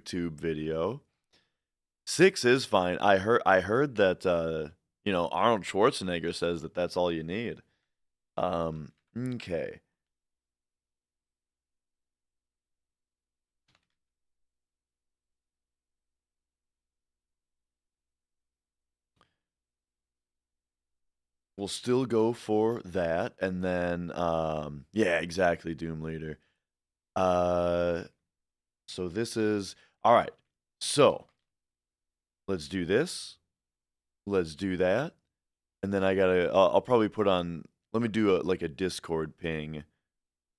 YouTube video. 6 is fine. I heard that Arnold Schwarzenegger says that that's all you need. Okay. We'll still go for that, and then yeah, exactly, Doom Leader. So this is all right. So let's do this. Let's do that, and then I gotta. I'll probably put on. Let me do like a Discord ping.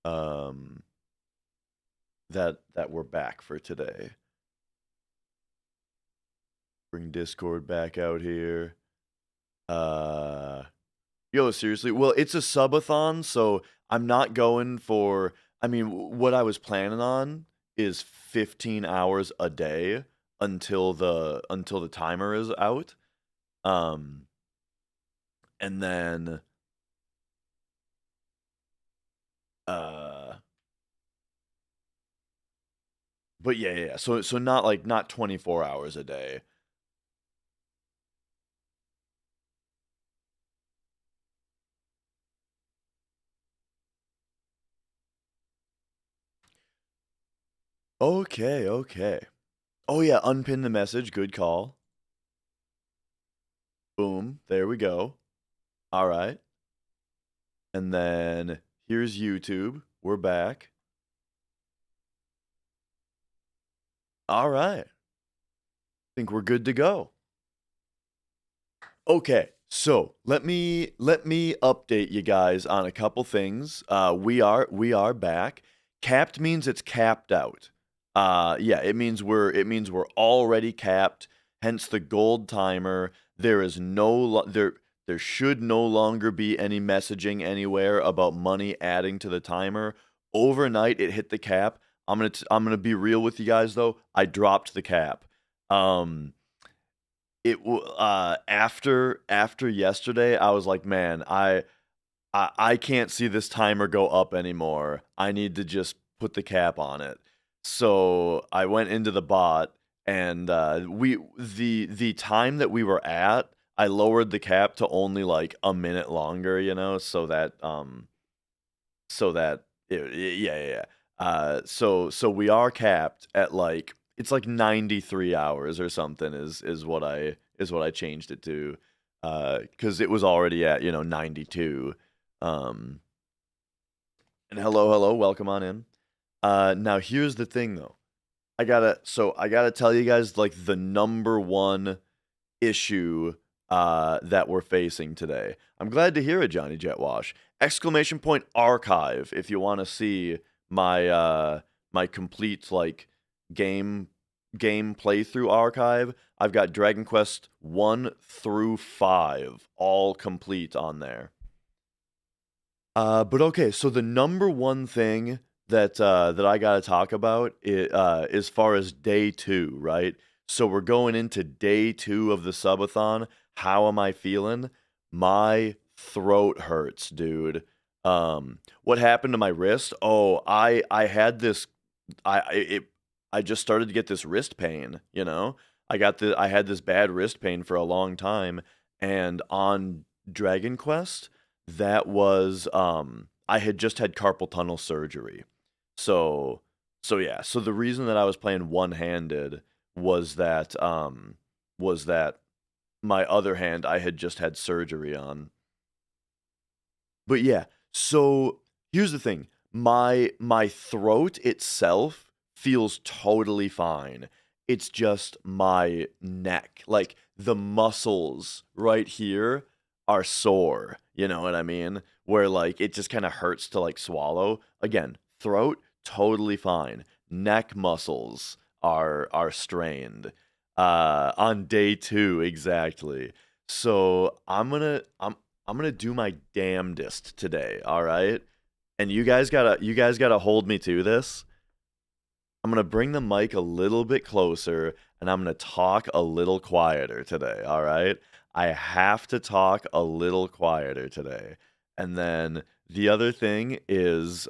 Um, that we're back for today. Bring Discord back out here. Yo, seriously. Well, it's a subathon, so I'm not going for. I mean, what I was planning on is 15 hours a day until the timer is out. Um, and then but yeah. So not 24 hours a day. Okay. Oh yeah, unpin the message. Good call. Boom. There we go. All right. And then here's YouTube. We're back. All right. Think we're good to go. Okay. So let me update you guys on a couple things. We are back. Capped means it's capped out. Yeah, it means we're already capped. Hence the gold timer. There is there should no longer be any messaging anywhere about money adding to the timer. Overnight it hit the cap. I'm gonna be real with you guys though. I dropped the cap. After yesterday, I was like, man, I can't see this timer go up anymore. I need to just put the cap on it. So I went into the bot, and the time that we were at, I lowered the cap to only like a minute longer, so that yeah. So we are capped at like it's like 93 hours or something is what I changed it to, because it was already at 92. And hello, welcome on in. Now here's the thing though. I gotta tell you guys like the number one issue that we're facing today. I'm glad to hear it, Johnny Jetwash. Exclamation point archive if you want to see my my complete like game playthrough archive. I've got Dragon Quest 1 through 5 all complete on there. But okay, so the number one thing that I gotta talk about as far as day 2, right? So we're going into day 2 of the subathon. How am I feeling? My throat hurts, dude. What happened to my wrist? Oh, I had this. I just started to get this wrist pain. I had this bad wrist pain for a long time, and on Dragon Quest that was I had just had carpal tunnel surgery. So yeah. So the reason that I was playing one-handed was that my other hand I had just had surgery on. But yeah, so here's the thing. My throat itself feels totally fine. It's just my neck. Like the muscles right here are sore. You know what I mean? Where like it just kind of hurts to like swallow. Again, throat totally fine. Neck muscles are strained. On day 2 exactly. So I'm gonna do my damnedest today, all right? And you guys gotta hold me to this. I'm gonna bring the mic a little bit closer and I'm gonna talk a little quieter today, all right? I have to talk a little quieter today. And then the other thing is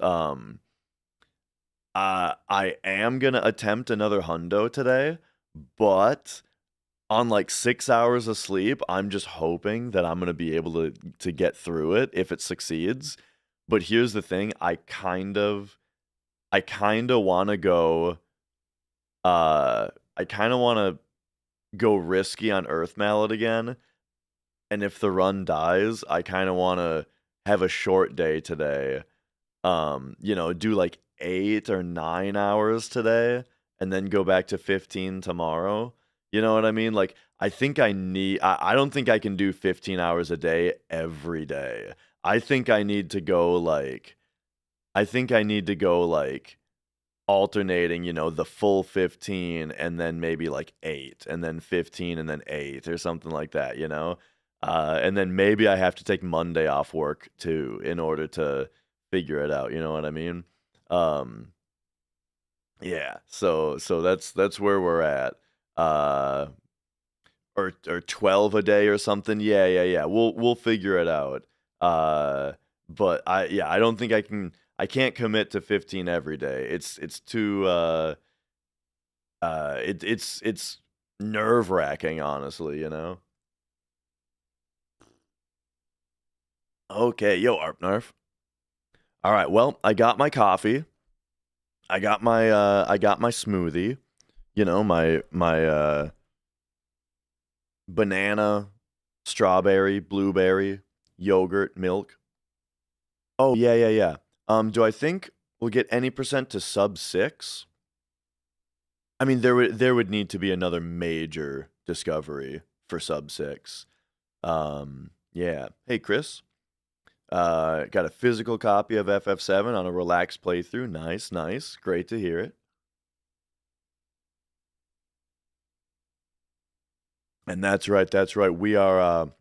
I am gonna attempt another hundo today, but on like 6 hours of sleep, I'm just hoping that I'm gonna be able to get through it if it succeeds. But here's the thing, I kinda wanna go I kinda wanna go risky on Earth Mallet again, and if the run dies, I kinda wanna have a short day today. Do like 8 or 9 hours today and then go back to 15 tomorrow. You know what I mean? Like, I don't think I can do 15 hours a day every day. I think I need to go like alternating, the full 15 and then maybe like 8 and then 15 and then 8 or something like that. And then maybe I have to take Monday off work too in order to figure it out, you know what I mean? Um, yeah, so that's where we're at. Uh, or 12 a day or something. Yeah. We'll figure it out. Uh, but I don't think I can't commit to 15 every day. It's too it's nerve-wracking, honestly. Okay, yo, Arpnarf. All right, well, I got my coffee. I got my smoothie, my banana, strawberry, blueberry, yogurt, milk. Oh, yeah. Do I think we'll get any percent to sub 6? I mean, there would need to be another major discovery for sub 6. Yeah. Hey, Chris. Got a physical copy of FF7 on a relaxed playthrough. Nice. Great to hear it. And that's right. We are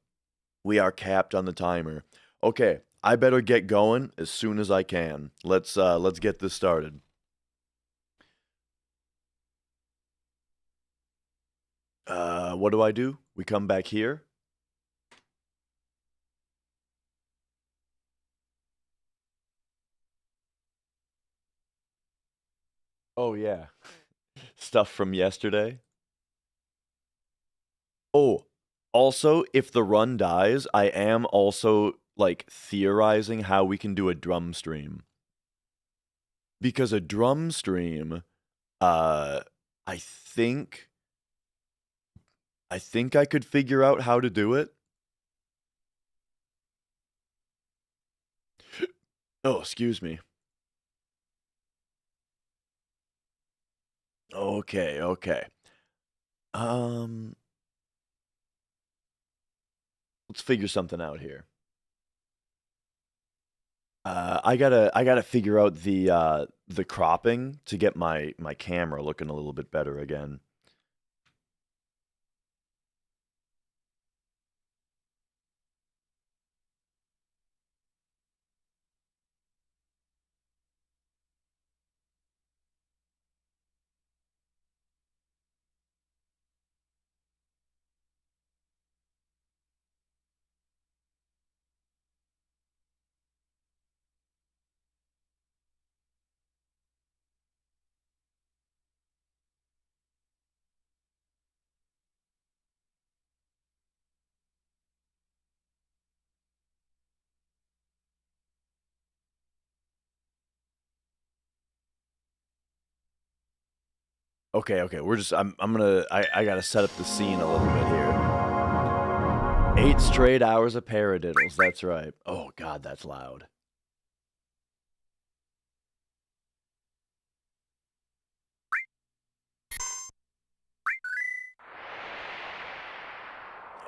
capped on the timer. Okay, I better get going as soon as I can. Let's get this started. What do I do? We come back here. Oh yeah. Stuff from yesterday. Oh, also, if the run dies, I am also like theorizing how we can do a drum stream. Because a drum stream, uh, I think I could figure out how to do it. Oh, excuse me. Okay. Um, let's figure something out here. I gotta figure out the cropping to get my camera looking a little bit better again. Okay. I gotta set up the scene a little bit here. 8 straight hours of paradiddles, that's right. Oh god, that's loud.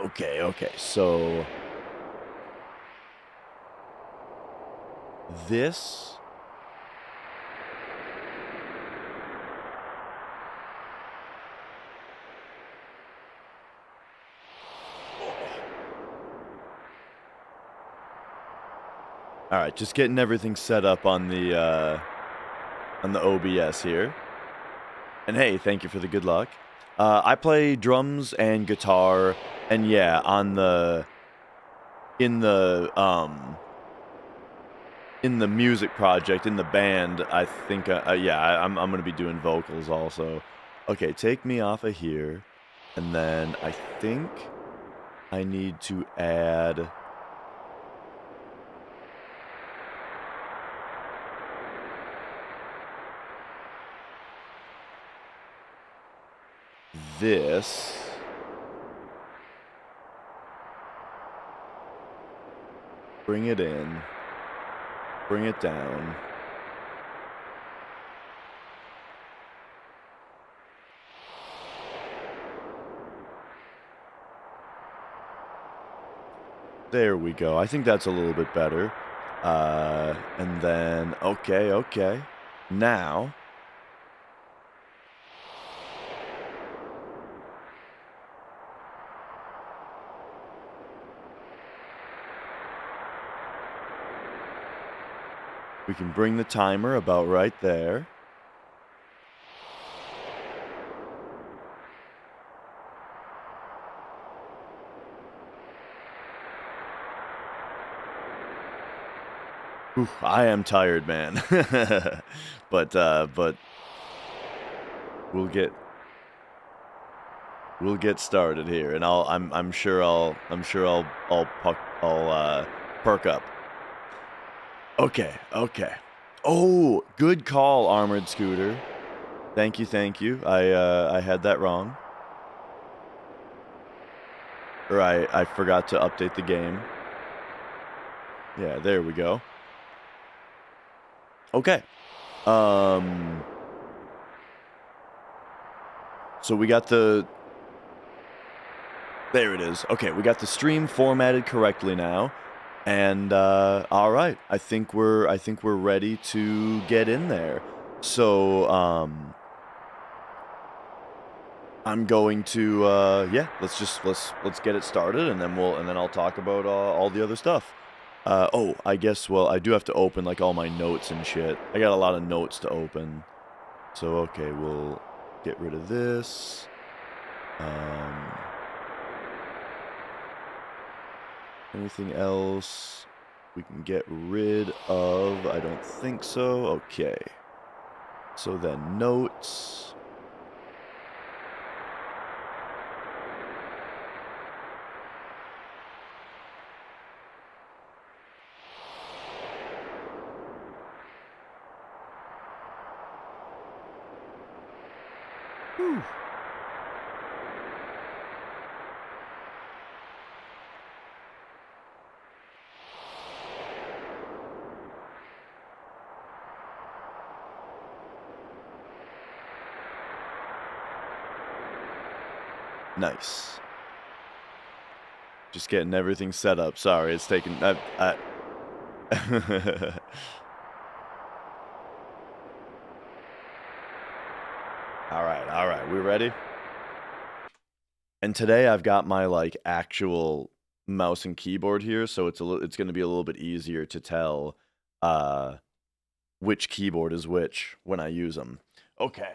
Okay. So this All right, just getting everything set up on the OBS here. And hey, thank you for the good luck. I play drums and guitar, and yeah, in the in the music project, in the band, I think, yeah, I'm gonna be doing vocals also. Okay, take me off of here, and then I think I need to add... this. Bring it in. Bring it down. There we go. I think that's a little bit better. And then, okay. Now, we can bring the timer about right there. Oof, I am tired, man. but we'll get started here, and I'm sure I'll perk up. Okay. Oh, good call, Armored Scooter. Thank you. I had that wrong. Or I forgot to update the game. Yeah, there we go. Okay. So we got the... There it is. Okay, we got the stream formatted correctly now. And all right, I think we're ready to get in there. So I'm going to yeah, let's get it started, and then I'll talk about all the other stuff. Oh, I guess, well, I do have to open like all my notes and shit. I got a lot of notes to open. So okay, we'll get rid of this. Anything else we can get rid of? I don't think so. Okay. So then notes. Whew. Nice. Just getting everything set up. Sorry, it's taking... Alright, we ready? And today I've got my, like, actual mouse and keyboard here, so it's going to be a little bit easier to tell which keyboard is which when I use them. Okay.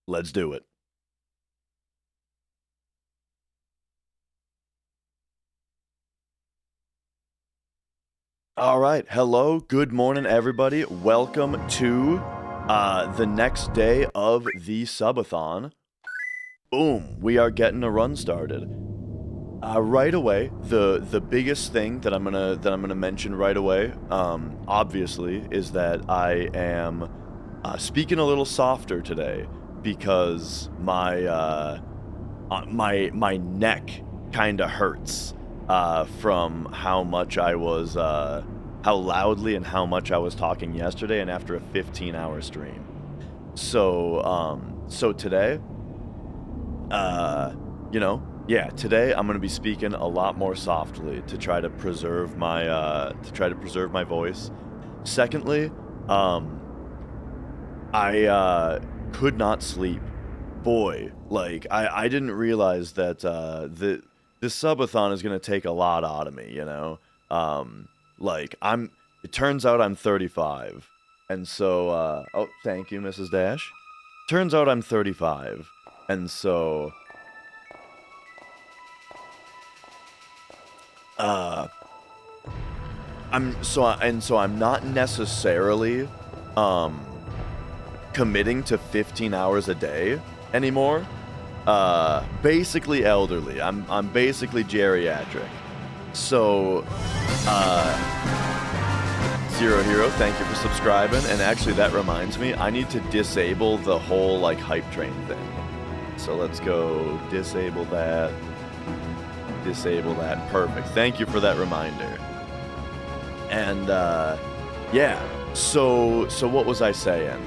Let's do it. All right. Hello. Good morning, everybody. Welcome to the next day of the Subathon. Boom. We are getting a run started. Right away, the biggest thing that I'm gonna mention right away, obviously, is that I am speaking a little softer today because my my neck kind of hurts from how much I was how loudly and how much I was talking yesterday, and after a 15-hour stream. So so today, you know, yeah, today I'm gonna be speaking a lot more softly to try to preserve my voice. Secondly, I could not sleep. Boy, like I didn't realize that this subathon is gonna take a lot out of me, you know. Like it turns out I'm 35, and so oh, thank you, Mrs. Dash. Turns out I'm 35, and so I'm not necessarily committing to 15 hours a day anymore. Basically elderly. I'm basically geriatric. So Zero Hero, thank you for subscribing. And actually that reminds me, I need to disable the whole like hype train thing. So let's go disable that. Disable that. Perfect. Thank you for that reminder. And yeah. So what was I saying?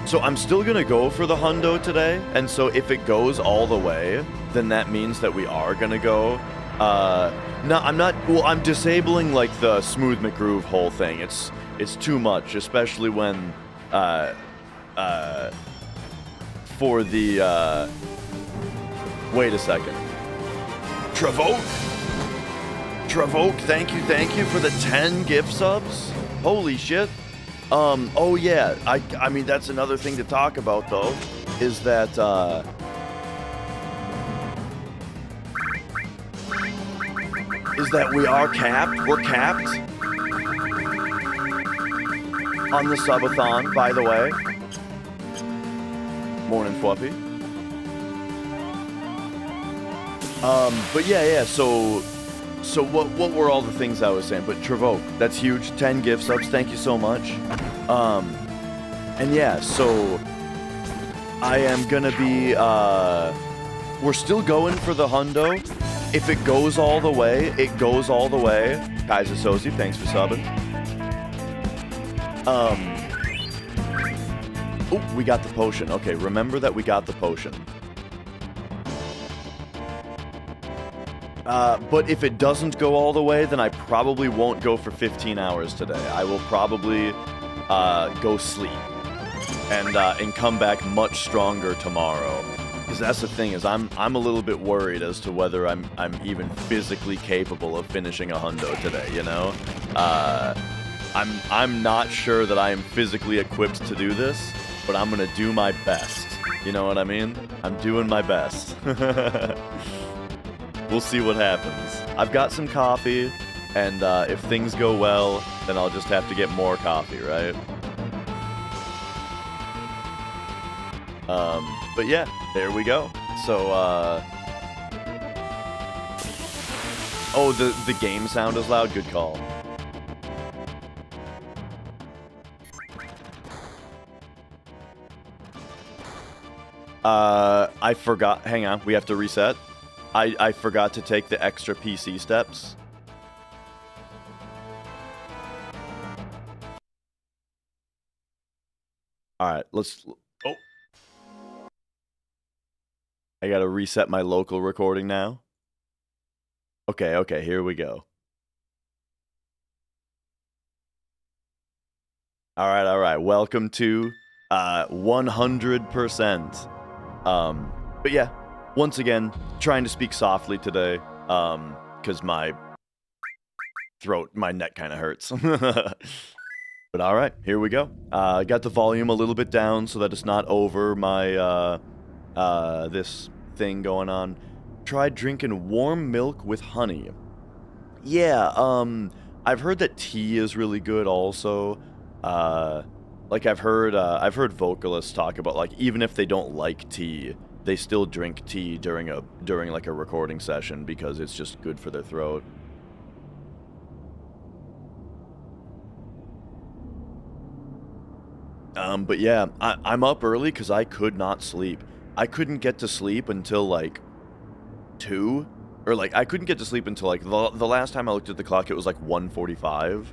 So I'm still gonna go for the hundo today, and so if it goes all the way, then that means that we are gonna go. No, I'm not. Well, I'm disabling like the smooth McGroove whole thing. It's too much, especially when for the wait a second. Travoke, thank you for the 10 gift subs. Holy shit. Oh yeah, I mean that's another thing to talk about though, is that we are capped. We're capped on the subathon, by the way. Morning, Fluffy. But yeah, so what were all the things I was saying? But Travoke, that's huge. 10 gift subs, thank you so much. And yeah, so I am gonna be we're still going for the hundo. If it goes all the way, it goes all the way. Kaiser Sozi, thanks for subbing. Oh, we got the potion. Okay, remember that we got the potion. But if it doesn't go all the way, then I probably won't go for 15 hours today. I will probably go sleep and come back much stronger tomorrow. Because that's the thing, is I'm a little bit worried as to whether I'm even physically capable of finishing a hundo today, you know? I'm not sure that I am physically equipped to do this, but I'm gonna do my best. You know what I mean? I'm doing my best. We'll see what happens. I've got some coffee, and if things go well, then I'll just have to get more coffee, right? But yeah, there we go. So, oh, the game sound is loud? Good call. I forgot. Hang on, we have to reset. I forgot to take the extra PC steps. Alright, let's... Oh! I gotta reset my local recording now. Okay, here we go. Alright, welcome to 100%. But yeah, once again, trying to speak softly today, because my neck kind of hurts. But alright, here we go. I got the volume a little bit down so that it's not over my, this thing going on. Tried drinking warm milk with honey. Yeah, I've heard that tea is really good also. Like I've heard vocalists talk about, like, even if they don't like tea, they still drink tea during like a recording session because it's just good for their throat. But yeah, I'm up early because I could not sleep. I couldn't get to sleep until like 2, or like I couldn't get to sleep until like the last time I looked at the clock, it was like 1:45.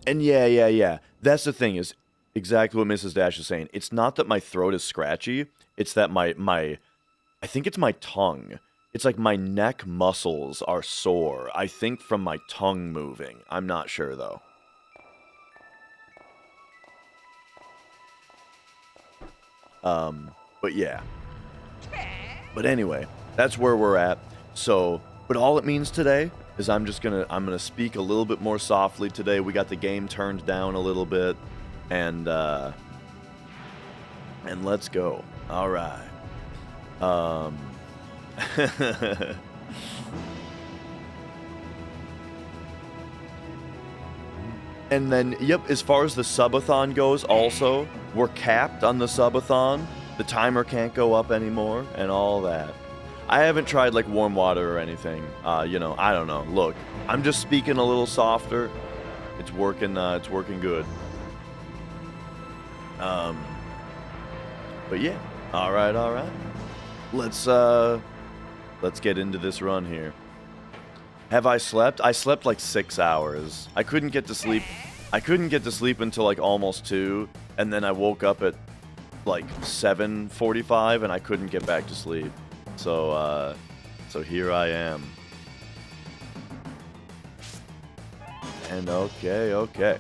And yeah. That's the thing, is exactly what Mrs. Dash is saying. It's not that my throat is scratchy. It's that I think it's my tongue. It's like my neck muscles are sore. I think from my tongue moving. I'm not sure though. But yeah. But anyway, that's where we're at. So, but all it means today is I'm gonna speak a little bit more softly today. We got the game turned down a little bit, and let's go. All right. And then, yep, as far as the Subathon goes, also, we're capped on the Subathon. The timer can't go up anymore, and all that. I haven't tried, like, warm water or anything. You know, I don't know. Look, I'm just speaking a little softer. It's working good. But yeah, all right. Let's get into this run here. Have I slept? I slept like 6 hours. I couldn't get to sleep. I couldn't get to sleep until like almost 2, and then I woke up at like 7:45, and I couldn't get back to sleep. So here I am. And okay.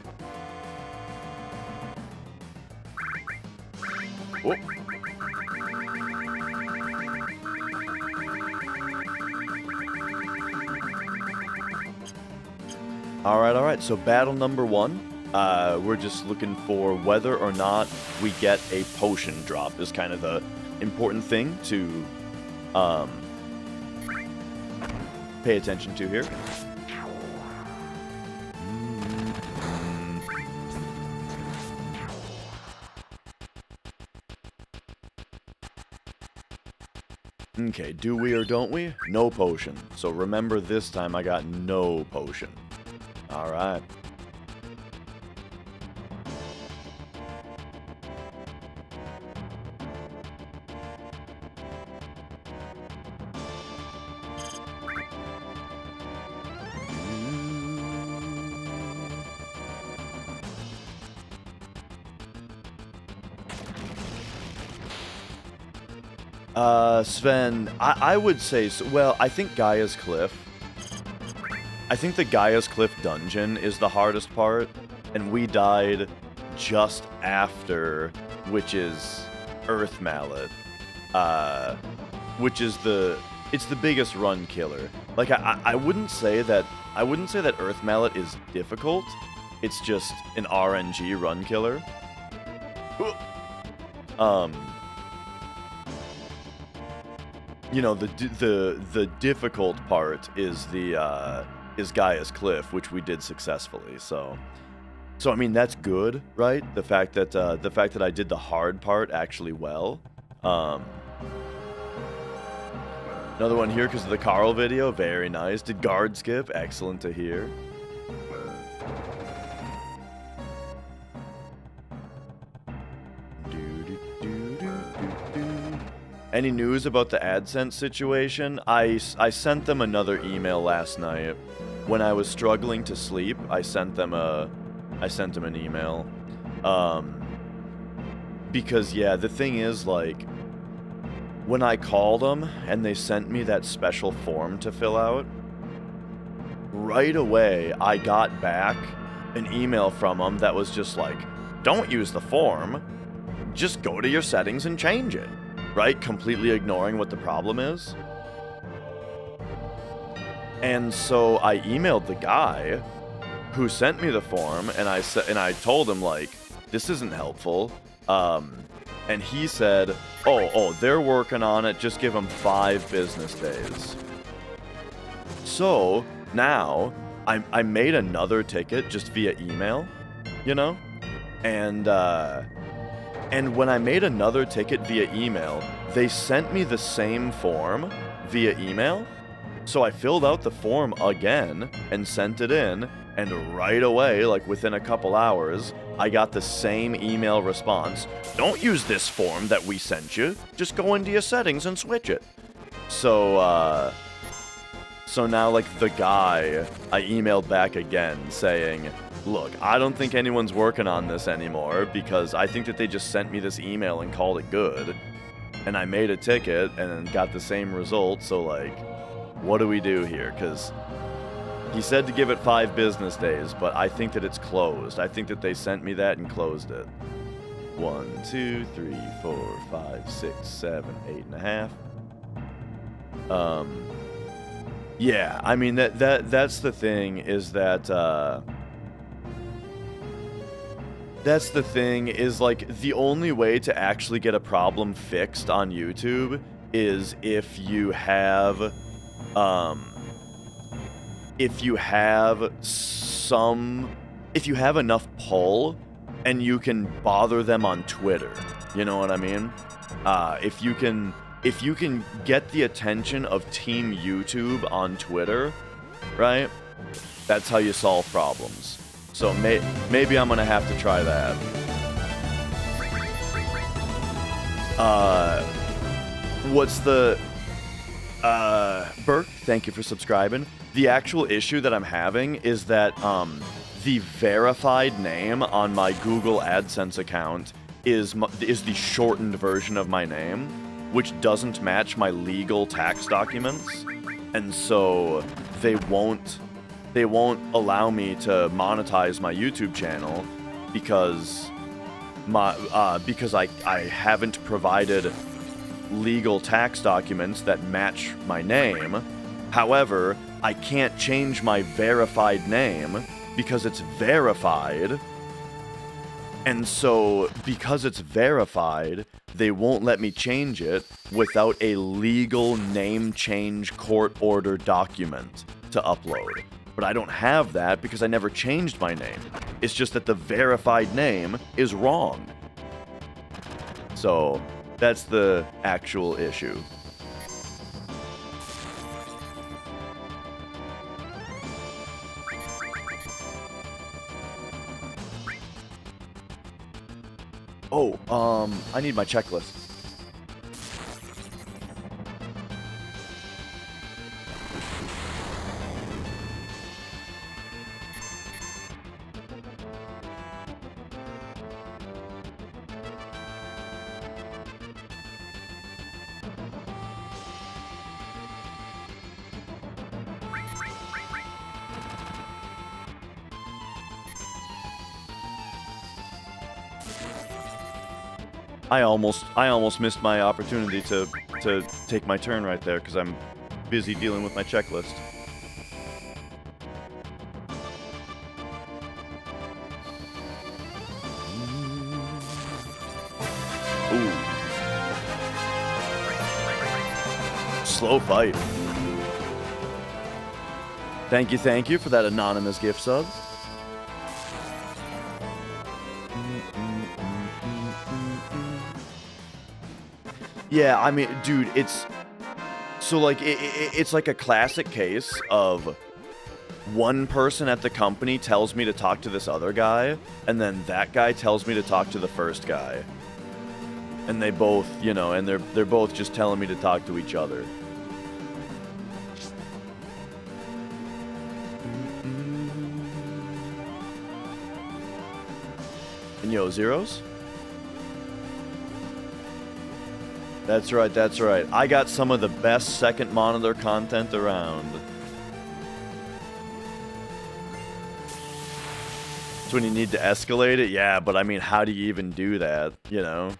Whoop. Alright, so battle number 1. We're just looking for whether or not we get a potion drop is kind of the important thing to pay attention to here. Okay, do we or don't we? No potion. So remember, this time I got no potion. Alright. Sven, I would say, well, I think Gaia's Cliff. I think the Gaia's Cliff dungeon is the hardest part, and we died just after, which is Earth Mallet, which is it's the biggest run killer. Like, I wouldn't say that Earth Mallet is difficult. It's just an RNG run killer. You know, the difficult part is is Gaia's Cliff, which we did successfully. So I mean, that's good, right? The fact that I did the hard part actually well. Another one here because of the Carl video. Very nice. Did guard skip? Excellent to hear. Any news about the AdSense situation? I sent them another email last night. When I was struggling to sleep, I sent them an email. Because, yeah, the thing is, like, when I called them and they sent me that special form to fill out, right away I got back an email from them that was just like, don't use the form, just go to your settings and change it. Right? Completely ignoring what the problem is. And so I emailed the guy who sent me the form, and I told him, like, this isn't helpful. And he said, oh, they're working on it, just give them 5 business days. So now I made another ticket just via email, you know? And when I made another ticket via email, they sent me the same form via email. So I filled out the form again and sent it in, and right away, like within a couple hours, I got the same email response. Don't use this form that we sent you. Just go into your settings and switch it. So now, like, the guy, I emailed back again saying, look, I don't think anyone's working on this anymore because I think that they just sent me this email and called it good. And I made a ticket and got the same result, so, like, what do we do here? Because he said to give it 5 business days, but I think that it's closed. I think that they sent me that and closed it. 1, 2, 3, 4, 5, 6, 7, 8.5. Yeah, I mean, that's the thing, is that, that's the thing, is, like, the only way to actually get a problem fixed on YouTube is if you have some if you have enough pull and you can bother them on Twitter, you know what I mean? If you can get the attention of Team YouTube on Twitter, right? That's how you solve problems. So maybe I'm gonna have to try that. What's the Burke, thank you for subscribing. The actual issue that I'm having is that the verified name on my Google AdSense account is the shortened version of my name, which doesn't match my legal tax documents, and so they won't allow me to monetize my YouTube channel because I haven't provided legal tax documents that match my name. However, I can't change my verified name because it's verified. And so, because it's verified, they won't let me change it without a legal name change court order document to upload. But I don't have that because I never changed my name. It's just that the verified name is wrong. So, that's the actual issue. Oh, I need my checklist. I almost missed my opportunity to take my turn right there because I'm busy dealing with my checklist. Ooh. Slow fight. Thank you for that anonymous gift sub. Yeah, I mean, dude, it's... So, like, it's like a classic case of one person at the company tells me to talk to this other guy, and then that guy tells me to talk to the first guy. And they both, you know, and they're both just telling me to talk to each other. And yo, zeros? That's right, that's right. I got some of the best second monitor content around. It's when you need to escalate it? Yeah, but I mean, how do you even do that, you know?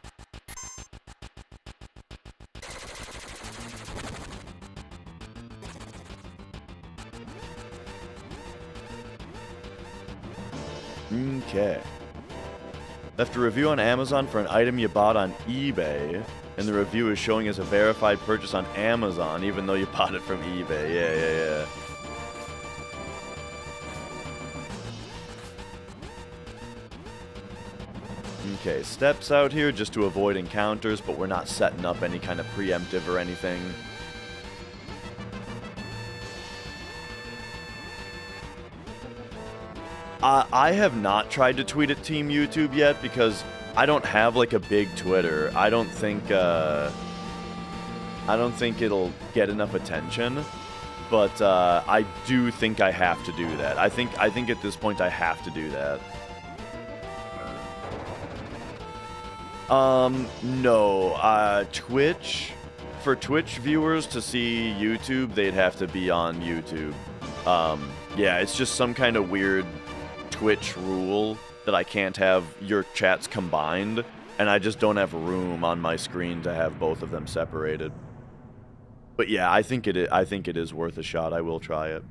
Okay. Left a review on Amazon for an item you bought on eBay, and the review is showing as a verified purchase on Amazon, even though you bought it from eBay. Yeah. Okay, steps out here just to avoid encounters, but we're not setting up any kind of preemptive or anything. I have not tried to tweet at Team YouTube yet because I don't have like a big Twitter. I don't think it'll get enough attention, but I do think I have to do that. I think at this point I have to do that. No. Twitch, for Twitch viewers to see YouTube, they'd have to be on YouTube. Yeah, it's just some kind of weird Twitch rule that I can't have your chats combined, and I just don't have room on my screen to have both of them separated. But yeah, I think it is worth a shot. I will try it.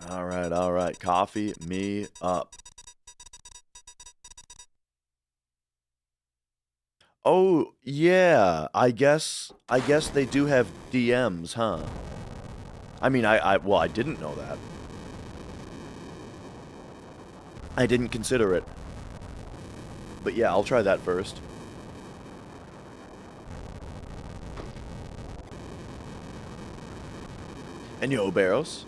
All right. Coffee me up. Oh, yeah. I guess they do have DMs, huh? I mean, well, I didn't know that. I didn't consider it. But yeah, I'll try that first. And yo, Barros.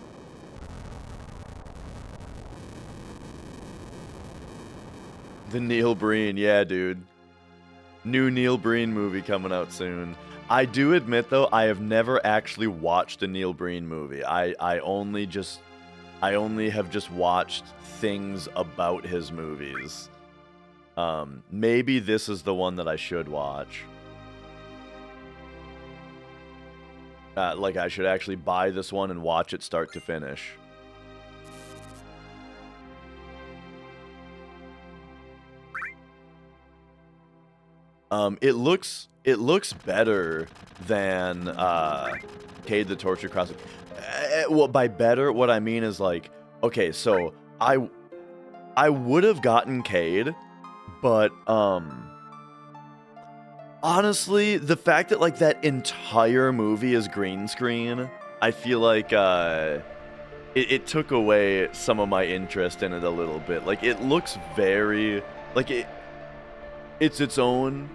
The Neil Breen, yeah, dude. New Neil Breen movie coming out soon. I do admit, though, I have never actually watched a Neil Breen movie. I only have just watched things about his movies. Maybe this is the one that I should watch. Like, I should actually buy this one and watch it start to finish. It looks better than Cade the Torture Crossing. Well, by better, what I mean is like, okay, so I would have gotten Cade, but honestly, the fact that like that entire movie is green screen, I feel like it took away some of my interest in it a little bit. Like, it looks very like it's its own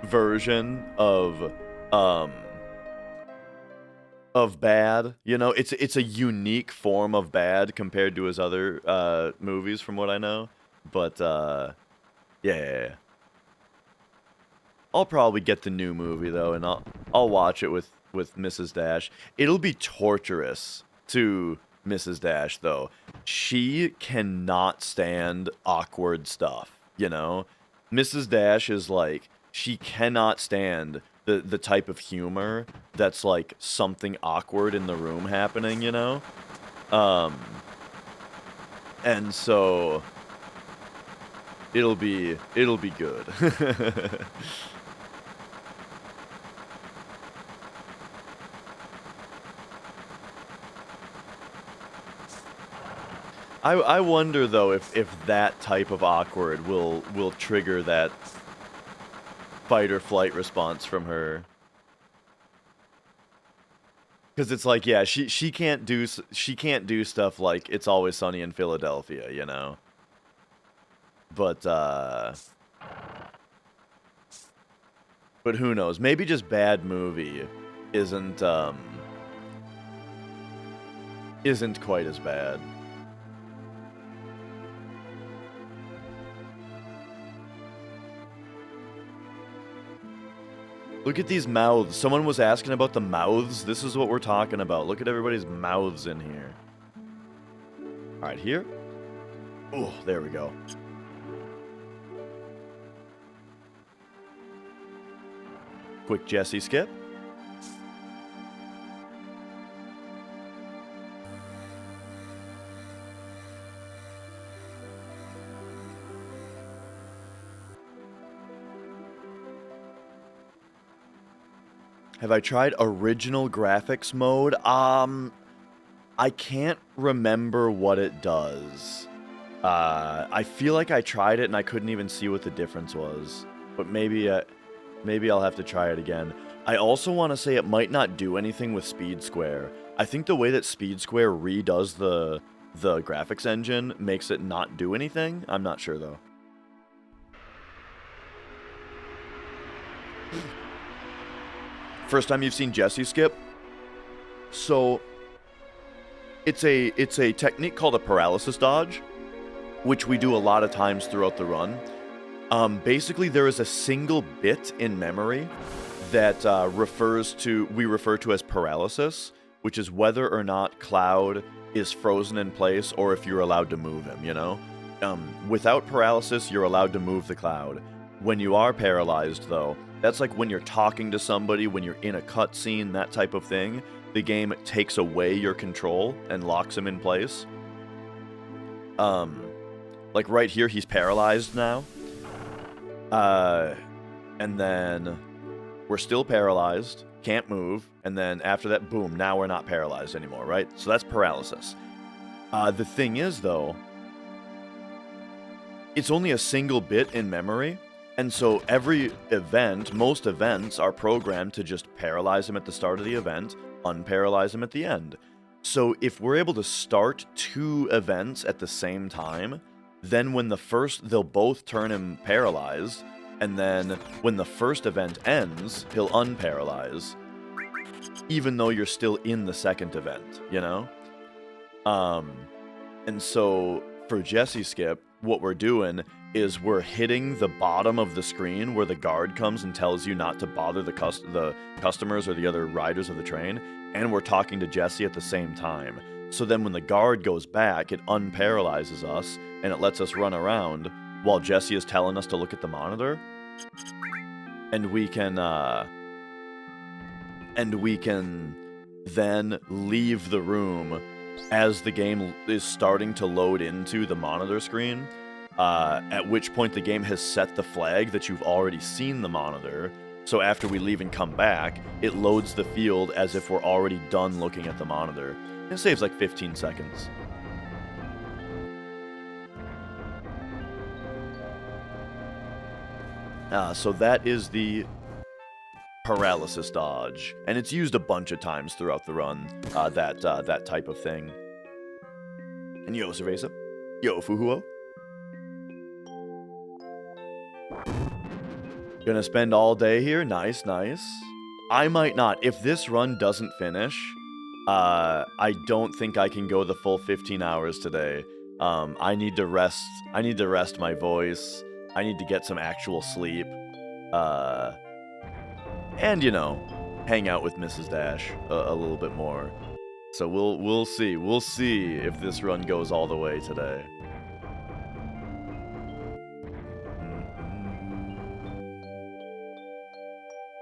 version of bad, you know. It's a unique form of bad compared to his other movies, from what I know. But yeah, I'll probably get the new movie though, and I'll watch it with Mrs. Dash. It'll be torturous to Mrs. Dash though. She cannot stand awkward stuff, you know. Mrs. Dash is like, she cannot stand the type of humor that's like something awkward in the room happening, you know? And so it'll be good. I wonder though if that type of awkward will trigger that fight or flight response from her. Because it's like, yeah, she can't do stuff like It's Always Sunny in Philadelphia, you know. But who knows? Maybe just bad movie isn't quite as bad. Look at these mouths. Someone was asking about the mouths. This is what we're talking about. Look at everybody's mouths in here. All right, here. Oh, there we go. Quick Jesse skip. Have I tried original graphics mode? I can't remember what it does. I feel like I tried it and I couldn't even see what the difference was. But maybe I'll have to try it again. I also want to say it might not do anything with Speed Square. I think the way that Speed Square redoes the graphics engine makes it not do anything. I'm not sure though. First time you've seen Jesse skip? So it's a technique called a paralysis dodge, which we do a lot of times throughout the run. Basically, there is a single bit in memory that we refer to as paralysis, which is whether or not Cloud is frozen in place or if you're allowed to move him, you know? Without paralysis, you're allowed to move the Cloud. When you are paralyzed, though, that's like when you're talking to somebody, when you're in a cutscene, that type of thing. The game takes away your control and locks him in place. Like right here, he's paralyzed now. And then we're still paralyzed, can't move, and then after that, boom, now we're not paralyzed anymore, right? So that's paralysis. The thing is, though, it's only a single bit in memory, And so every event, most events are programmed to just paralyze him at the start of the event, unparalyze him at the end. So if we're able to start 2 events at the same time, then when they'll both turn him paralyzed, and then when the first event ends, he'll unparalyze, even though you're still in the second event, you know? And so for Jesse Skip, what we're doing is we're hitting the bottom of the screen where the guard comes and tells you not to bother the customers or the other riders of the train, and we're talking to Jesse at the same time. So then when the guard goes back, it unparalyzes us, and it lets us run around while Jesse is telling us to look at the monitor. And we can then leave the room as the game is starting to load into the monitor screen, at which point the game has set the flag that you've already seen the monitor. So after we leave and come back, it loads the field as if we're already done looking at the monitor. It saves like 15 seconds. So that is the paralysis dodge, and it's used a bunch of times throughout the run, that type of thing. And yo, Cerveza. Yo, Fuhuo. Gonna spend all day here? Nice, nice. I might not. If this run doesn't finish, I don't think I can go the full 15 hours today. I need to rest. I need to rest my voice. I need to get some actual sleep. And, you know, hang out with Mrs. Dash a little bit more. So we'll see. We'll see if this run goes all the way today.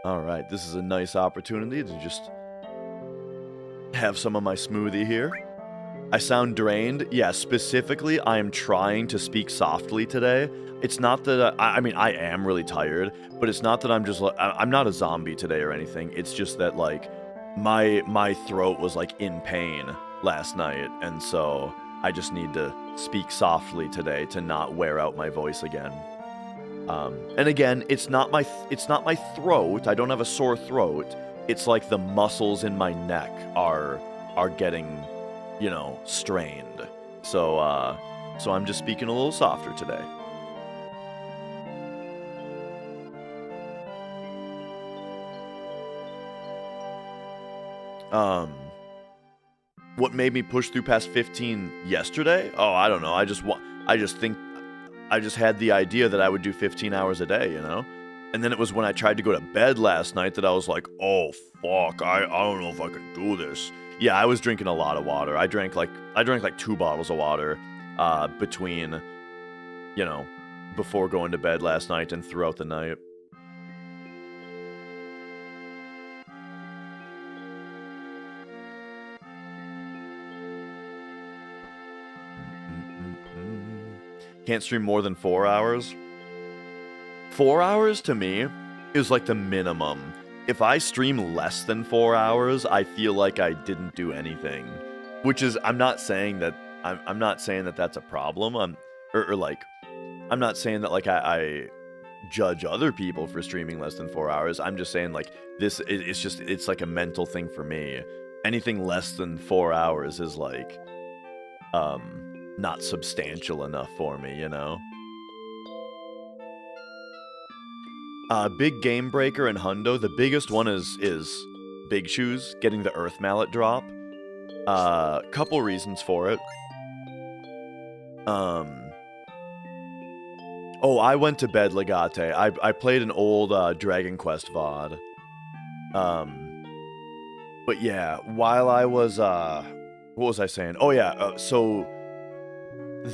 Alright, this is a nice opportunity to just have some of my smoothie here. I sound drained. Yeah, specifically, I am trying to speak softly today. It's not that I mean, I am really tired, but it's not that I'm just like, I'm not a zombie today or anything. It's just that, like, my throat was, like, in pain last night, and so I just need to speak softly today to not wear out my voice again. And again, it's not my throat. I don't have a sore throat. It's like the muscles in my neck are getting, you know, strained. So I'm just speaking a little softer today. What made me push through past 15 yesterday? Oh, I don't know. I just had the idea that I would do 15 hours a day, you know? And then it was when I tried to go to bed last night that I was like, oh, fuck, I don't know if I can do this. Yeah, I was drinking a lot of water. I drank like 2 bottles of water, between, you know, before going to bed last night and throughout the night. Can't stream more than 4 hours. 4 hours to me is like the minimum. If I stream less than 4 hours, I feel like I didn't do anything. Which is, I'm not saying that that's a problem. I'm not saying that like I judge other people for streaming less than 4 hours. I'm just saying like it's like a mental thing for me. Anything less than 4 hours is like not substantial enough for me, you know? Big game breaker in Hundo. The biggest one is Big Shoes getting the Earth Mallet drop. Couple reasons for it. Oh, I went to bed, Legate. I played an old Dragon Quest VOD. But yeah, while I was what was I saying? Oh yeah, so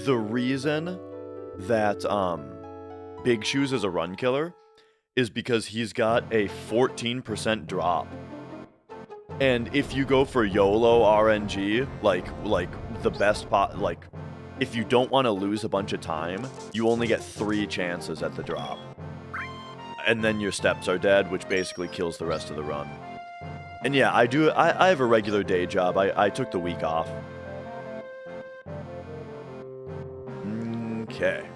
the reason that Big Shoes is a run killer is because he's got a 14% drop. And if you go for YOLO RNG, like the best pot, like if you don't want to lose a bunch of time, you only get 3 chances at the drop. And then your steps are dead, which basically kills the rest of the run. And yeah, I have a regular day job. I took the week off. Okay.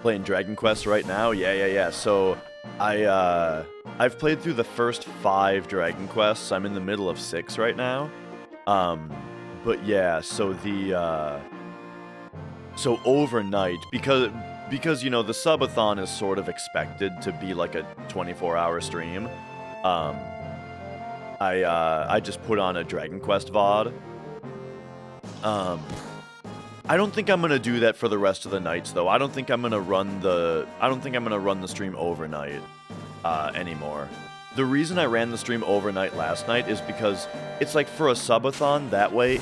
Playing Dragon Quest right now? Yeah. So, I've played through the first 5 Dragon Quests. I'm in the middle of 6 right now. But yeah, so so overnight, because you know, the subathon is sort of expected to be like a 24-hour stream, I just put on a Dragon Quest VOD. I don't think I'm gonna do that for the rest of the nights, though. I don't think I'm gonna run the stream overnight anymore. The reason I ran the stream overnight last night is because it's like for a subathon. That way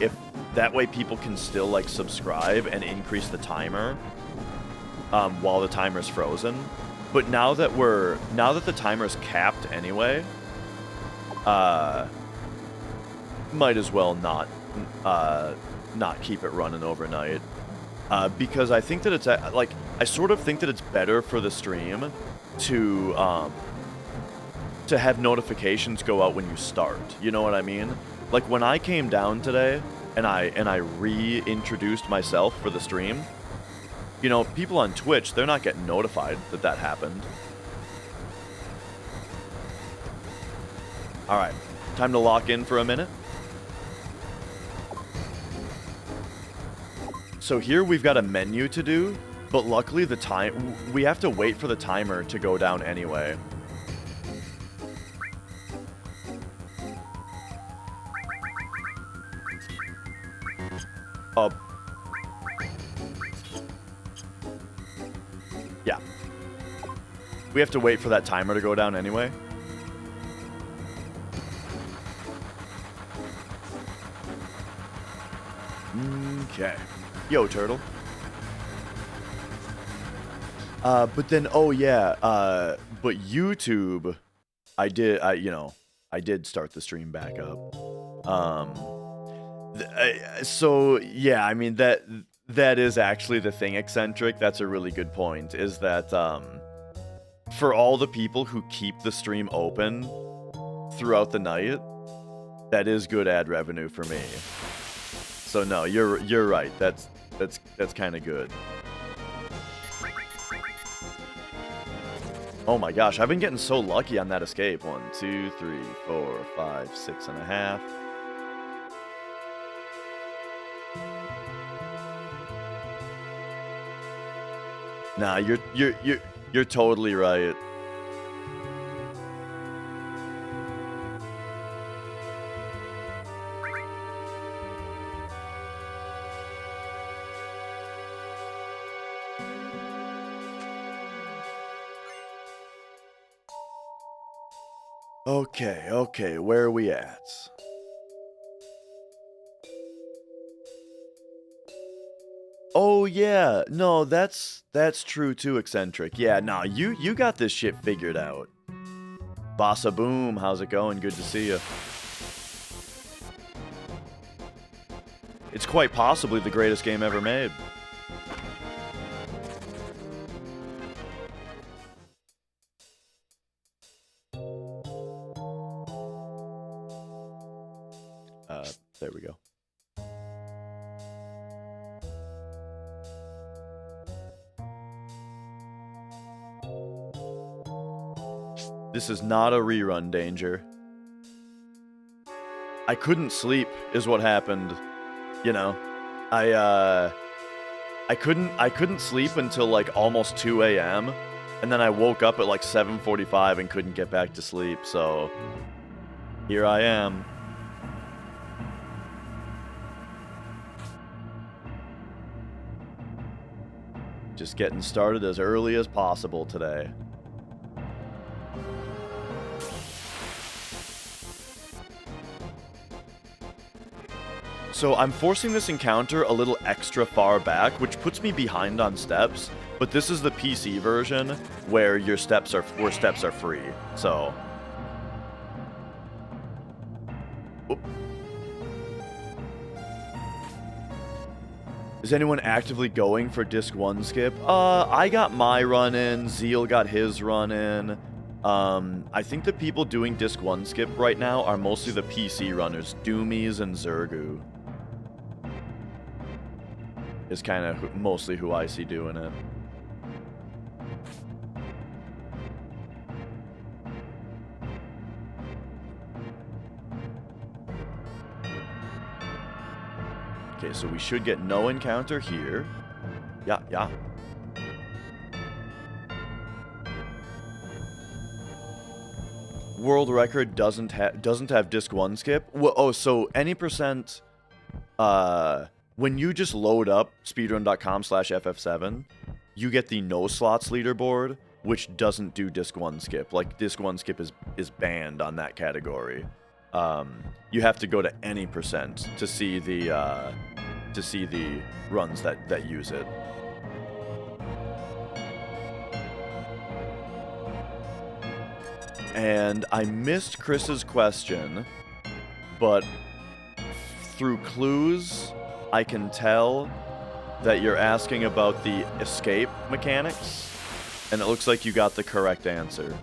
people can still like subscribe and increase the timer while the timer's frozen. But now that the timer's capped anyway, might as well not keep it running overnight, because I think that it's like, I sort of think that it's better for the stream to have notifications go out when you start. You know what I mean? Like when I came down today and I reintroduced myself for the stream, you know, people on Twitch, they're not getting notified that happened. All right, time to lock in for a minute. So here we've got a menu to do, but luckily we have to wait for the timer to go down anyway. Yeah. We have to wait for that timer to go down anyway. Okay. Yo, turtle. But then, oh yeah, but YouTube, I did start the stream back up. So yeah, I mean, that is actually the thing, Eccentric. That's a really good point, is that, for all the people who keep the stream open throughout the night, that is good ad revenue for me. So no, you're right. That's kind of good. Oh my gosh, I've been getting so lucky on that escape. 1, 2, 3, 4, 5, 6.5. Nah, you're totally right. Okay, where are we at? Oh yeah, no, that's true too, Eccentric. Yeah, nah, you got this shit figured out. Bossa Boom, how's it going? Good to see you. It's quite possibly the greatest game ever made. There we go. This is not a rerun, Danger. I couldn't sleep, is what happened. You know, I couldn't sleep until like almost 2 a.m. and then I woke up at like 7:45 and couldn't get back to sleep. So here I am. Just getting started as early as possible today. So I'm forcing this encounter a little extra far back, which puts me behind on steps, but this is the PC version where steps are free. So Oop. Is anyone actively going for disc 1 skip? I got my run in, Zeal got his run in. I think the people doing disc 1 skip right now are mostly the PC runners, Doomies and Zergu. Is kind of mostly who I see doing it. Okay, so we should get no encounter here. Yeah. World record doesn't have disc 1 skip. Well, oh, so any percent when you just load up speedrun.com/ff7, you get the no slots leaderboard, which doesn't do disc 1 skip. Like, disc 1 skip is banned on that category. You have to go to any percent to see the runs that use it. And I missed Chris's question, but through clues, I can tell that you're asking about the escape mechanics, and it looks like you got the correct answer.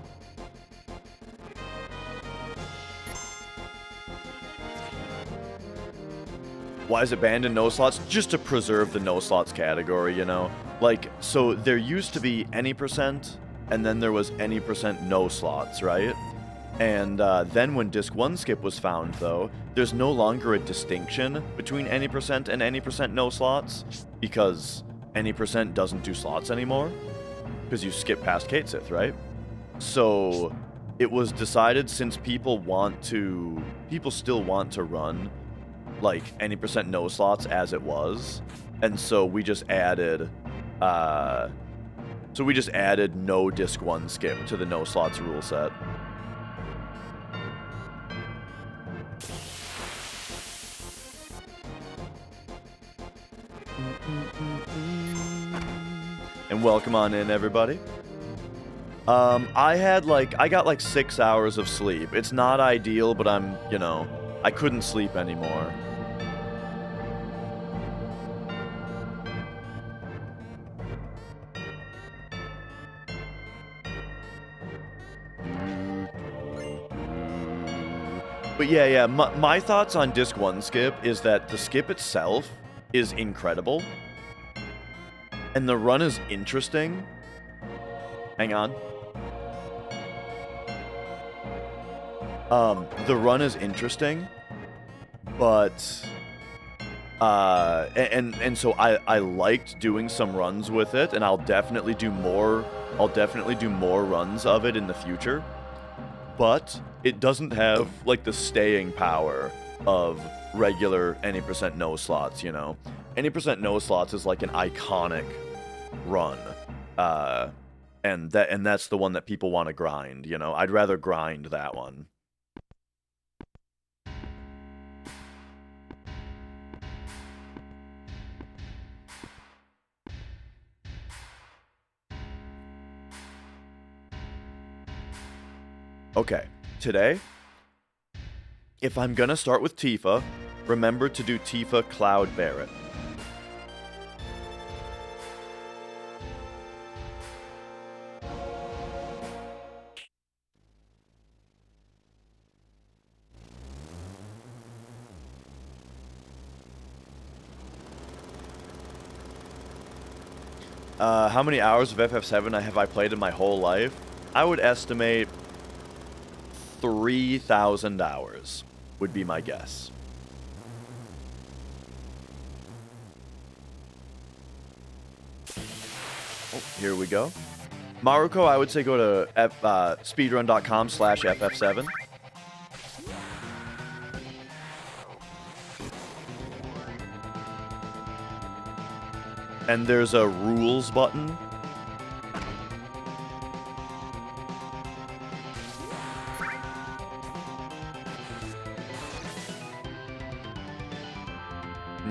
Why is it banned in no slots? Just to preserve the no slots category, you know? Like, so there used to be any percent, and then there was any percent no slots, right? And then when disc 1 skip was found, though, there's no longer a distinction between any percent and any percent no slots, because any percent doesn't do slots anymore, because you skip past Kate Sith, right? So it was decided, since people still want to run like any percent no slots as it was, and so we just added no disc 1 skip to the no slots rule set. And welcome on in, everybody. I got like 6 hours of sleep. It's not ideal, but I couldn't sleep anymore. But yeah, my thoughts on disc 1 skip is that the skip itself is incredible. And the run is interesting. Hang on. The run is interesting, but so I liked doing some runs with it, and I'll definitely do more runs of it in the future. But it doesn't have like the staying power of regular any percent no slots, you know. Any percent no slots is like an iconic run. And that's the one that people want to grind, you know. I'd rather grind that one. Okay, today, if I'm gonna start with Tifa, remember to do Tifa Cloud Barret. How many hours of FF7 have I played in my whole life? I would estimate 3,000 hours would be my guess. Oh, here we go. Maruko, I would say go to speedrun.com/ff7. And there's a rules button.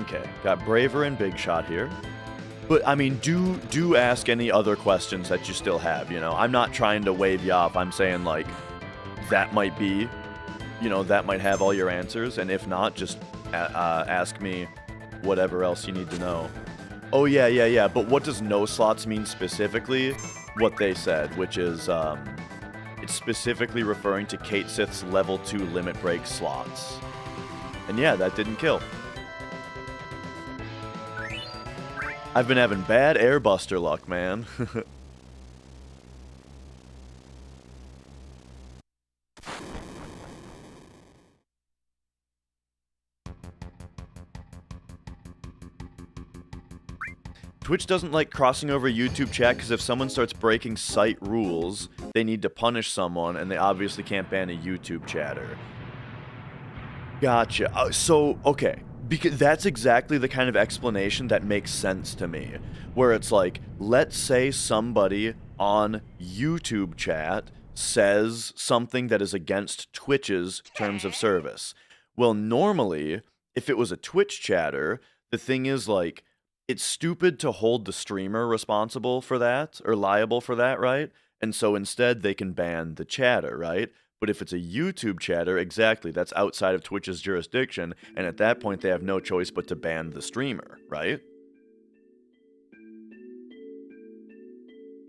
Okay, got Braver and Big Shot here. But, I mean, do ask any other questions that you still have, you know? I'm not trying to wave you off. I'm saying, like, that might be, you know, that might have all your answers. And if not, just ask me whatever else you need to know. Oh, yeah. But what does no slots mean specifically? What they said, which is, it's specifically referring to Kate Sith's level 2 limit break slots. And yeah, that didn't kill. I've been having bad airbuster luck, man. Twitch doesn't like crossing over YouTube chat because if someone starts breaking site rules, they need to punish someone, and they obviously can't ban a YouTube chatter. Gotcha. Okay. Because that's exactly the kind of explanation that makes sense to me. Where it's like, let's say somebody on YouTube chat says something that is against Twitch's terms of service. Well, normally, if it was a Twitch chatter, the thing is, like, it's stupid to hold the streamer responsible for that, or liable for that, right? And so instead, they can ban the chatter, right? But if it's a YouTube chatter, exactly, that's outside of Twitch's jurisdiction, and at that point, they have no choice but to ban the streamer, right?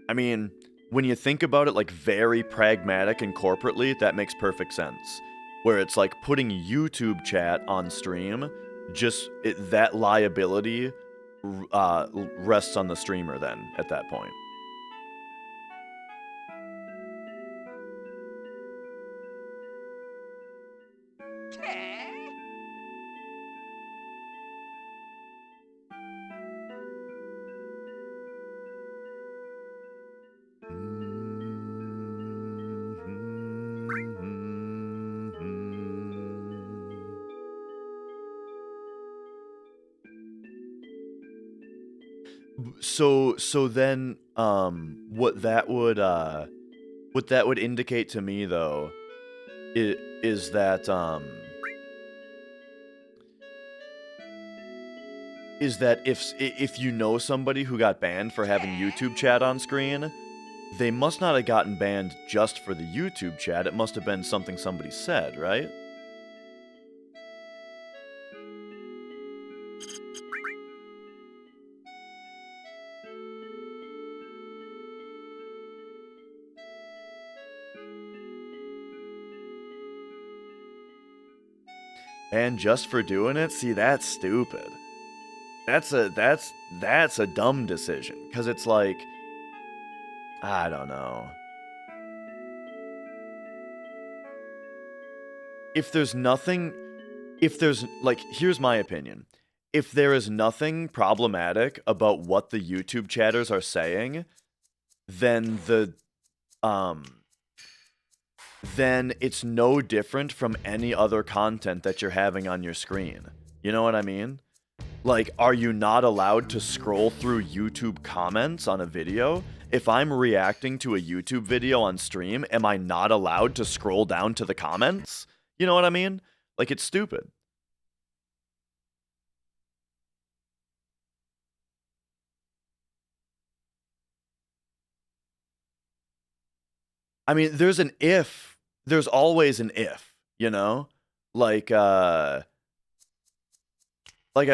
I mean, when you think about it, like, very pragmatic and corporately, that makes perfect sense. Where it's like putting YouTube chat on stream, that liability rests on the streamer then, at that point. So then, what that would indicate to me, though, is that if you know somebody who got banned for having YouTube chat on screen, they must not have gotten banned just for the YouTube chat. It must have been something somebody said, right? And just for doing it? See, that's stupid. That's a dumb decision, because it's like, I don't know. Here's my opinion. If there is nothing problematic about what the YouTube chatters are saying, then then it's no different from any other content that you're having on your screen. You know what I mean? Like, are you not allowed to scroll through YouTube comments on a video? If I'm reacting to a YouTube video on stream, am I not allowed to scroll down to the comments? You know what I mean? Like, it's stupid. I mean, there's always an if, you know? Like I'm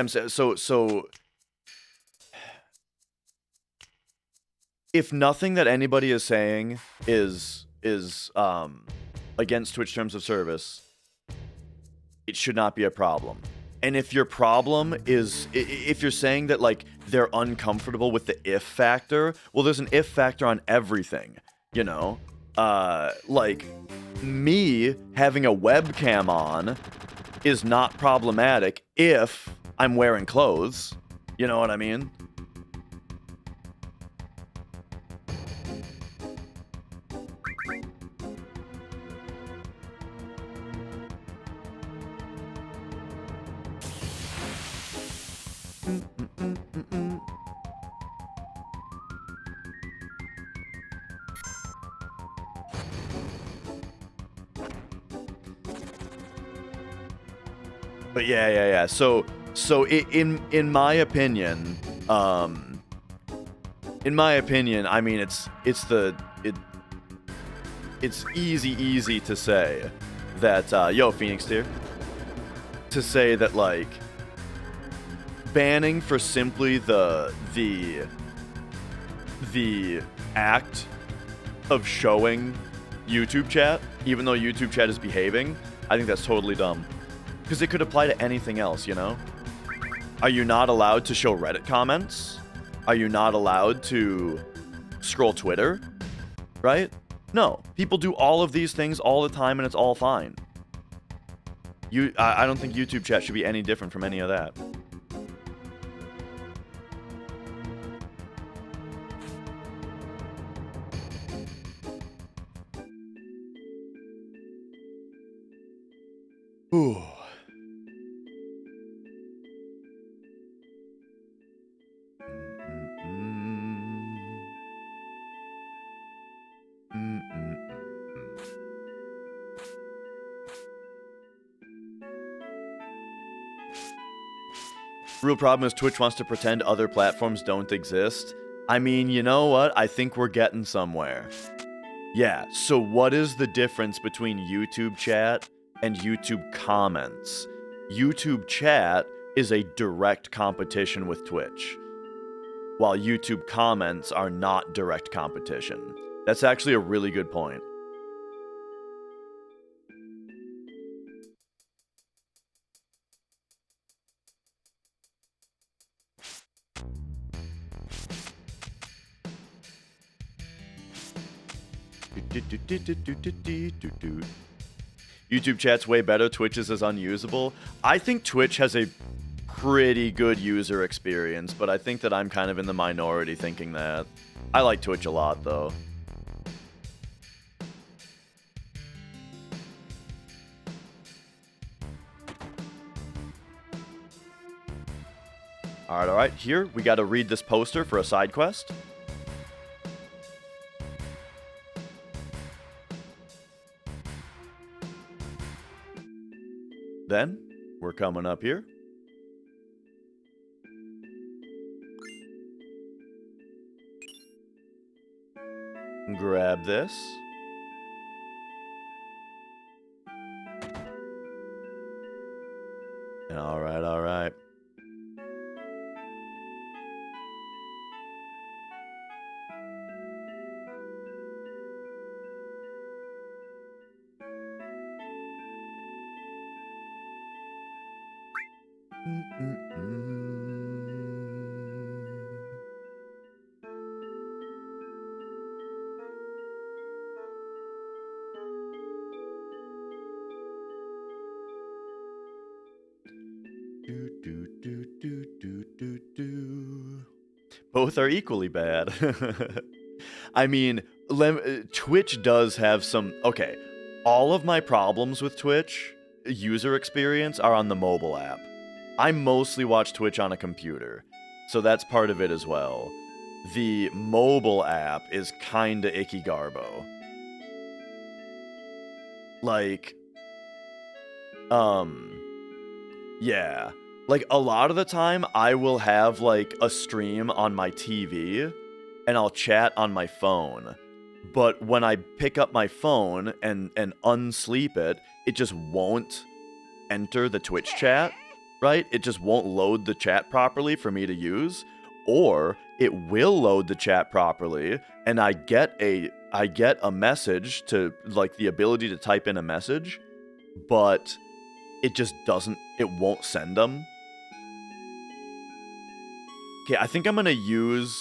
saying, so if nothing that anybody is saying is against Twitch terms of service, it should not be a problem. And if your problem is, if you're saying that, like, they're uncomfortable with the if factor, well, there's an if factor on everything, you know? Like, me having a webcam on is not problematic if I'm wearing clothes. You know what I mean? But yeah. So in my opinion, I mean, it's easy to say that yo, Phoenix Tier, to say that, like, banning for simply the act of showing YouTube chat, even though YouTube chat is behaving, I think that's totally dumb. Because it could apply to anything else, you know? Are you not allowed to show Reddit comments? Are you not allowed to scroll Twitter? Right? No. People do all of these things all the time, and it's all fine. I don't think YouTube chat should be any different from any of that. Real problem is Twitch wants to pretend other platforms don't exist. I mean, you know what? I think we're getting somewhere. Yeah, so what is the difference between YouTube chat and YouTube comments? YouTube chat is a direct competition with Twitch, while YouTube comments are not direct competition. That's actually a really good point. YouTube chat's way better, Twitch's is unusable. I think Twitch has a pretty good user experience, but I think that I'm kind of in the minority thinking that. I like Twitch a lot, though. Alright, here, we gotta read this poster for a side quest. Then, we're coming up here. Grab this. Alright, alright. Both are equally bad. I mean, Twitch does have some... Okay, all of my problems with Twitch user experience are on the mobile app. I mostly watch Twitch on a computer, so that's part of it as well. The mobile app is kinda icky garbo. Like, yeah. Like, a lot of the time, I will have, like, a stream on my TV, and I'll chat on my phone. But when I pick up my phone and unsleep it, it just won't enter the Twitch chat, right? It just won't load the chat properly for me to use. Or, it will load the chat properly, and I get a message to, like, the ability to type in a message, but it just doesn't, it won't send them. Okay, I think I'm gonna use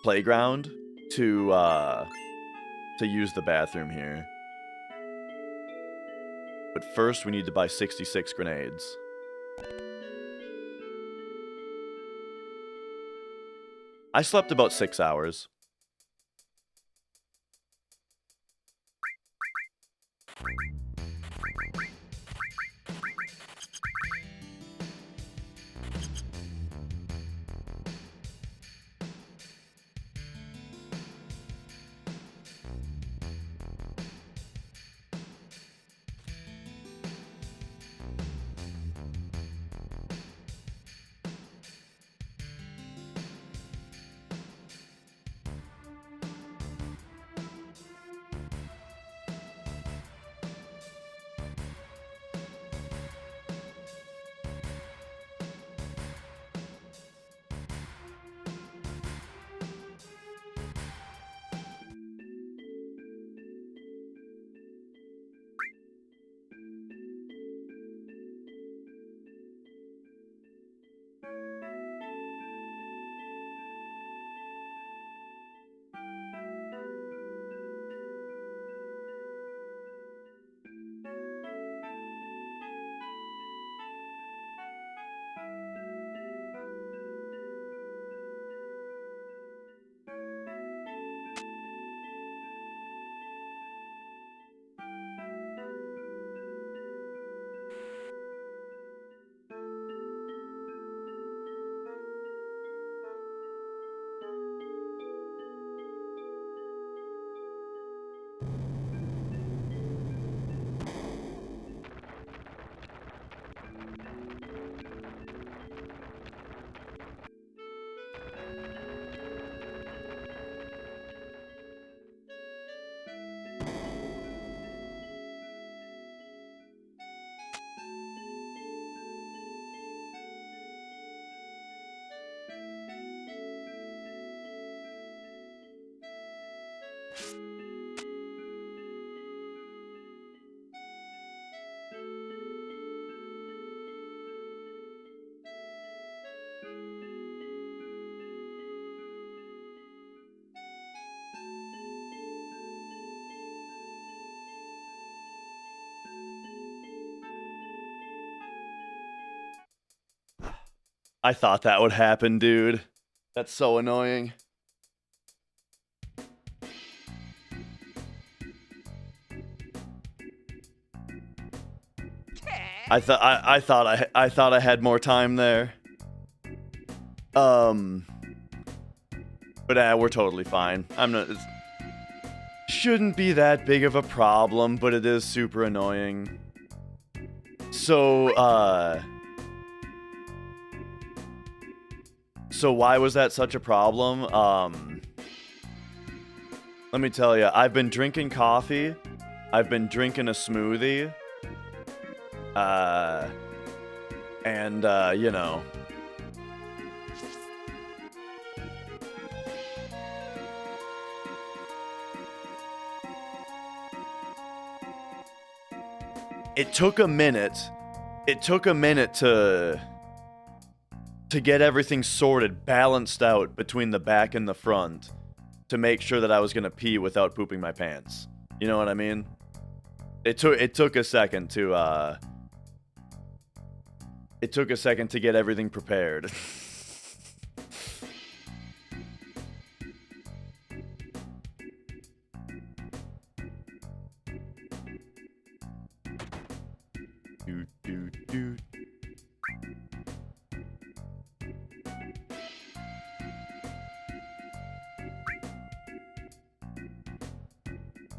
Playground to use the bathroom here. But first, we need to buy 66 grenades. I slept about 6 hours. I thought that would happen, dude. That's so annoying. I thought I had more time there. But we're totally fine. Shouldn't be that big of a problem, but it is super annoying. So why was that such a problem? Let me tell you, I've been drinking coffee. I've been drinking a smoothie. And you know. It took a minute. It took a minute to get everything sorted, balanced out between the back and the front to make sure that I was gonna pee without pooping my pants. You know what I mean? It took a second to get everything prepared.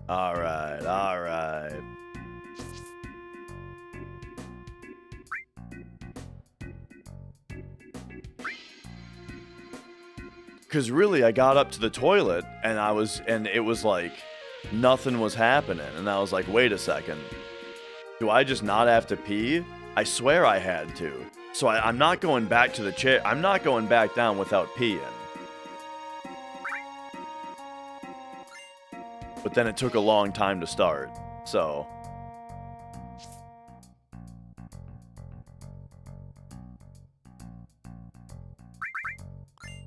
All right. Cause really, I got up to the toilet and it was like nothing was happening, and I was like, wait a second, do I just not have to pee? I swear I had to. So I'm not going back to the chair. I'm not going back down without peeing. But then it took a long time to start, so.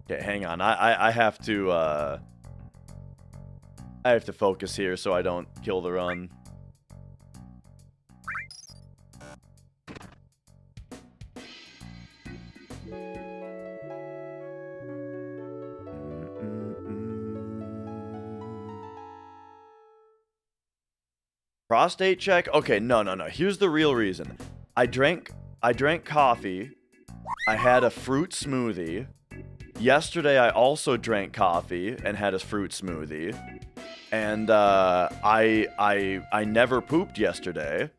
Okay, hang on. I have to focus here so I don't kill the run. Prostate check? Okay, no. Here's the real reason. I drank coffee. I had a fruit smoothie. Yesterday, I also drank coffee and had a fruit smoothie. And I never pooped yesterday.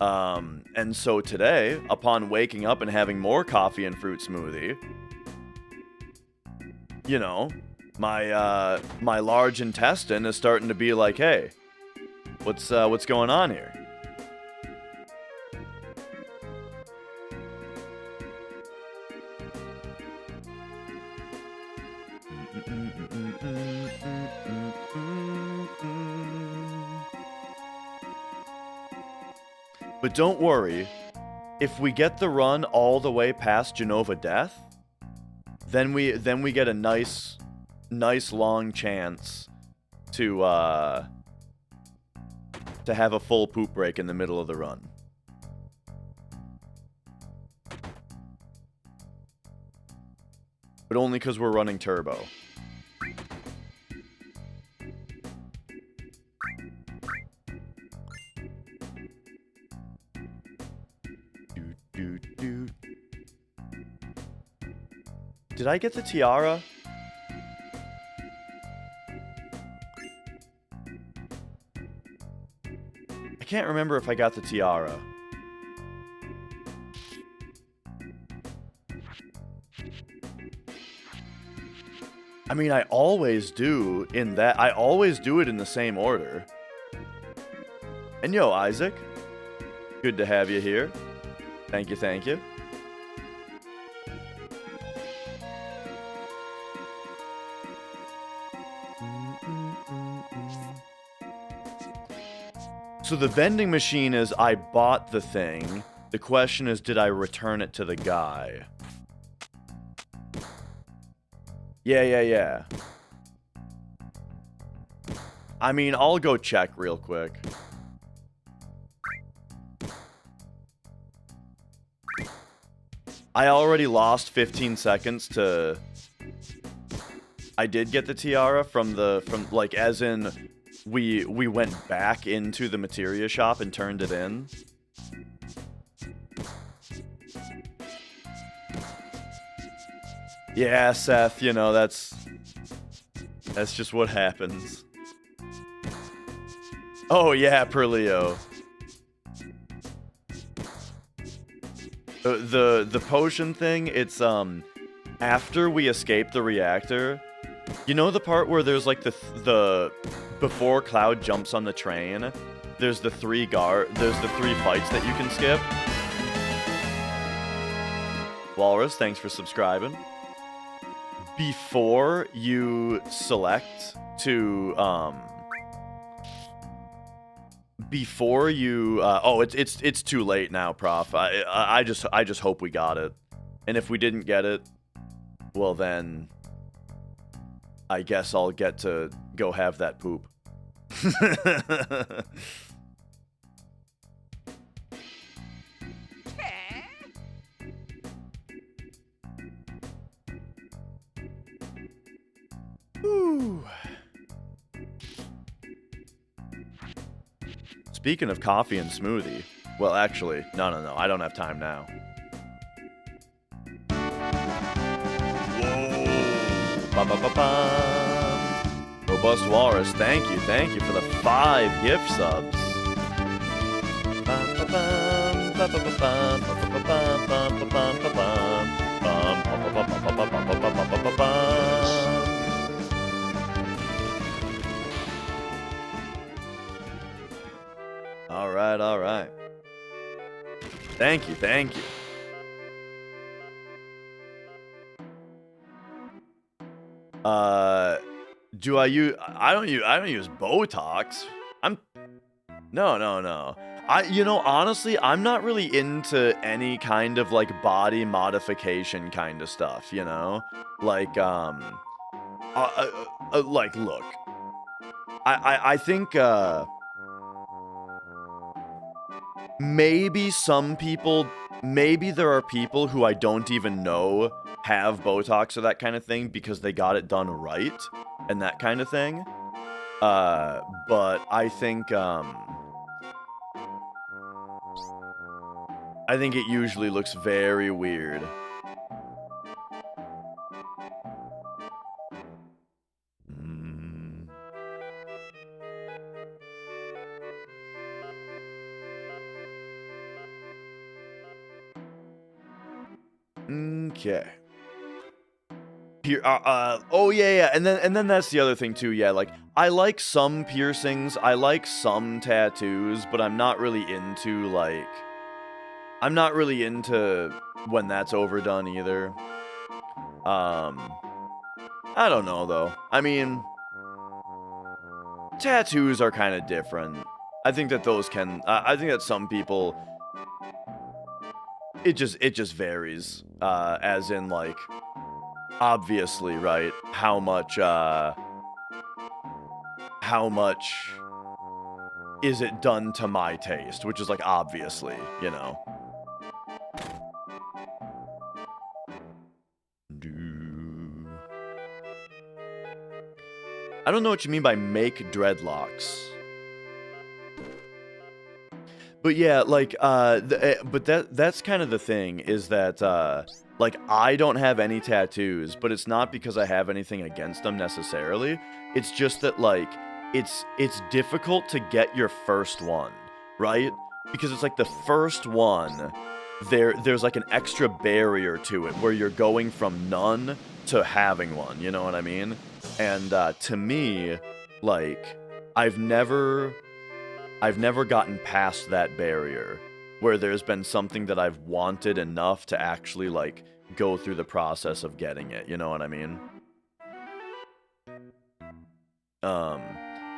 And so today, upon waking up and having more coffee and fruit smoothie, you know, my large intestine is starting to be like, hey, what's going on here? But don't worry, if we get the run all the way past Genova Death, then we get a nice long chance to have a full poop break in the middle of the run. But only because we're running turbo. Did I get the tiara? I can't remember if I got the tiara. I mean, I always do in that. I always do it in the same order. And yo, Isaac. Good to have you here. Thank you, thank you. So the vending machine is I bought the thing. The question is, did I return it to the guy? Yeah. I mean, I'll go check real quick. I already lost 15 seconds to... I did get the tiara from like, as in, we went back into the materia shop and turned it in. Yeah, Seth, you know, that's just what happens. Oh, yeah, Perleo. The potion thing, it's, after we escape the reactor, you know the part where there's, like, the before Cloud jumps on the train, there's the three fights that you can skip? Walrus, thanks for subscribing. Before you select to, before you, oh, it's too late now, Prof. I just hope we got it. And if we didn't get it, well then, I guess I'll get to go have that poop. Whew. Speaking of coffee and smoothie, well, actually, no, I don't have time now. Whoa. Ba-ba-ba-ba. Robust Walrus, thank you for the 5 gift subs. All right. Thank you. Do I use? I don't use Botox. No. You know, honestly, I'm not really into any kind of, like, body modification kind of stuff, you know? Like, like, look. I think, maybe there are people who I don't even know have Botox or that kind of thing because they got it done right and that kind of thing. But I think it usually looks very weird. Okay. Oh yeah, and then that's the other thing too. Yeah, like, I like some piercings, I like some tattoos, but I'm not really into, like, when that's overdone either. I don't know though. I mean, tattoos are kind of different. I think that those can. I think that some people. It just varies. As in, like, obviously, right? How much is it done to my taste? Which is, like, obviously, you know. I don't know what you mean by make dreadlocks. But yeah, like, but that's kind of the thing, is that, like, I don't have any tattoos, but it's not because I have anything against them necessarily. It's just that, like, it's difficult to get your first one, right? Because it's like the first one, there's like an extra barrier to it where you're going from none to having one, you know what I mean? And to me, like, I've never gotten past that barrier where there's been something that I've wanted enough to actually, like, go through the process of getting it, you know what I mean?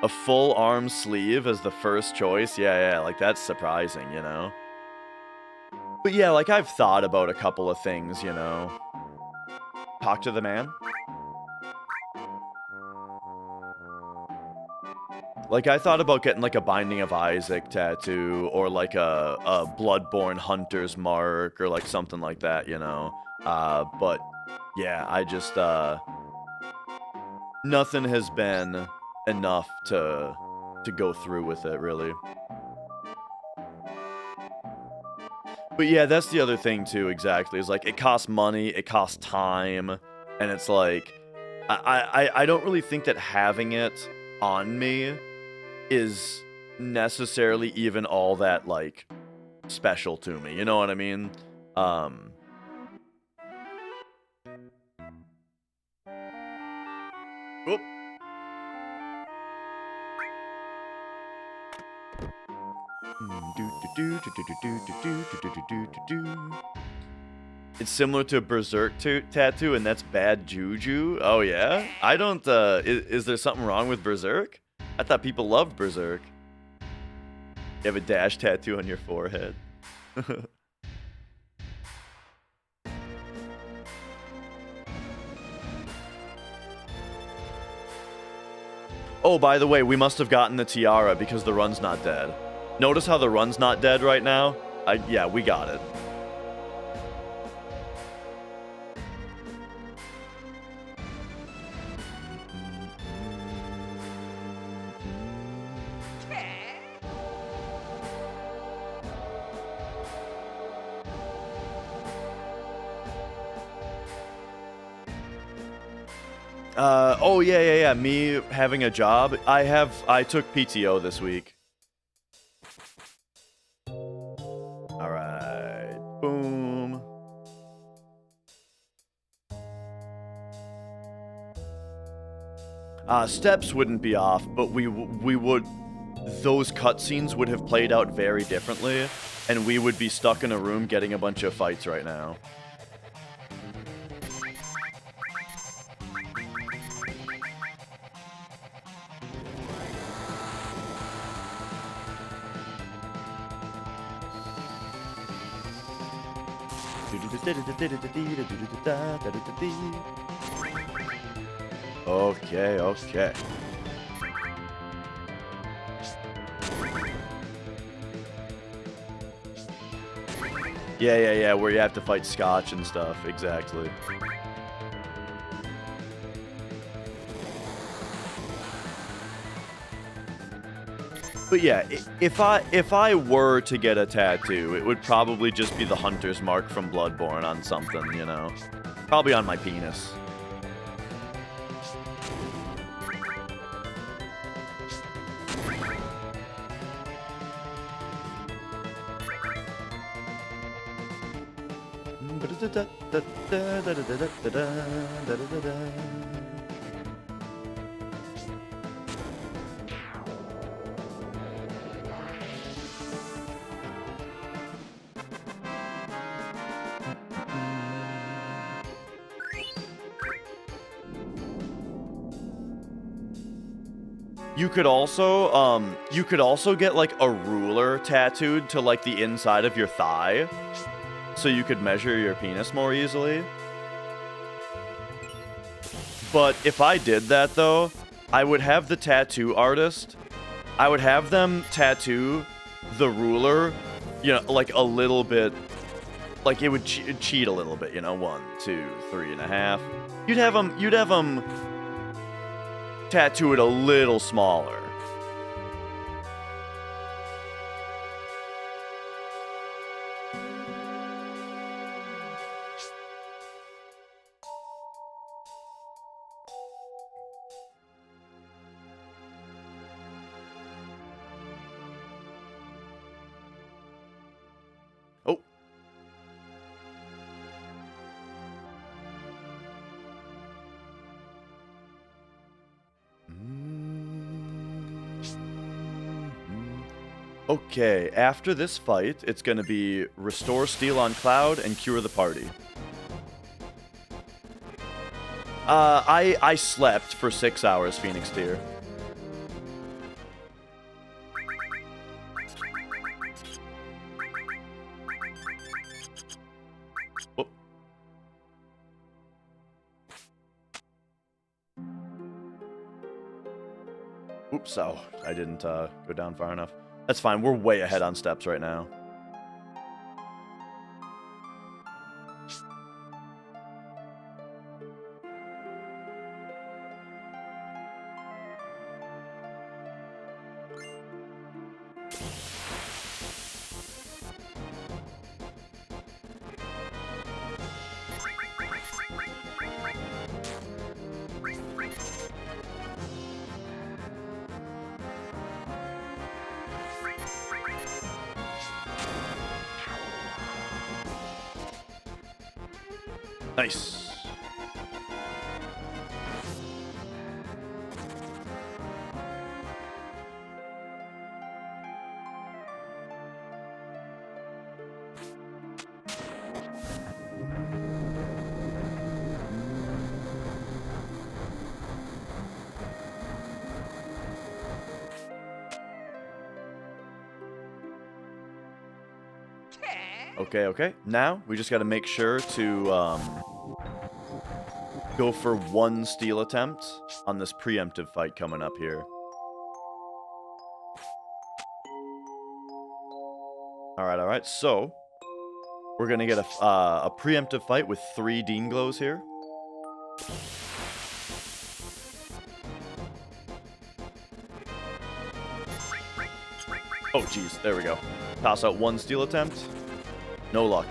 A full arm sleeve as the first choice? Yeah, like that's surprising, you know? But yeah, like I've thought about a couple of things, you know? Talk to the man? Like, I thought about getting, like, a Binding of Isaac tattoo, or, like, a Bloodborne Hunter's Mark, or, like, something like that, you know? But, yeah, I just, nothing has been enough to go through with it, really. But, yeah, that's the other thing, too, exactly, is, like, it costs money, it costs time, and it's, like, I don't really think that having it on me is necessarily even all that, like, special to me, you know what I mean? Oop. It's similar to a Berserk tattoo, and that's bad juju. Oh, yeah? I don't, is there something wrong with Berserk? I thought people loved Berserk. You have a dash tattoo on your forehead. Oh, by the way, we must have gotten the tiara because the run's not dead. Notice how the run's not dead right now? Yeah, we got it. Oh, yeah. Me having a job. I took PTO this week. Alright. Boom. Steps wouldn't be off, but we would... Those cutscenes would have played out very differently, and we would be stuck in a room getting a bunch of fights right now. Okay. Yeah, where you have to fight Scotch and stuff, exactly. But yeah, if I were to get a tattoo, it would probably just be the Hunter's Mark from Bloodborne on something, you know? Probably on my penis. You could also get, like, a ruler tattooed to, like, the inside of your thigh, so you could measure your penis more easily. But if I did that, though, I would have the tattoo artist, I would have them tattoo the ruler, you know, like, a little bit, like, it would cheat a little bit, you know, 1, 2, 3.5. You'd have them tattoo it a little smaller. Oh. Okay, after this fight, it's gonna be restore Steel on Cloud and cure the party. I slept for 6 hours, Phoenix Tier. Oops, oh, I didn't go down far enough. That's fine, we're way ahead on steps right now. Nice. Okay, okay. Now, we just gotta make sure to, go for one steal attempt on this preemptive fight coming up here. Alright, so, we're gonna get a preemptive fight with 3 Dean Glows here. Oh, jeez, there we go. Toss out 1 steal attempt. No luck.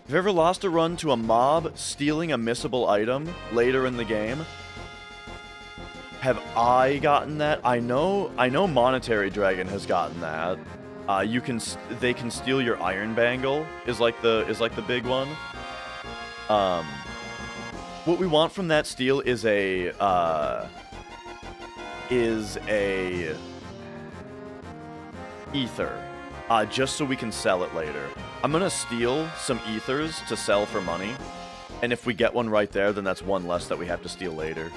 Have you ever lost a run to a mob stealing a missable item later in the game? Have I gotten that? I know Monetary Dragon has gotten that. They can steal your iron bangle is like the big one. What we want from that steal is a ether, just so we can sell it later. I'm gonna steal some ethers to sell for money, and if we get one right there, then that's one less that we have to steal later.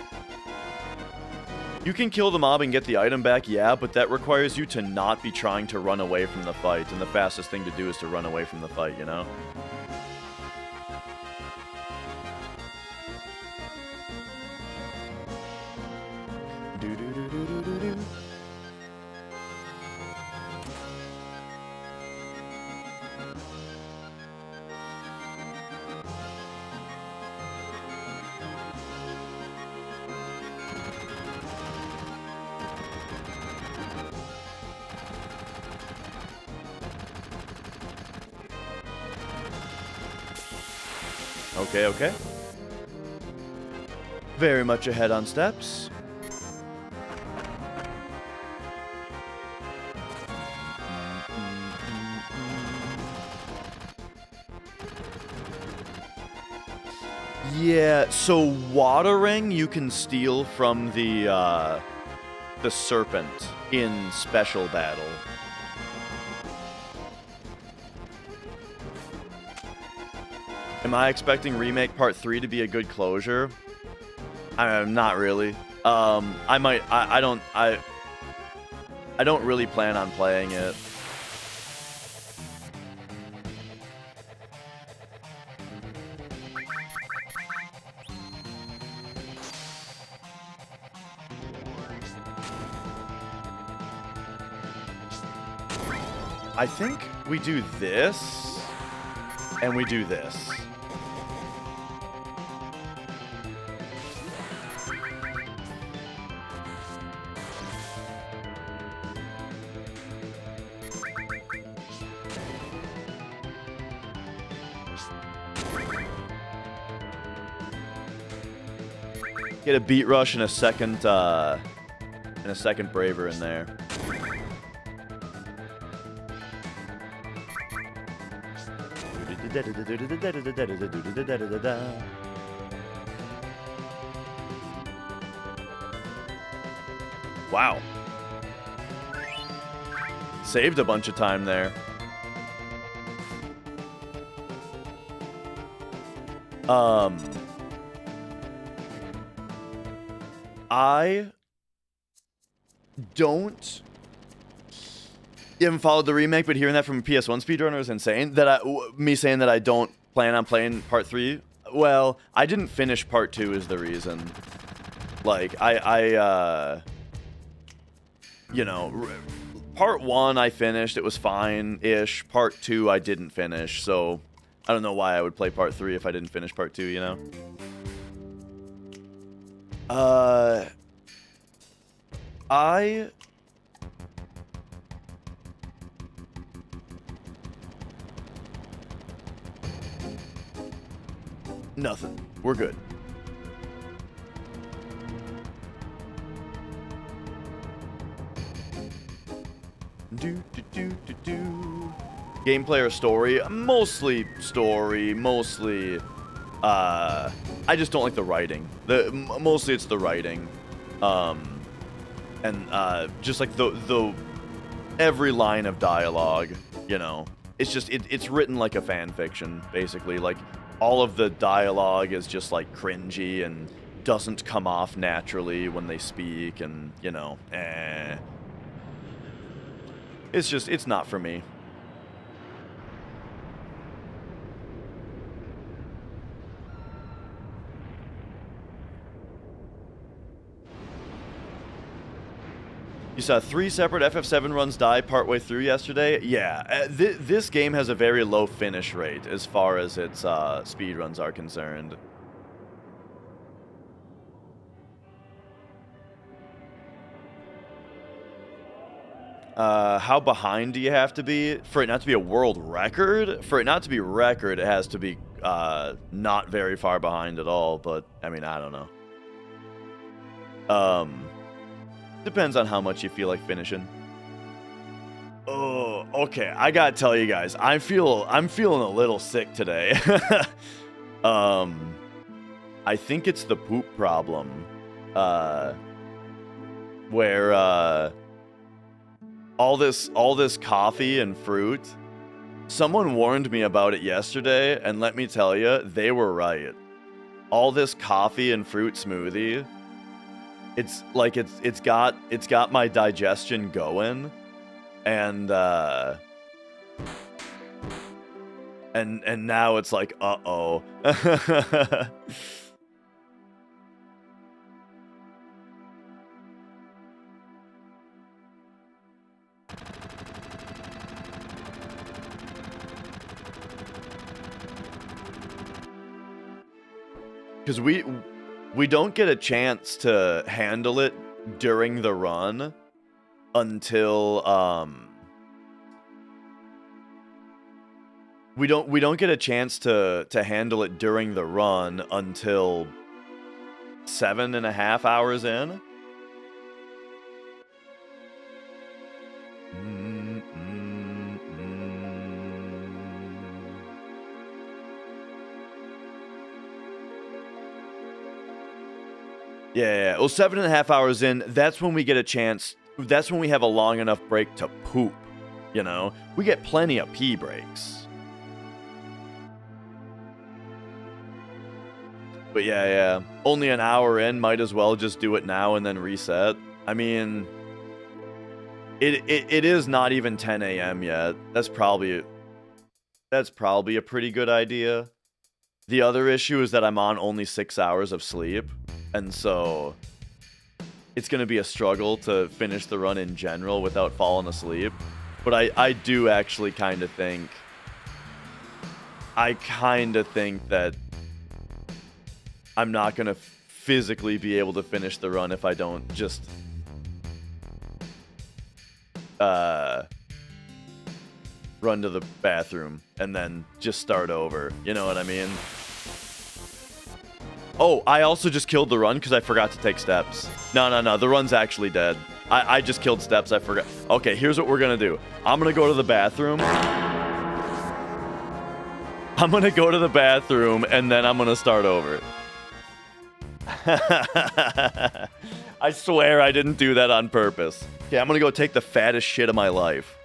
You can kill the mob and get the item back, yeah, but that requires you to not be trying to run away from the fight, and the fastest thing to do is to run away from the fight, you know? Okay, okay. Very much ahead on steps. Yeah, so watering you can steal from the serpent in special battle. Am I expecting Remake Part 3 to be a good closure? I'm not really. I don't really plan on playing it. I think we do this, and we do this. Get a beat rush and a second braver in there. Wow. Saved a bunch of time there. I don't You haven't followed the remake, but hearing that from a PS1 speedrunner is insane. Me saying that I don't plan on playing Part 3. Well, I didn't finish Part 2 is the reason. Like, you know, Part 1 I finished. It was fine-ish. Part 2 I didn't finish, so I don't know why I would play Part 3 if I didn't finish Part 2, you know? Nothing. We're good. Gameplay or story? Mostly story. Mostly. I just don't like the writing. Mostly it's the writing. Just like the every line of dialogue, you know, it's just it's written like a fan fiction, basically. Like all of the dialogue is just like cringy and doesn't come off naturally when they speak, and you know, it's not for me. You saw 3 separate FF7 runs die partway through yesterday? Yeah, this game has a very low finish rate as far as its speedruns are concerned. How behind do you have to be for it not to be a world record? For it not to be record, it has to be not very far behind at all, but I mean, I don't know. Depends on how much you feel like finishing. Oh, okay. I gotta tell you guys, I'm feeling a little sick today. I think it's the poop problem. Where all this coffee and fruit. Someone warned me about it yesterday, and let me tell you, they were right. All this coffee and fruit smoothie. It's like it's got my digestion going, and now it's like uh-oh. Because we don't get a chance to handle it during the run until we don't get a chance to handle it during the run until 7.5 hours in. Yeah. Well, 7.5 hours in, that's when we get a chance. That's when we have a long enough break to poop. You know, we get plenty of pee breaks. But yeah. Only an hour in, might as well just do it now and then reset. I mean, it is not even 10 a.m. yet. That's probably a pretty good idea. The other issue is that I'm on only 6 hours of sleep, and so it's going to be a struggle to finish the run in general without falling asleep. But I do actually kind of think... that I'm not going to physically be able to finish the run if I don't just... run to the bathroom and then just start over. You know what I mean? Oh, I also just killed the run because I forgot to take steps. No. The run's actually dead. I just killed steps. I forgot. Okay, here's what we're going to do. I'm going to go to the bathroom. And then I'm going to start over. I swear I didn't do that on purpose. Okay, I'm going to go take the fattest shit of my life.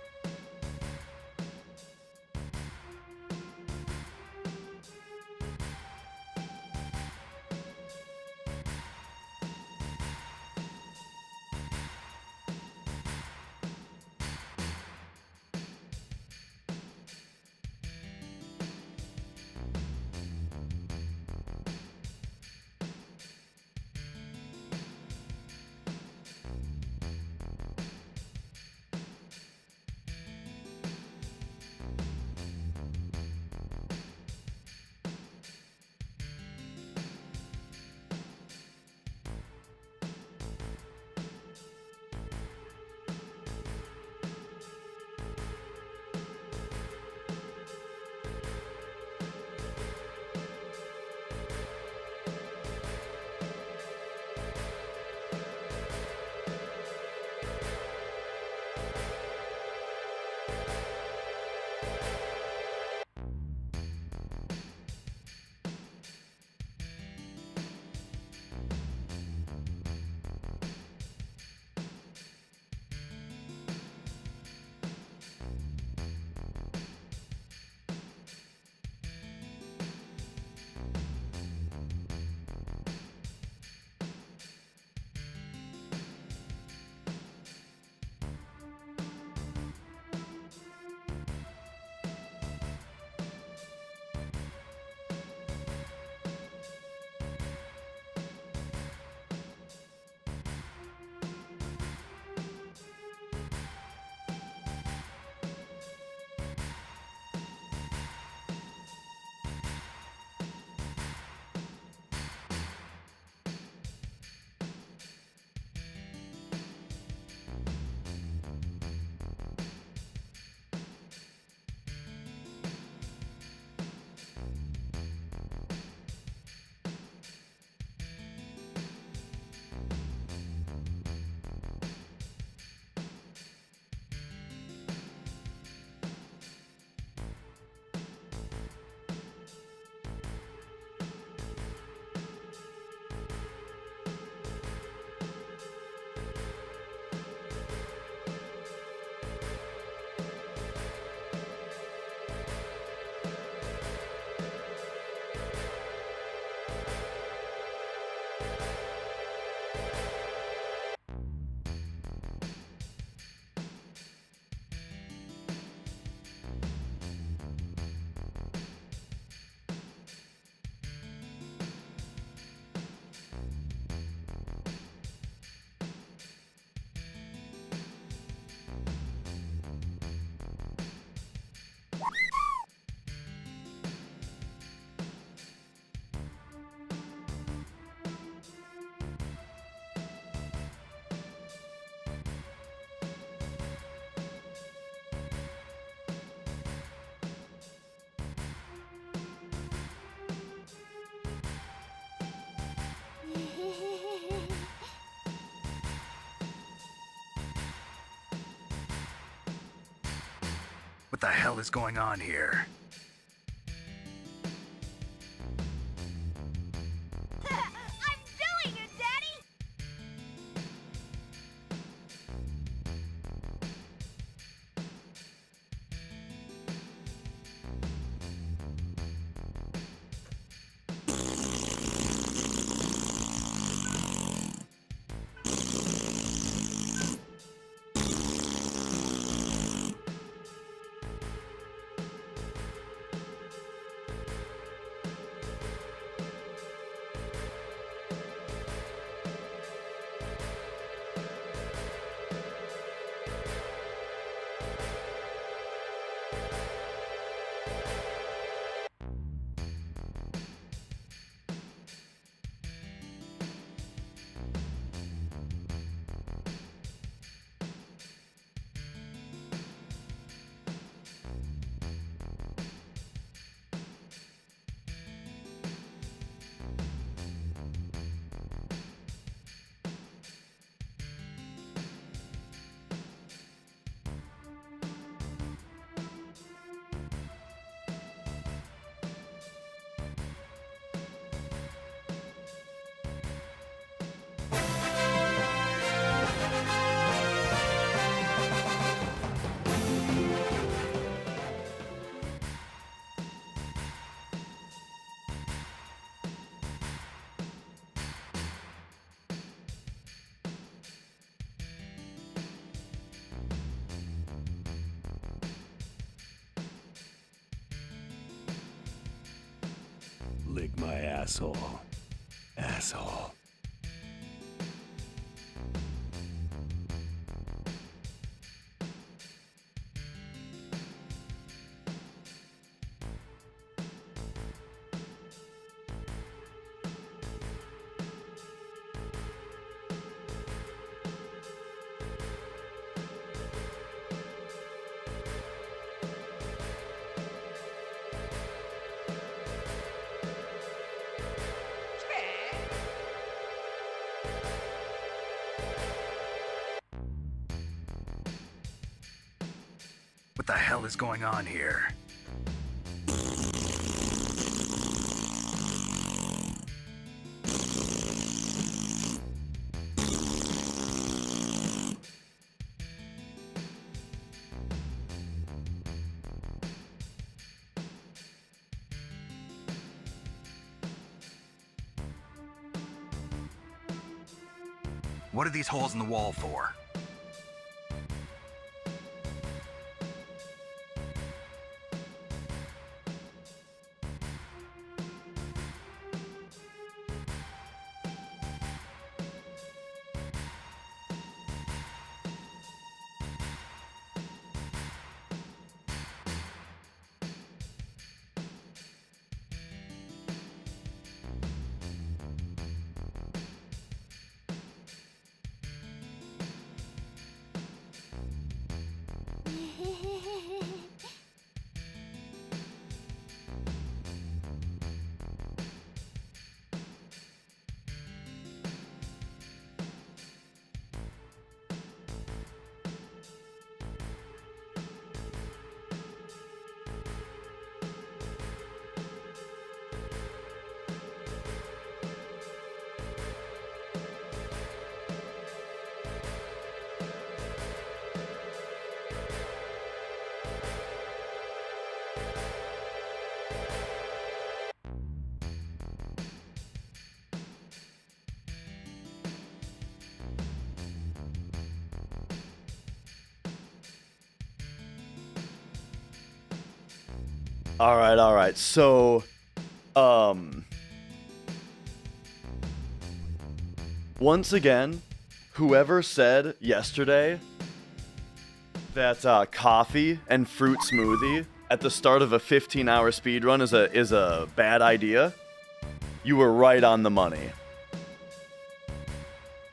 What the hell is going on here? I'm doing it, Daddy! Lick my asshole. Asshole. What the hell is going on here? What are these holes in the wall for? All right. So, once again, whoever said yesterday that coffee and fruit smoothie at the start of a 15-hour speedrun is a bad idea, you were right on the money.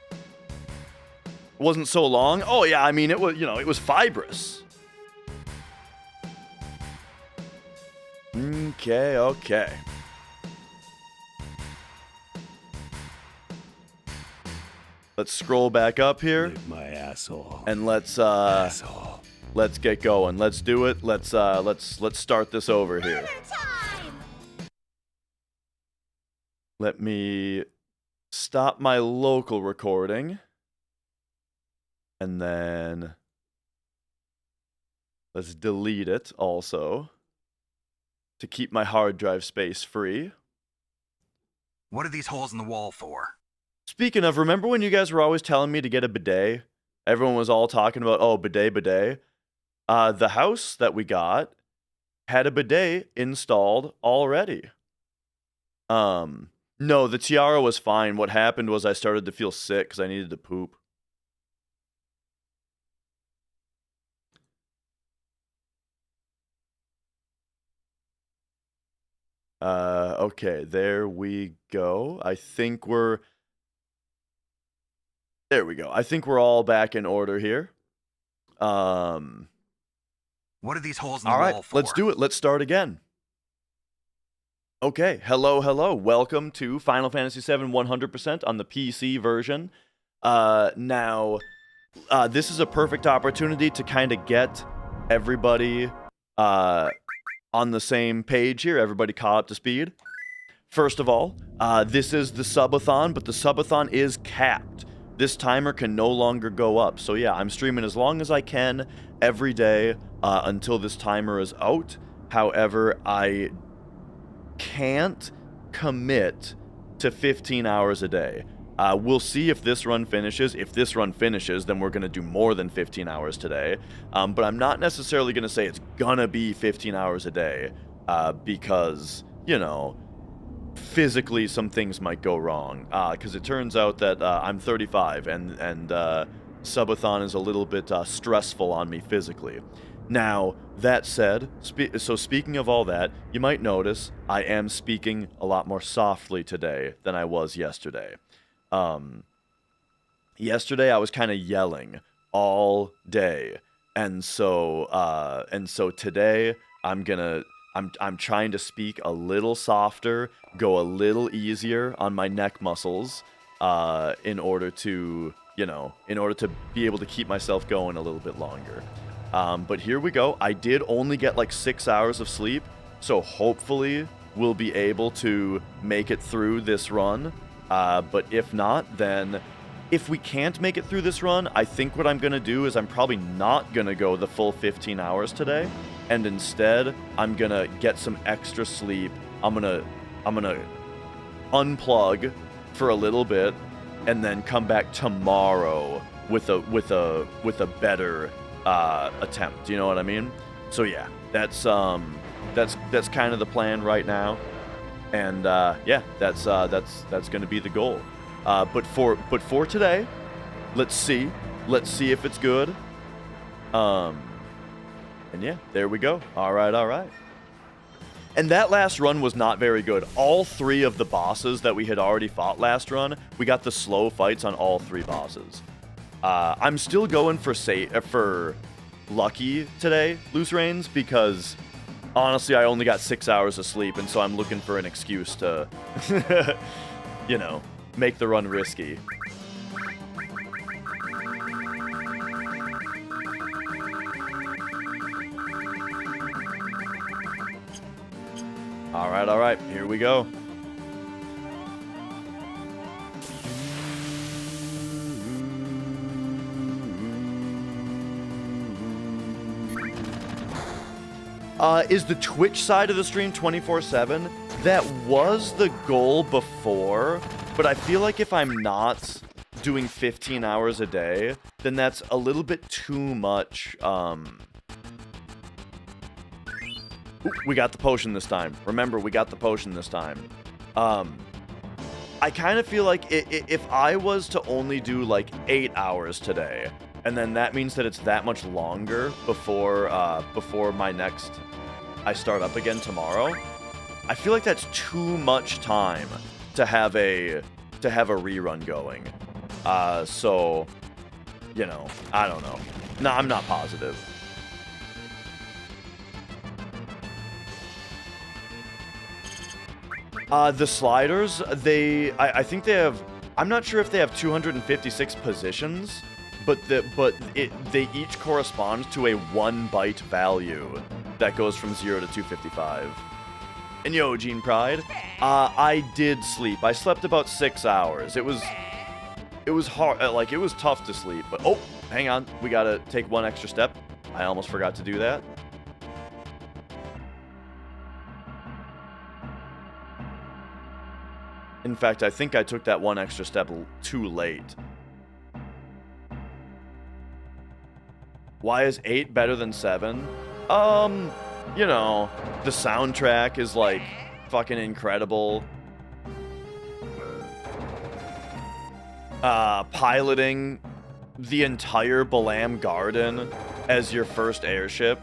It wasn't so long. Oh yeah, I mean it was fibrous. Okay. Let's scroll back up here. Lick my asshole. And let's Asshole. let's get going. Let's do it. Let's start this over here. Time! Let me stop my local recording. And then let's delete it also to keep my hard drive space free. What are these holes in the wall for? Speaking of, remember when you guys were always telling me to get a bidet? Everyone was all talking about, oh, bidet, bidet. The house that we got had a bidet installed already. No, the tiara was fine. What happened was I started to feel sick because I needed to poop. Okay, there we go. I think we're... There we go. I think we're all back in order here. What are these holes in the All right, wall for? let's do it. Let's start again. Okay, hello. Welcome to Final Fantasy VII 100% on the PC version. Now, this is a perfect opportunity to kind of get everybody on the same page here, everybody caught up to speed. First of all, this is the Subathon, but the Subathon is capped. This timer can no longer go up. So yeah, I'm streaming as long as I can every day until this timer is out. However, I can't commit to 15 hours a day. We'll see if this run finishes. If this run finishes, then we're going to do more than 15 hours today. But I'm not necessarily going to say it's going to be 15 hours a day because, you know, physically some things might go wrong. Because it turns out that I'm 35 and Subathon is a little bit stressful on me physically. Now, that said, so speaking of all that, you might notice I am speaking a lot more softly today than I was yesterday. Yesterday I was kind of yelling all day, and so today I'm trying to speak a little softer, go a little easier on my neck muscles, in order to be able to keep myself going a little bit longer. But here we go. I did only get like 6 hours of sleep, so hopefully we'll be able to make it through this run. But if not, then if we can't make it through this run, I think what I'm going to do is I'm probably not going to go the full 15 hours today. And instead, I'm going to get some extra sleep. I'm going to unplug for a little bit and then come back tomorrow with a better attempt. You know what I mean? So yeah, that's kind of the plan right now. And yeah, that's going to be the goal. But for today, let's see if it's good. And yeah, there we go. All right. And that last run was not very good. All three of the bosses that we had already fought last run, we got the slow fights on all three bosses. I'm still going for lucky today, Loose Reigns, because honestly, I only got 6 hours of sleep, and so I'm looking for an excuse to, you know, make the run risky. All right, here we go. Is the Twitch side of the stream 24/7? That was the goal before, but I feel like if I'm not doing 15 hours a day, then that's a little bit too much. We got the potion this time. Remember, we got the potion this time. I kind of feel like if I was to only do like 8 hours today, and then that means that it's that much longer before my next I start up again tomorrow. I feel like that's too much time to have a rerun going. So, you know, I don't know. No, I'm not positive. The sliders, I think they have, I'm not sure if they have 256 positions, they each correspond to a 1 byte value that goes from 0 to 255. And yo, Gene Pride, I did sleep. I slept about 6 hours. It was hard, like, it was tough to sleep, but oh, hang on, we gotta take one extra step. I almost forgot to do that. In fact, I think I took that one extra step too late. Why is 8 better than 7? You know, the soundtrack is, like, fucking incredible. Piloting the entire Balam Garden as your first airship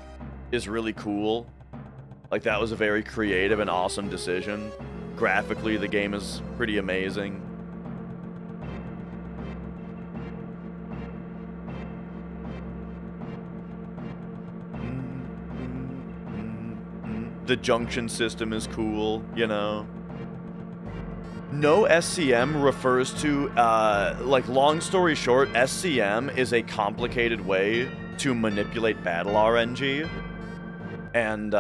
is really cool. Like, that was a very creative and awesome decision. Graphically, the game is pretty amazing. The junction system is cool, you know. No SCM refers to, like, long story short, SCM is a complicated way to manipulate battle RNG. And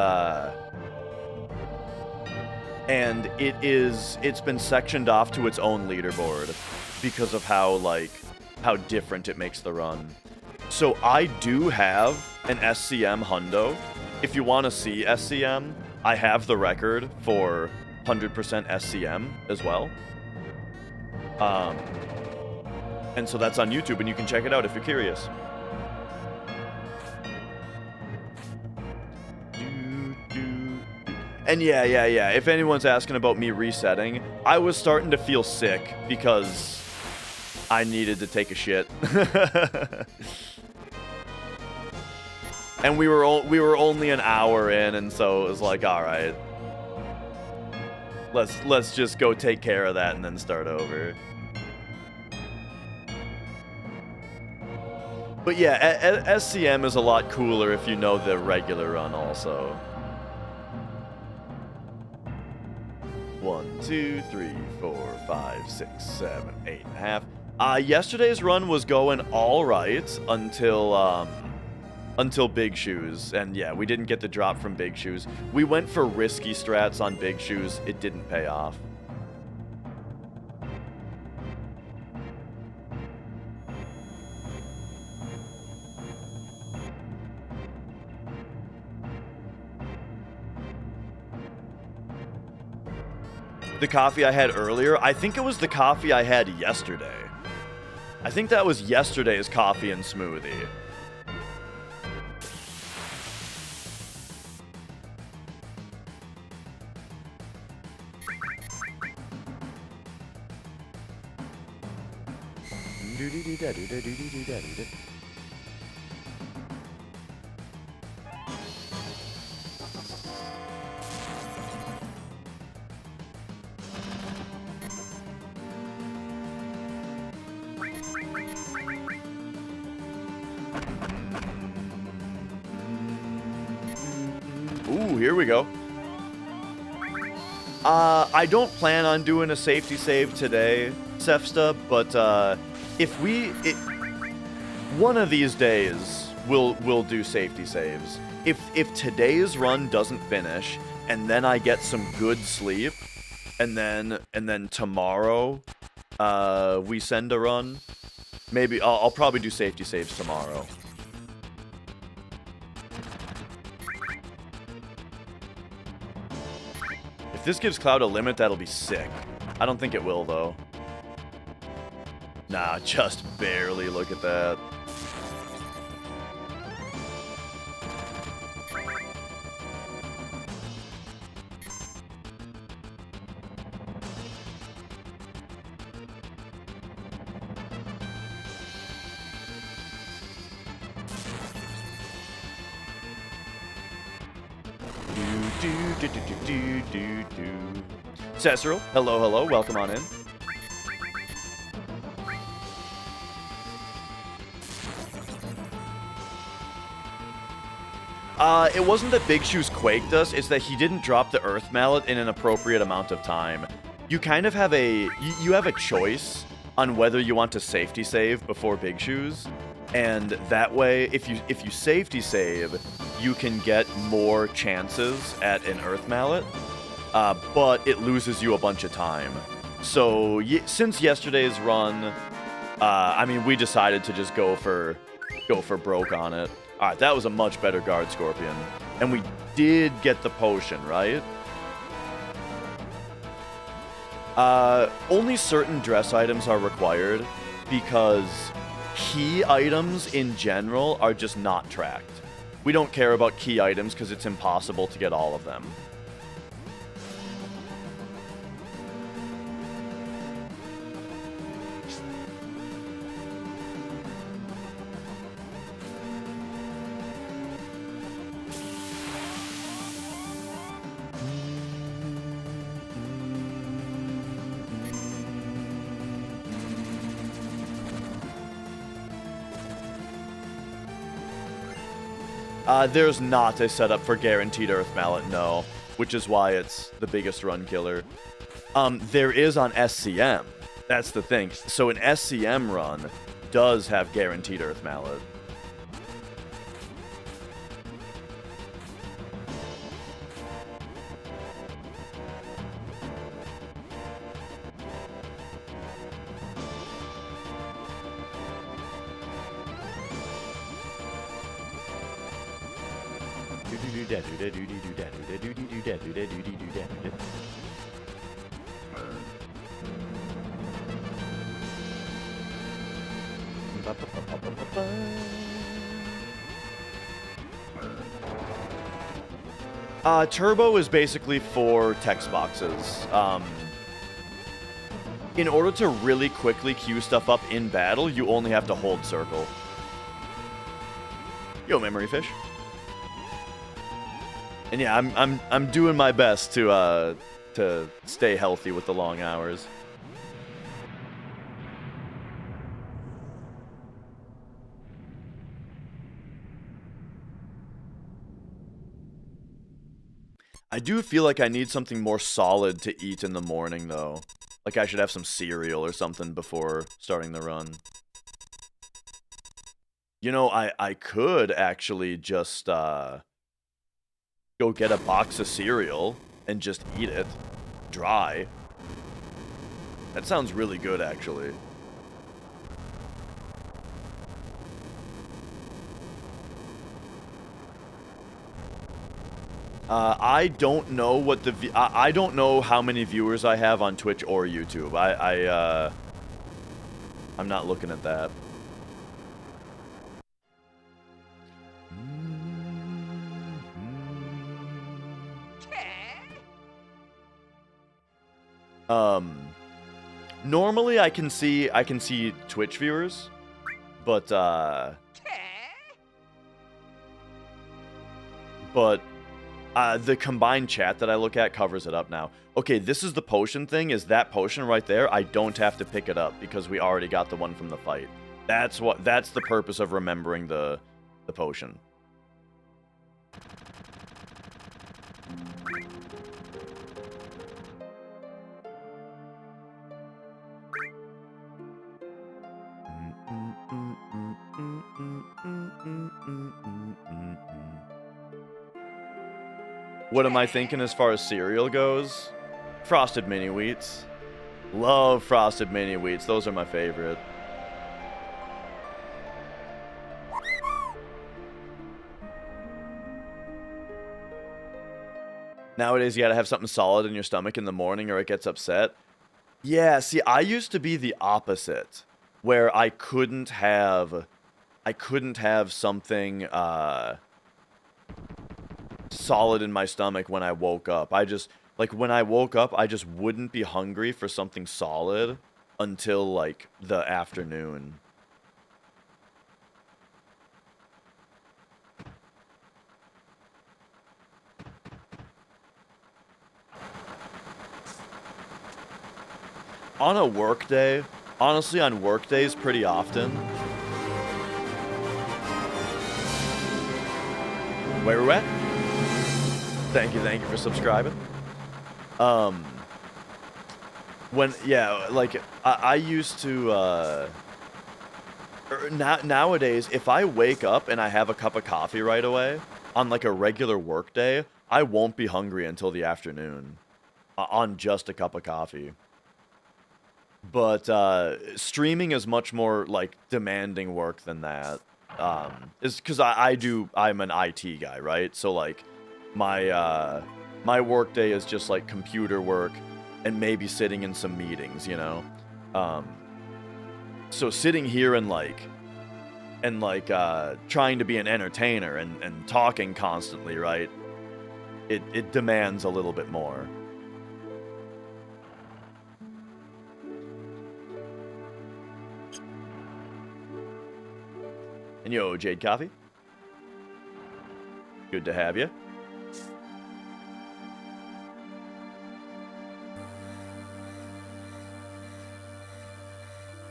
it's been sectioned off to its own leaderboard because of how different it makes the run. So I do have an SCM hundo. If you want to see SCM, I have the record for 100% SCM as well. And so that's on YouTube, and you can check it out if you're curious. And yeah, if anyone's asking about me resetting, I was starting to feel sick because I needed to take a shit. And we were only an hour in, and so it was like, all right, let's just go take care of that and then start over. But yeah, SCM is a lot cooler if you know the regular run also. 1, 2, 3, 4, 5, 6, 7, 8.5. Yesterday's run was going all right until Big Shoes, and yeah, we didn't get the drop from Big Shoes. We went for risky strats on Big Shoes. It didn't pay off. The coffee I had earlier, I think it was the coffee I had yesterday. I think that was yesterday's coffee and smoothie. Ooh, here we go. I don't plan on doing a safety save today, Sefsta, but one of these days we'll do safety saves. If today's run doesn't finish and then I get some good sleep and then tomorrow we send a run, maybe I'll probably do safety saves tomorrow. If this gives Cloud a limit, that'll be sick. I don't think it will, though. Nah, just barely. Look at that. Cecil, hello, welcome on in. It wasn't that Big Shoes quaked us, it's that he didn't drop the Earth Mallet in an appropriate amount of time. You kind of have you have a choice on whether you want to safety save before Big Shoes. And that way, if you safety save, you can get more chances at an Earth Mallet, but it loses you a bunch of time. So since yesterday's run, I mean, we decided to just go for broke on it. All right, that was a much better guard scorpion, and we did get the potion, right? Only certain dress items are required because key items in general are just not tracked. We don't care about key items because it's impossible to get all of them. There's not a setup for guaranteed Earth Mallet, no, which is why it's the biggest run killer. There is on SCM. That's the thing. So an SCM run does have guaranteed Earth Mallet. Turbo is basically for text boxes. In order to really quickly queue stuff up in battle, you only have to hold circle. Yo, memory fish. And yeah, I'm doing my best to stay healthy with the long hours. I do feel like I need something more solid to eat in the morning, though. Like I should have some cereal or something before starting the run. You know, I could actually just go get a box of cereal and just eat it dry. That sounds really good, actually. I don't know what I don't know how many viewers I have on Twitch or YouTube. I'm not looking at that. Normally I can see Twitch viewers, but the combined chat that I look at covers it up now. Okay, this is the potion thing. Is that potion right there? I don't have to pick it up because we already got the one from the fight. That's the purpose of remembering the potion. What am I thinking as far as cereal goes? Frosted Mini Wheats. Love Frosted Mini Wheats. Those are my favorite. Nowadays, you gotta have something solid in your stomach in the morning or it gets upset. Yeah, see, I used to be the opposite, where I couldn't have something, solid in my stomach when I woke up. When I woke up, I just wouldn't be hungry for something solid until, like, the afternoon. On a work day, honestly, on work days pretty often. Where we're at? Thank you for subscribing. I used to, Nowadays, if I wake up and I have a cup of coffee right away on like a regular work day, I won't be hungry until the afternoon on just a cup of coffee. But streaming is much more like demanding work than that. Is because I'm an IT guy, right? So like my work day is just like computer work and maybe sitting in some meetings, you know. So sitting here and trying to be an entertainer and talking constantly, right? It demands a little bit more. And yo, Jade Coffee. Good to have you.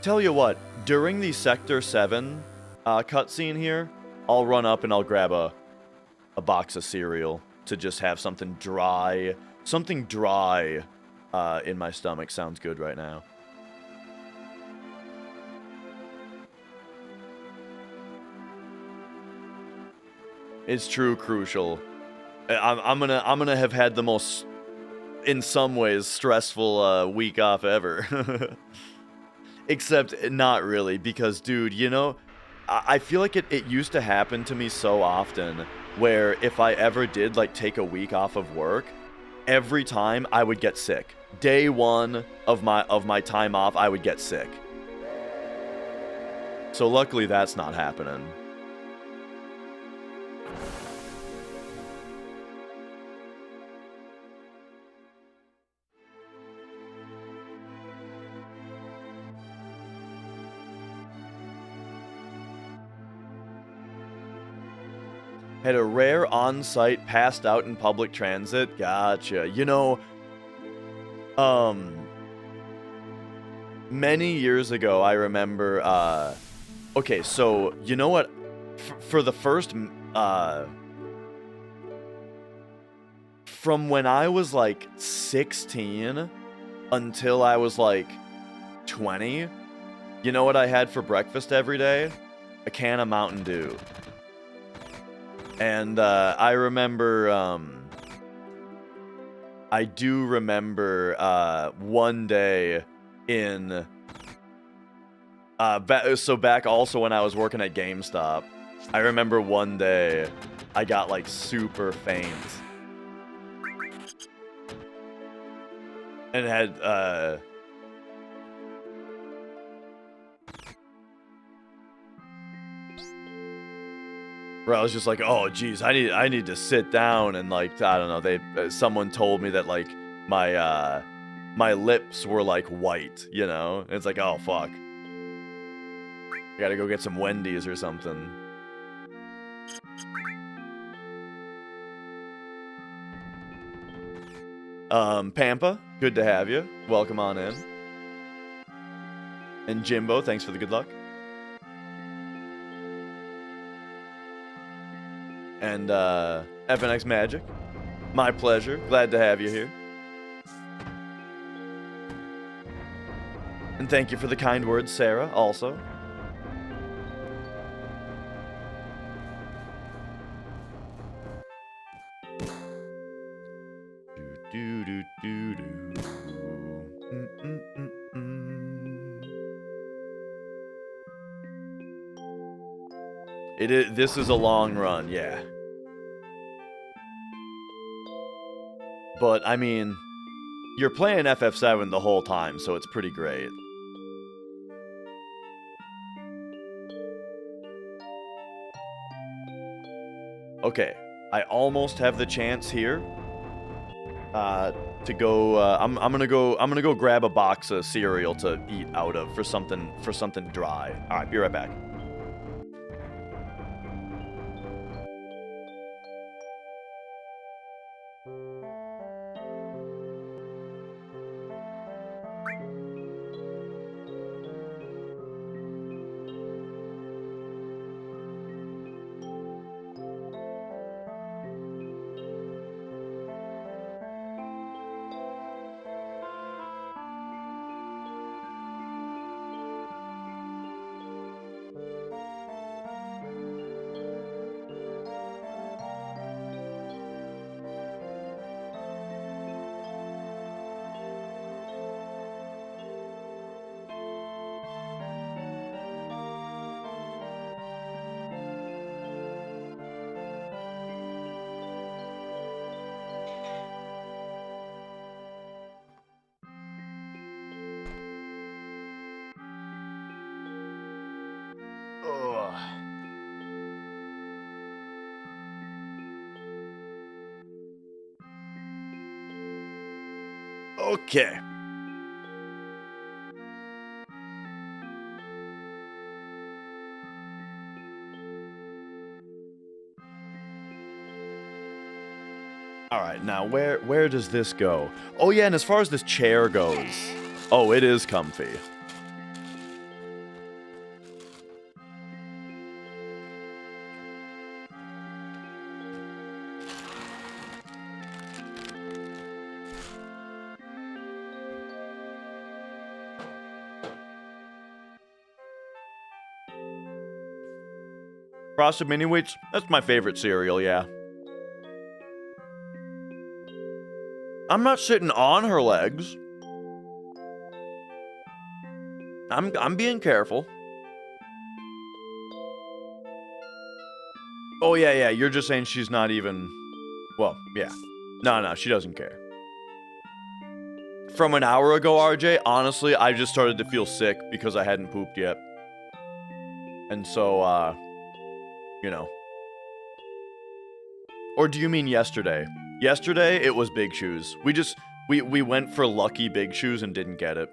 Tell you what, during the Sector 7 cutscene here, I'll run up and I'll grab a box of cereal to just have something dry. Something dry in my stomach sounds good right now. It's true, Crucial. I'm gonna have had the most, in some ways, stressful week off ever. Except not really, because, dude, you know, I feel like it used to happen to me so often where if I ever did, like, take a week off of work, every time I would get sick. Day one of my time off, I would get sick. So luckily that's not happening. Had a rare on-site passed out in public transit. Gotcha. You know, many years ago, I remember, okay, so, you know what? For the first, from when I was, like, 16 until I was, like, 20, you know what I had for breakfast every day? A can of Mountain Dew. And I remember, I do remember one day in, so back also when I was working at GameStop, I remember one day I got like super faint. And had, where I was just like, oh, geez, I need to sit down, and like, I don't know, someone told me that like my lips were like white, you know? And it's like, oh fuck, I gotta go get some Wendy's or something. Pampa, good to have you. Welcome on in. And Jimbo, thanks for the good luck. And FNX Magic, my pleasure. Glad to have you here. And thank you for the kind words, Sarah, also. Do do do do do. This is a long run, yeah. But I mean, you're playing FF7 the whole time, so it's pretty great. Okay, I almost have the chance here to go. I'm gonna go grab a box of cereal to eat out of for something dry. All right, be right back. Oh. Okay. All right, now where does this go? Oh yeah, and as far as this chair goes, oh, it is comfy. Frosted Mini Wheats, that's my favorite cereal, yeah. I'm not sitting on her legs. I'm being careful. Oh yeah, you're just saying she's not even... Well, yeah. No, she doesn't care. From an hour ago, RJ, honestly, I just started to feel sick because I hadn't pooped yet. And so, you know. Or do you mean yesterday? Yesterday, it was Big Shoes. We went for Lucky Big Shoes and didn't get it.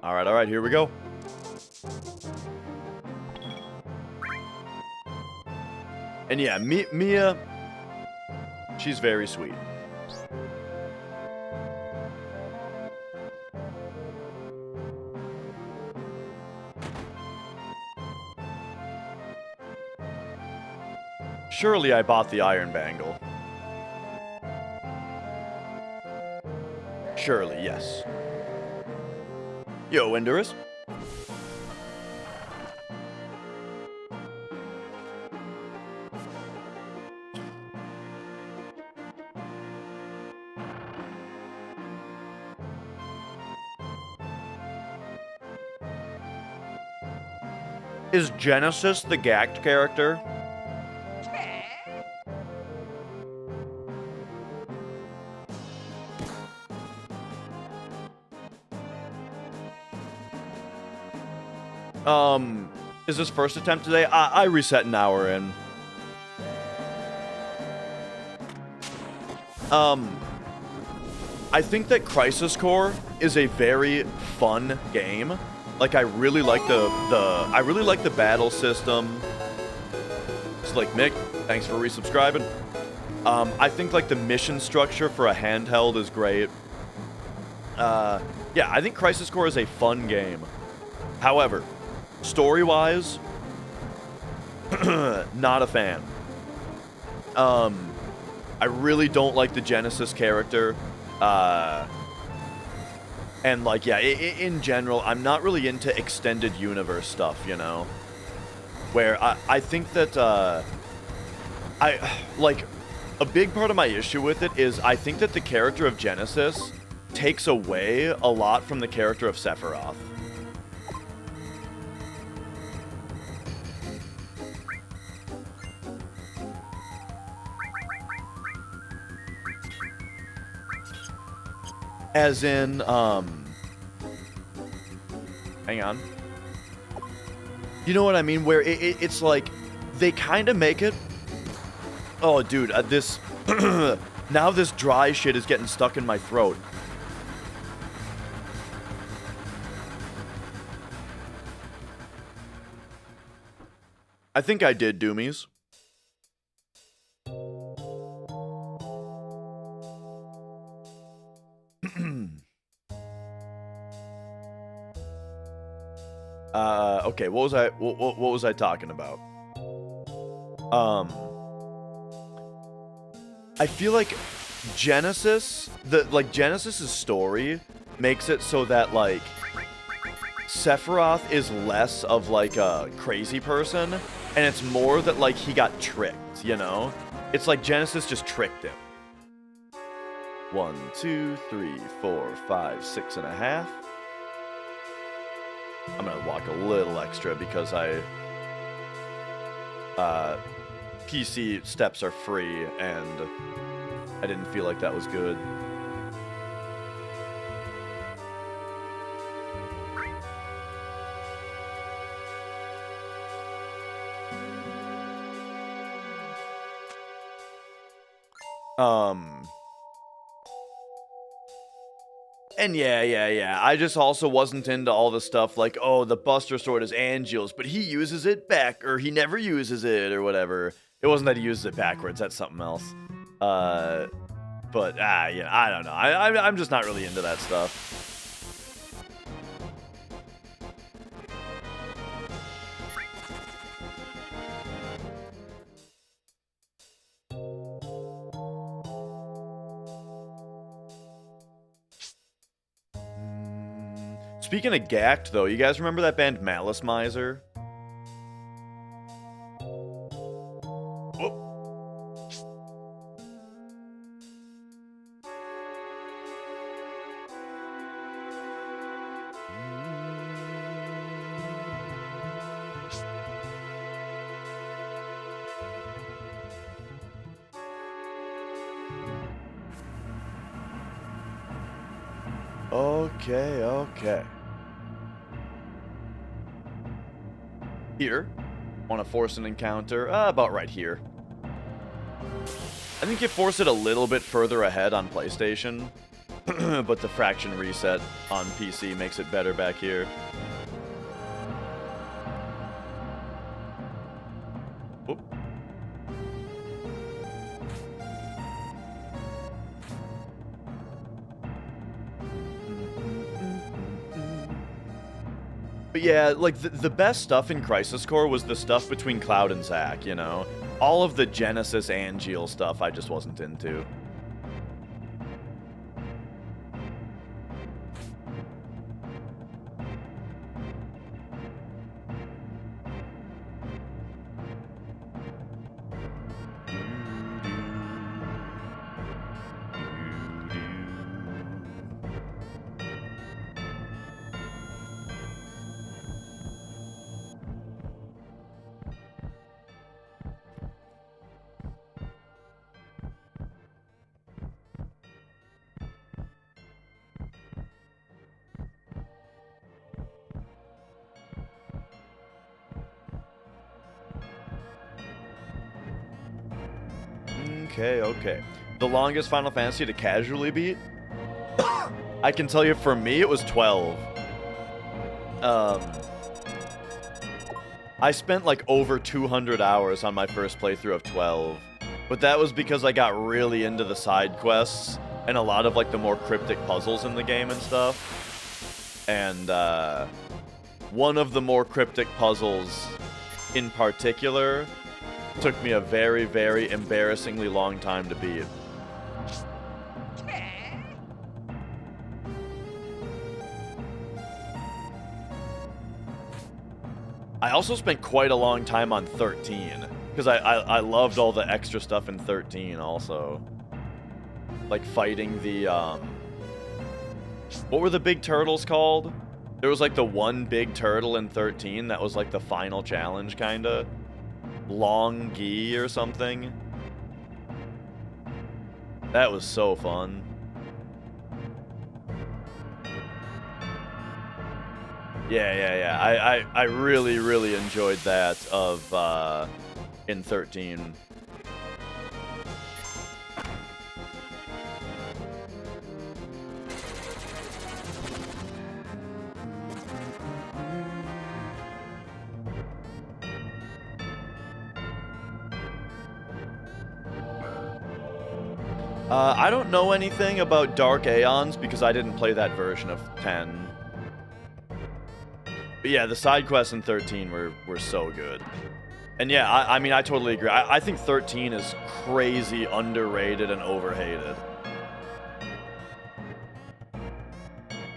All right, here we go. And yeah, Mia, she's very sweet. Surely I bought the iron bangle. Surely, yes. Yo, Indurus. Is Genesis the gagged character? Is this first attempt today? I reset an hour in. I think that Crisis Core is a very fun game. Like, I really like the battle system. Slick Mick, thanks for resubscribing. I think like the mission structure for a handheld is great. Yeah, I think Crisis Core is a fun game. However, story-wise, not a fan. I really don't like the Genesis character. And like, yeah, in general, I'm not really into extended universe stuff, you know? Where I think that, like, a big part of my issue with it is I think that the character of Genesis takes away a lot from the character of Sephiroth. As in, hang on. You know what I mean? Where it's like, they kind of make it... Oh, dude, this... now this dry shit is getting stuck in my throat. I think I did, Doomies. Okay, what was I talking about? I feel like Genesis, Genesis's story makes it so that, like, Sephiroth is less of, like, a crazy person, and it's more that, like, he got tricked, you know? It's like Genesis just tricked him. 1, 2, 3, 4, 5, 6.5. I'm gonna walk a little extra because PC steps are free, and I didn't feel like that was good. And yeah. I just also wasn't into all the stuff like, oh, the Buster Sword is Angeal's, but he uses it back, or he never uses it, or whatever. It wasn't that he uses it backwards. That's something else. But yeah, I don't know. I'm just not really into that stuff. Speaking of gacked, though, you guys remember that band Malice Miser? Okay. Here. Want to force an encounter? About right here. I think you force it a little bit further ahead on PlayStation, but the fraction reset on PC makes it better back here. Whoop. But yeah, like, the best stuff in Crisis Core was the stuff between Cloud and Zack, you know? All of the Genesis Angeal stuff I just wasn't into. Okay. The longest Final Fantasy to casually beat? I can tell you for me, it was 12. I spent like over 200 hours on my first playthrough of 12. But that was because I got really into the side quests and a lot of like the more cryptic puzzles in the game and stuff. And one of the more cryptic puzzles in particular took me a very, very embarrassingly long time to beat. I also spent quite a long time on 13, because I loved all the extra stuff in 13 also. Like fighting the, what were the big turtles called? There was like the one big turtle in 13 that was like the final challenge, kinda. Long Gi or something. That was so fun. Yeah. I really, really enjoyed that of in 13. I don't know anything about Dark Aeons because I didn't play that version of 10. But yeah, the side quests in 13 were so good. And yeah, I mean, I totally agree. I think 13 is crazy underrated and overhated.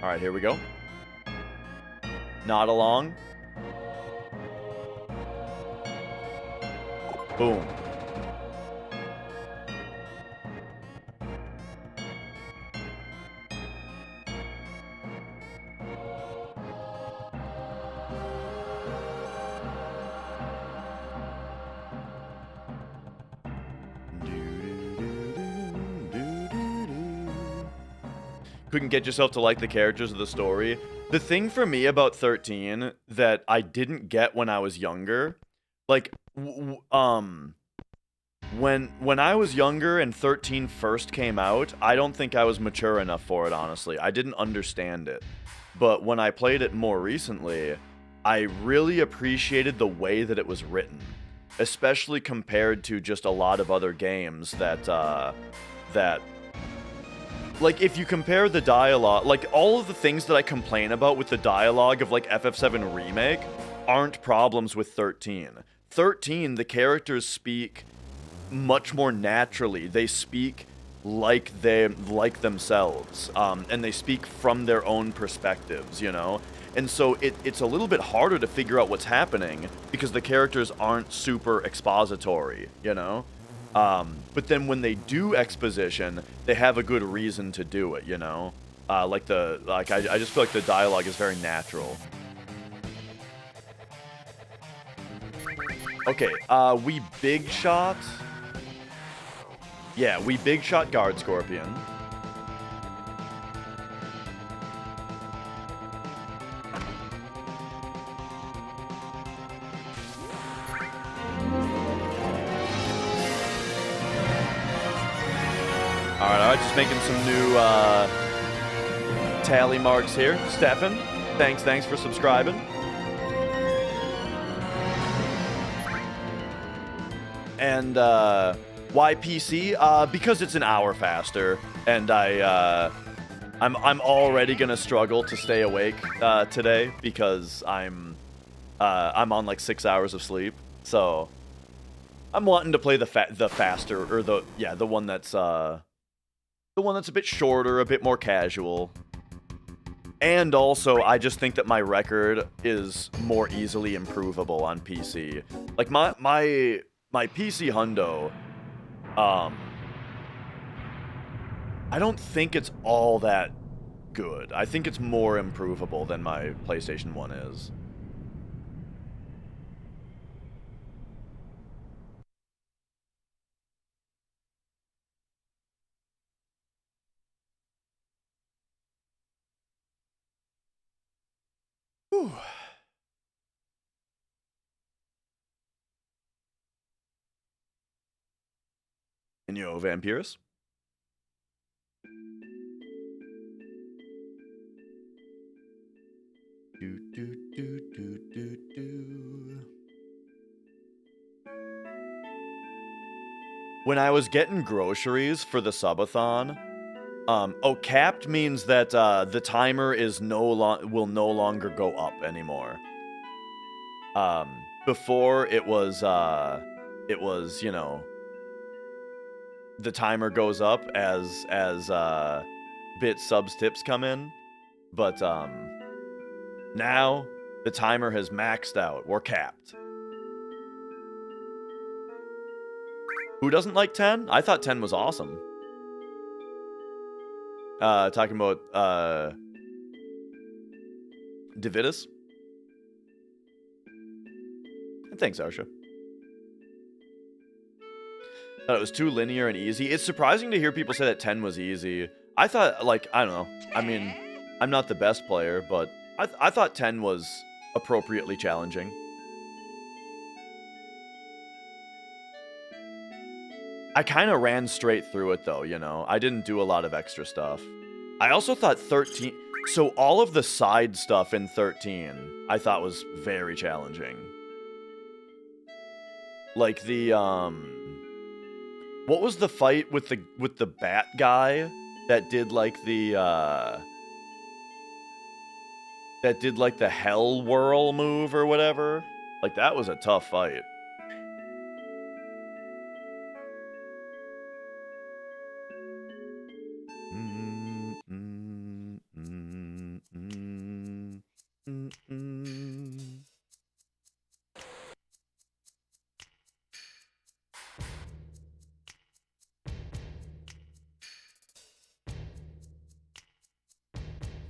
Alright, here we go. Nod along. Boom. couldn't get yourself to like the characters of the story. The thing for me about 13 that I didn't get when I was younger, like, when I was younger and 13 first came out, I don't think I was mature enough for it, honestly. I didn't understand it. But when I played it more recently, I really appreciated the way that it was written, especially compared to just a lot of other games that, like, if you compare the dialogue, like, all of the things that I complain about with the dialogue of, like, FF7 Remake aren't problems with 13. 13, the characters speak much more naturally. They speak like themselves, and they speak from their own perspectives, you know? And so it's a little bit harder to figure out what's happening because the characters aren't super expository, you know? But then when they do exposition, they have a good reason to do it, you know? I just feel like the dialogue is very natural. Okay, we big shot. Yeah, we big shot Guard Scorpion. Alright, just making some new tally marks here. Stefan, thanks for subscribing. And why PC? Because it's an hour faster, and I'm already gonna struggle to stay awake today because I'm on like 6 hours of sleep, so I'm wanting to play the faster, or the one that's a bit shorter, a bit more casual. And also, I just think that my record is more easily improvable on PC. Like, my PC hundo, I don't think it's all that good. I think it's more improvable than my PlayStation 1 is. Whew. And yo, Vampirus? When I was getting groceries for the Subathon, capped means that the timer is will no longer go up anymore. Before it was, you know, the timer goes up as bit subs tips come in, but now the timer has maxed out. We're capped. Who doesn't like 10? I thought 10 was awesome. Talking about Davidus. Thanks, Arsha. Thought it was too linear and easy. It's surprising to hear people say that 10 was easy. I thought, like, I don't know. I mean, I'm not the best player, but I thought 10 was appropriately challenging. I kind of ran straight through it, though, you know? I didn't do a lot of extra stuff. I also thought 13... So all of the side stuff in 13, I thought was very challenging. Like the, what was the fight with the bat guy that did, like, the hell whirl move or whatever? Like, that was a tough fight.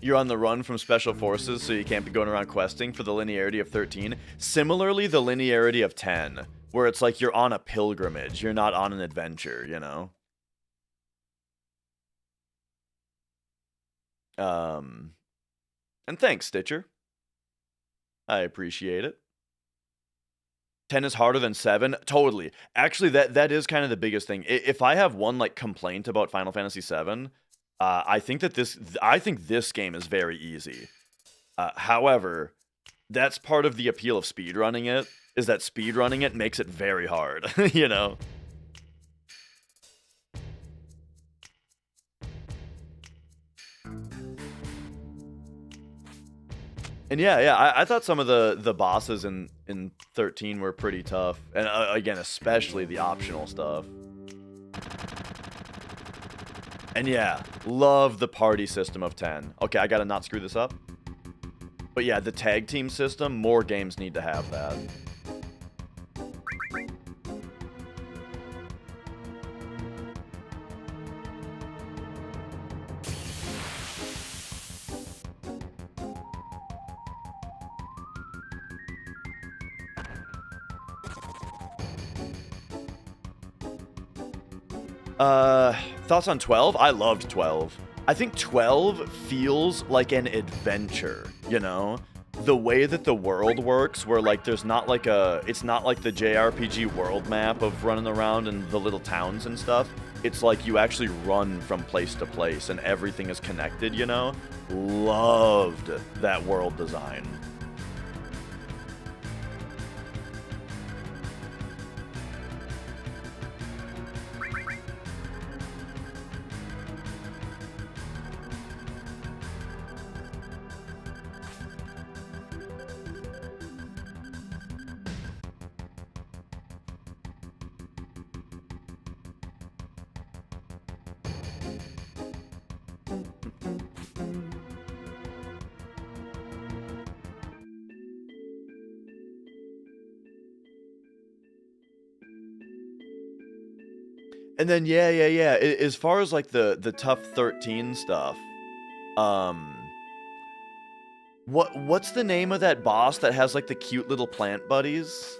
You're on the run from special forces, so you can't be going around questing for the linearity of 13. Similarly, the linearity of 10, where it's like you're on a pilgrimage, you're not on an adventure, you know? And thanks, Stitcher. I appreciate it. 10 is harder than 7? Totally. Actually, that is kind of the biggest thing. If I have one like complaint about Final Fantasy 7, I think this game is very easy. However, that's part of the appeal of speedrunning it, is that speedrunning it makes it very hard, you know? And yeah, I thought some of the bosses in 13 were pretty tough. And again, especially the optional stuff. And yeah, love the party system of 10. Okay, I gotta not screw this up. But yeah, the tag team system, more games need to have that. Thoughts on 12? I loved 12. I think 12 feels like an adventure, you know? The way that the world works, where like there's not like it's not like the JRPG world map of running around in the little towns and stuff. It's like you actually run from place to place and everything is connected, you know? Loved that world design. And then yeah. As far as like the tough 13 stuff, what's the name of that boss that has like the cute little plant buddies?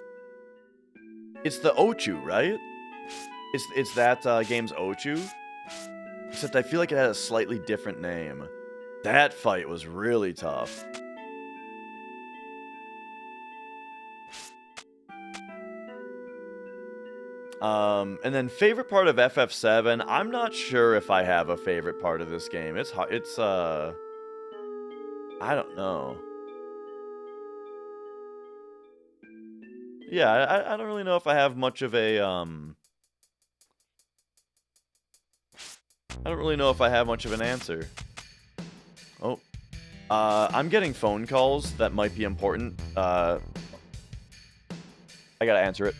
It's the Ochu, right? It's that game's Ochu. Except I feel like it had a slightly different name. That fight was really tough. And then favorite part of FF7, I'm not sure if I have a favorite part of this game. It's I don't know. Yeah, I don't really know if I have much of a, I don't really know if I have much of an answer. Oh. I'm getting phone calls that might be important. I gotta answer it.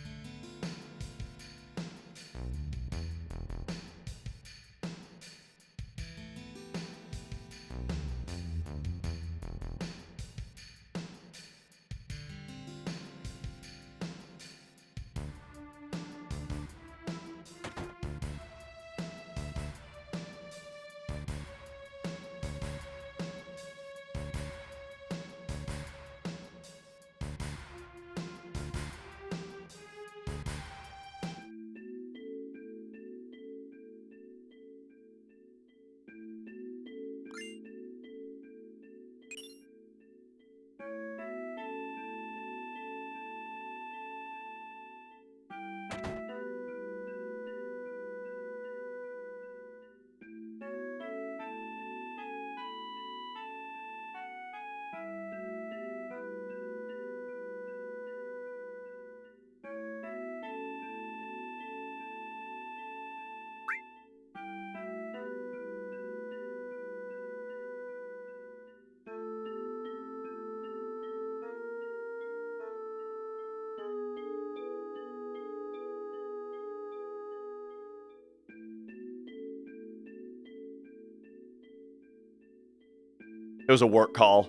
It was a work call.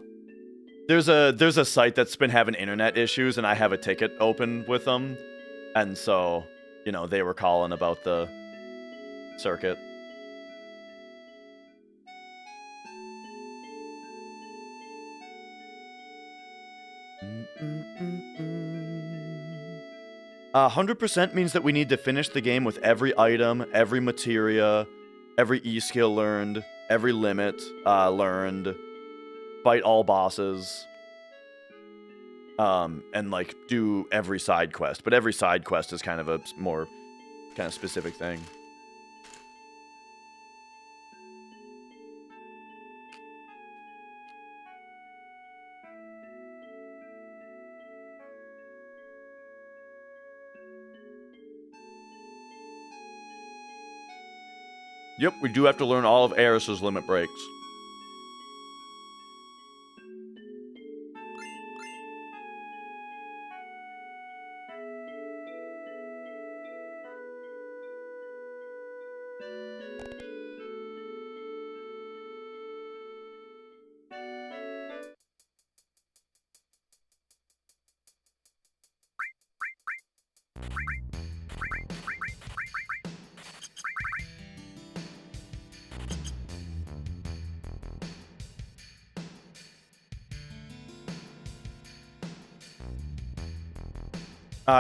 There's a site that's been having internet issues, and I have a ticket open with them, and so, you know, they were calling about the circuit. Mm-mm-mm-mm. 100% means that we need to finish the game with every item, every materia, every E-skill learned, every limit learned, fight all bosses, and like do every side quest. But every side quest is kind of a more kind of specific thing. Yep, we do have to learn all of Aeris's limit breaks.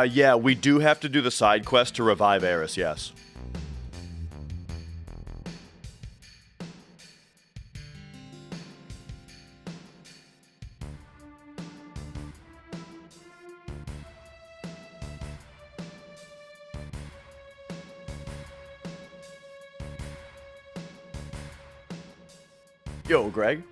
Yeah, we do have to do the side quest to revive Aeris, yes. Yo, Greg.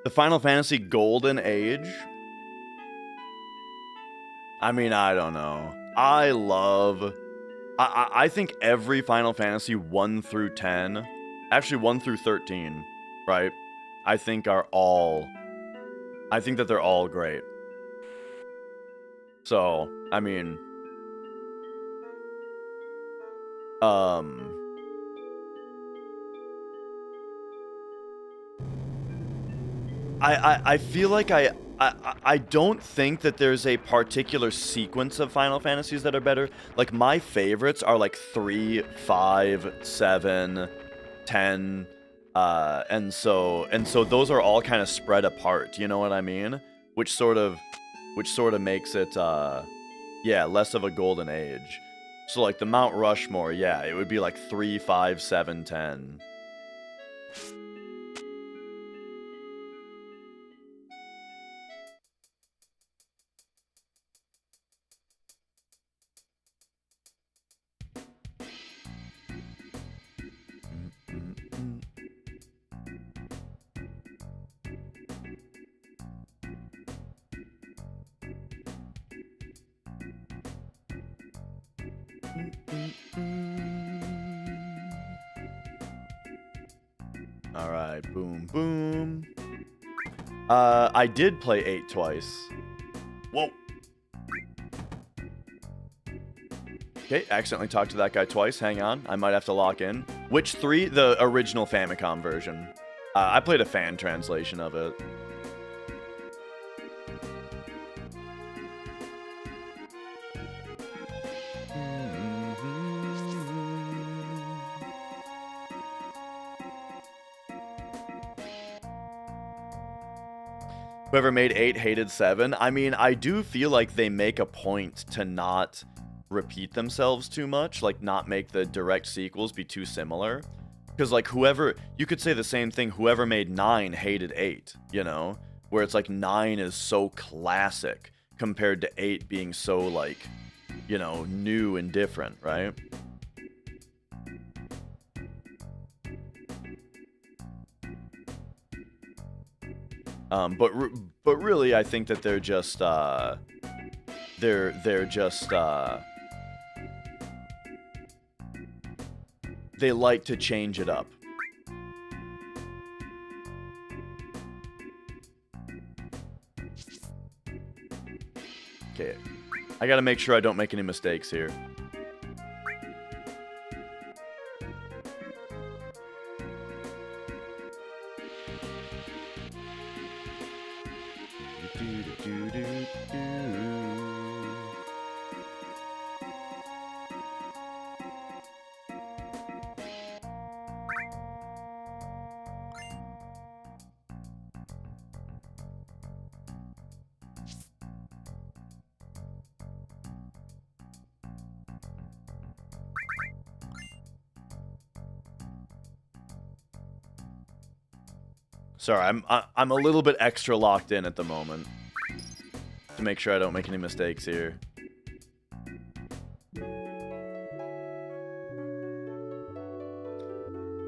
The Final Fantasy Golden Age? I mean, I don't know. I think every Final Fantasy 1 through 10, actually 1 through 13, right? I think that they're all great. So, I mean, I feel like I don't think that there's a particular sequence of Final Fantasies that are better. Like, my favorites are like 3, 5, 7, 10, and so those are all kind of spread apart, you know what I mean? Which sort of makes it yeah, less of a golden age. So like the Mount Rushmore, yeah, it would be like 3, 5, 7, 10. All right, boom, boom. I did play 8 twice. Whoa. Okay, accidentally talked to that guy twice. Hang on, I might have to lock in. Which 3? The original Famicom version. I played a fan translation of it. Whoever made 8 hated 7. I mean, I do feel like they make a point to not repeat themselves too much, like not make the direct sequels be too similar. Because like you could say the same thing, whoever made 9 hated 8, you know? Where it's like 9 is so classic compared to 8 being so like, you know, new and different, right? But really, I think that they're just they like to change it up. Okay, I gotta make sure I don't make any mistakes here. Sorry, I'm a little bit extra locked in at the moment to make sure I don't make any mistakes here.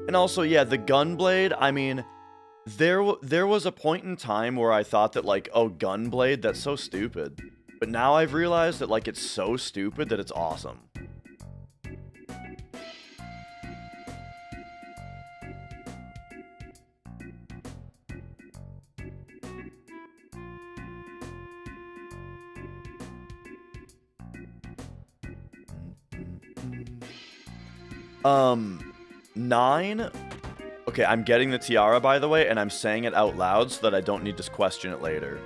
And also, yeah, the Gunblade, I mean, there was a point in time where I thought that, like, oh, Gunblade, that's so stupid. But now I've realized that, like, it's so stupid that it's awesome. Nine? Okay, I'm getting the tiara, by the way, and I'm saying it out loud so that I don't need to question it later.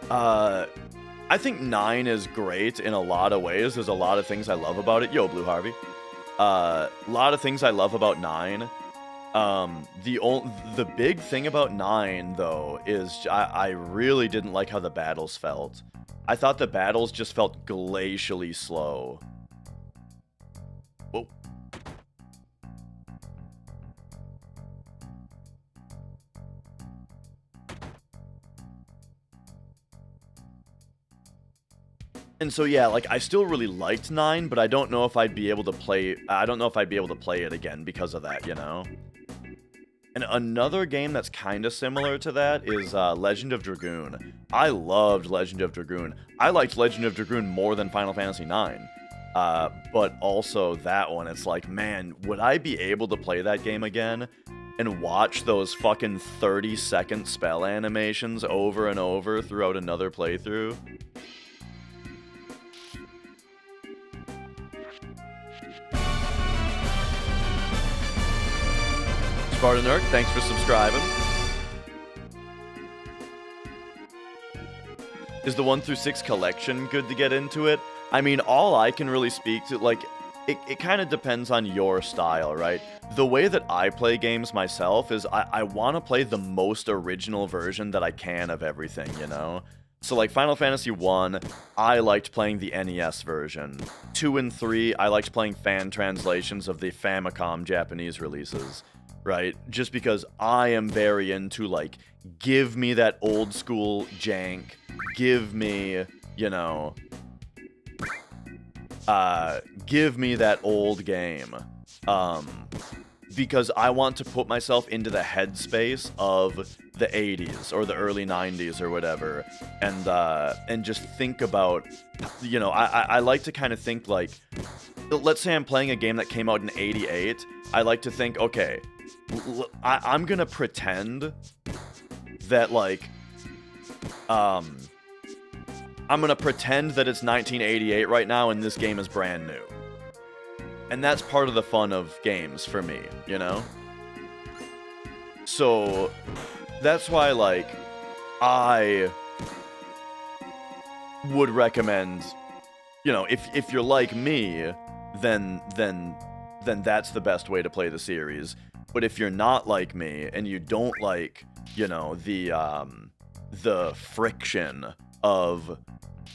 I think 9 is great in a lot of ways. There's a lot of things I love about it. Yo, Blue Harvey. A lot of things I love about 9. The big thing about 9, though, is I really didn't like how the battles felt. I thought the battles just felt glacially slow. Whoa. And so yeah, like I still really liked 9, but I don't know if I'd be able to play it again because of that, you know? And another game that's kind of similar to that is Legend of Dragoon. I loved Legend of Dragoon. I liked Legend of Dragoon more than Final Fantasy IX. But also that one, it's like, man, would I be able to play that game again and watch those fucking 30-second spell animations over and over throughout another playthrough? Spartan Urk, thanks for subscribing. Is the 1 through 6 collection good to get into it? I mean, all I can really speak to, like, it kind of depends on your style, right? The way that I play games myself is I want to play the most original version that I can of everything, you know? So, like, Final Fantasy 1, I liked playing the NES version. 2 and 3, I liked playing fan translations of the Famicom Japanese releases. Right? Just because I am very into, like, give me that old school jank, give me, you know, give me that old game. Because I want to put myself into the headspace of the 80s or the early 90s or whatever, and just think about, you know, I like to kind of think like, let's say I'm playing a game that came out in 88, I like to think, okay, I'm gonna pretend that, like, I'm gonna pretend that it's 1988 right now and this game is brand new. And that's part of the fun of games for me, you know? So, that's why, like, I would recommend, you know, if you're like me, then that's the best way to play the series. But if you're not like me and you don't like, you know, the friction of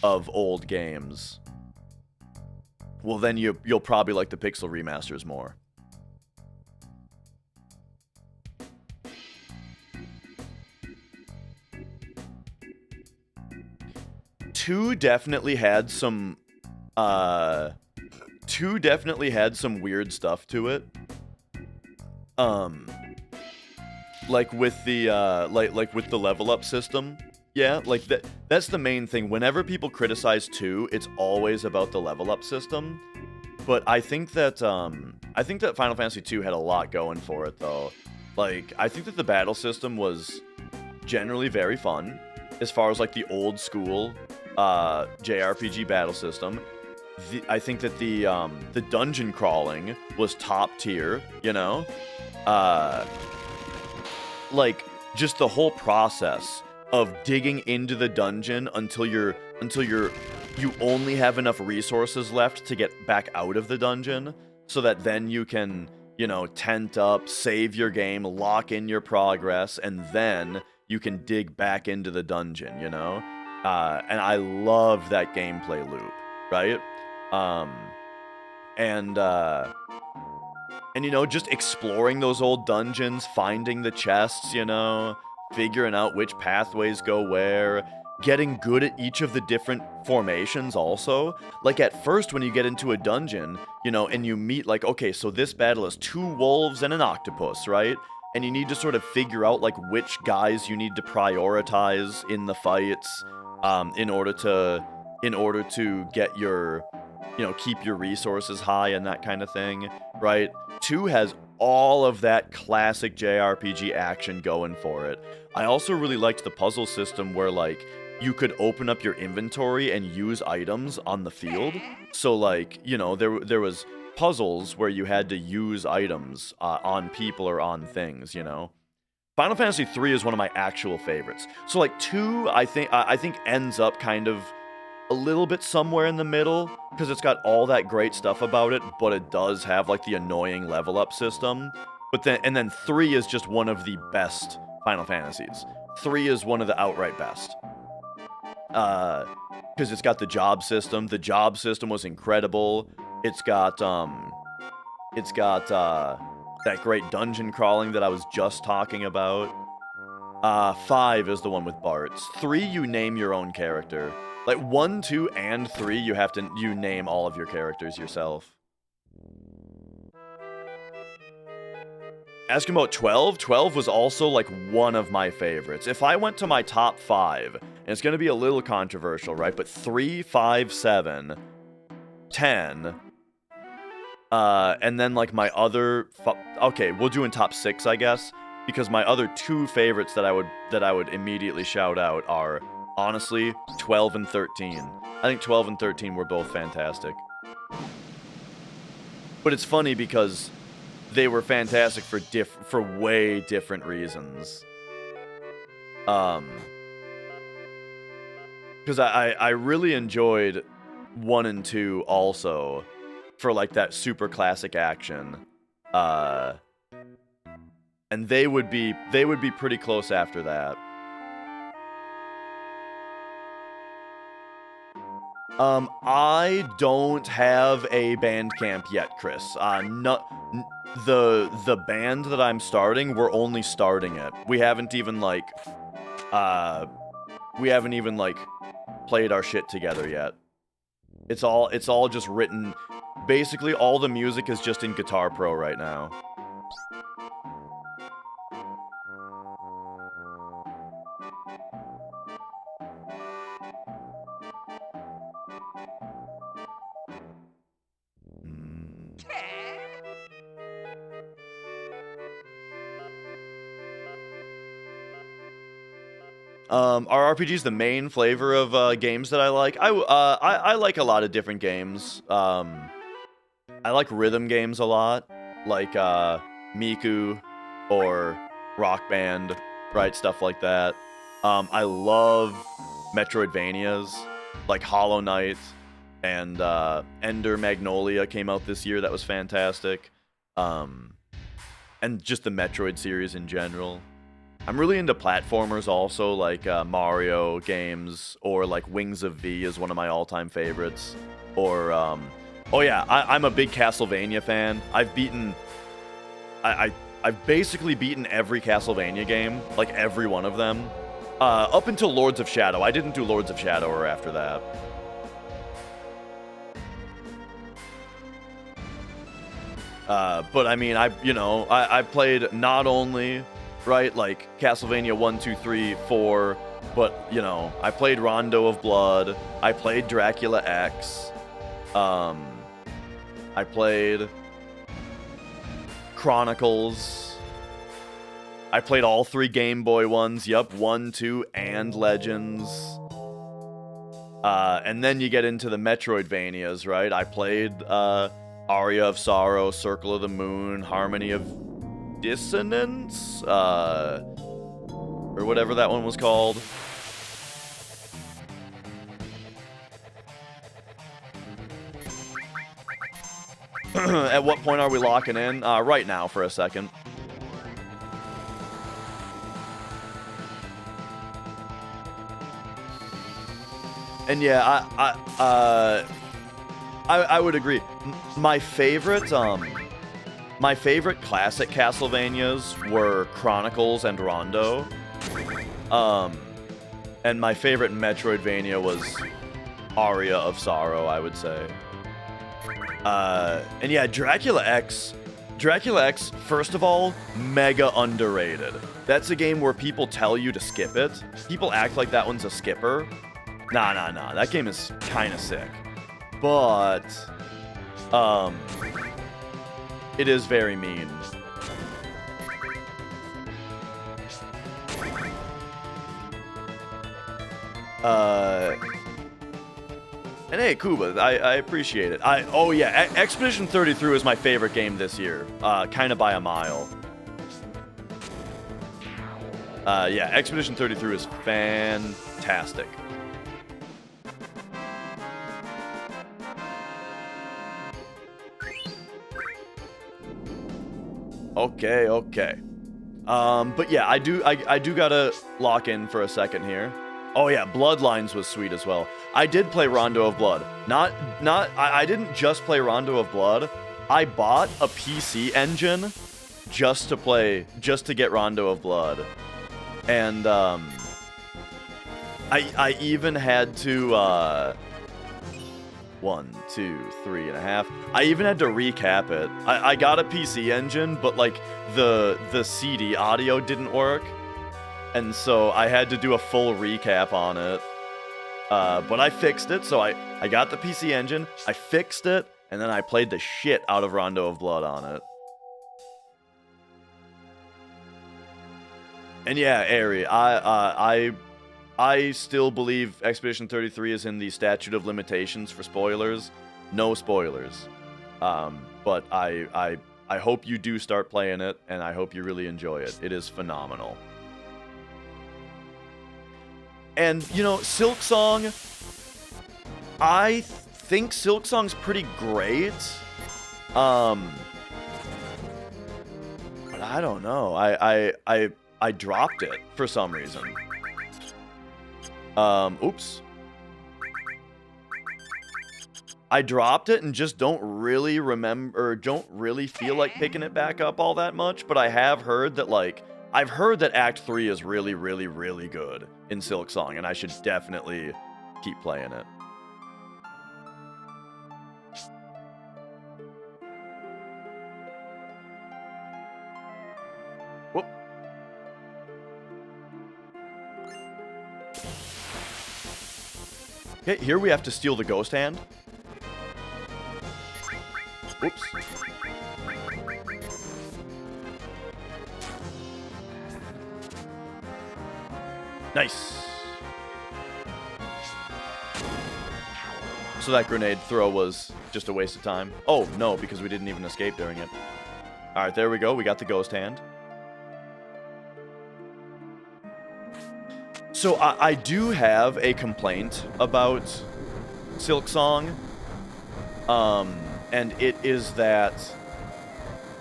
old games, well, then you'll probably like the pixel remasters more. Two definitely had some weird stuff to it. Like with the like with the level up system. Yeah, like that's the main thing. Whenever people criticize 2, it's always about the level up system. But I think that Final Fantasy 2 had a lot going for it though. Like, I think that the battle system was generally very fun as far as like the old school JRPG battle system. I think that the dungeon crawling was top tier, you know? Like, just the whole process of digging into the dungeon until you only have enough resources left to get back out of the dungeon, so that then you can, you know, tent up, save your game, lock in your progress, and then you can dig back into the dungeon, you know? And I loved that gameplay loop, right? And And, you know, just exploring those old dungeons, finding the chests, you know, figuring out which pathways go where, getting good at each of the different formations also. Like, at first, when you get into a dungeon, you know, and you meet, like, okay, so this battle is 2 wolves and an octopus, right? And you need to sort of figure out, like, which guys you need to prioritize in the fights, in order to get your, you know, keep your resources high and that kind of thing, right? 2 has all of that classic JRPG action going for it. I also really liked the puzzle system where, like, you could open up your inventory and use items on the field. So, like, you know, there was puzzles where you had to use items on people or on things, you know. Final Fantasy 3 is one of my actual favorites. So, like, 2, I think ends up kind of a little bit somewhere in the middle, because it's got all that great stuff about it, but it does have, like, the annoying level up system. But then 3 is just one of the best Final Fantasies. 3 is one of the outright best. Because it's got the job system. The job system was incredible. It's got that great dungeon crawling that I was just talking about. 5 is the one with Bart's. 3, you name your own character. Like, 1, 2, and 3, you name all of your characters yourself. Asking about 12, 12 was also, like, one of my favorites. If I went to my top 5, and it's going to be a little controversial, right? But 3, 5, 7, 10, and then, like, my other... Okay, we'll do in top 6, I guess, because my other 2 favorites that I would immediately shout out are, honestly, 12 and 13. I think 12 and 13 were both fantastic. But it's funny because they were fantastic for way different reasons. Because I really enjoyed 1 and 2 also for, like, that super classic action. And they would be pretty close after that. I don't have a Bandcamp yet, Chris. The band that I'm starting, we're only starting it. We haven't even played our shit together yet. It's all just written. Basically, all the music is just in Guitar Pro right now. Are RPGs the main flavor of games that I like? I like a lot of different games. I like rhythm games a lot, like Miku or Rock Band, right? Stuff like that. I love Metroidvanias, like Hollow Knight and Ender Magnolia came out this year. That was fantastic. And just the Metroid series in general. I'm really into platformers also, like Mario games, or like Wings of V is one of my all-time favorites. Or, oh yeah, I'm a big Castlevania fan. I've basically beaten every Castlevania game, like every one of them. Up until Lords of Shadow. I didn't do Lords of Shadow or after that. But I mean, I played not only, right, like Castlevania 1, 2, 3, 4, but, you know, I played Rondo of Blood, I played Dracula X, I played Chronicles, I played all 3 Game Boy ones, yup, 1, 2, and Legends, and then you get into the Metroidvanias, right? I played, Aria of Sorrow, Circle of the Moon, Harmony of Dissonance, or whatever that one was called. At what point are we locking in? Right now, for a second. And yeah, I would agree. My favorite, my favorite classic Castlevanias were Chronicles and Rondo. And my favorite Metroidvania was Aria of Sorrow, I would say. And yeah, Dracula X, first of all, mega underrated. That's a game where people tell you to skip it. People act like that one's a skipper. Nah. That game is kind of sick. But, it is very mean. And hey, Kuba, I appreciate it. Oh yeah, Expedition 33 was my favorite game this year, kind of by a mile. Yeah, Expedition 33 is fantastic. Okay. But yeah, I do gotta lock in for a second here. Oh yeah, Bloodlines was sweet as well. I did play Rondo of Blood. I didn't just play Rondo of Blood. I bought a PC engine just to get Rondo of Blood. And I even had to 1, 2, 3.5. I even had to recap it. I got a PC engine, but like the CD audio didn't work. And so I had to do a full recap on it. But I fixed it, so I got the PC engine, I fixed it, and then I played the shit out of Rondo of Blood on it. And yeah, Ari, I still believe Expedition 33 is in the statute of limitations for spoilers. No spoilers. But I hope you do start playing it, and I hope you really enjoy it. It is phenomenal. And, you know, Silksong, I think Silksong's pretty great. But I don't know. I dropped it for some reason. Oops. I dropped it and just don't really remember, or don't really feel like picking it back up all that much, but I have heard that, like, I've heard that Act 3 is really, really, really good in Silksong, and I should definitely keep playing it. Whoop. Okay, here we have to steal the ghost hand. Oops. Nice. So that grenade throw was just a waste of time. Oh, no, because we didn't even escape during it. Alright, there we go. We got the ghost hand. So I do have a complaint about Silksong. And it is that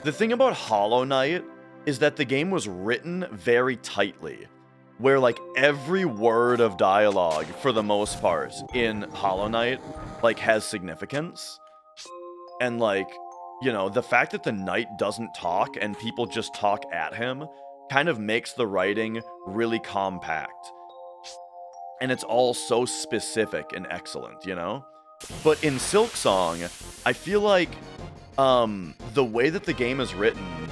the thing about Hollow Knight is that the game was written very tightly. Where, like, every word of dialogue, for the most part, in Hollow Knight, like, has significance. And, like, you know, the fact that the knight doesn't talk and people just talk at him kind of makes the writing really compact. And it's all so specific and excellent, you know? But in Silksong, I feel like, the way that the game is written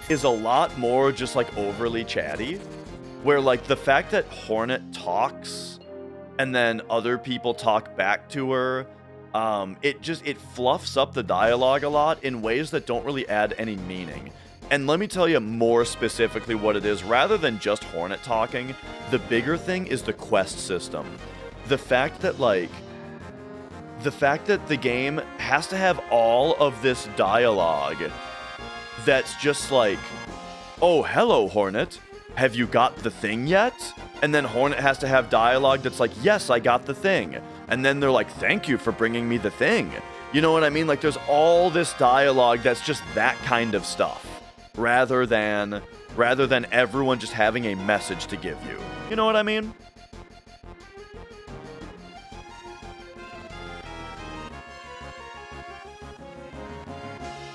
is a lot more just, like, overly chatty. Where, like, the fact that Hornet talks, and then other people talk back to her, it fluffs up the dialogue a lot in ways that don't really add any meaning. And let me tell you more specifically what it is. Rather than just Hornet talking, the bigger thing is the quest system. The fact that, like, the game has to have all of this dialogue that's just like, oh, hello, Hornet. Have you got the thing yet? And then Hornet has to have dialogue that's like, yes, I got the thing. And then they're like, thank you for bringing me the thing. You know what I mean? Like, there's all this dialogue that's just that kind of stuff. Rather than everyone just having a message to give you. You know what I mean?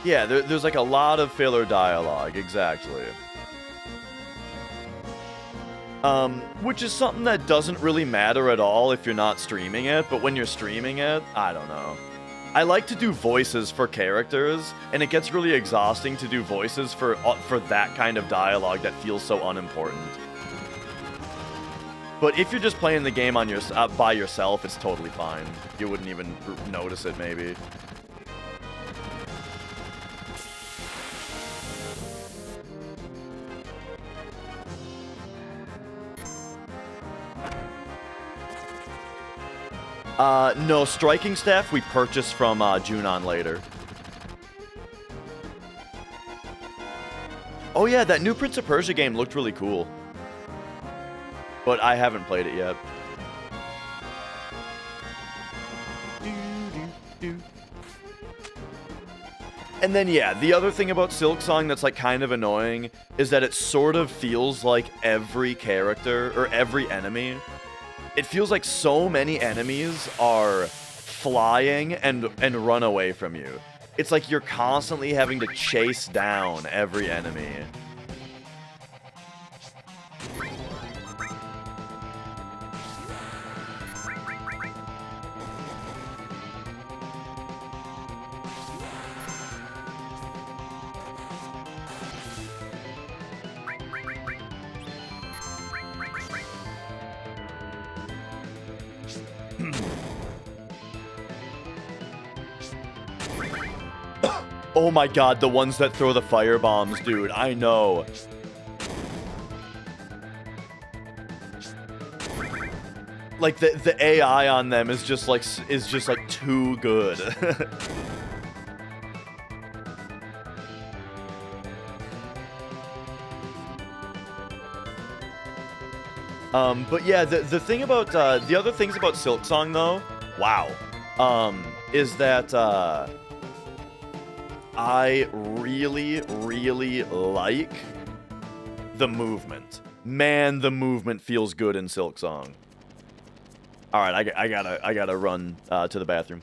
Yeah, there's like a lot of filler dialogue, exactly. Which is something that doesn't really matter at all if you're not streaming it, but when you're streaming it, I don't know. I like to do voices for characters, and it gets really exhausting to do voices for that kind of dialogue that feels so unimportant. But if you're just playing the game on by yourself, it's totally fine. You wouldn't even notice it, maybe. No, striking staff we purchased from Junon later. Oh yeah, that new Prince of Persia game looked really cool. But I haven't played it yet. And then yeah, the other thing about Silksong that's like kind of annoying is that it sort of feels like every character or every enemy, it feels like so many enemies are flying and run away from you. It's like you're constantly having to chase down every enemy. Oh my god, the ones that throw the fire bombs, dude. I know. Like the AI on them is just like too good. But yeah, the thing about the other things about Silksong though, wow, is that I really, really like the movement. Man, the movement feels good in Silksong. All right, I gotta run to the bathroom.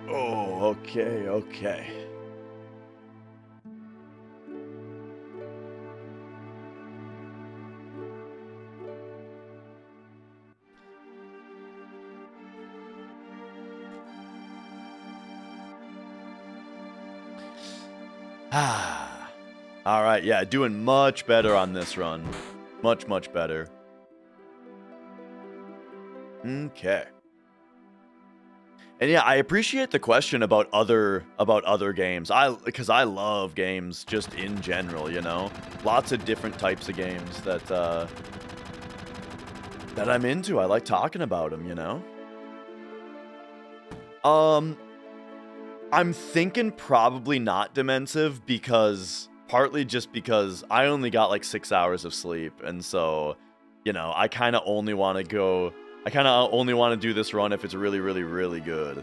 Oh, okay, okay. Ah. All right, yeah, doing much better on this run. Much, much better. Okay. And yeah, I appreciate the question about other games. Because I love games just in general, you know? Lots of different types of games that I'm into. I like talking about them, you know? I'm thinking probably not Dimensive partly just because I only got like 6 hours of sleep, and so, you know, I kind of only want to do this run if it's really, really, really good.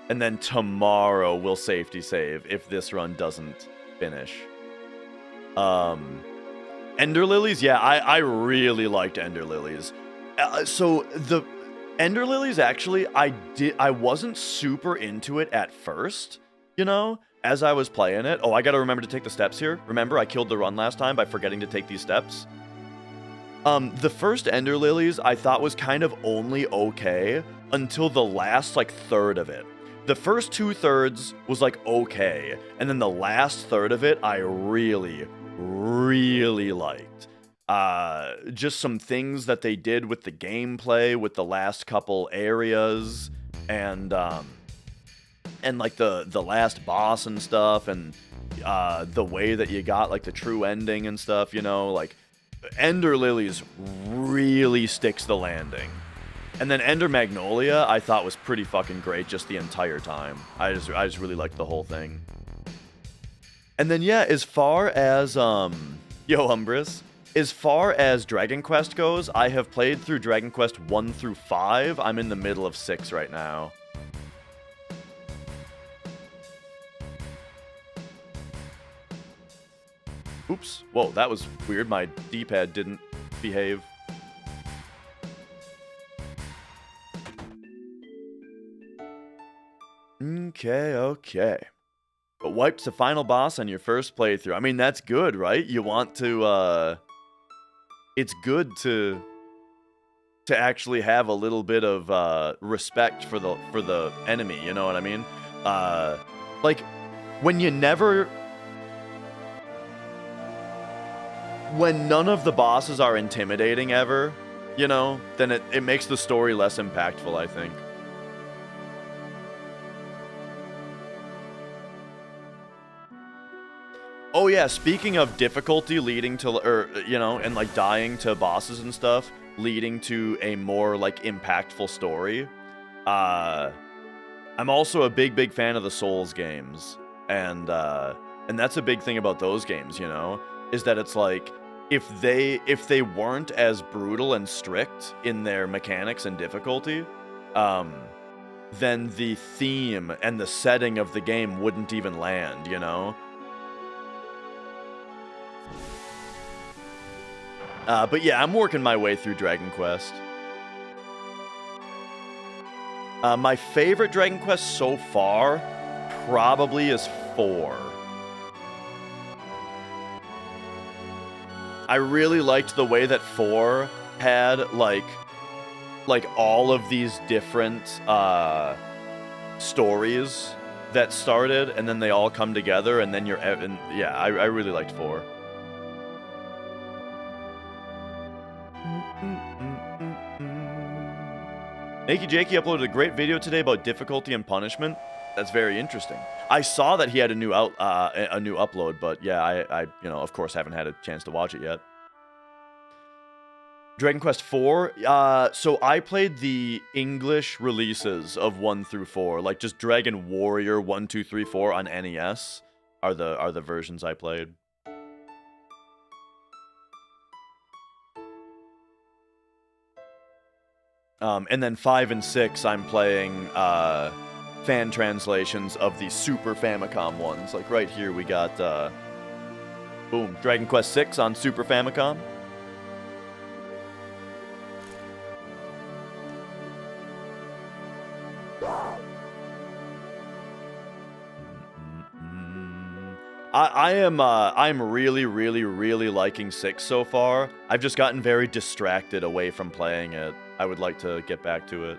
And then tomorrow we'll safety save if this run doesn't finish. Ender Lilies, yeah, I really liked Ender Lilies. So the Ender Lilies, actually, I wasn't super into it at first, you know, as I was playing it. Oh, I gotta remember to take the steps here. Remember, I killed the run last time by forgetting to take these steps. The first Ender Lilies I thought was kind of only okay until the last, like, third of it. The first 2/3 was, like, okay, and then the last third of it I really, really liked. Just some things that they did with the gameplay, with the last couple areas, and like the last boss and stuff, and the way that you got like the true ending and stuff, you know, like Ender Lilies really sticks the landing. And then Ender Magnolia I thought was pretty fucking great just the entire time. I just really liked the whole thing. And then yeah, as far as yo Umbrus, as far as Dragon Quest goes, I have played through Dragon Quest 1 through 5. I'm in the middle of 6 right now. Oops. Whoa, that was weird. My D-pad didn't behave. Okay. But wipes the final boss on your first playthrough. I mean, that's good, right? You want to, it's good to actually have a little bit of, respect for the enemy, you know what I mean? Like, when none of the bosses are intimidating ever, you know, then it makes the story less impactful, I think. Oh yeah, speaking of difficulty leading to, you know, and like dying to bosses and stuff, leading to a more like impactful story. I'm also a big fan of the Souls games, and that's a big thing about those games, you know, is that it's like if they weren't as brutal and strict in their mechanics and difficulty, then the theme and the setting of the game wouldn't even land, you know. But yeah, I'm working my way through Dragon Quest. My favorite Dragon Quest so far probably is 4. I really liked the way that 4 had like all of these different stories that started, and then they all come together, and then yeah, I really liked 4. Nakey Jakey uploaded a great video today about difficulty and punishment. That's very interesting. I saw that he had a new upload, but yeah, I you know, of course, haven't had a chance to watch it yet. Dragon Quest 4. So I played the English releases of 1 through 4, like just Dragon Warrior 1, 2, 3, 4 on NES are the versions I played. And then 5 and 6, I'm playing fan translations of the Super Famicom ones. Like right here, we got boom, Dragon Quest 6 on Super Famicom. I'm really liking 6 so far. I've just gotten very distracted away from playing it. I would like to get back to it.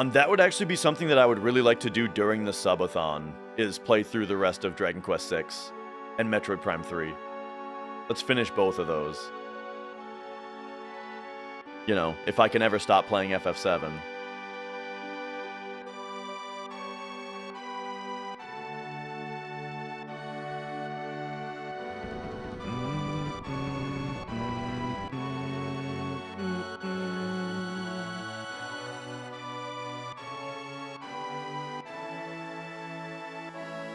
That would actually be something that I would really like to do during the subathon, is play through the rest of Dragon Quest VI and Metroid Prime 3. Let's finish both of those. You know, if I can ever stop playing FF7.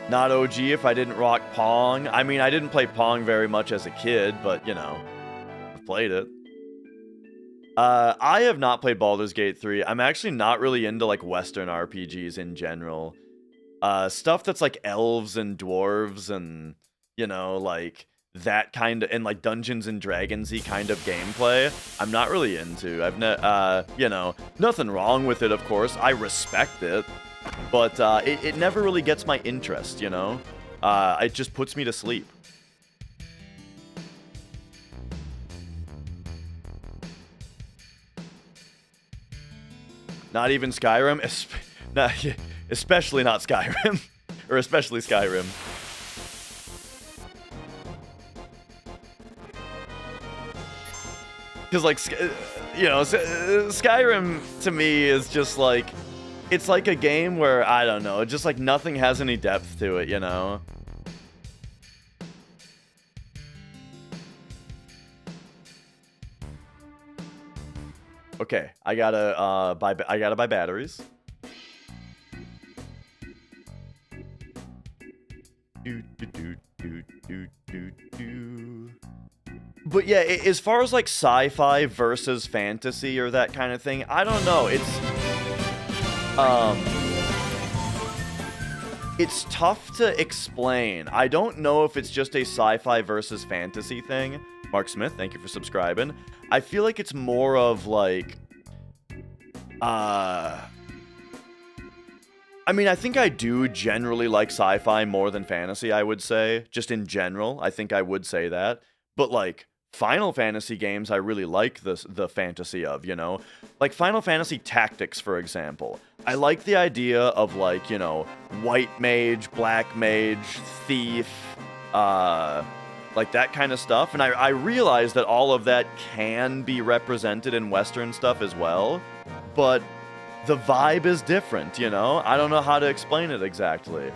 Not OG if I didn't rock Pong. I mean, I didn't play Pong very much as a kid, but, you know, I've played it. I have not played Baldur's Gate 3. I'm actually not really into, like, Western RPGs in general. Stuff that's, like, elves and dwarves and, you know, like, that kind of, and, like, Dungeons and Dragons-y kind of gameplay, I'm not really into. You know, nothing wrong with it, of course. I respect it. But it never really gets my interest, you know? It just puts me to sleep. Not even Skyrim? Especially not Skyrim. Or especially Skyrim. Because, like, you know, Skyrim to me is just like... It's like a game where, I don't know, just like nothing has any depth to it, you know? Okay, I gotta buy batteries. But yeah, as far as like sci-fi versus fantasy or that kind of thing, I don't know. It's tough to explain. I don't know if it's just a sci-fi versus fantasy thing. Mark Smith, thank you for subscribing. I feel like it's more of like, I mean, I think I do generally like sci-fi more than fantasy, I would say. Just in general, I think I would say that. But like, Final Fantasy games I really like the fantasy of, you know? Like Final Fantasy Tactics, for example. I like the idea of like, you know, white mage, black mage, thief, like that kind of stuff. And I realize that all of that can be represented in Western stuff as well. But the vibe is different, you know? I don't know how to explain it exactly.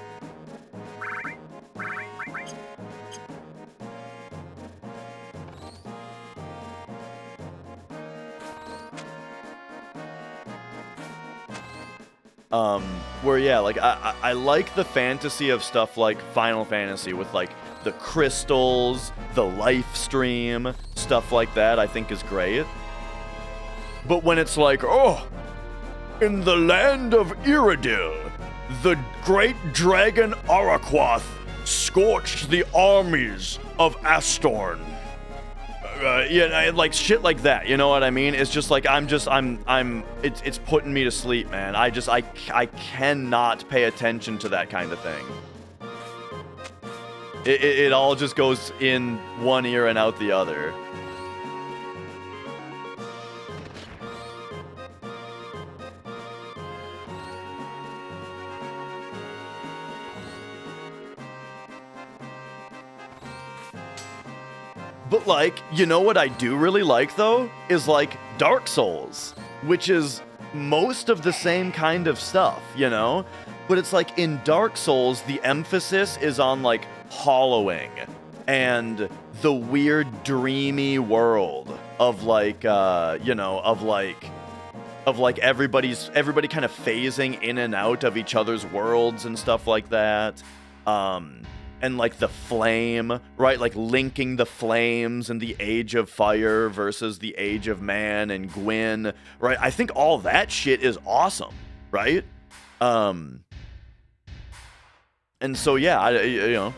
Where yeah, like I like the fantasy of stuff like Final Fantasy with like the crystals, the life stream, stuff like that I think is great. But when it's like, oh, in the land of Iridil, the great dragon Araquath scorched the armies of Astorn. Yeah, like shit like that, you know what I mean? It's just like it's putting me to sleep, man. I cannot pay attention to that kind of thing. It all just goes in one ear and out the other. But like, you know what I do really like though? Is like Dark Souls, which is most of the same kind of stuff, you know? But it's like in Dark Souls, the emphasis is on like hollowing and the weird dreamy world of like, you know, of like everybody kind of phasing in and out of each other's worlds and stuff like that. And like the flame, right? Like linking the flames and the Age of Fire versus the Age of Man and Gwyn, right? I think all that shit is awesome, right? And so yeah, you know.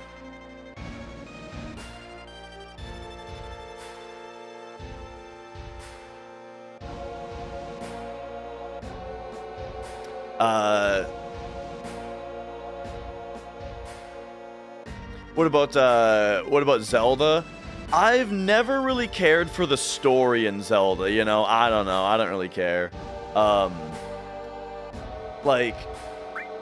What about Zelda? I've never really cared for the story in Zelda, you know? I don't know. I don't really care. Like,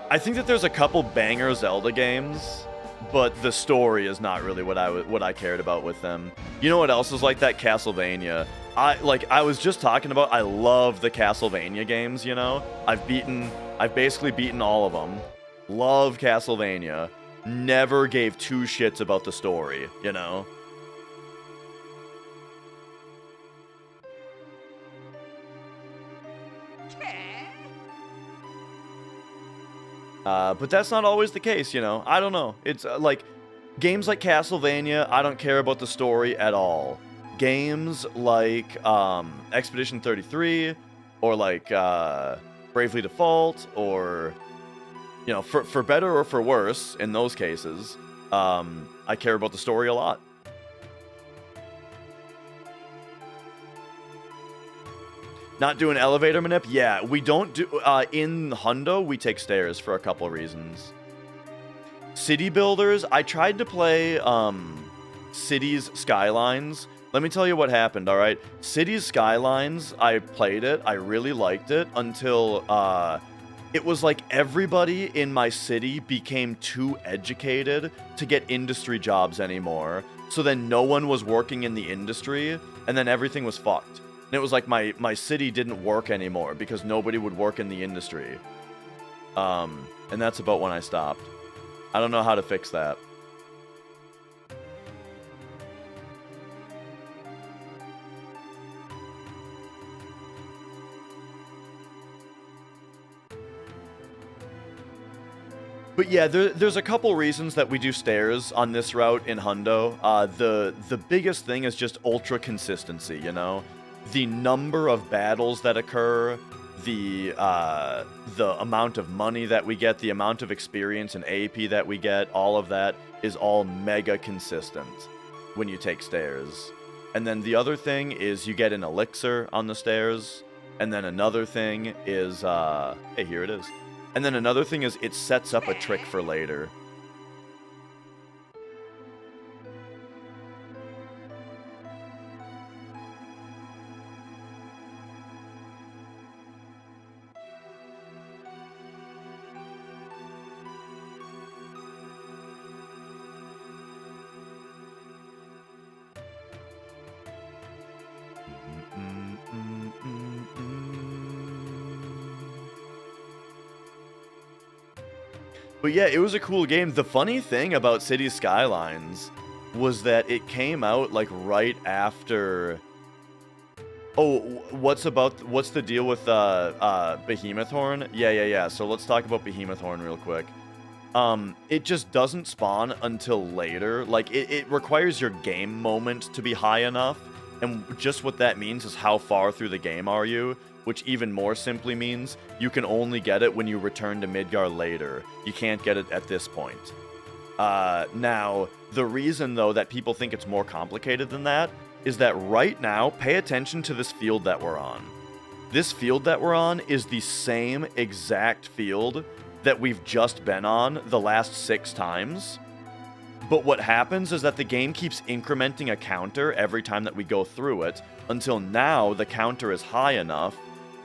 I think that there's a couple banger Zelda games, but the story is not really what I cared about with them. You know what else is like that? Castlevania. I was just talking about, I love the Castlevania games, you know? I've basically beaten all of them. Love Castlevania. Never gave two shits about the story, you know? But that's not always the case, you know? I don't know. It's like, games like Castlevania, I don't care about the story at all. Games like Expedition 33, or like Bravely Default, or, you know, for better or for worse, in those cases, I care about the story a lot. Not doing elevator manip? Yeah, we don't do... in Hundo, we take stairs for a couple reasons. City Builders, I tried to play Cities Skylines. Let me tell you what happened, alright? Cities Skylines, I played it. I really liked it until it was like everybody in my city became too educated to get industry jobs anymore. So then no one was working in the industry, and then everything was fucked. And it was like my city didn't work anymore because nobody would work in the industry. And that's about when I stopped. I don't know how to fix that. But yeah, there's a couple reasons that we do stairs on this route in Hundo. The biggest thing is just ultra consistency, you know? The number of battles that occur, the amount of money that we get, the amount of experience and AP that we get, all of that is all mega consistent when you take stairs. And then the other thing is you get an elixir on the stairs. And then another thing is, hey, here it is. And then another thing is it sets up a trick for later. But yeah, it was a cool game. The funny thing about Cities Skylines was that it came out like right after... Oh, what's the deal with Behemoth Horn? Yeah. So let's talk about Behemoth Horn real quick. It just doesn't spawn until later. Like, it requires your game moment to be high enough. And just what that means is how far through the game are you, which even more simply means you can only get it when you return to Midgar later. You can't get it at this point. Now, the reason, though, that people think it's more complicated than that is that right now, pay attention to this field that we're on. This field that we're on is the same exact field that we've just been on the last 6 times. But what happens is that the game keeps incrementing a counter every time that we go through it, until now the counter is high enough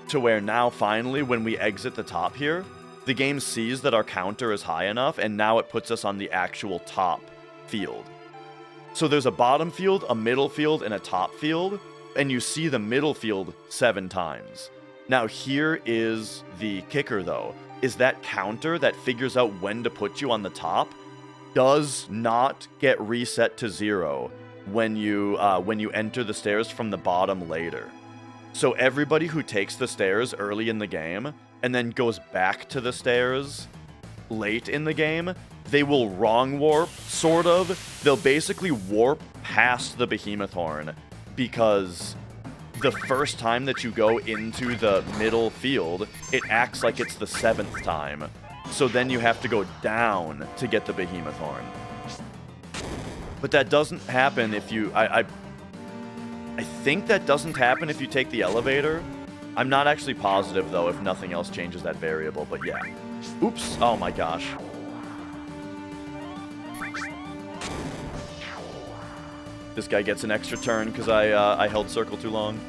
to where now finally when we exit the top here, the game sees that our counter is high enough, and now it puts us on the actual top field. So there's a bottom field, a middle field, and a top field, and you see the middle field 7 times. Now here is the kicker though, is that counter that figures out when to put you on the top does not get reset to 0 when you enter the stairs from the bottom later. So everybody who takes the stairs early in the game and then goes back to the stairs late in the game, they will wrong warp, sort of. They'll basically warp past the Behemoth Horn because the first time that you go into the middle field, it acts like it's the 7th time. So then you have to go down to get the Behemoth Horn. But that doesn't happen if you... I think that doesn't happen if you take the elevator. I'm not actually positive, though, if nothing else changes that variable, but yeah. Oops. Oh my gosh. This guy gets an extra turn because I held circle too long.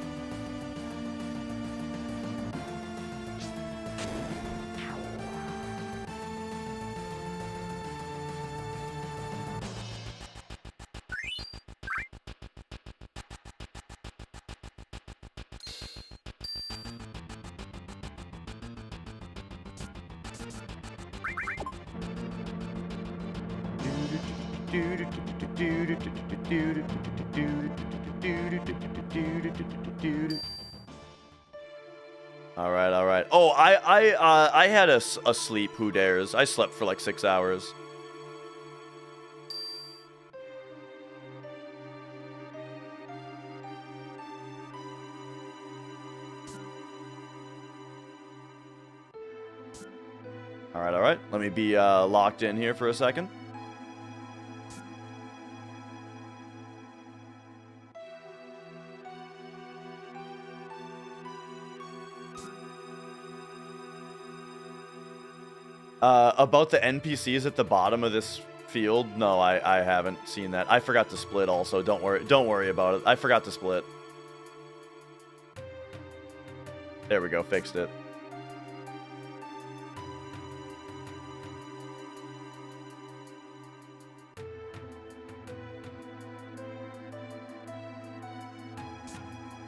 All right, all right. Oh, I had a sleep. Who dares? I slept for like 6 hours. All right, all right. Let me be locked in here for a second. About the NPCs at the bottom of this field, no, I haven't seen that. I forgot to split also. Don't worry about it. I forgot to split. There we go, fixed it.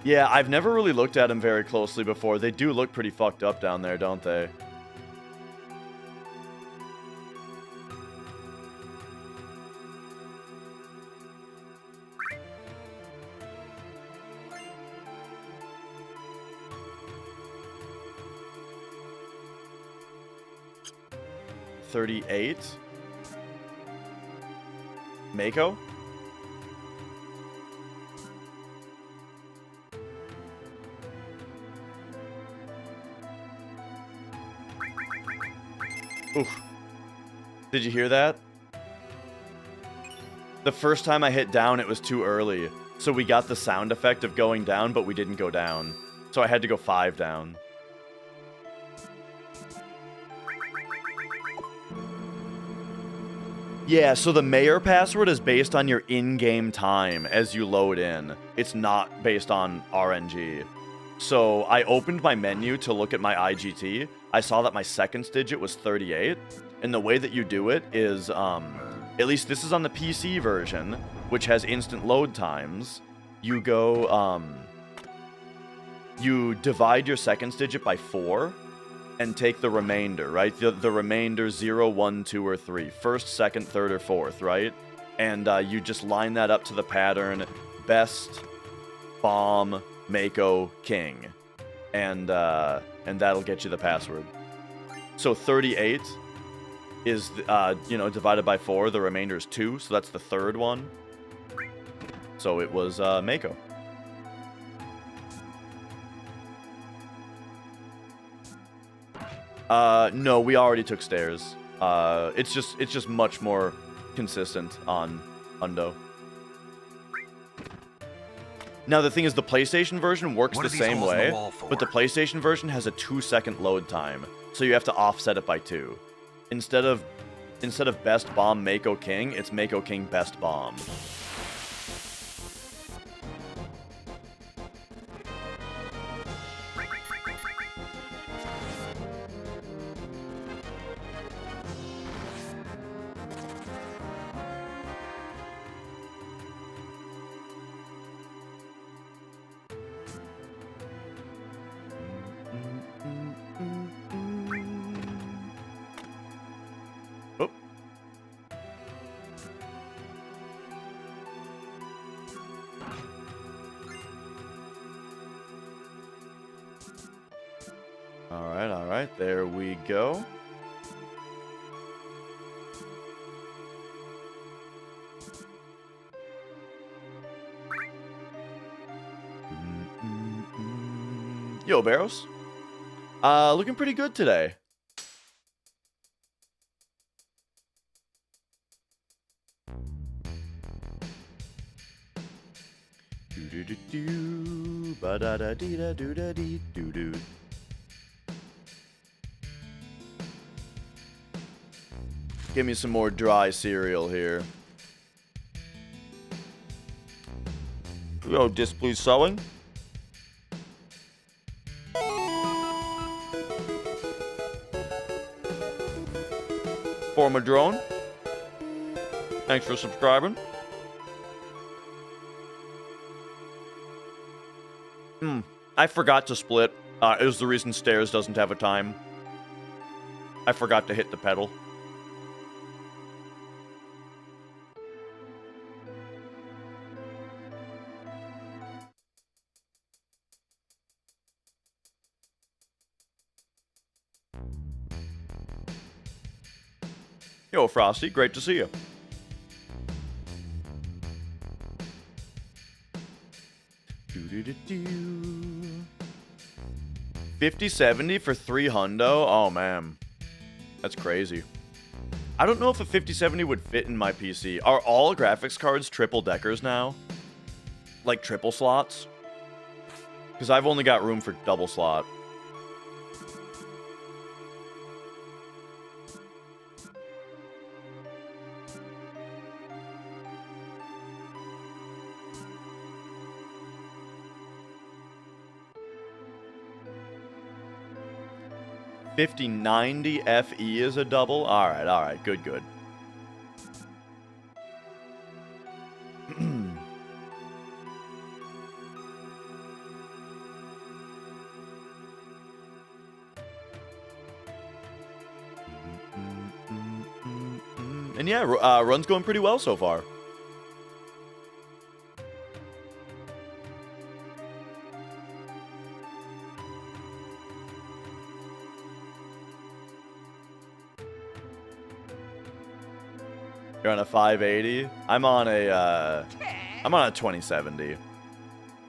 Yeah, I've never really looked at them very closely before. They do look pretty fucked up down there, don't they? $38. Mako? Oof. Did you hear that? The first time I hit down, it was too early. So we got the sound effect of going down, but we didn't go down. So I had to go 5 down. Yeah, so the mayor password is based on your in-game time as you load in. It's not based on RNG. So I opened my menu to look at my IGT. I saw that my second digit was 38. And the way that you do it is, at least this is on the PC version, which has instant load times. You go, you divide your second digit by 4. And take the remainder, right? The remainder 0, 1, 2, or 3. First, second, third, or fourth, right? And you just line that up to the pattern best, bomb, Mako, king. And that'll get you the password. So 38 is, divided by 4. The remainder is 2, so that's the third one. So it was Mako. No, we already took stairs. It's just much more consistent on Hundo. Now the thing is, the PlayStation version works the same way, but the PlayStation version has a 2-second load time, so you have to offset it by 2. Instead of best bomb Mako King, it's Mako King best bomb. All right, there we go. Yo, Barrows. Looking pretty good today. Do-do-do-do, ba-da-da-dee-da-do-da-dee-do-do. Give me some more dry cereal here. Yo, displeased sewing. Former drone. Thanks for subscribing. I forgot to split. It was the reason Stairs doesn't have a time. I forgot to hit the pedal. Yo, Frosty, great to see you. Doo-doo-doo-doo. 5070 for 3 hundo? Oh, man. That's crazy. I don't know if a 5070 would fit in my PC. Are all graphics cards triple deckers now? Like triple slots? Because I've only got room for double slot. $5090 FE is a double? Alright, good. And yeah, run's going pretty well so far. You're on a 580. I'm on a 2070.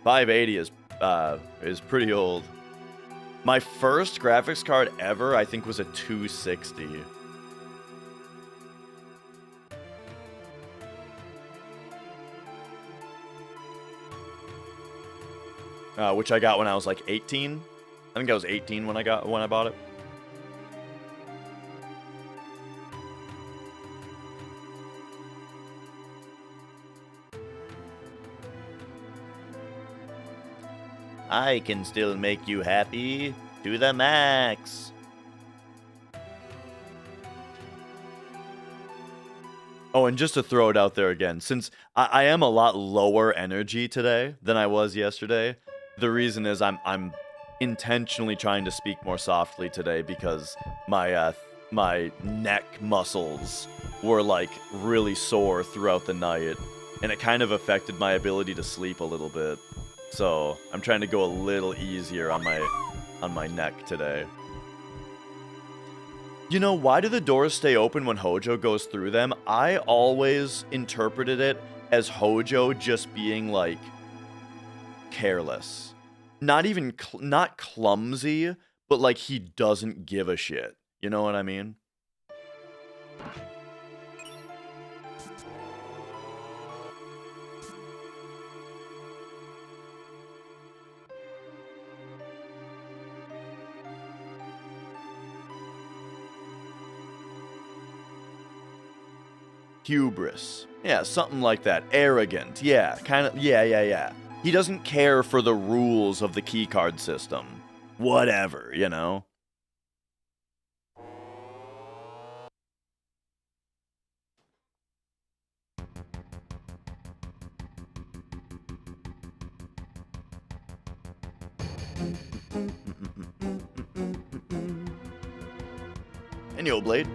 580 is pretty old. My first graphics card ever, I think, was a 260. Which I got when I was like 18. I think I was 18 when I bought it. I can still make you happy to the max. Oh, and just to throw it out there again, since I am a lot lower energy today than I was yesterday, the reason is I'm intentionally trying to speak more softly today because my neck muscles were like really sore throughout the night, and it kind of affected my ability to sleep a little bit. So I'm trying to go a little easier on my neck today. You know, why do the doors stay open when Hojo goes through them? I always interpreted it as Hojo just being like careless. Not even not clumsy, but like he doesn't give a shit. You know what I mean? Hubris. Yeah, something like that. Arrogant. Yeah, kind of. Yeah. He doesn't care for the rules of the keycard system. Whatever, you know? And yo, Blade.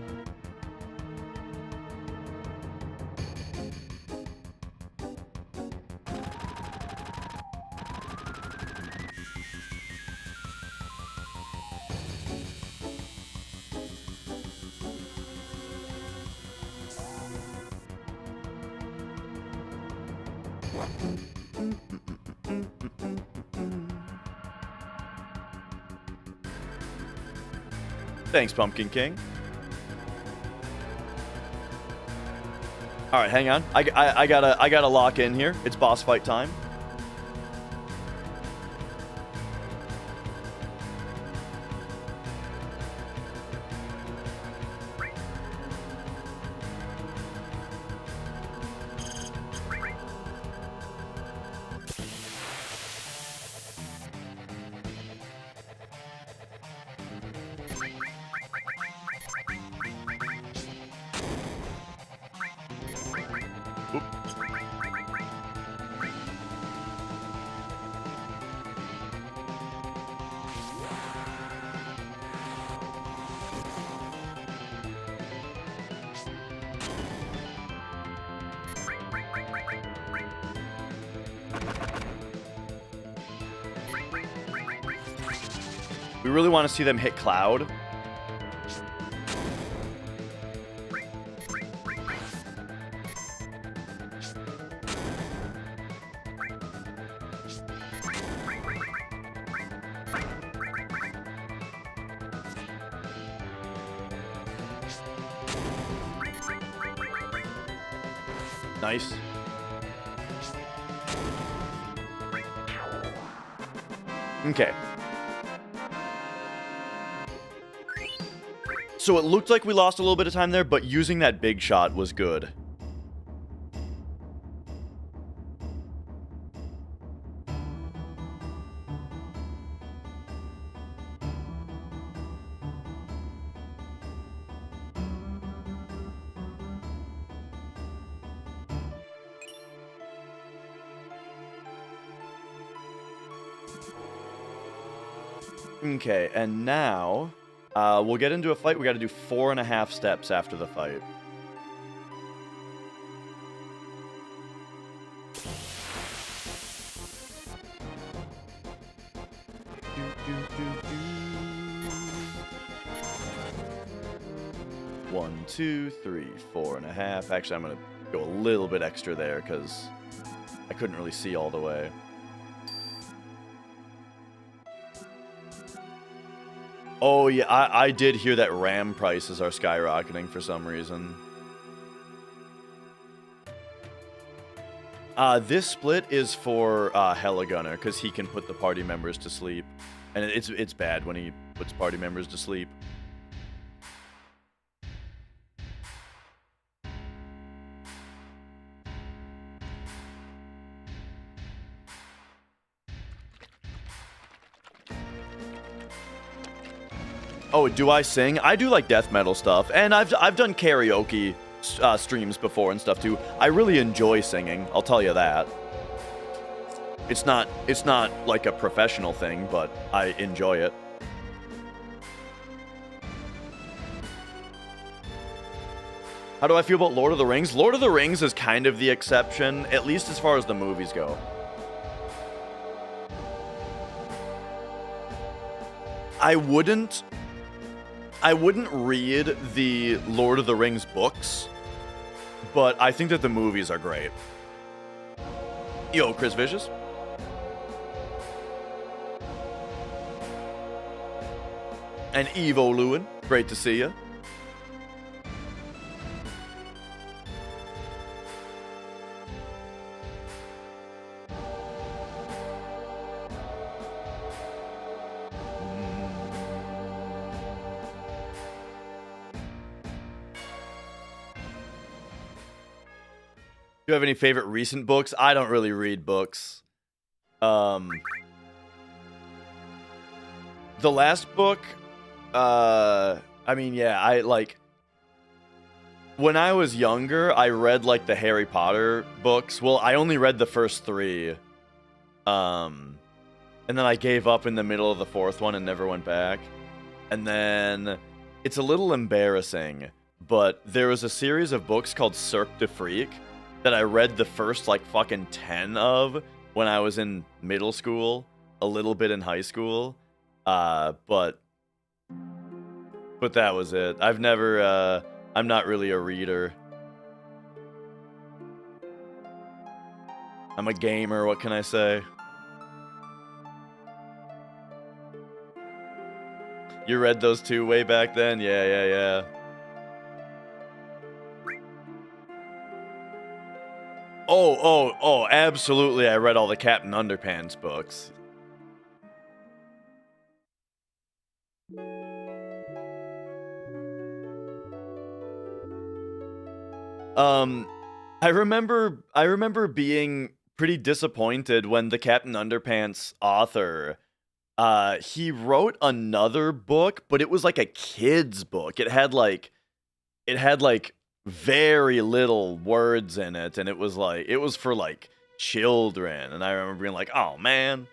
Thanks, Pumpkin King. All right, hang on. I gotta lock in here. It's boss fight time. We really want to see them hit Cloud. Nice. Okay. So it looked like we lost a little bit of time there, but using that big shot was good. Okay, and now we'll get into a fight. We got to do 4.5 steps after the fight. One, 2, 3, 4.5. Actually, I'm gonna go a little bit extra there because I couldn't really see all the way. Oh, yeah, I did hear that RAM prices are skyrocketing for some reason. This split is for Heligunner, because he can put the party members to sleep. And it's bad when he puts party members to sleep. Oh, do I sing? I do like death metal stuff, and I've done karaoke streams before and stuff too. I really enjoy singing. I'll tell you that. It's not like a professional thing, but I enjoy it. How do I feel about Lord of the Rings? Lord of the Rings is kind of the exception, at least as far as the movies go. I wouldn't read the Lord of the Rings books, but I think that the movies are great. Yo, Chris Vicious. And Evo Lewin, great to see you. Do you have any favorite recent books? I don't really read books. The last book, I mean, yeah, I like... When I was younger, I read, like, the Harry Potter books. Well, I only read the first 3. And then I gave up in the middle of the 4th one and never went back. And then, it's a little embarrassing, but there was a series of books called Cirque du Freak that I read the first, like, fucking 10 of when I was in middle school, a little bit in high school, but that was it. I've never, I'm not really a reader. I'm a gamer, what can I say? You read those 2 way back then? Yeah. Oh, absolutely. I read all the Captain Underpants books. I remember being pretty disappointed when the Captain Underpants author, he wrote another book, but it was like a kid's book. It had like very little words in it, and it was for like children, and I remember being like, oh man.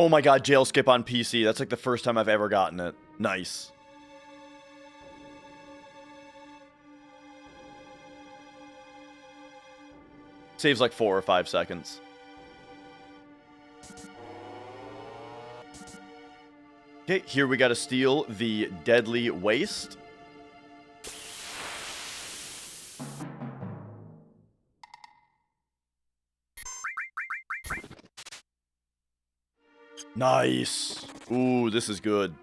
Oh my god, jail skip on PC. That's like the first time I've ever gotten it. Nice. Saves like 4 or 5 seconds. Okay, here we gotta steal the Deadly Waste. Nice. Ooh, this is good.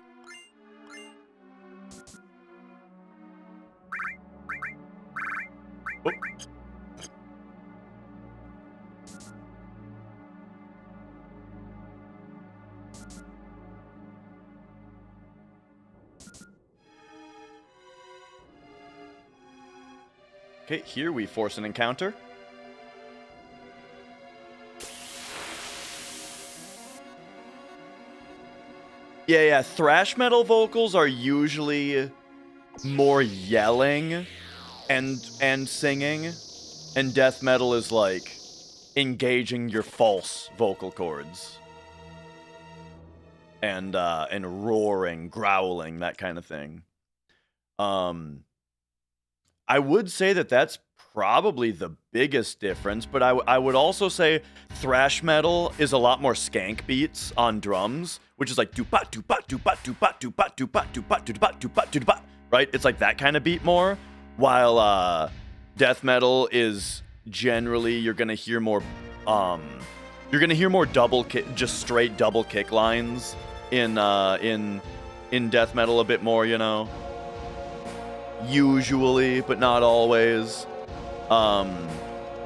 Oh. Okay, here we force an encounter. Yeah, thrash metal vocals are usually more yelling and singing, and death metal is like engaging your false vocal cords and roaring, growling, that kind of thing. I would say that that's probably the biggest difference, but I would also say thrash metal is a lot more skank beats on drums, which is like doopa doopa doopa doopa doopa doopa doopa doopa doopa doopa, right? It's like that kind of beat more, while death metal is generally you're gonna hear more double kick, just straight double kick lines in death metal a bit more, you know. Usually, but not always.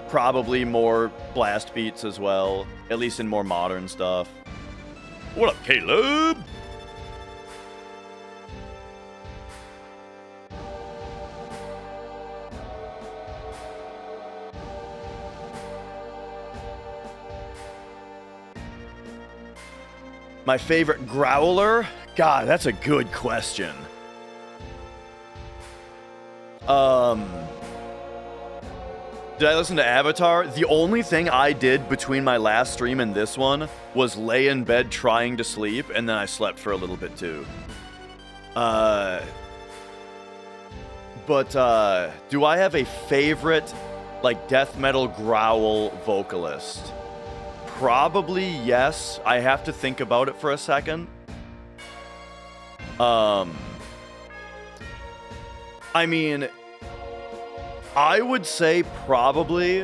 Probably more blast beats as well, at least in more modern stuff. What up, Caleb? My favorite growler? God, that's a good question. Did I listen to Avatar? The only thing I did between my last stream and this one was lay in bed trying to sleep, and then I slept for a little bit too. Do I have a favorite, like, death metal growl vocalist? Probably yes. I have to think about it for a second. I mean, I would say probably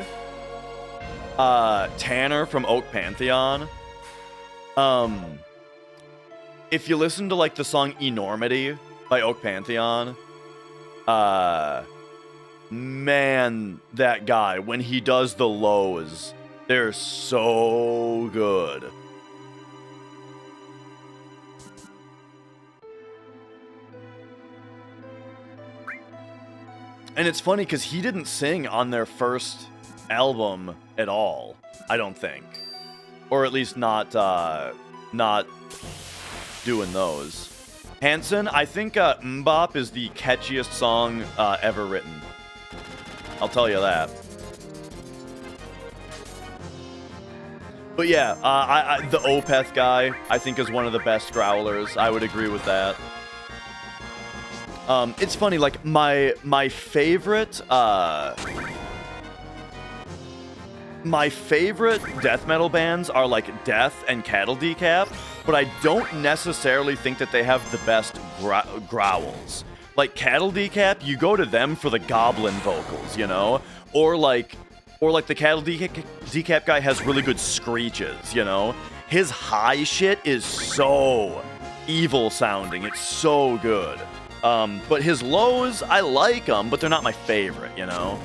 Tanner from Oak Pantheon. If you listen to like the song Enormity by Oak Pantheon, man, that guy, when he does the lows, they're so good. And it's funny because he didn't sing on their first album at all, I don't think. Or at least not doing those. Hanson, I think Mbop is the catchiest song ever written. I'll tell you that. But yeah, the Opeth guy, I think, is one of the best growlers. I would agree with that. It's funny, like, my favorite death metal bands are, like, Death and Cattle Decap, but I don't necessarily think that they have the best growls. Like, Cattle Decap, you go to them for the goblin vocals, you know? Or the Cattle Decap guy has really good screeches, you know? His high shit is so evil sounding. It's so good. But his lows, I like them, but they're not my favorite, you know?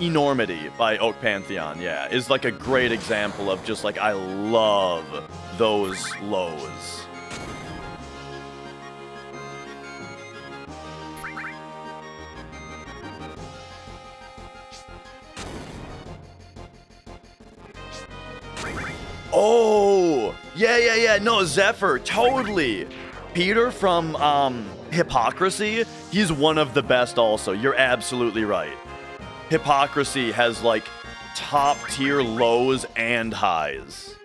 Enormity by Oak Pantheon, yeah, is like a great example of just like, I love those lows. Oh, yeah, no, Zephyr, totally. Peter from Hypocrisy, he's one of the best also. You're absolutely right. Hypocrisy has like top tier lows and highs.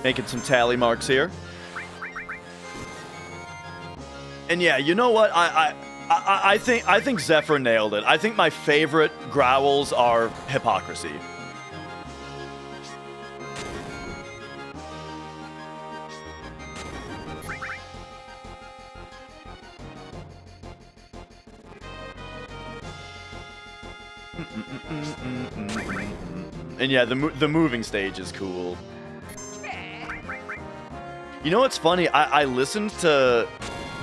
Making some tally marks here. And yeah, you know what? I think Zephyr nailed it. I think my favorite growls are hypocrisy. And yeah, the moving stage is cool. You know what's funny? I listened to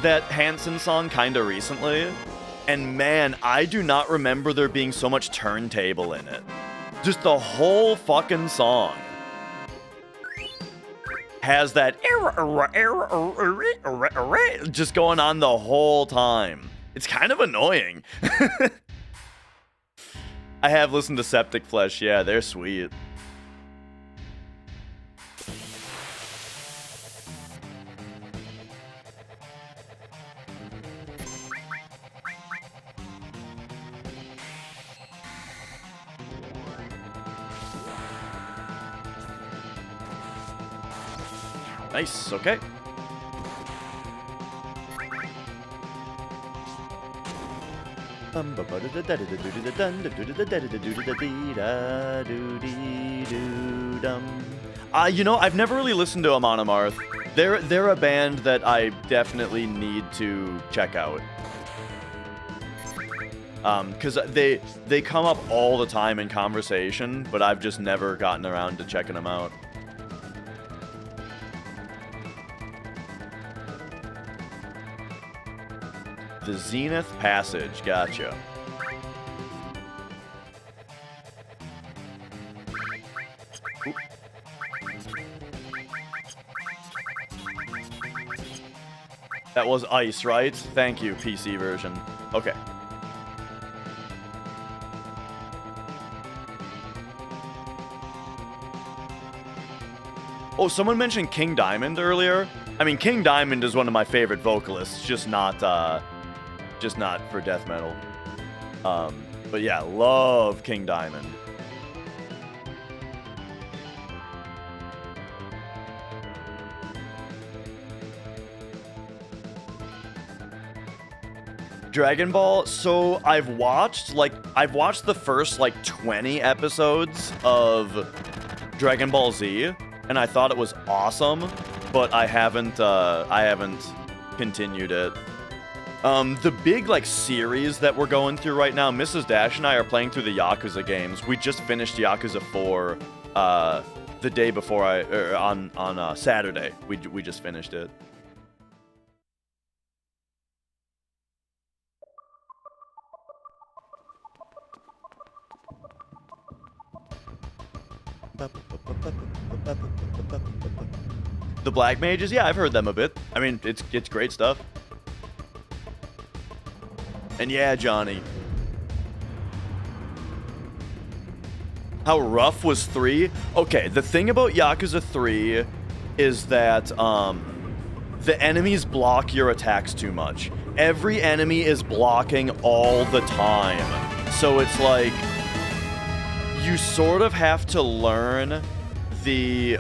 that Hanson song kinda recently, and man, I do not remember there being so much turntable in it. Just the whole fucking song has that just going on the whole time. It's kind of annoying. I have listened to Septic Flesh. Yeah, they're sweet. Nice, okay. You know, I've never really listened to Amon Amarth. They're a band that I definitely need to check out. Because they come up all the time in conversation, but I've just never gotten around to checking them out. The Zenith Passage, gotcha. Oop. That was ice, right? Thank you, PC version. Okay. Oh, someone mentioned King Diamond earlier. I mean, King Diamond is one of my favorite vocalists, just not for death metal. But yeah, love King Diamond. Dragon Ball, so I've watched the first 20 episodes of Dragon Ball Z, and I thought it was awesome, but I haven't continued it. The big series that we're going through right now, Mrs. Dash and I are playing through the Yakuza games. We just finished Yakuza 4 the day before on Saturday. We just finished it. The Black Mages, yeah, I've heard them a bit. I mean, it's great stuff. And yeah, Johnny. How rough was 3? Okay, the thing about Yakuza 3 is that the enemies block your attacks too much. Every enemy is blocking all the time. So it's like you sort of have to learn the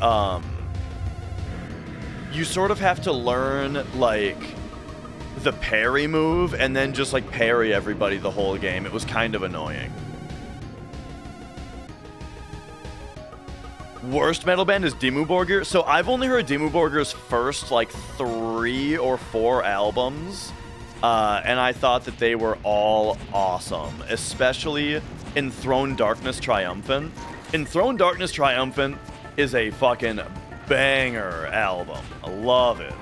the parry move and then just parry everybody the whole game. It was kind of annoying. Worst metal band is Dimmu Borgir. So I've only heard Dimmu Borgir's first 3 or 4 albums, and I thought that they were all awesome, especially Enthroned Darkness Triumphant. Enthroned Darkness Triumphant is a fucking banger album. I love it.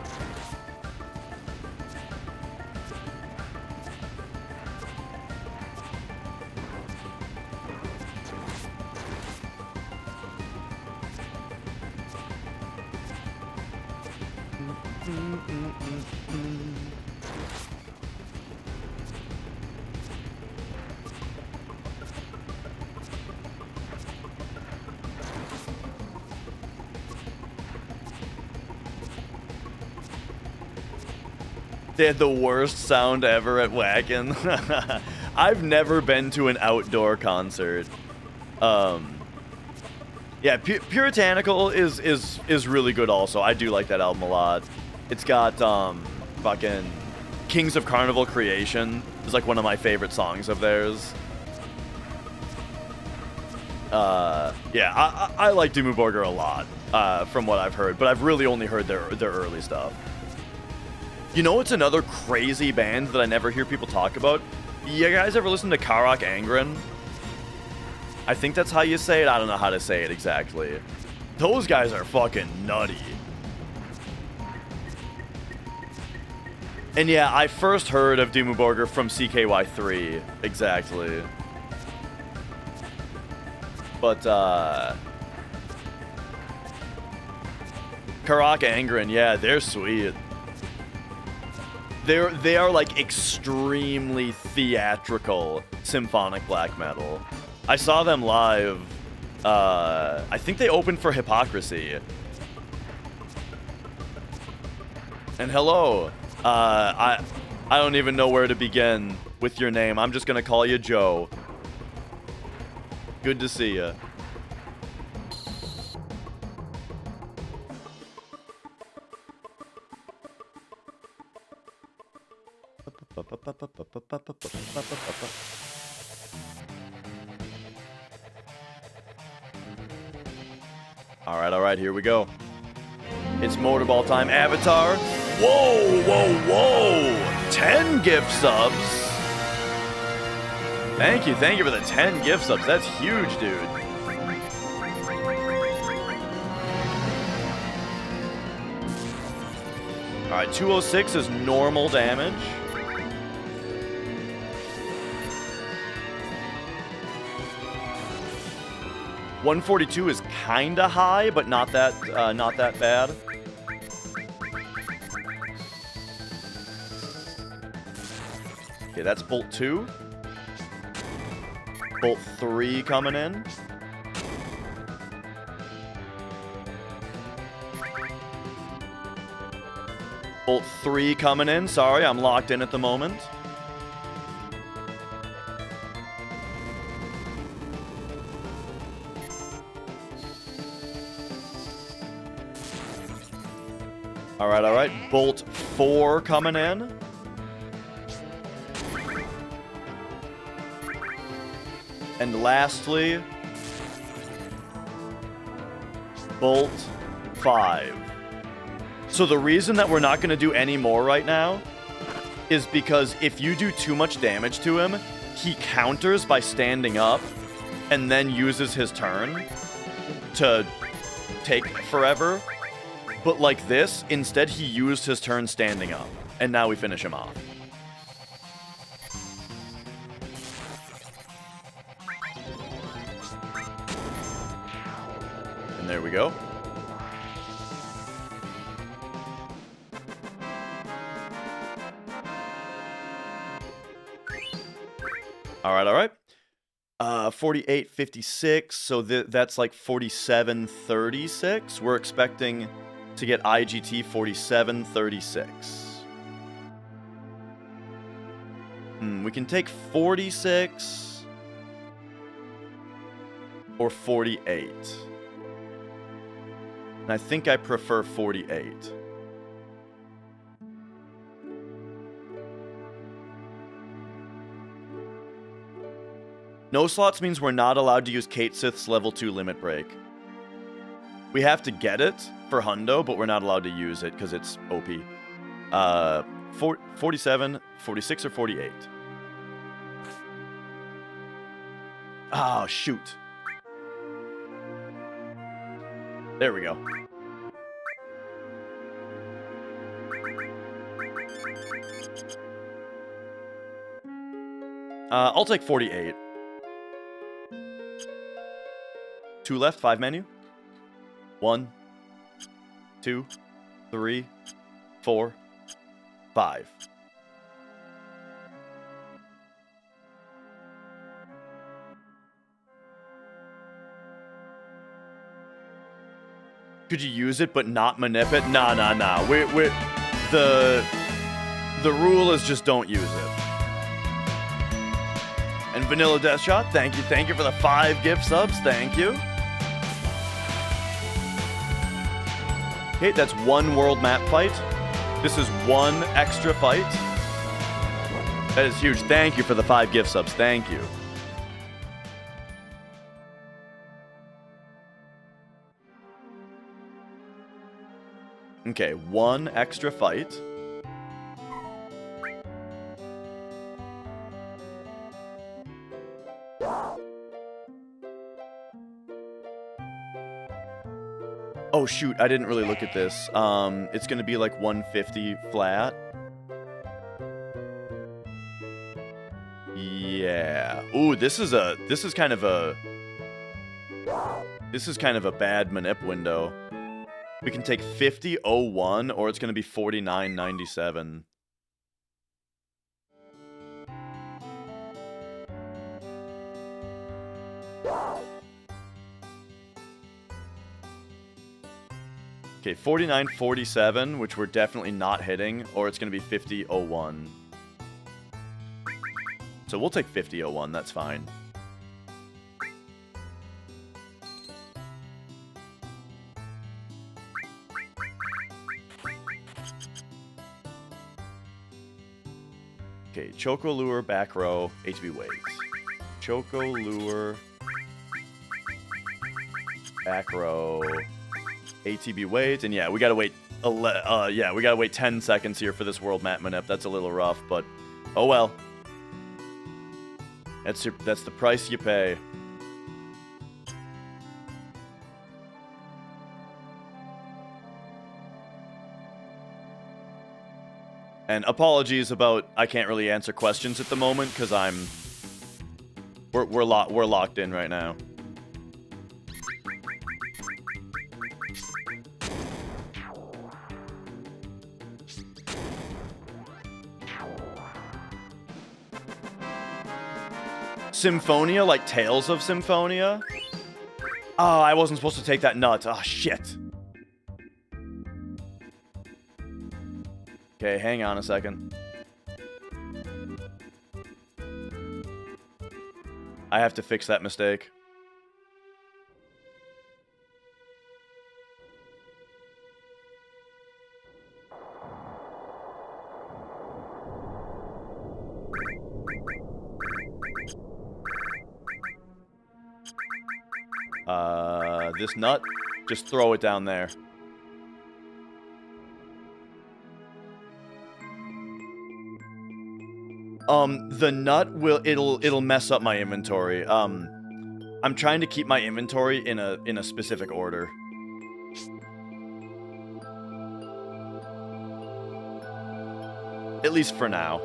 They had the worst sound ever at Wacken. I've never been to an outdoor concert. Yeah, Puritanical is really good also. I do like that album a lot. It's got fucking Kings of Carnival Creation is like one of my favorite songs of theirs. Yeah, I like Dimmu Borgir a lot from what I've heard, but I've really only heard their early stuff. You know what's another crazy band that I never hear people talk about? You guys ever listen to Karak Angren? I think that's how you say it. I don't know how to say it exactly. Those guys are fucking nutty. And yeah, I first heard of Dimmu Borgir from CKY3. Exactly. But, Karak Angren, yeah, they're sweet. They are like extremely theatrical symphonic black metal. I saw them live. I think they opened for Hypocrisy. And hello. I don't even know where to begin with your name. I'm just gonna call you Joe. Good to see you. All right, here we go. It's Motorball time. Avatar. Whoa, whoa, whoa. 10 gift subs. Thank you for the 10 gift subs. That's huge, dude. All right, 206 is normal damage. $142 is kinda high, but not that bad. Okay, that's Bolt 2. Bolt 3 coming in. Bolt 3 coming in. Sorry, I'm locked in at the moment. All right. Bolt 4 coming in. And lastly, Bolt 5. So the reason that we're not going to do any more right now is because if you do too much damage to him, he counters by standing up and then uses his turn to take forever. But like this, instead he used his turn standing up, and now we finish him off. And there we go. All right. 48.56, so that's like 47.36. We're expecting to get IGT 47.36. We can take 46 or 48. And I think I prefer 48. No slots means we're not allowed to use Kate Sith's level 2 limit break. We have to get it for Hundo, but we're not allowed to use it because it's OP. 47, 46, or 48? Oh, shoot. There we go. I'll take 48. 2 left, 5 menu. 1, 2, 3, 4, 5. Could you use it but not manip it? Nah. The rule is just don't use it. And Vanilla Death Shot, thank you for the 5 gift subs, thank you. Okay, that's 1 world map fight. This is 1 extra fight. That is huge. Thank you for the 5 gift subs. Thank you. Okay, 1 extra fight. Oh shoot, I didn't really look at this. It's gonna be like 150 flat. Yeah. Ooh, this is kind of a bad manip window. We can take 50.01 or it's gonna be 49.97. Okay, 49.47, which we're definitely not hitting, or it's going to be 50.01. So we'll take 50.01, that's fine. Okay, Choco Lure, back row, ATB waves. Choco Lure, back row, ATB waits, and yeah, we gotta wait. We gotta wait 10 seconds here for this world map manip. That's a little rough, but oh well. That's the price you pay. And apologies about I can't really answer questions at the moment because we're locked in right now. Symphonia, like Tales of Symphonia? Oh, I wasn't supposed to take that nut. Oh, shit. Okay, hang on a second. I have to fix that mistake. This nut, just throw it down there. The nut it'll mess up my inventory. I'm trying to keep my inventory in a specific order. At least for now.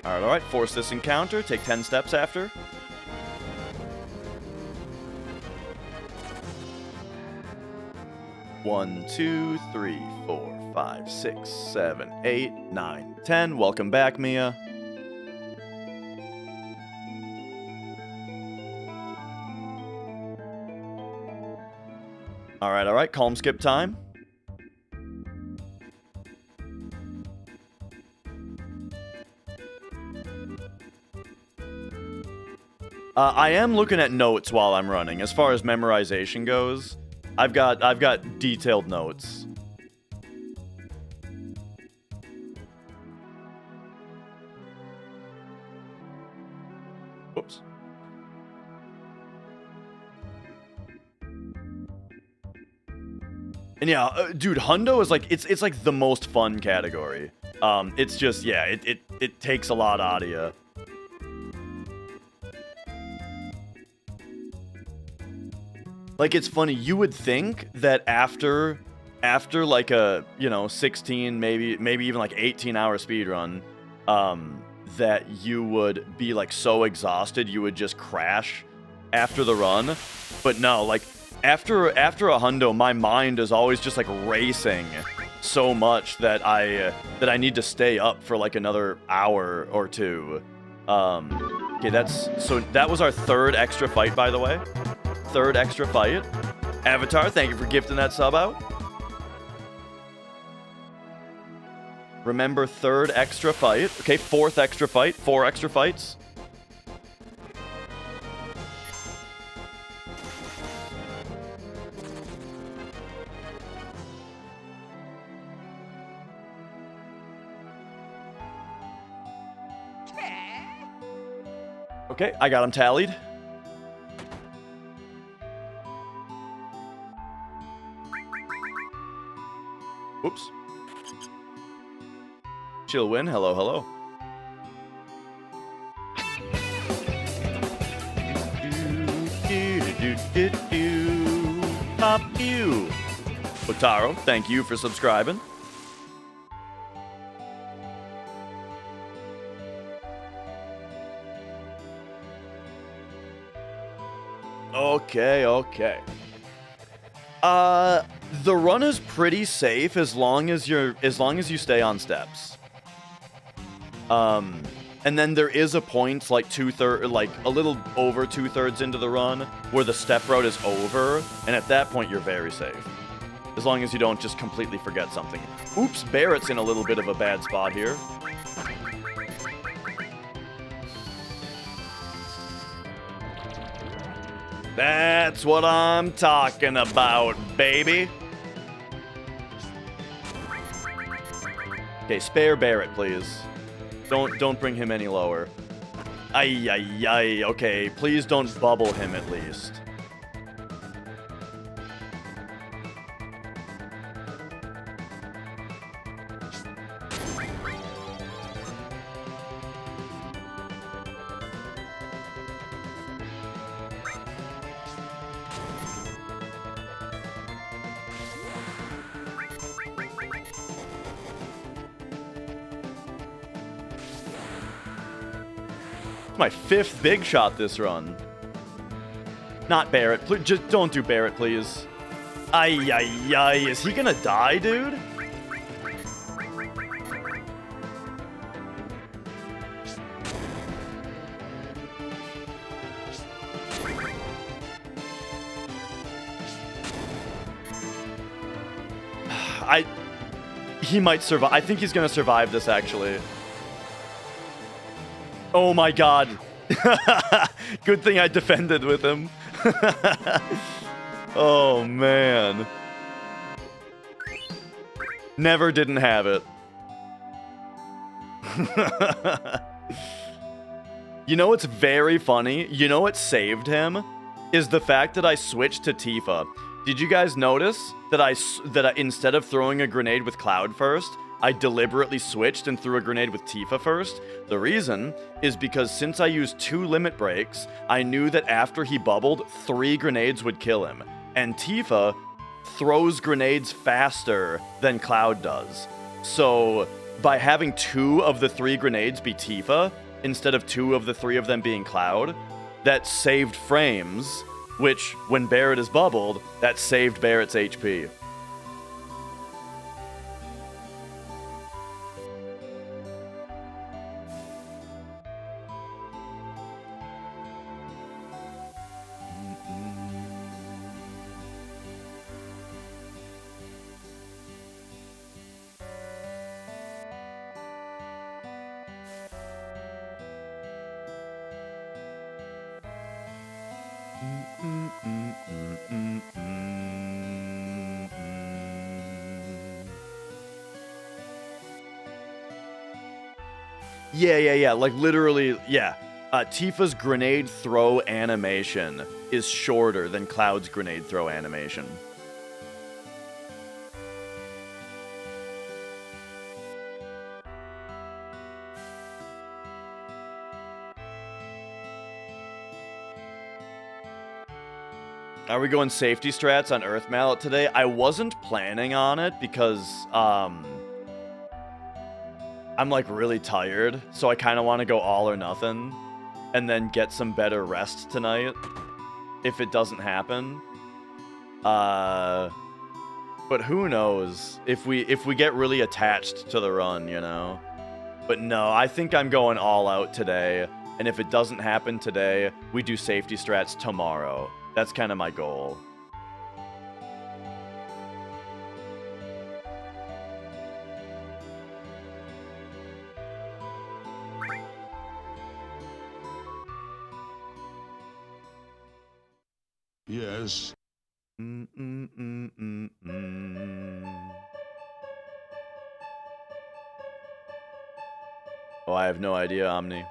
Alright, force this encounter, take 10 steps after. One, 2, 3, 4, 5, 6, 7, 8, 9, 10. Welcome back, Mia. Alright, calm skip time. I am looking at notes while I'm running. As far as memorization goes, I've got detailed notes. Whoops. And yeah, dude, Hundo is like it's like the most fun category. It's just yeah, it takes a lot out of you. Like, it's funny, you would think that after like a, 16, maybe even like 18-hour speedrun, that you would be like so exhausted you would just crash after the run. But no, like after a hundo, my mind is always just like racing so much that I need to stay up for like another hour or two. Okay, that was our 3rd extra fight, by the way. 3rd extra fight. Avatar, thank you for gifting that sub out. Remember, third extra fight. Okay, fourth extra fight. 4 extra fights. Okay, I got him tallied. Oops. Chill win. Hello, hello. Pop you. Otaro, thank you for subscribing. Okay, okay. The run is pretty safe as long as you stay on steps. And then there is a point like a little over 2/3 into the run where the step route is over, and at that point you're very safe. As long as you don't just completely forget something. Oops, Barrett's in a little bit of a bad spot here. That's what I'm talking about, baby. Okay, spare Barrett, please. Don't bring him any lower. Ay, ay, ay. Okay, please don't bubble him at least. My 5th big shot this run. Not Barrett. Just don't do Barrett, please. Ay, ay, ay. Is he gonna die, dude? He might survive. I think he's gonna survive this, actually. Oh my god. Good thing I defended with him. Oh man. Never didn't have it. You know what's very funny? You know what saved him? Is the fact that I switched to Tifa. Did you guys notice that I instead of throwing a grenade with Cloud first, I deliberately switched and threw a grenade with Tifa first? The reason is because since I used 2 limit breaks, I knew that after he bubbled, 3 grenades would kill him. And Tifa throws grenades faster than Cloud does. So by having 2 of the 3 grenades be Tifa, instead of 2 of the 3 of them being Cloud, that saved frames, which, when Barrett is bubbled, that saved Barrett's HP. Yeah. Like, literally, yeah. Tifa's grenade throw animation is shorter than Cloud's grenade throw animation. Are we going safety strats on Earth Mallet today? I wasn't planning on it because, I'm, like, really tired, so I kind of want to go all or nothing, and then get some better rest tonight, if it doesn't happen. But who knows if we get really attached to the run, you know? But no, I think I'm going all out today, and if it doesn't happen today, we do safety strats tomorrow. That's kind of my goal. Yes. Oh, I have no idea, Omni.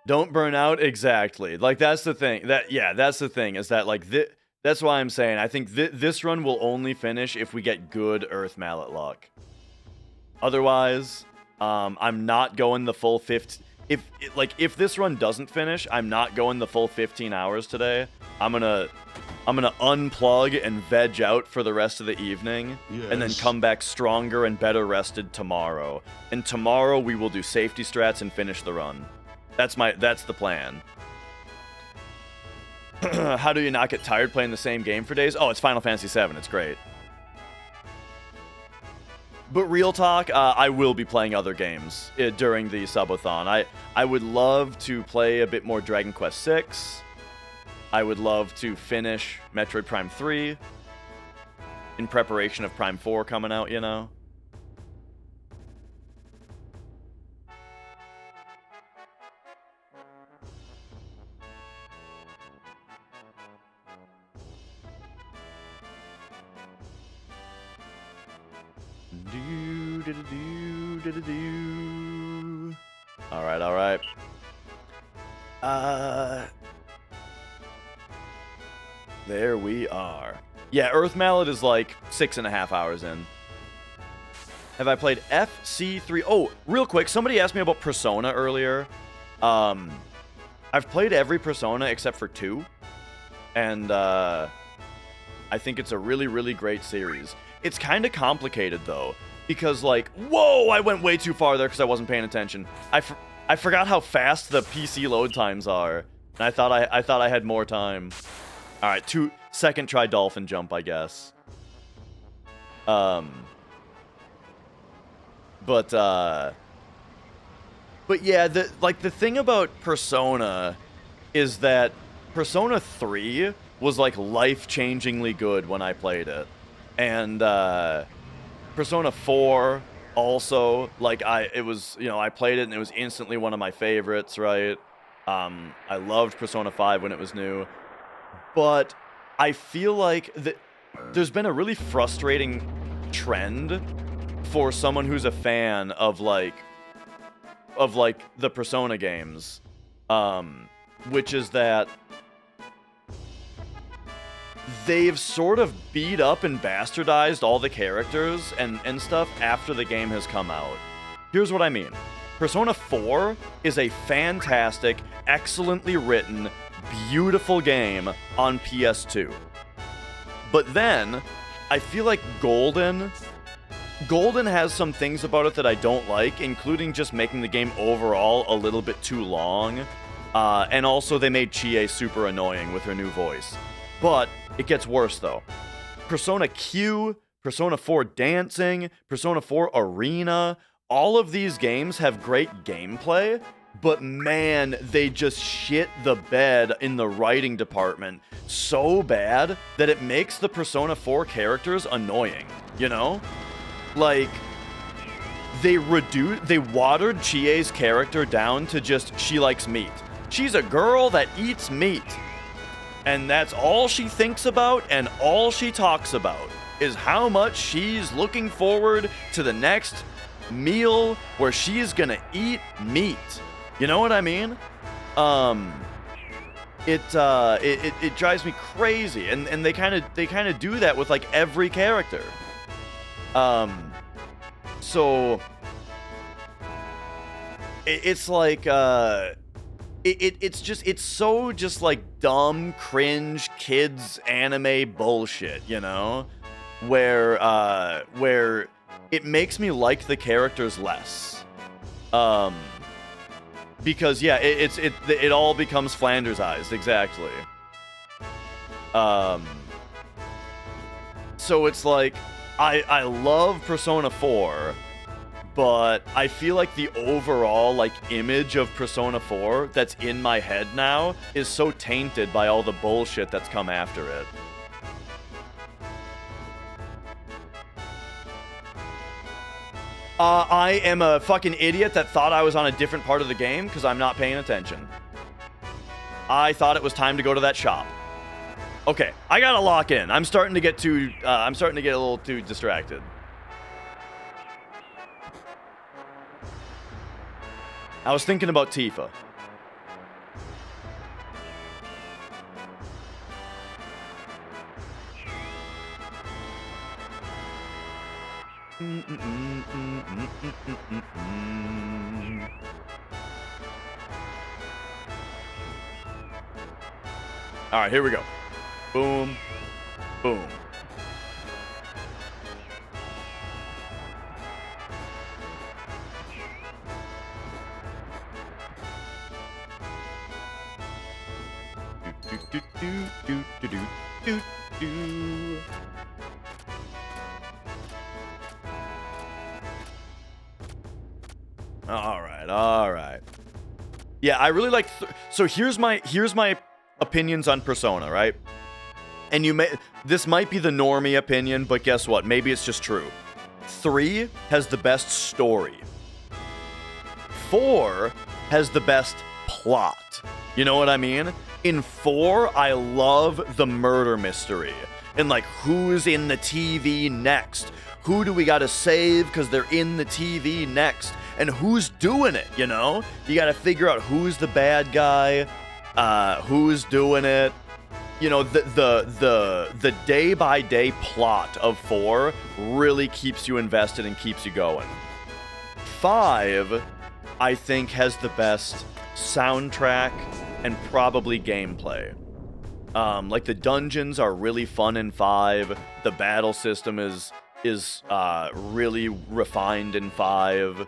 Don't burn out, exactly. Like, that's the thing. That's the thing, is that, like, that's why I'm saying, I think this run will only finish if we get good Earth Mallet luck. Otherwise, I'm not going the full 15... If this run doesn't finish, I'm not going the full 15 hours today. I'm gonna unplug and veg out for the rest of the evening, and then come back stronger and better rested tomorrow. And tomorrow we will do safety strats and finish the run. That's the plan. How do you not get tired playing the same game for days? Oh, it's Final Fantasy VII. It's great. But real talk, I will be playing other games during the subathon. I would love to play a bit more Dragon Quest VI. I would love to finish Metroid Prime 3 in preparation of Prime 4 coming out, you know? All right. There we are. Yeah, Earth Mallet is like 6.5 hours in. Have I played FC3? Oh, real quick, somebody asked me about Persona earlier. I've played every Persona except for 2. And I think it's a really, really great series. It's kind of complicated, though. Because, like, whoa, I went way too far there because I wasn't paying attention. I forgot how fast the PC load times are. And I thought I had more time. All right, second try dolphin jump, I guess. But yeah, the thing about Persona is that Persona 3 was like life-changingly good when I played it. And Persona 4 also, like, I played it and it was instantly one of my favorites, right? I loved Persona 5 when it was new. But I feel like there's been a really frustrating trend for someone who's a fan of like the Persona games, which is that they've sort of beat up and bastardized all the characters and stuff after the game has come out. Here's what I mean. Persona 4 is a fantastic, excellently written, beautiful game on PS2. But then, I feel like Golden has some things about it that I don't like, including just making the game overall a little bit too long. And also they made Chie super annoying with her new voice. But it gets worse though. Persona Q, Persona 4 Dancing, Persona 4 Arena, all of these games have great gameplay, but man, they just shit the bed in the writing department so bad that it makes the Persona 4 characters annoying, you know? Like, they watered Chie's character down to just, she likes meat. She's a girl that eats meat. And that's all she thinks about and all she talks about is how much she's looking forward to the next meal where she's gonna eat meat. You know what I mean? It drives me crazy, and they kind of do that with like every character. So it's like it's so just like dumb, cringe kids anime bullshit, you know, where it makes me like the characters less. Because yeah, it all becomes Flanders-ized, exactly. So it's like I love Persona 4, but I feel like the overall like image of Persona 4 that's in my head now is so tainted by all the bullshit that's come after it. I am a fucking idiot that thought I was on a different part of the game because I'm not paying attention. I thought it was time to go to that shop. Okay, I gotta lock in. I'm starting to get a little too distracted. I was thinking about Tifa. All right, here we go. Boom, boom. All right. Yeah, I really like. So here's my opinions on Persona, right? And this might be the normie opinion, but guess what? Maybe it's just true. 3 has the best story. 4 has the best plot. You know what I mean? In 4, I love the murder mystery. And like, who's in the TV next? Who do we gotta save because they're in the TV next? And who's doing it, you know? You gotta figure out who's the bad guy, who's doing it. You know, the day-by-day plot of 4 really keeps you invested and keeps you going. 5, I think, has the best soundtrack and probably gameplay. Like, the dungeons are really fun in 5. The battle system is really refined in 5.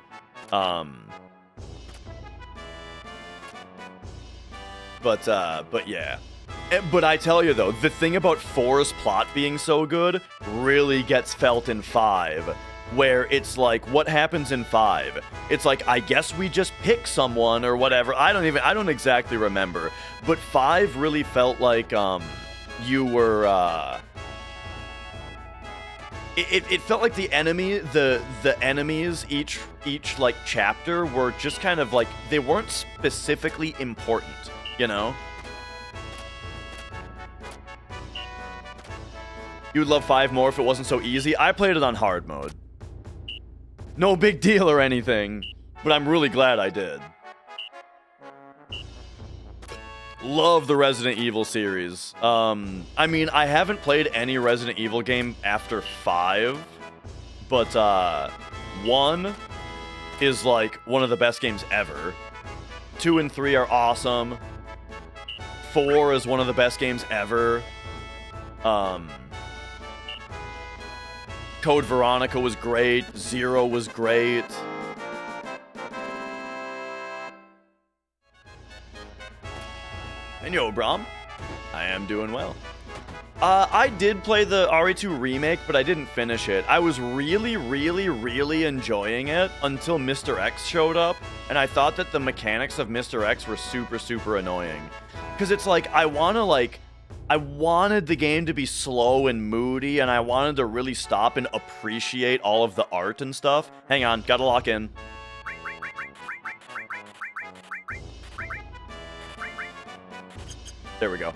But yeah. But I tell you though, the thing about 4's plot being so good really gets felt in 5, where it's like, what happens in 5? It's like, I guess we just pick someone or whatever. I don't exactly remember, but 5 really felt like you were it felt like the enemies each like chapter were just kind of like, they weren't specifically important, you know? You would love 5 more if it wasn't so easy. I played it on hard mode. No big deal or anything, but I'm really glad I did. Love the Resident Evil series. I mean, I haven't played any Resident Evil game after 5, but 1 is like one of the best games ever. 2 and 3 are awesome. 4 is one of the best games ever. Code Veronica was great. 0 was great. And yo, Brom. I am doing well. I did play the RE2 remake, but I didn't finish it. I was really, really, really enjoying it until Mr. X showed up, and I thought that the mechanics of Mr. X were super, super annoying. Because it's like, I wanted the game to be slow and moody, and I wanted to really stop and appreciate all of the art and stuff. Hang on, gotta lock in. There we go.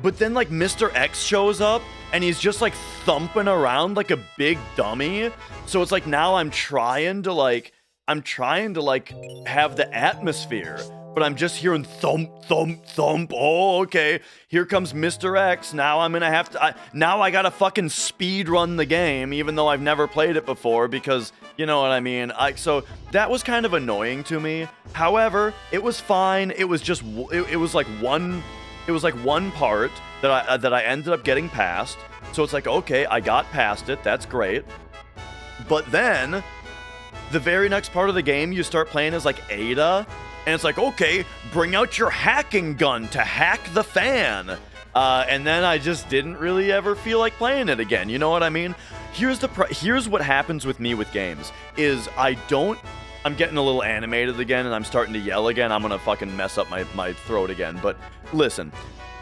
But then, like, Mr. X shows up, and he's just, like, thumping around like a big dummy. So it's like, now I'm trying to, like, have the atmosphere. But I'm just hearing thump, thump, thump. Oh, okay. Here comes Mr. X. Now I'm gonna have to... now I gotta fucking speedrun the game, even though I've never played it before, because, you know what I mean? So that was kind of annoying to me. However, it was fine. It was just... It was like one part that I ended up getting past. So it's like, okay, I got past it. That's great. But then, the very next part of the game, you start playing as, like, Ada... And it's like, okay, bring out your hacking gun to hack the fan. And then I just didn't really ever feel like playing it again. You know what I mean? Here's what happens with me with games. Is I'm getting a little animated again, and I'm starting to yell again. I'm gonna fucking mess up my throat again. But listen,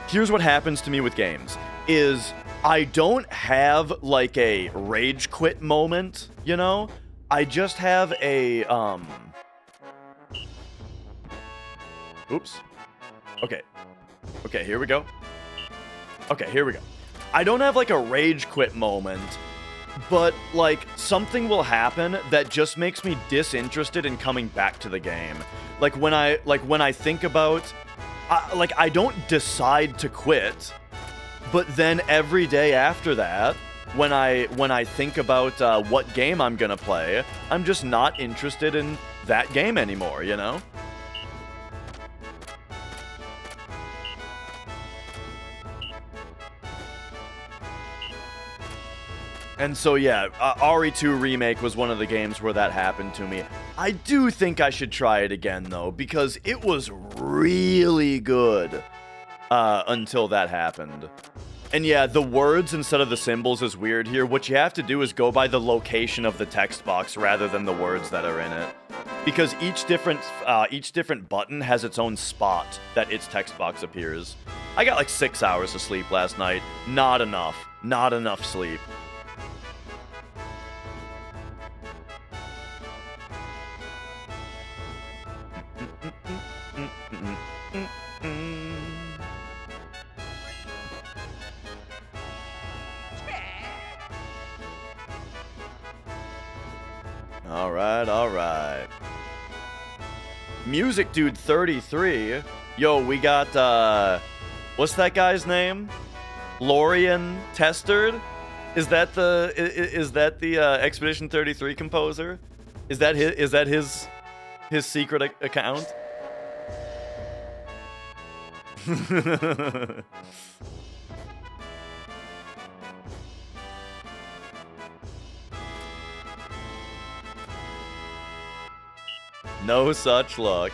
here's what happens to me with games. Is I don't have like a rage quit moment, you know? I just have a, Oops. Okay. Okay, here we go. Okay, here we go. I don't have like a rage quit moment, but like something will happen that just makes me disinterested in coming back to the game. Like when I think about, like I don't decide to quit, but then every day after that, when I think about what game I'm gonna play, I'm just not interested in that game anymore, you know? And so yeah, RE2 Remake was one of the games where that happened to me. I do think I should try it again though, because it was really good until that happened. And yeah, the words instead of the symbols is weird here. What you have to do is go by the location of the text box rather than the words that are in it. Because each different button has its own spot that its text box appears. I got like 6 hours of sleep last night. Not enough. Not enough sleep. Alright. Music Dude 33. Yo, we got, what's that guy's name? Lorian Testard? Is that the Expedition 33 composer? Is that his secret account? No such luck.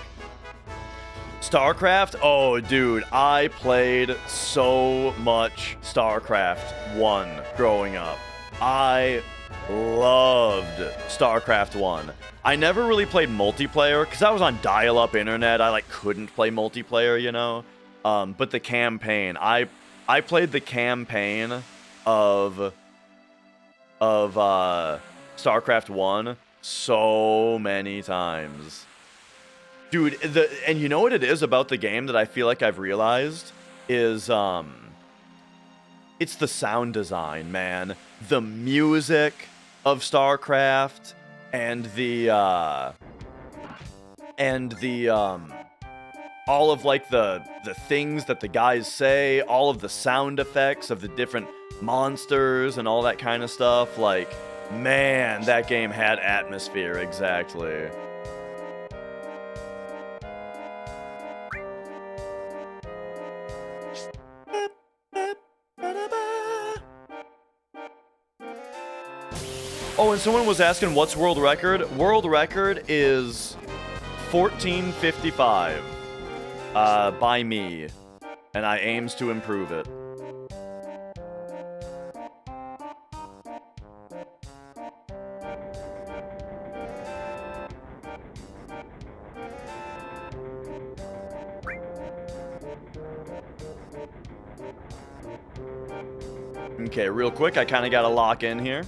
StarCraft? Oh, dude, I played so much StarCraft 1 growing up. I loved StarCraft 1. I never really played multiplayer because I was on dial-up internet. I like couldn't play multiplayer, you know. But the campaign, I played the campaign of StarCraft 1 so many times. Dude, and you know what it is about the game that I feel like I've realized is it's the sound design, man. The music of StarCraft and the all of like the things that the guys say, all of the sound effects of the different monsters and all that kind of stuff. Like, man, that game had atmosphere, exactly. Oh, and someone was asking what's world record? World record is 1455 by me, and I aims to improve it. Okay, real quick, I kind of got to lock in here.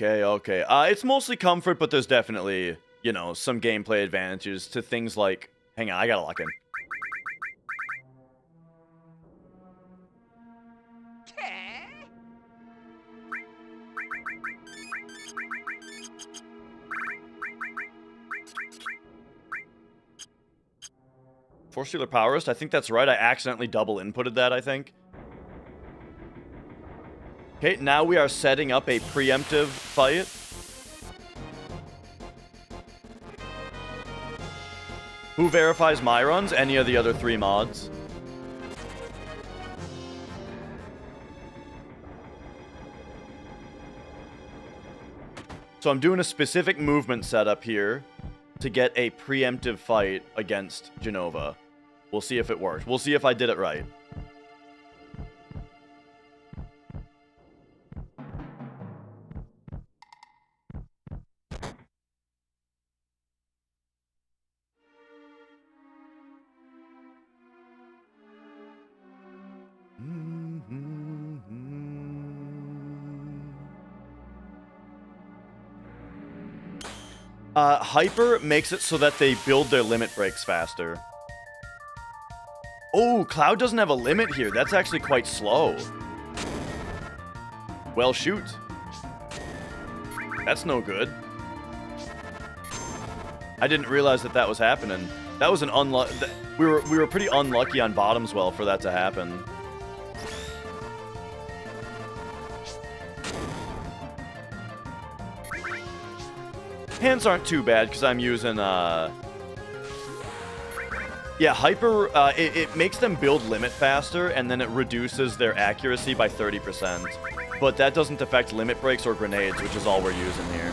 Okay. It's mostly comfort, but there's definitely, you know, some gameplay advantages to things like... Hang on, I gotta lock in. Force Stealer Powerist? I think that's right. I accidentally double inputted that, I think. Okay, now we are setting up a preemptive fight. Who verifies my runs? Any of the other 3 mods. So I'm doing a specific movement setup here to get a preemptive fight against Genova. We'll see if it works. We'll see if I did it right. Hyper makes it so that they build their limit breaks faster. Oh, Cloud doesn't have a limit here. That's actually quite slow. Well, shoot. That's no good. I didn't realize that that was happening. That was an unlucky... We were pretty unlucky on Bottomswell for that to happen. Hands aren't too bad because I'm using... Yeah, Hyper, it makes them build limit faster, and then it reduces their accuracy by 30%. But that doesn't affect limit breaks or grenades, which is all we're using here.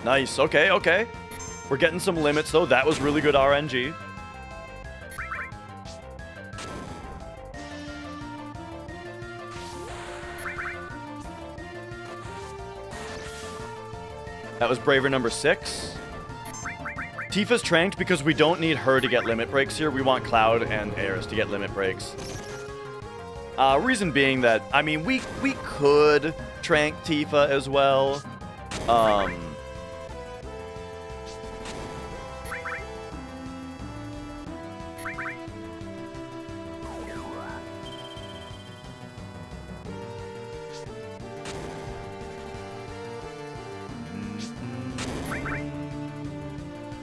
Nice. Okay, okay. We're getting some limits, though. That was really good RNG. That was Braver number 6. Tifa's tranked because we don't need her to get limit breaks here. We want Cloud and Aeris to get limit breaks. Reason being that, I mean, we could trank Tifa as well.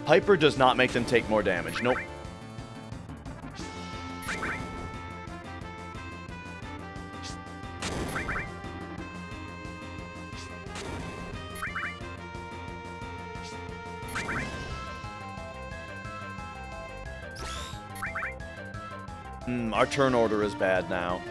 Hyper does not make them take more damage. Nope. Our turn order is bad now.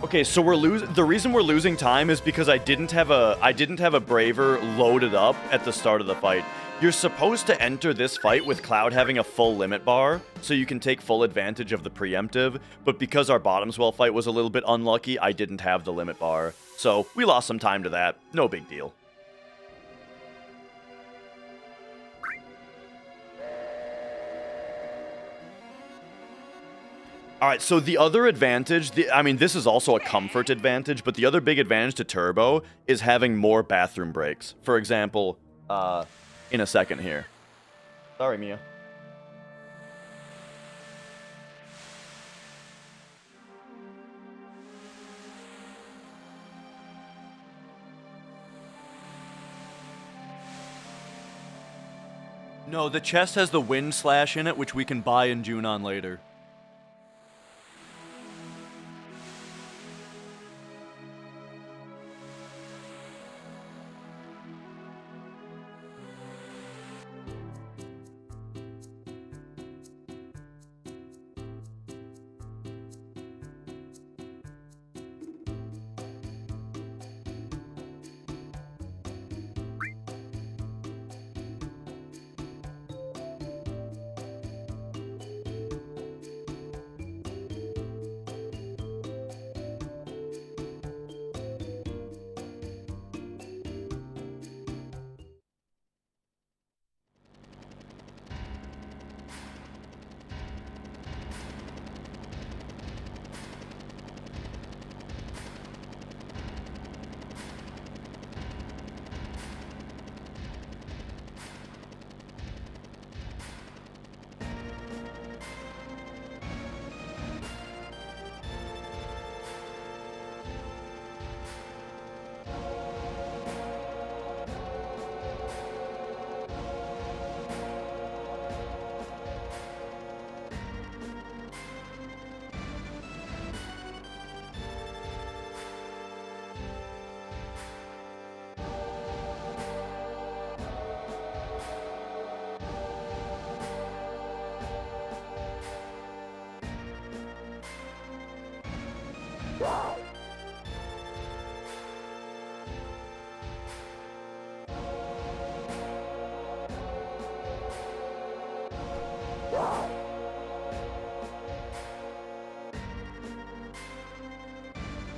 Okay, so the reason we're losing time is because I didn't have a Braver loaded up at the start of the fight. You're supposed to enter this fight with Cloud having a full limit bar, so you can take full advantage of the preemptive, but because our Bottomswell fight was a little bit unlucky, I didn't have the limit bar. So, we lost some time to that. No big deal. Alright, so the other advantage, I mean, this is also a comfort advantage, but the other big advantage to Turbo is having more bathroom breaks. For example, in a second here. Sorry, Mia. No, the chest has the Wind Slash in it, which we can buy in Junon later.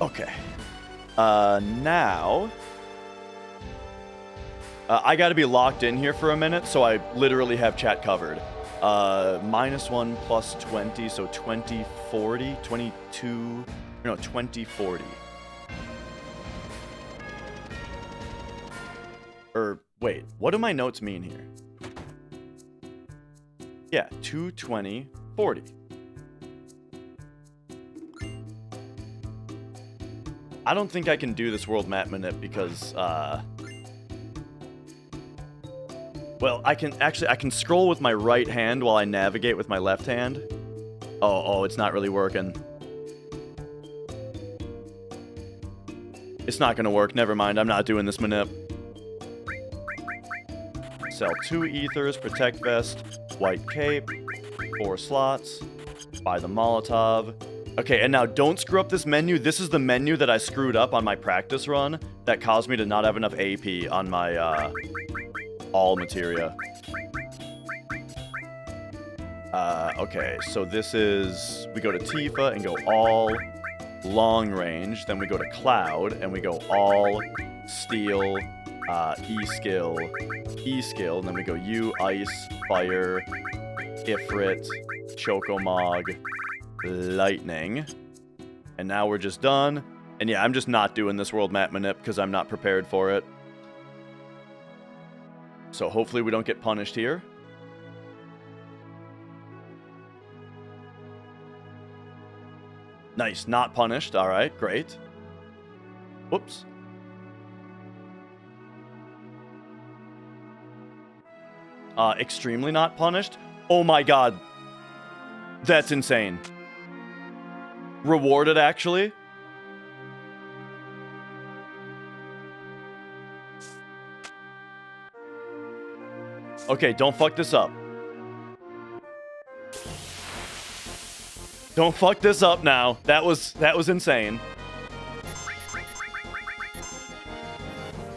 Okay. Now... I gotta be locked in here for a minute, so I literally have chat covered. -1 plus 20, so 20, 40, 22... No, 20, 40. Or, wait, what do my notes mean here? Yeah, 220, 40. I don't think I can do this world map manip because, well, I can scroll with my right hand while I navigate with my left hand. Oh, it's not really working. It's not gonna work, never mind, I'm not doing this manip. Sell 2 ethers, protect vest, white cape, 4 slots, buy the Molotov. Okay, and now don't screw up this menu. This is the menu that I screwed up on my practice run that caused me to not have enough AP on my, all materia. Okay, so this is... We go to Tifa and go all long range. Then we go to Cloud and we go all steel, E-skill, E-skill. And then we go U, ice, fire, Ifrit, Chocomog, lightning. And now we're just done. And yeah, I'm just not doing this world map manip because I'm not prepared for it. So hopefully we don't get punished here. Nice, not punished. All right, great. Whoops. Extremely not punished. Oh my god. That's insane. Rewarded, actually. Okay, don't fuck this up. Don't fuck this up now. That was insane.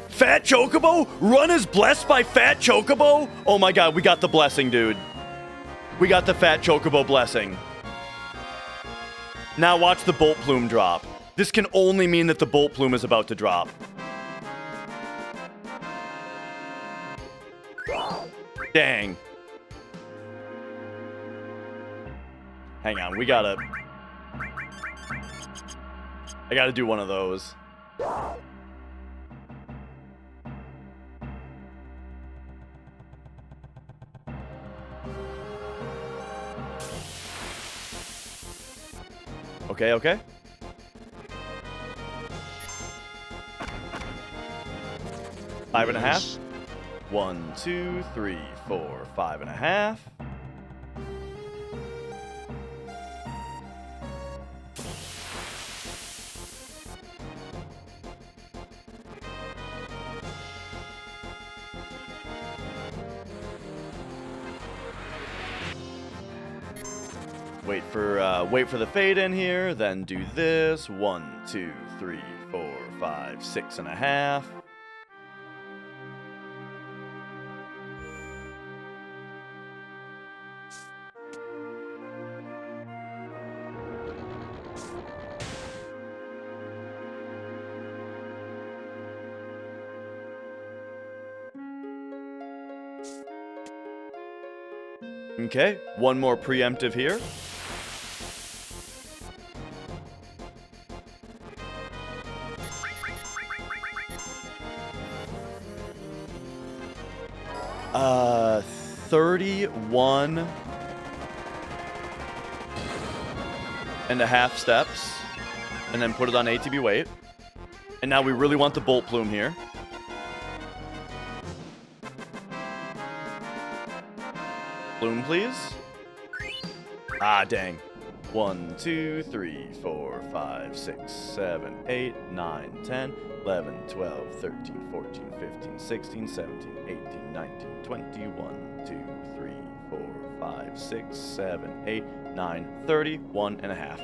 Fat Chocobo? Run is blessed by Fat Chocobo? Oh my god, we got the blessing, dude. We got the Fat Chocobo blessing. Now watch the Bolt Plume drop. This can only mean that the Bolt Plume is about to drop. Dang. Hang on, I gotta do one of those. Okay, okay. Five and a half. 1, 2, 3, 4, 5 and a half. Wait for the fade in here, then do this. 1, 2, 3, 4, 5, 6 and a half. Okay, one more preemptive here. Uh, 31 and a half steps, and then put it on ATB weight. And now we really want the Bolt Plume here. Plume, please. Ah, dang. 1, 2, 3, 4, 5, 6, 7, 8, 9, 10, 11, 12, 13, 14, 15, 16, 17, 18, 19, 20, 1, 2, 3, 4, 5, 6, 7, 8, 9, 31 and a half.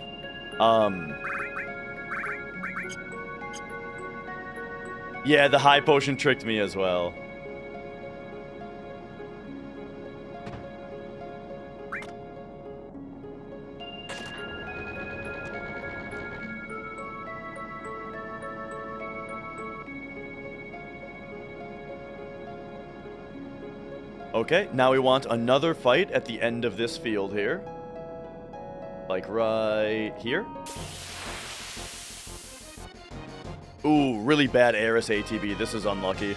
Yeah, the high potion tricked me as well. Okay, now we want another fight at the end of this field here. Like right here. Ooh, really bad Eris ATB. This is unlucky.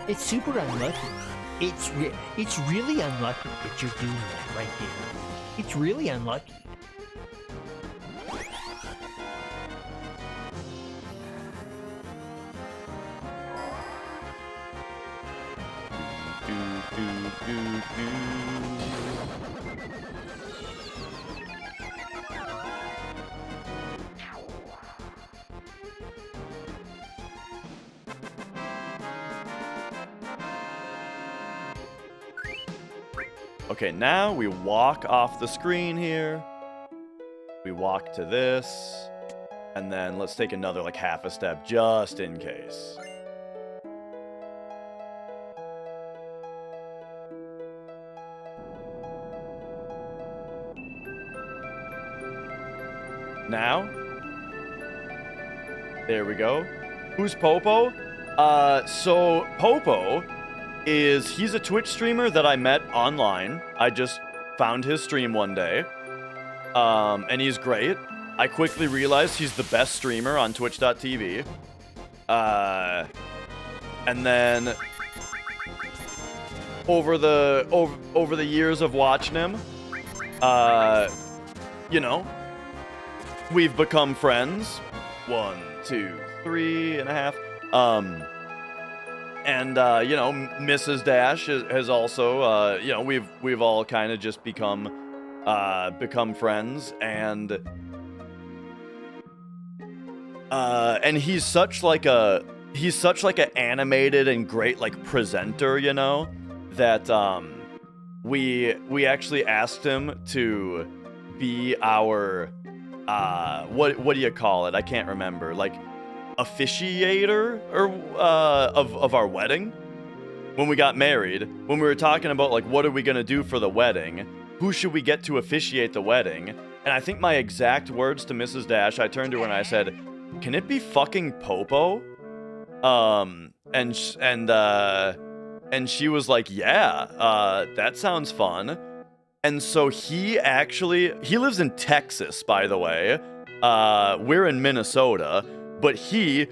It's super unlucky. It's really unlucky that you're doing that right there. It's really unlucky. Okay, now we walk off the screen here. We walk to this. And then let's take another like half a step just in case. Now. There we go. Who's Popo? So Popo he's a Twitch streamer that I met online. I just found his stream one day. And he's great. I quickly realized he's the best streamer on twitch.tv. And then over the years of watching him, you know, we've become friends. 1, 2, 3.5. And you know, Mrs. Dash has also, you know, we've all kind of just become friends, and he's such like an animated and great like presenter, you know, that we actually asked him to be our what do you call it? I can't remember. Like officiator or of our wedding when we got married. When we were talking about like what are we gonna do for the wedding, who should we get to officiate the wedding, and I think my exact words to Mrs. Dash, I turned to her and I said, "Can it be fucking Popo?" And she was like, "Yeah, that sounds fun." And so he lives in Texas, by the way. We're in Minnesota. But he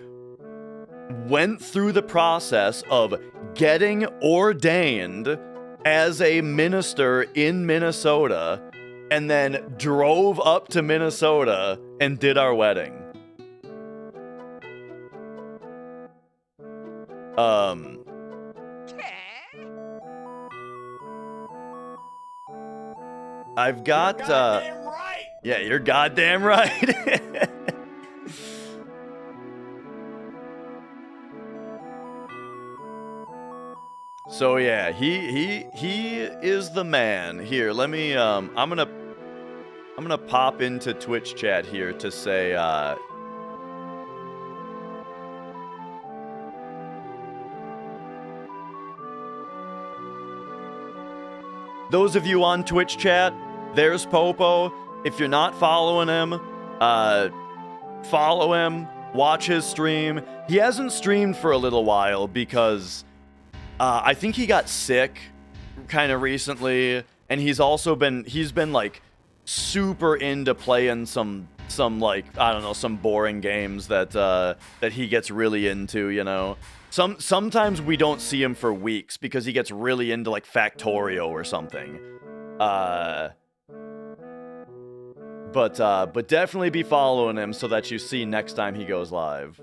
went through the process of getting ordained as a minister in Minnesota and then drove up to Minnesota and did our wedding. I've got, right. Yeah, you're goddamn right. So yeah, he is the man. Here, let me I'm gonna pop into Twitch chat here to say those of you on Twitch chat, there's Popo. If you're not following him, follow him, watch his stream. He hasn't streamed for a little while because I think he got sick kind of recently, and he's been like super into playing some like, I don't know, some boring games that he gets really into, you know. Sometimes we don't see him for weeks because he gets really into like Factorio or something. But definitely be following him so that you see next time he goes live.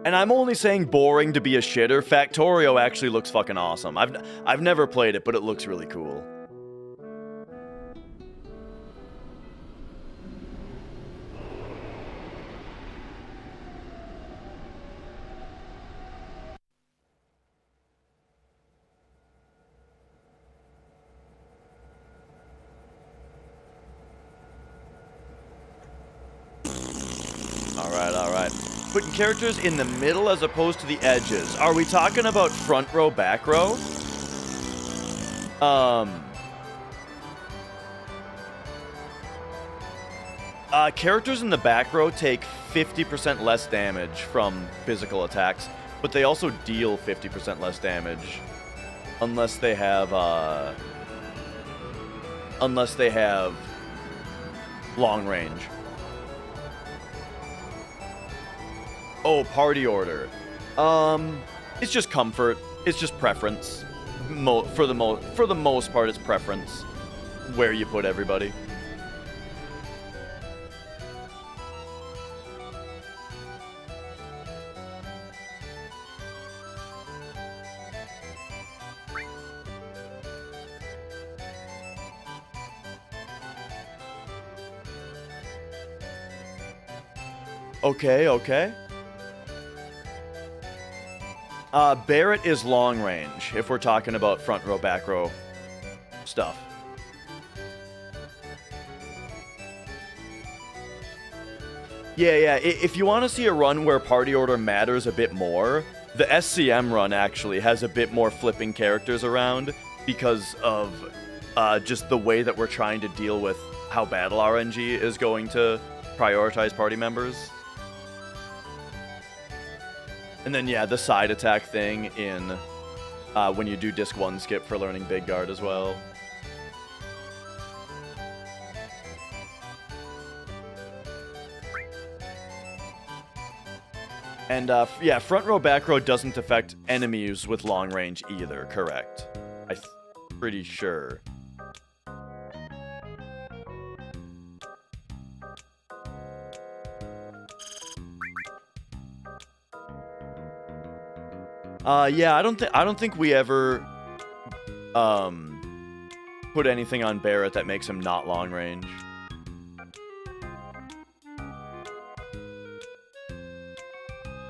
And I'm only saying boring to be a shitter. Factorio actually looks fucking awesome. I've never played it, but it looks really cool. All right. But characters in the middle as opposed to the edges. Are we talking about front row, back row? Characters in the back row take 50% less damage from physical attacks, but they also deal 50% less damage unless they have long range. Oh, party order. It's just comfort. It's just preference. For the most part, it's preference where you put everybody. Okay. Barrett is long range, if we're talking about front row, back row stuff. Yeah. If you want to see a run where party order matters a bit more, the SCM run actually has a bit more flipping characters around because of just the way that we're trying to deal with how battle RNG is going to prioritize party members. And then, yeah, the side attack thing in when you do disc 1 skip for learning Big Guard as well. And, yeah, front row, back row doesn't affect enemies with long range either, correct? I'm pretty sure. Yeah, I don't think we ever put anything on Barrett that makes him not long range.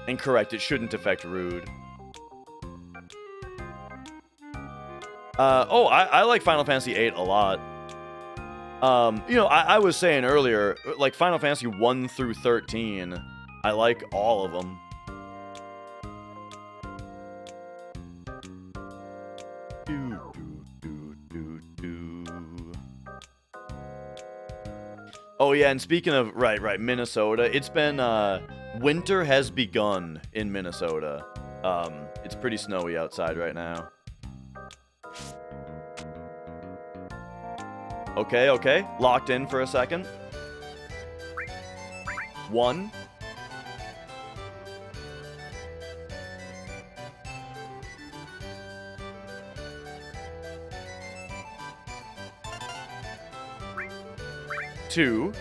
And correct, it shouldn't affect Rude. I like Final Fantasy VIII a lot. You know, I was saying earlier, like Final Fantasy 1 through 13, I like all of them. Oh yeah, and speaking of right, Minnesota, it's been winter has begun in Minnesota. It's pretty snowy outside right now. Okay, locked in for a second. 1. Two.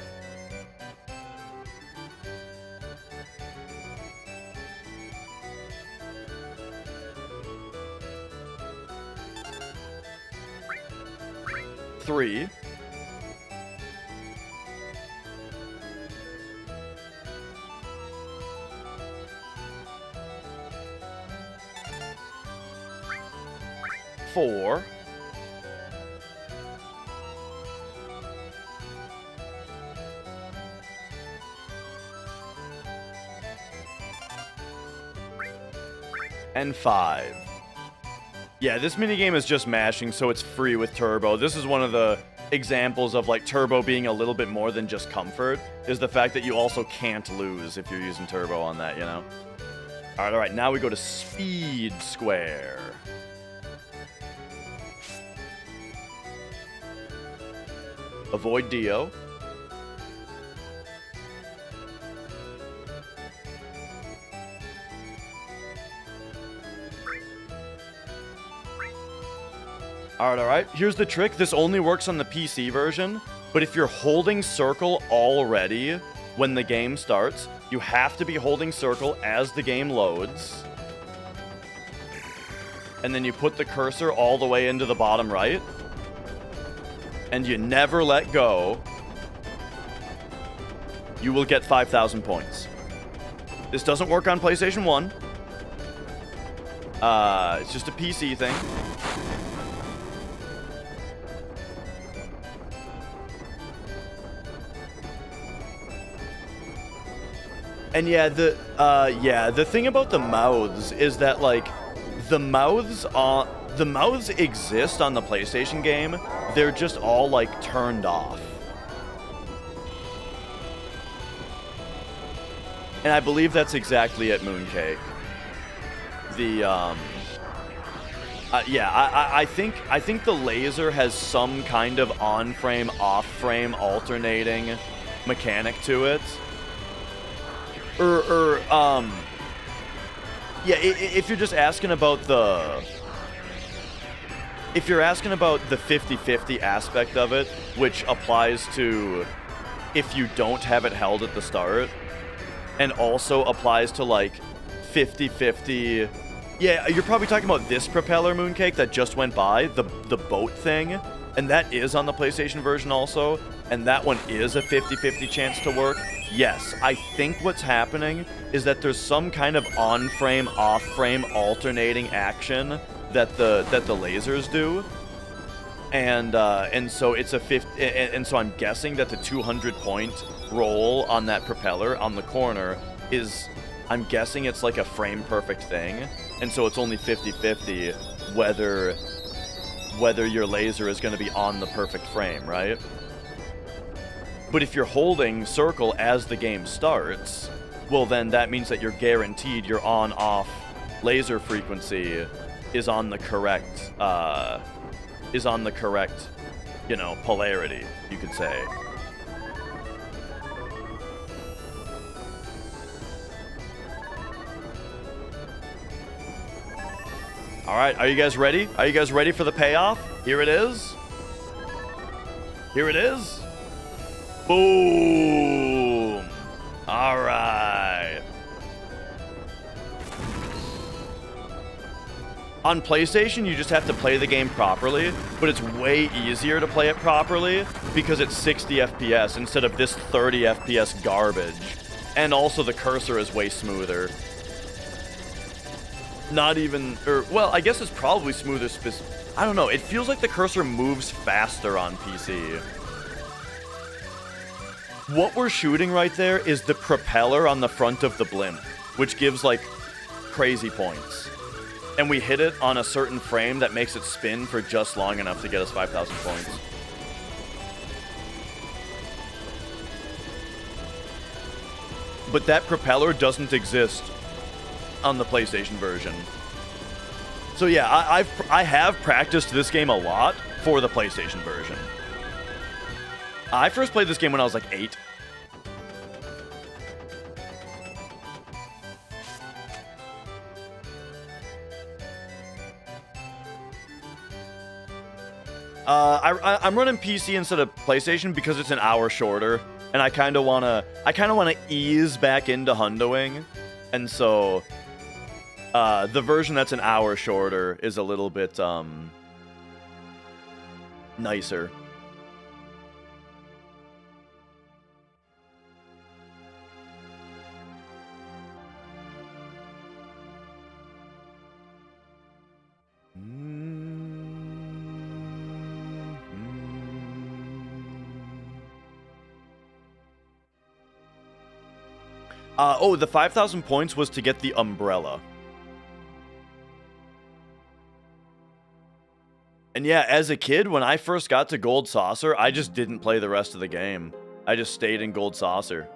Three. Four. 5. Yeah, this minigame is just mashing, so it's free with Turbo. This is one of the examples of, like, Turbo being a little bit more than just comfort, is the fact that you also can't lose if you're using Turbo on that, you know? Alright, now we go to Speed Square. Avoid Dio. Alright. Here's the trick. This only works on the PC version, but if you're holding circle already when the game starts, you have to be holding circle as the game loads. And then you put the cursor all the way into the bottom right. And you never let go. You will get 5,000 points. This doesn't work on PlayStation 1. It's just a PC thing. And yeah, the thing about the mouths is that like the mouths exist on the PlayStation game. They're just all like turned off. And I believe that's exactly at Mooncake. I think the laser has some kind of on-frame, off-frame alternating mechanic to it. If you're just asking about the... If you're asking about the 50-50 aspect of it, which applies to if you don't have it held at the start, and also applies to, like, 50-50... Yeah, you're probably talking about this propeller Mooncake that just went by, the boat thing, and that is on the PlayStation version also, and that one is a 50-50 chance to work. Yes, I think what's happening is that there's some kind of on-frame, off-frame alternating action that the lasers do, and so it's a 50, and so I'm guessing that the 200-point roll on that propeller on the corner is, I'm guessing it's like a frame perfect thing, and so it's only 50-50 whether your laser is going to be on the perfect frame, right? But if you're holding circle as the game starts, well then that means that you're guaranteed your on-off laser frequency is on the correct, you know, polarity, you could say. All right, are you guys ready? Are you guys ready for the payoff? Here it is. Here it is. Boom. All right. On PlayStation, you just have to play the game properly, but it's way easier to play it properly because it's 60 FPS instead of this 30 FPS garbage. And also the cursor is way smoother. Not even, or, well, I guess it's probably smoother. I don't know, it feels like the cursor moves faster on PC. What we're shooting right there is the propeller on the front of the blimp, which gives, like, crazy points. And we hit it on a certain frame that makes it spin for just long enough to get us 5,000 points. But that propeller doesn't exist on the PlayStation version. So yeah, I have practiced this game a lot for the PlayStation version. I first played this game when I was like 8. I'm running PC instead of PlayStation because it's an hour shorter, and I kind of wanna ease back into hundoing, and so the version that's an hour shorter is a little bit nicer. Oh, the 5,000 points was to get the umbrella. And yeah, as a kid, when I first got to Gold Saucer, I just didn't play the rest of the game. I just stayed in Gold Saucer.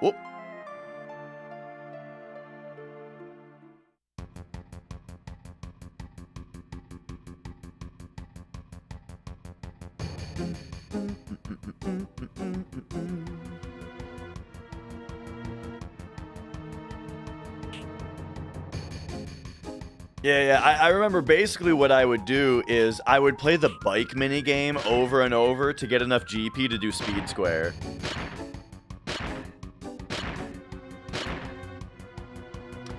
Whoop. Yeah, I remember basically what I would do is I would play the bike minigame over and over to get enough GP to do Speed Square.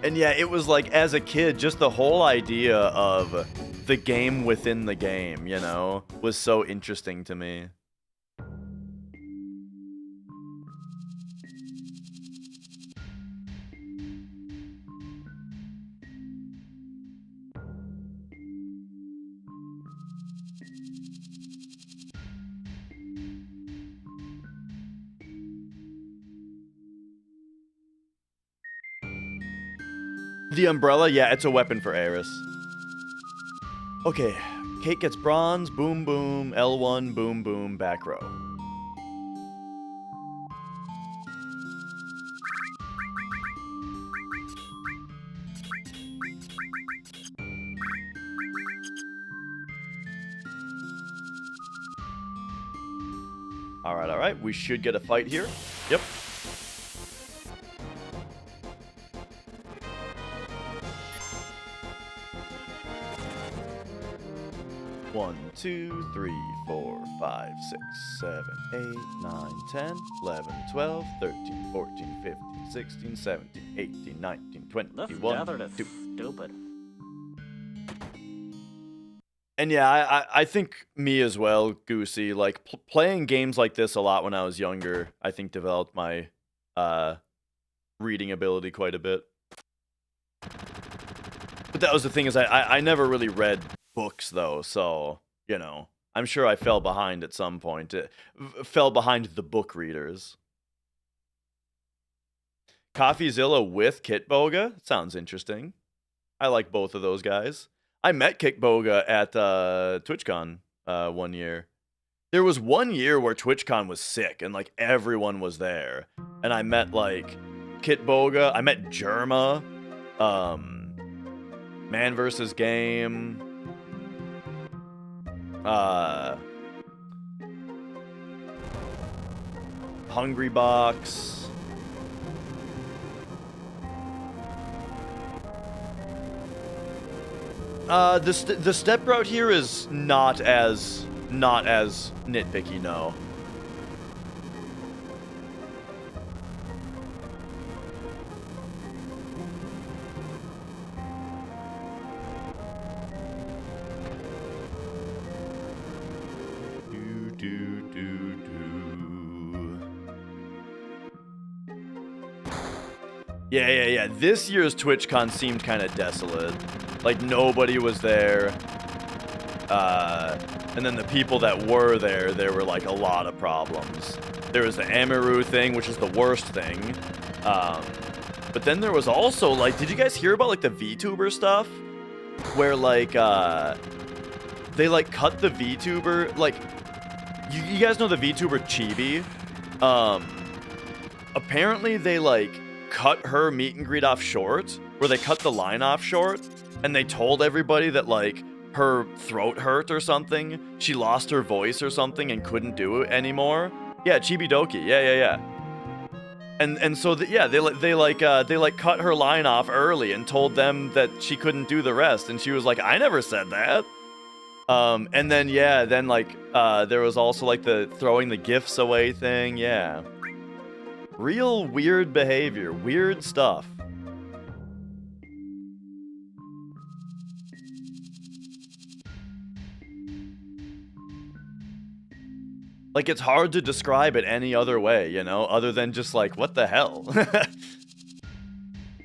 And yeah, it was like, as a kid, just the whole idea of the game within the game, you know, was so interesting to me. The umbrella, yeah, it's a weapon for Eris. Okay, Kate gets bronze, boom boom, L1, boom boom, back row. All right, we should get a fight here. Yep. One, 2, 3, 4, 5, 6, 7, 8, 9, 10, 11, 12, 13, 14, 15, 16, 17, 18, 19, 20, This 21, desert is 2. stupid. And yeah, I think me as well, Goosey. Like, playing games like this a lot when I was younger, I think developed my reading ability quite a bit. But that was the thing, is I never really read books, though, so, you know, I'm sure I fell behind at some point. Fell behind the book readers. CoffeeZilla with Kitboga? Sounds interesting. I like both of those guys. I met Kitboga at TwitchCon 1 year. There was 1 year where TwitchCon was sick, and, like, everyone was there. And I met, like, Kitboga. I met Germa. Man vs. Game. Hungry Box. The step route here is not as nitpicky, no. Yeah. This year's TwitchCon seemed kind of desolate. Like, nobody was there. And then the people that were there were, like, a lot of problems. There was the Amaru thing, which is the worst thing. But then there was also, like, did you guys hear about, like, the VTuber stuff? Where, like, they, like, cut the VTuber, like, you guys know the VTuber Chibi? Apparently they, like, cut her meet and greet off short, where they cut the line off short, and they told everybody that, like, her throat hurt or something, she lost her voice or something and couldn't do it anymore. Yeah, Chibidoki. Yeah. And so they cut her line off early and told them that she couldn't do the rest, and she was like, I never said that. And then there was also, like, the throwing the gifts away thing. Yeah. Real weird behavior, weird stuff. Like, it's hard to describe it any other way, you know, other than just like, what the hell?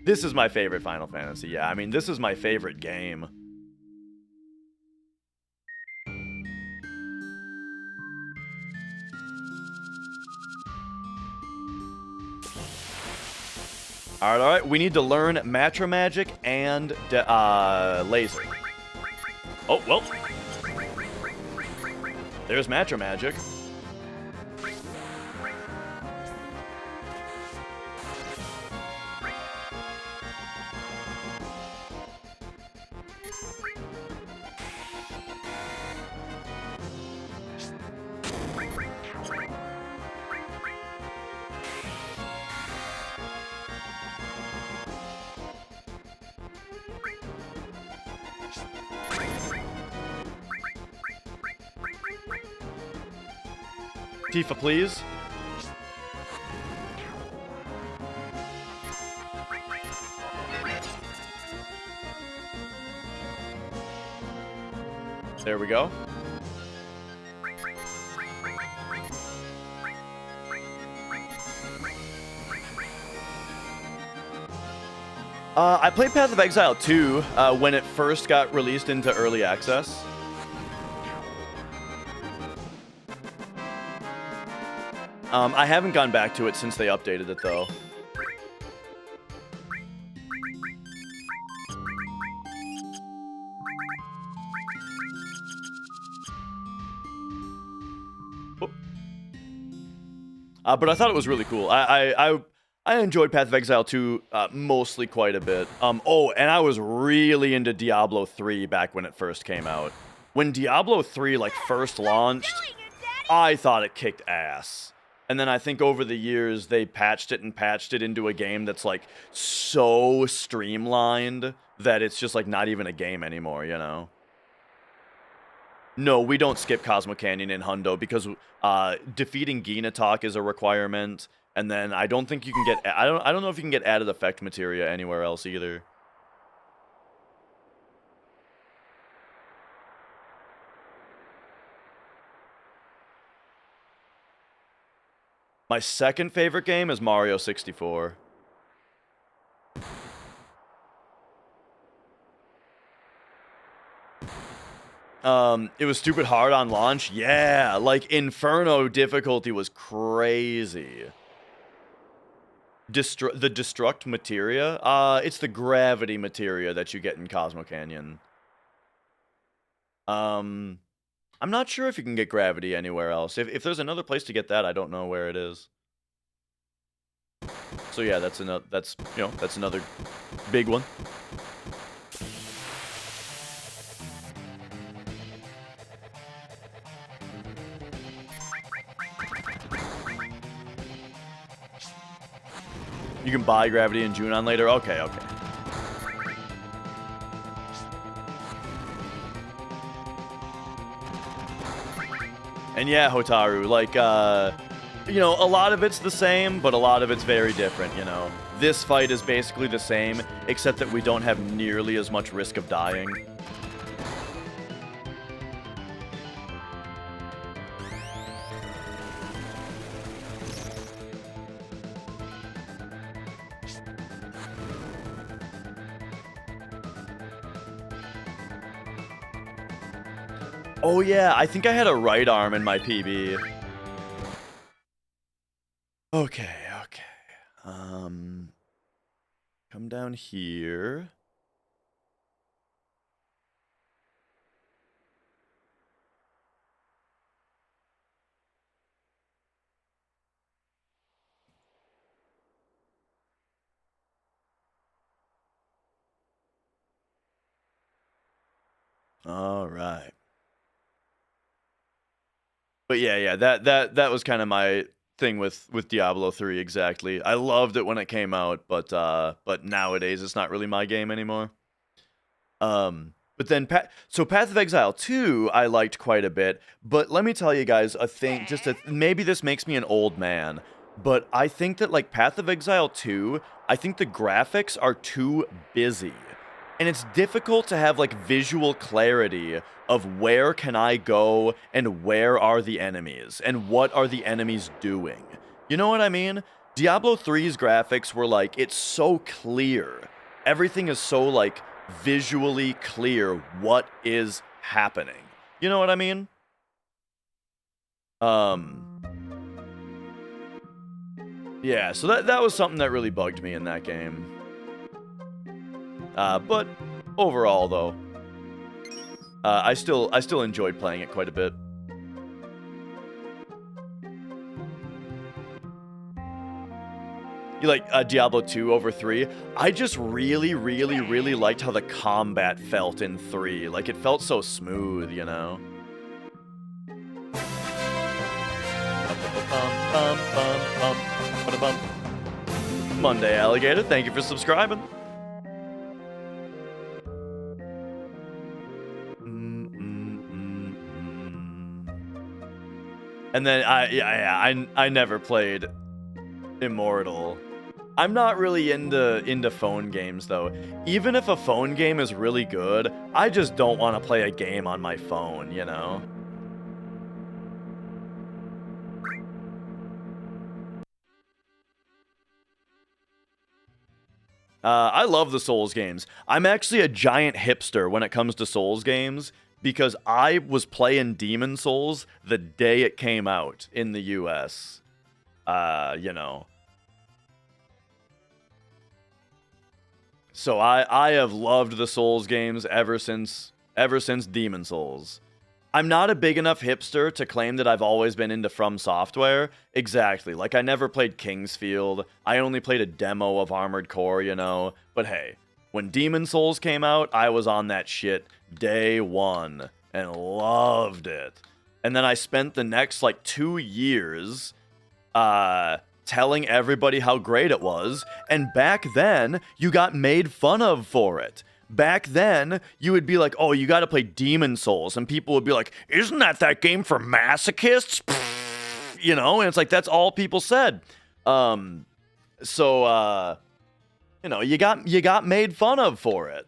This is my favorite Final Fantasy, yeah. I mean, this is my favorite game. Alright, we need to learn Matra Magic and Laser. Oh, well. There's Matra Magic. Tifa, please. There we go. I played Path of Exile 2 when it first got released into early access. I haven't gone back to it since they updated it, though. But I thought it was really cool. I enjoyed Path of Exile 2 mostly quite a bit. Oh, and I was really into Diablo 3 back when it first came out. When Diablo 3 like first launched, I thought it kicked ass. And then I think over the years they patched it into a game that's like so streamlined that it's just like not even a game anymore, you know? No, we don't skip Cosmo Canyon in Hundo because defeating Geenotalk is a requirement, and then I don't think you can get I don't know if you can get added effect materia anywhere else either. My second favorite game is Mario 64. It was stupid hard on launch. Yeah, like Inferno difficulty was crazy. The destruct materia? It's the gravity materia that you get in Cosmo Canyon. I'm not sure if you can get gravity anywhere else. If there's another place to get that, I don't know where it is. So yeah, that's another big one. You can buy Gravity and Junon later? Okay, okay. And yeah, Hotaru, like, you know, a lot of it's the same, but a lot of it's very different, you know. This fight is basically the same, except that we don't have nearly as much risk of dying. Oh yeah, I think I had a right arm in my PB. Okay, okay. Come down here. All right. But yeah, that was kind of my thing with Diablo 3 exactly. I loved it when it came out, but nowadays it's not really my game anymore. But then so Path of Exile 2 I liked quite a bit, but let me tell you guys a thing, maybe this makes me an old man, but I think that like Path of Exile 2, I think the graphics are too busy. And it's difficult to have like visual clarity of where can I go and where are the enemies and what are the enemies doing. You know what I mean? Diablo 3's graphics were like, it's so clear. Everything is so like visually clear what is happening. You know what I mean? Yeah, so that was something that really bugged me in that game. But overall, though, I still enjoyed playing it quite a bit. You like Diablo 2 over 3? I just really liked how the combat felt in 3. Like, it felt so smooth, you know? Monday, Alligator, thank you for subscribing. And then I never played Immortal. I'm not really into phone games though. Even if a phone game is really good, I just don't want to play a game on my phone, you know? I love the Souls games. I'm actually a giant hipster when it comes to Souls games because I was playing Demon Souls the day it came out in the US. You know. So I have loved the Souls games ever since Demon Souls. I'm not a big enough hipster to claim that I've always been into From Software. Exactly. Like, I never played Kingsfield. I only played a demo of Armored Core, you know. But hey, when Demon Souls came out, I was on that shit day one and loved it. And then I spent the next, like, 2 years telling everybody how great it was. And back then, you got made fun of for it. Back then, you would be like, oh, you gotta play Demon Souls. And people would be like, isn't that game for masochists? You know, and it's like, that's all people said. You know, you got made fun of for it.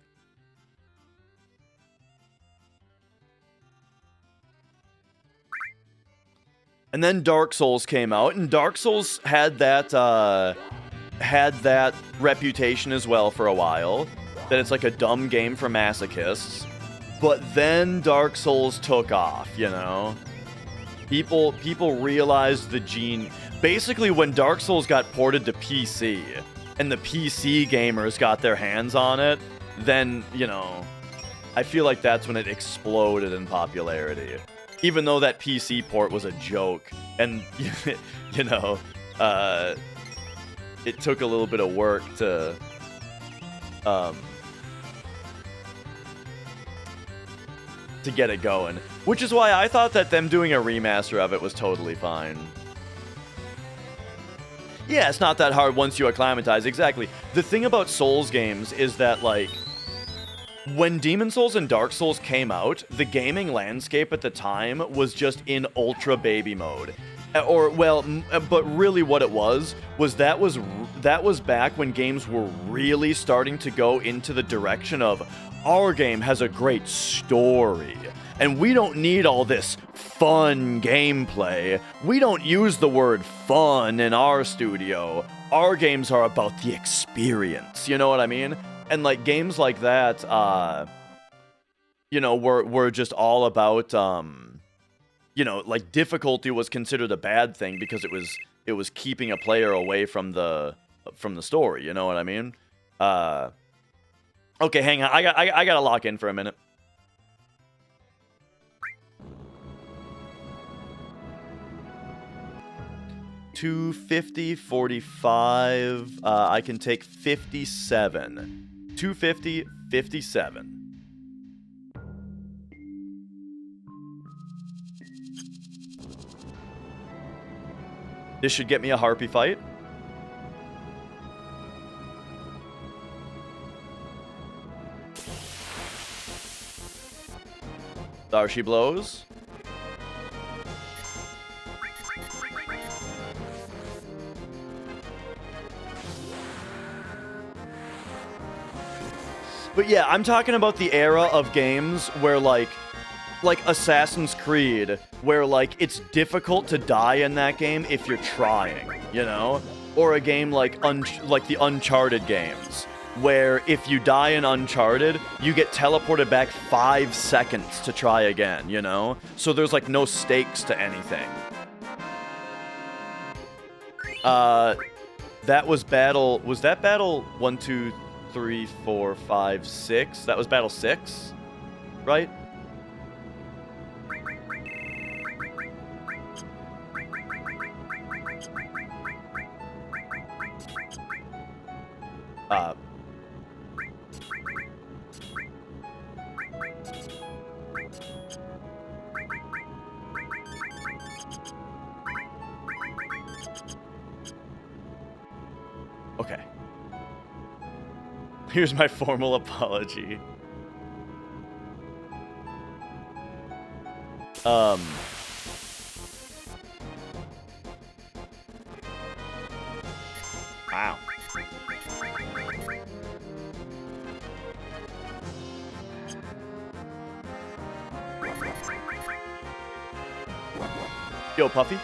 And then Dark Souls came out, and Dark Souls had that reputation as well for a while. That it's like a dumb game for masochists. But then Dark Souls took off, you know? People realized the gene. Basically, when Dark Souls got ported to PC, and the PC gamers got their hands on it, then, you know, I feel like that's when it exploded in popularity. Even though that PC port was a joke, and, you know, it took a little bit of work to get it going. Which is why I thought that them doing a remaster of it was totally fine. Yeah, it's not that hard once you acclimatize. Exactly. The thing about Souls games is that, like, when Demon Souls and Dark Souls came out, the gaming landscape at the time was just in ultra baby mode. Or, well, but really what it was that was back when games were really starting to go into the direction of, our game has a great story, and we don't need all this fun gameplay. We don't use the word fun in our studio. Our games are about the experience, you know what I mean? And, like, games like that, you know, were just all about, you know, like, difficulty was considered a bad thing because it was keeping a player away from the story, you know what I mean? Okay, hang on. I gotta lock in for a minute. $250, 45. I can take 57. $250, 57. This should get me a harpy fight. There she blows. But yeah, I'm talking about the era of games where, like Assassin's Creed, where, like, it's difficult to die in that game if you're trying, you know? Or a game like the Uncharted games, where if you die in Uncharted, you get teleported back 5 seconds to try again, you know? So there's, like, no stakes to anything. That was battle... Was that battle 1, 2, 3, 4, 5, 6? That was battle 6? Right? Okay. Here's my formal apology. Wow. Yo, Puffy.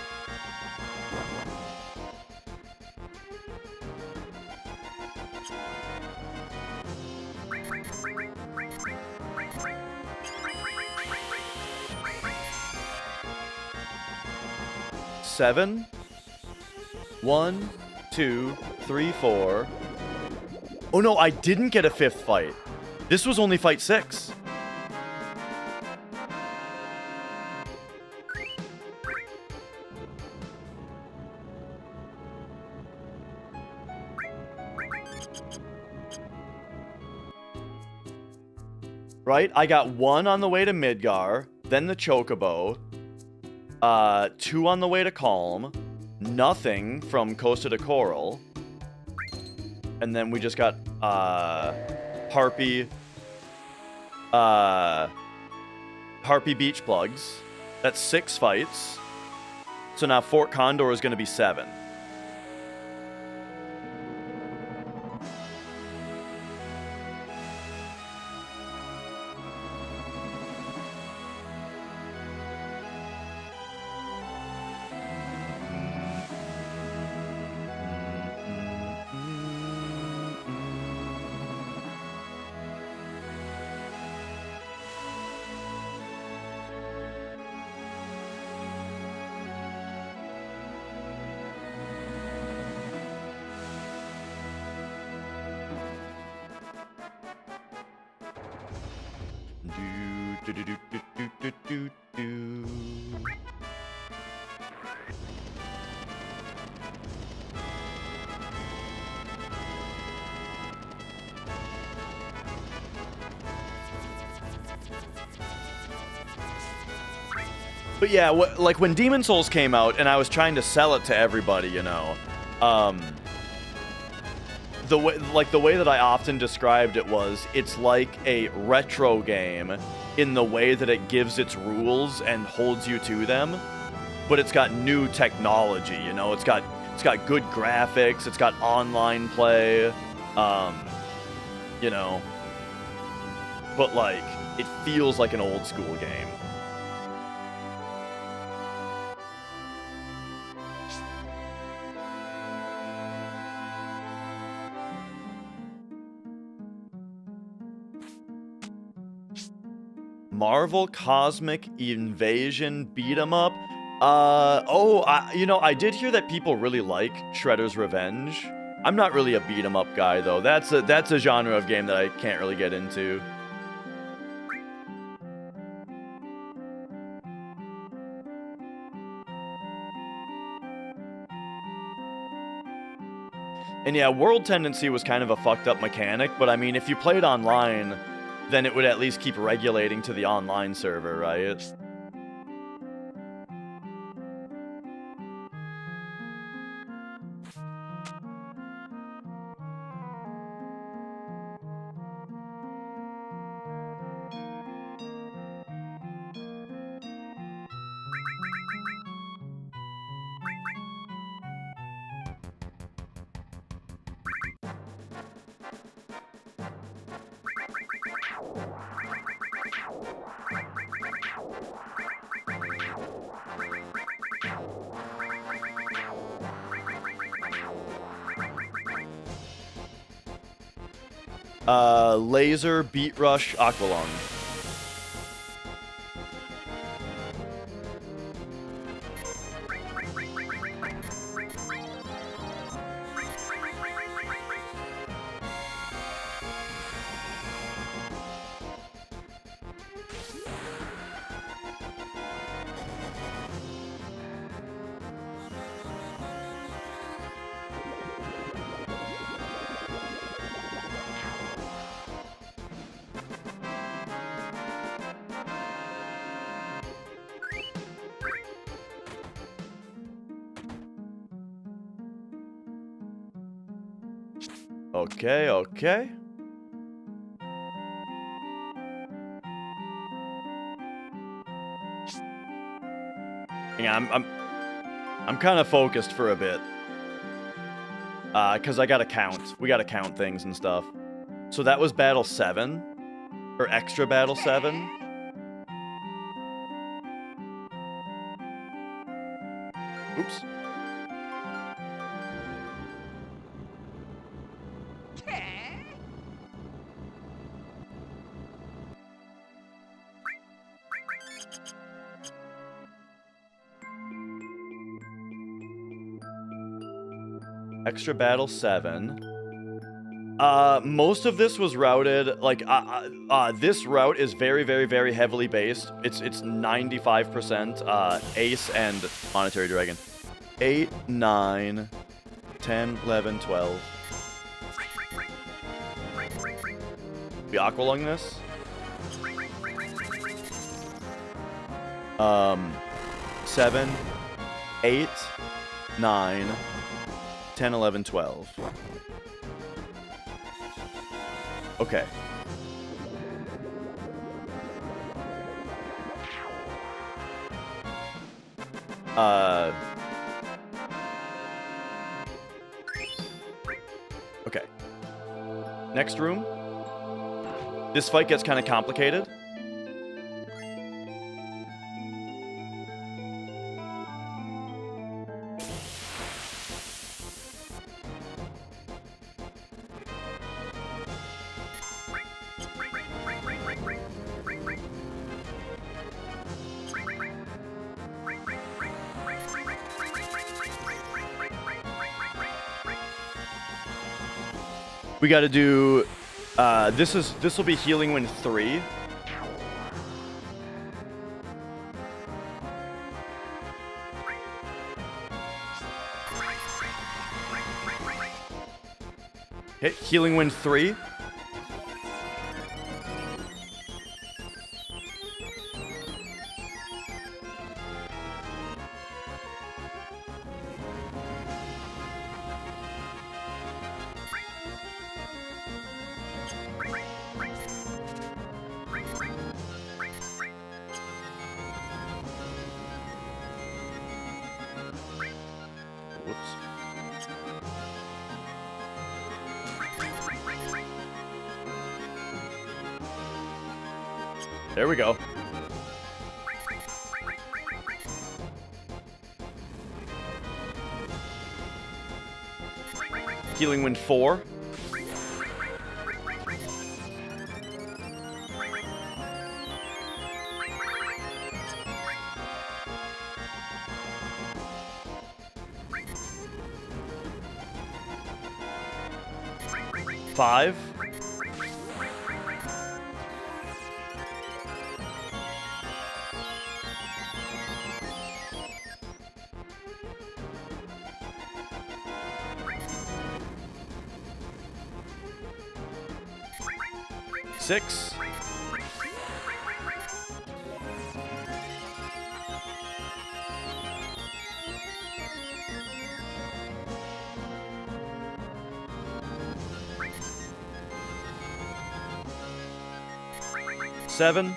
Seven. 1, 2, 3, 4. Oh no, I didn't get a 5th fight. This was only fight 6. Right? I got 1 on the way to Midgar, then the Chocobo, 2 on the way to Calm, nothing from Costa de Coral, and then we just got Harpy Beach Plugs. That's 6 fights. So now Fort Condor is going to be 7. But yeah, like when Demon Souls came out and I was trying to sell it to everybody, you know, the way that I often described it was, it's like a retro game in the way that it gives its rules and holds you to them, but it's got new technology, you know, it's got good graphics, it's got online play, you know, but like it feels like an old school game. Marvel Cosmic Invasion beat 'em up. You know, I did hear that people really like Shredder's Revenge. I'm not really a beat 'em up guy though. That's a genre of game that I can't really get into. And yeah, World Tendency was kind of a fucked up mechanic, but I mean, if you played online, then it would at least keep regulating to the online server, right? Laser, Beat Rush, Aqualung. Okay, okay. Yeah, I'm kind of focused for a bit. Cause I gotta count. We gotta count things and stuff. So that was Battle 7? Or Extra Battle 7? Oops. Extra battle 7. Most of this was routed, like, this route is very, very, very heavily based. It's 95% Ace and Monetary Dragon. 8, 9, 10, 11, 12. We aqualung this. 7, 8, 9, 10, 11, 12. Okay. Okay. Next room. This fight gets kind of complicated. We got to do. This will be healing wind 3. Okay, healing wind 3. There we go. Healing wind 4. Five. Six. Seven.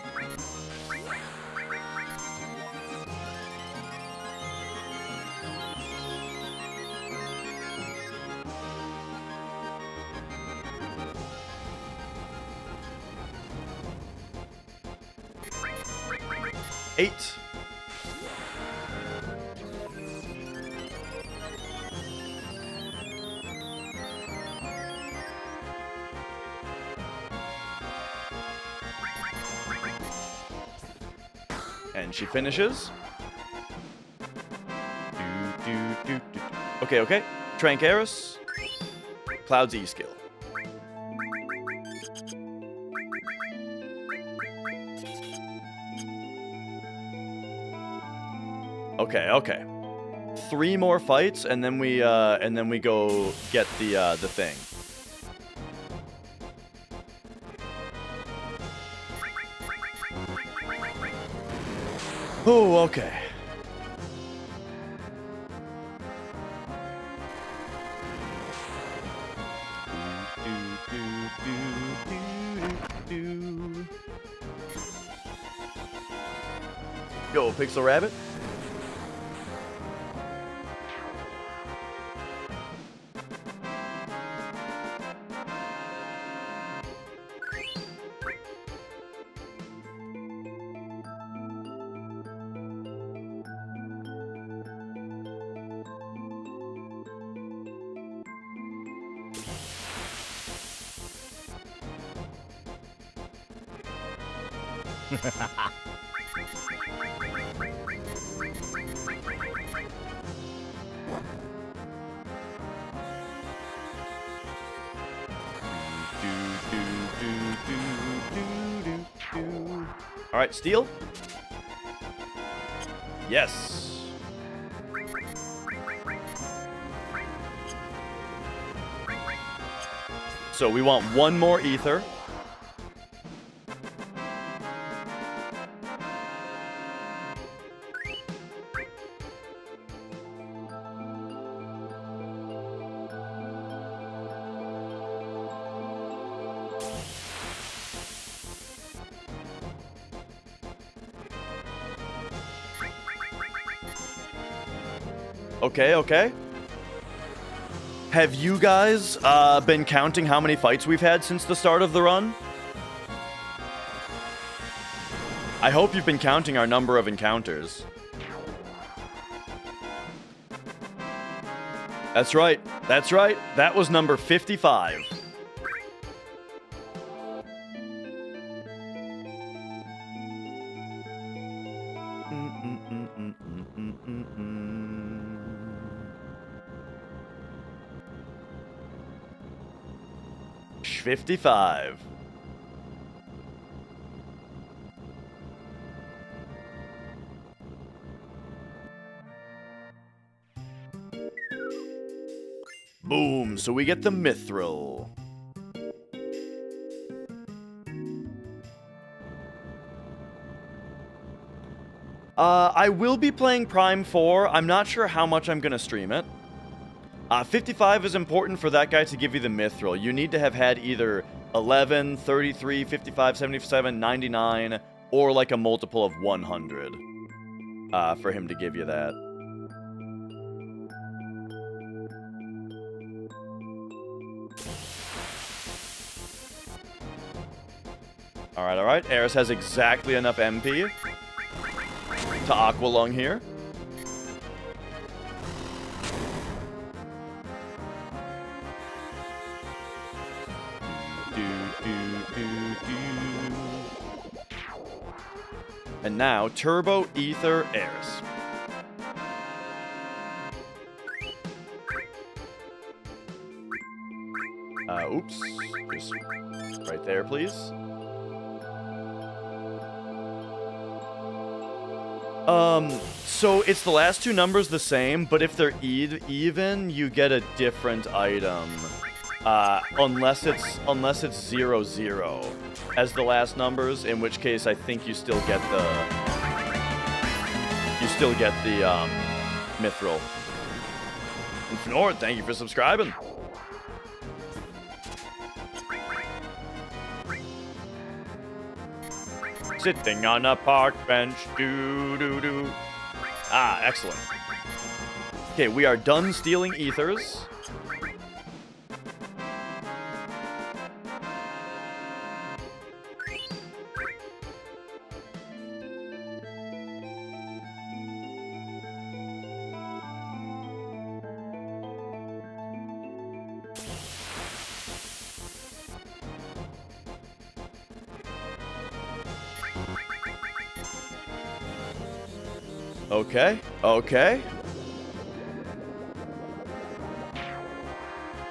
Eight. And she finishes. Okay, okay. Trancaris. Cloud's E-skill. Okay, okay. 3 more fights, and then we go get the thing. Oh, okay. Yo, Pixel Rabbit. All right, steal. Yes. So we want one more ether. Okay, okay. Have you guys been counting how many fights we've had since the start of the run? I hope you've been counting our number of encounters. That's right. That's right. That was number 55. Sh 55. Boom, so we get the mithril. I will be playing Prime 4. I'm not sure how much I'm going to stream it. 55 is important for that guy to give you the mithril. You need to have had either 11, 33, 55, 77, 99, or like a multiple of 100 for him to give you that. Alright, alright. Eris has exactly enough MP to Aqua Lung here. And now, Turbo Ether Eris. Oops. Just right there, please. So it's the last two numbers the same, but if they're even, you get a different item. Unless it's 0, 0 as the last numbers, in which case I think you still get the mithril. And Fnord, thank you for subscribing. Sitting on a park bench, doo-doo-doo. Ah, excellent. Okay, we are done stealing ethers. Okay, okay.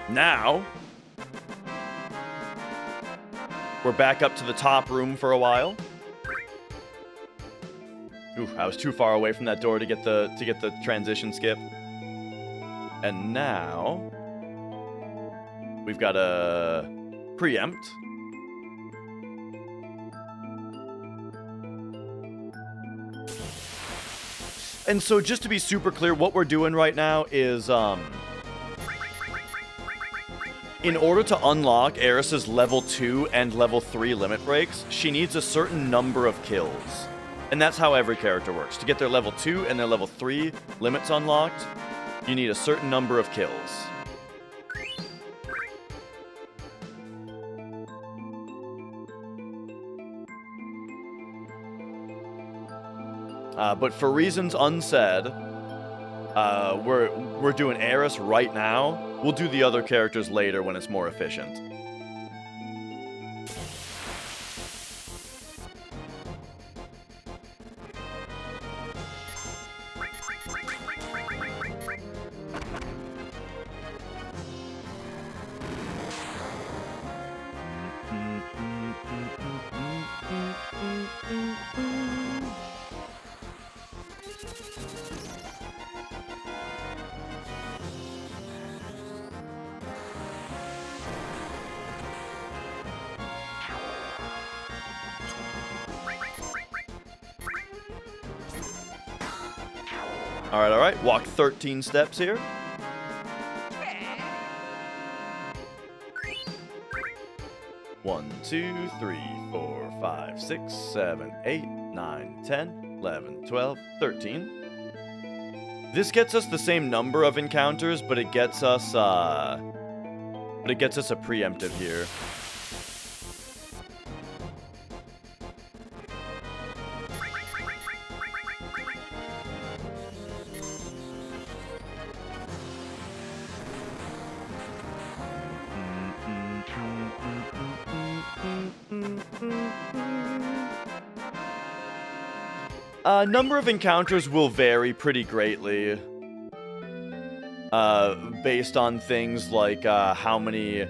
Now, we're back up to the top room for a while. Ooh, I was too far away from that door to get the transition skip. And now we've got a preempt. And so just to be super clear, what we're doing right now is, in order to unlock Eris's level 2 and level 3 limit breaks, she needs a certain number of kills. And that's how every character works. To get their level 2 and their level 3 limits unlocked, you need a certain number of kills. But for reasons unsaid, we're doing Eris right now. We'll do the other characters later when it's more efficient. All right, all right. Walk 13 steps here. One, 2, 3, 4, 5, 6, 7, 8, 9, 10, 11, 12, 13. This gets us the same number of encounters, but it gets us a preemptive here. Number of encounters will vary pretty greatly. Based on things like how many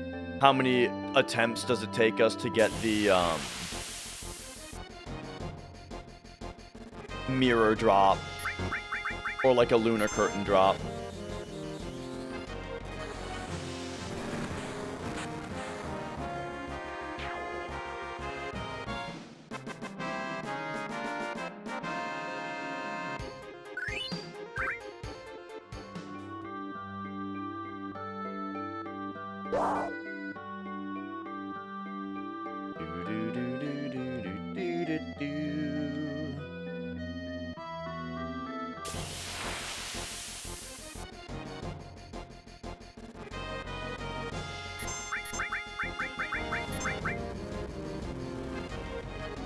attempts does it take us to get the mirror drop, or like a lunar curtain drop.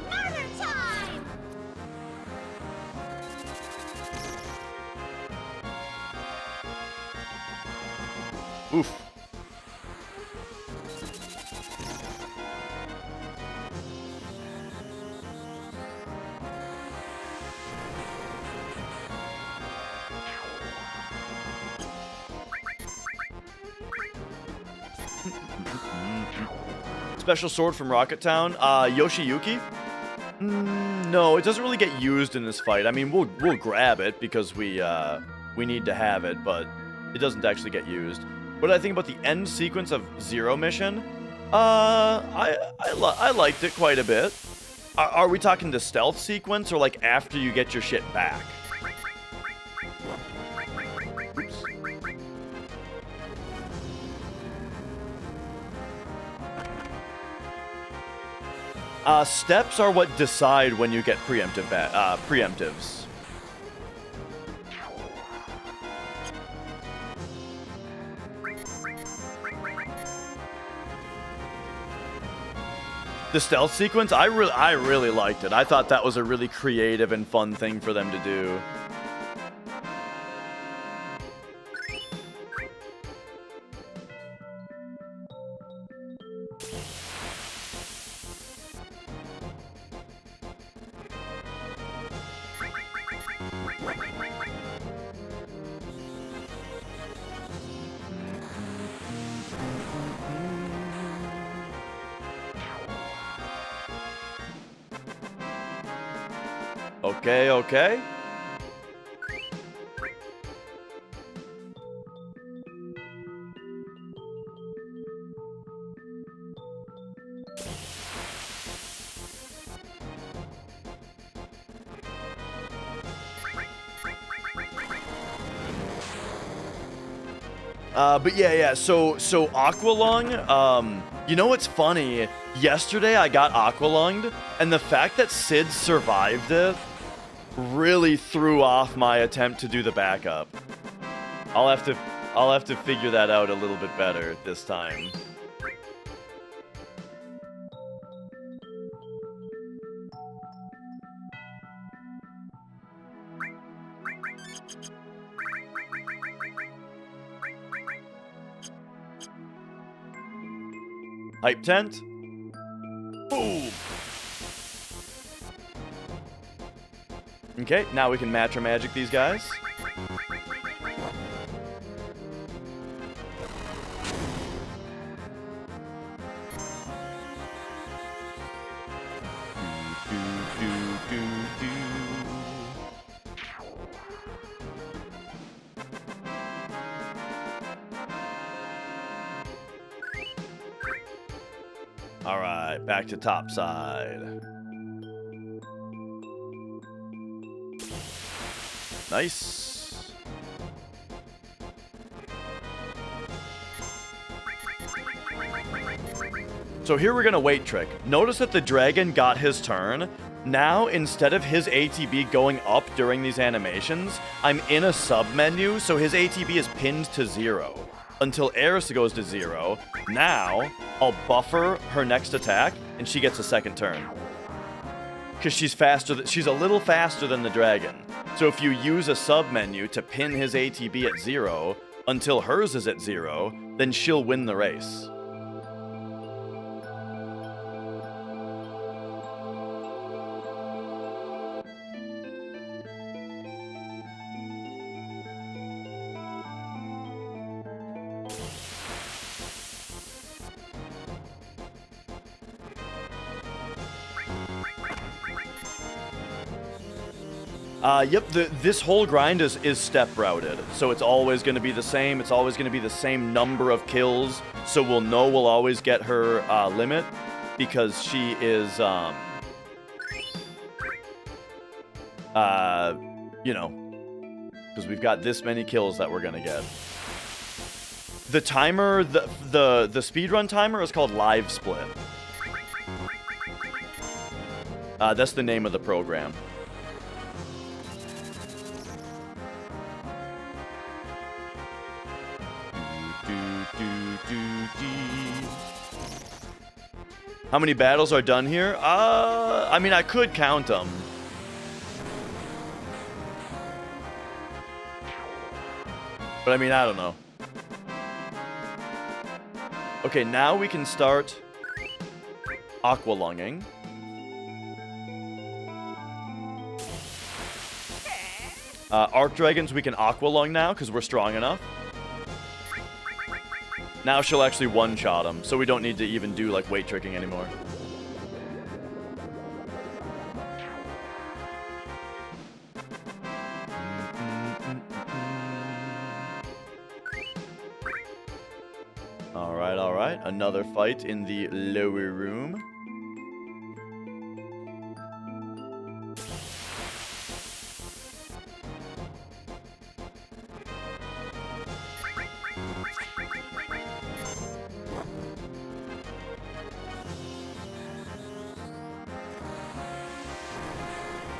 Murder time! Oof. Special sword from Rocket Town. Yoshiyuki? No, it doesn't really get used in this fight. I mean, we'll grab it because we need to have it, but it doesn't actually get used. What did I think about the end sequence of Zero Mission? I liked it quite a bit. Are we talking the stealth sequence or like after you get your shit back? Oops. Steps are what decide when you get preemptives. The stealth sequence, I really liked it. I thought that was a really creative and fun thing for them to do. Okay, okay. But yeah, so Aqualung, you know what's funny? Yesterday I got Aqualunged, and the fact that Sid survived it really threw off my attempt to do the backup. I'll have to figure that out a little bit better this time. Hype tent. Boom. Okay, now we can match or magic these guys. All right, back to top side. Nice. So here we're gonna wait trick. Notice that the dragon got his turn. Now, instead of his ATB going up during these animations, I'm in a sub-menu, so his ATB is pinned to 0 until Eris goes to 0. Now, I'll buffer her next attack, and she gets a second turn. Because she's faster, she's a little faster than the dragon. So if you use a sub-menu to pin his ATB at 0 until hers is at 0, then she'll win the race. Yep, this whole grind is step routed, so it's always going to be the same. It's always going to be the same number of kills, so we'll know we'll always get her limit, because she is, you know, because we've got this many kills that we're going to get. The timer, the speedrun timer is called Live Split. That's the name of the program. How many battles are done here? I mean, I could count them. But I mean, I don't know. Okay, now we can start aqualunging. Arc Dragons, we can aqualung now because we're strong enough. Now she'll actually one-shot him, so we don't need to even do, like, weight tricking anymore. Alright. Another fight in the lower room.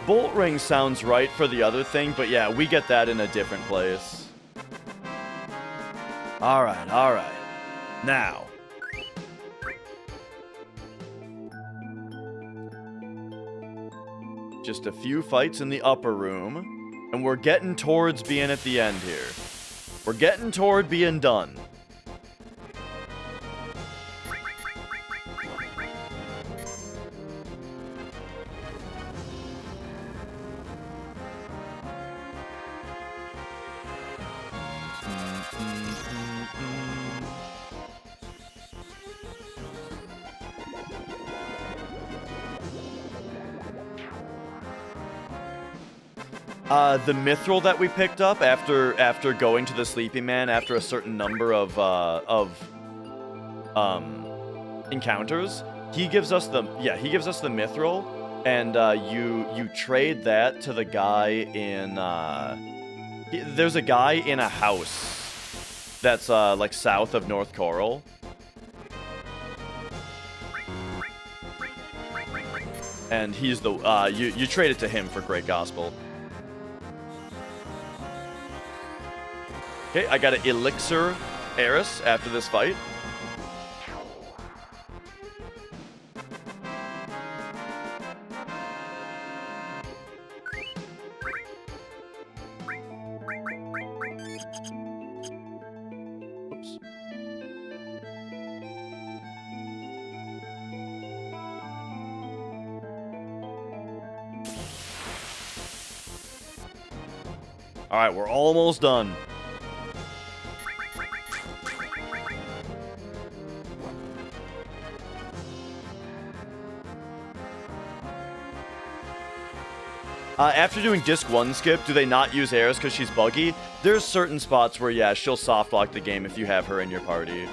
Bolt ring sounds right for the other thing, but yeah, we get that in a different place. Alright. Now. Just a few fights in the upper room, and we're getting towards being at the end here. We're getting toward being done. The mithril that we picked up after going to the Sleeping Man after a certain number of encounters, he gives us the mithril, and you trade that to the guy in there's a guy in a house that's like south of North Coral. And he's the you trade it to him for Great Gospel. Okay, I got an Elixir Eris after this fight. Oops. All right, we're almost done. After doing disc 1 skip, do they not use Eris because she's buggy? There's certain spots where, yeah, she'll soft lock the game if you have her in your party.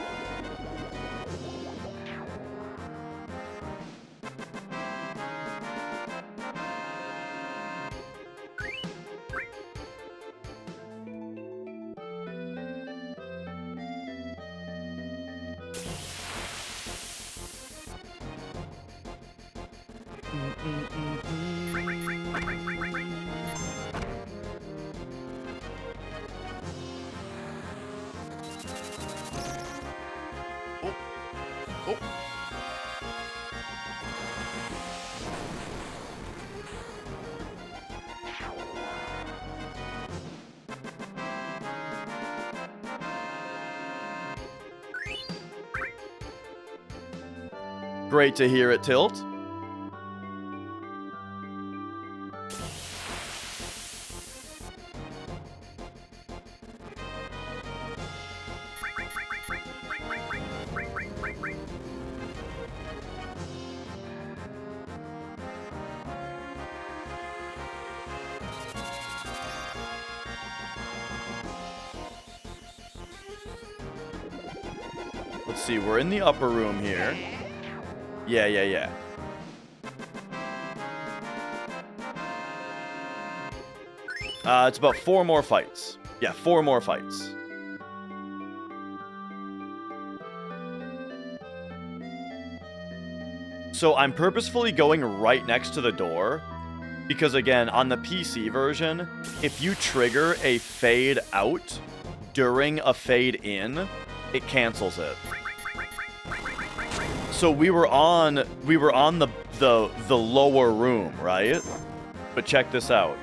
Oh. Oh. Great to hear it, Tilt. Let's see, we're in the upper room here. Yeah. It's about 4 more fights. Yeah, 4 more fights. So I'm purposefully going right next to the door because, again, on the PC version, if you trigger a fade out during a fade in, it cancels it. So we were on the lower room, right? But check this out.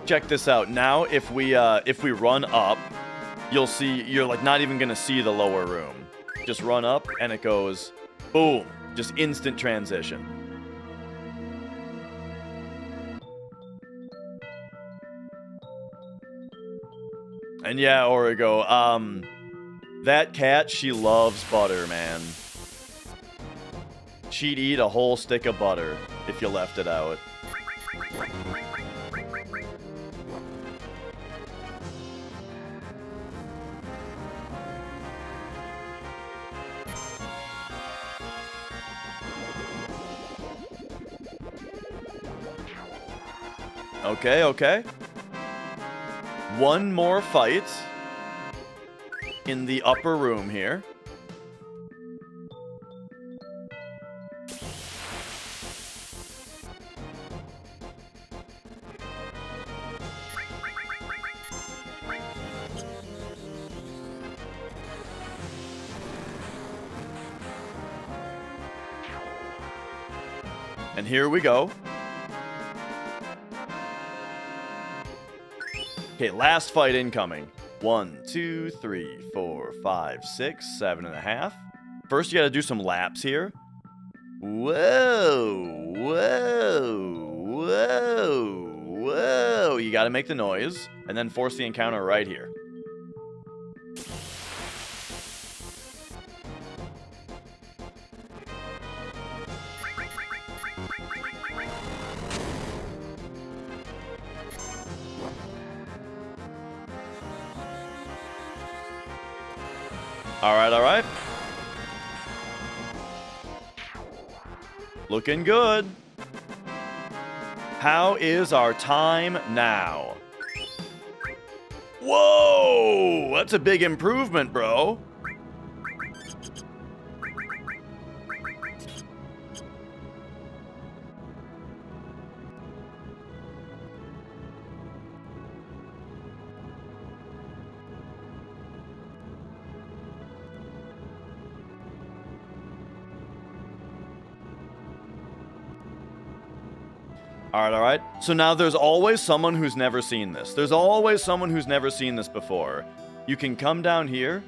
Check this out. Now, if we run up, you'll see you're like not even gonna see the lower room. Just run up, and it goes, boom, just instant transition. And yeah, Origo, that cat, she loves butter, man. She'd eat a whole stick of butter if you left it out. Okay. One more fight in the upper room here. And here we go. Okay, last fight incoming. 1, 2, 3, 4, 5, 6, 7.5. First, you gotta do some laps here. Whoa. You gotta make the noise, and then force the encounter right here. All right. Looking good. How is our time now? Whoa! That's a big improvement, bro. All right. So now there's always someone who's never seen this. There's always someone who's never seen this before. You can come down here,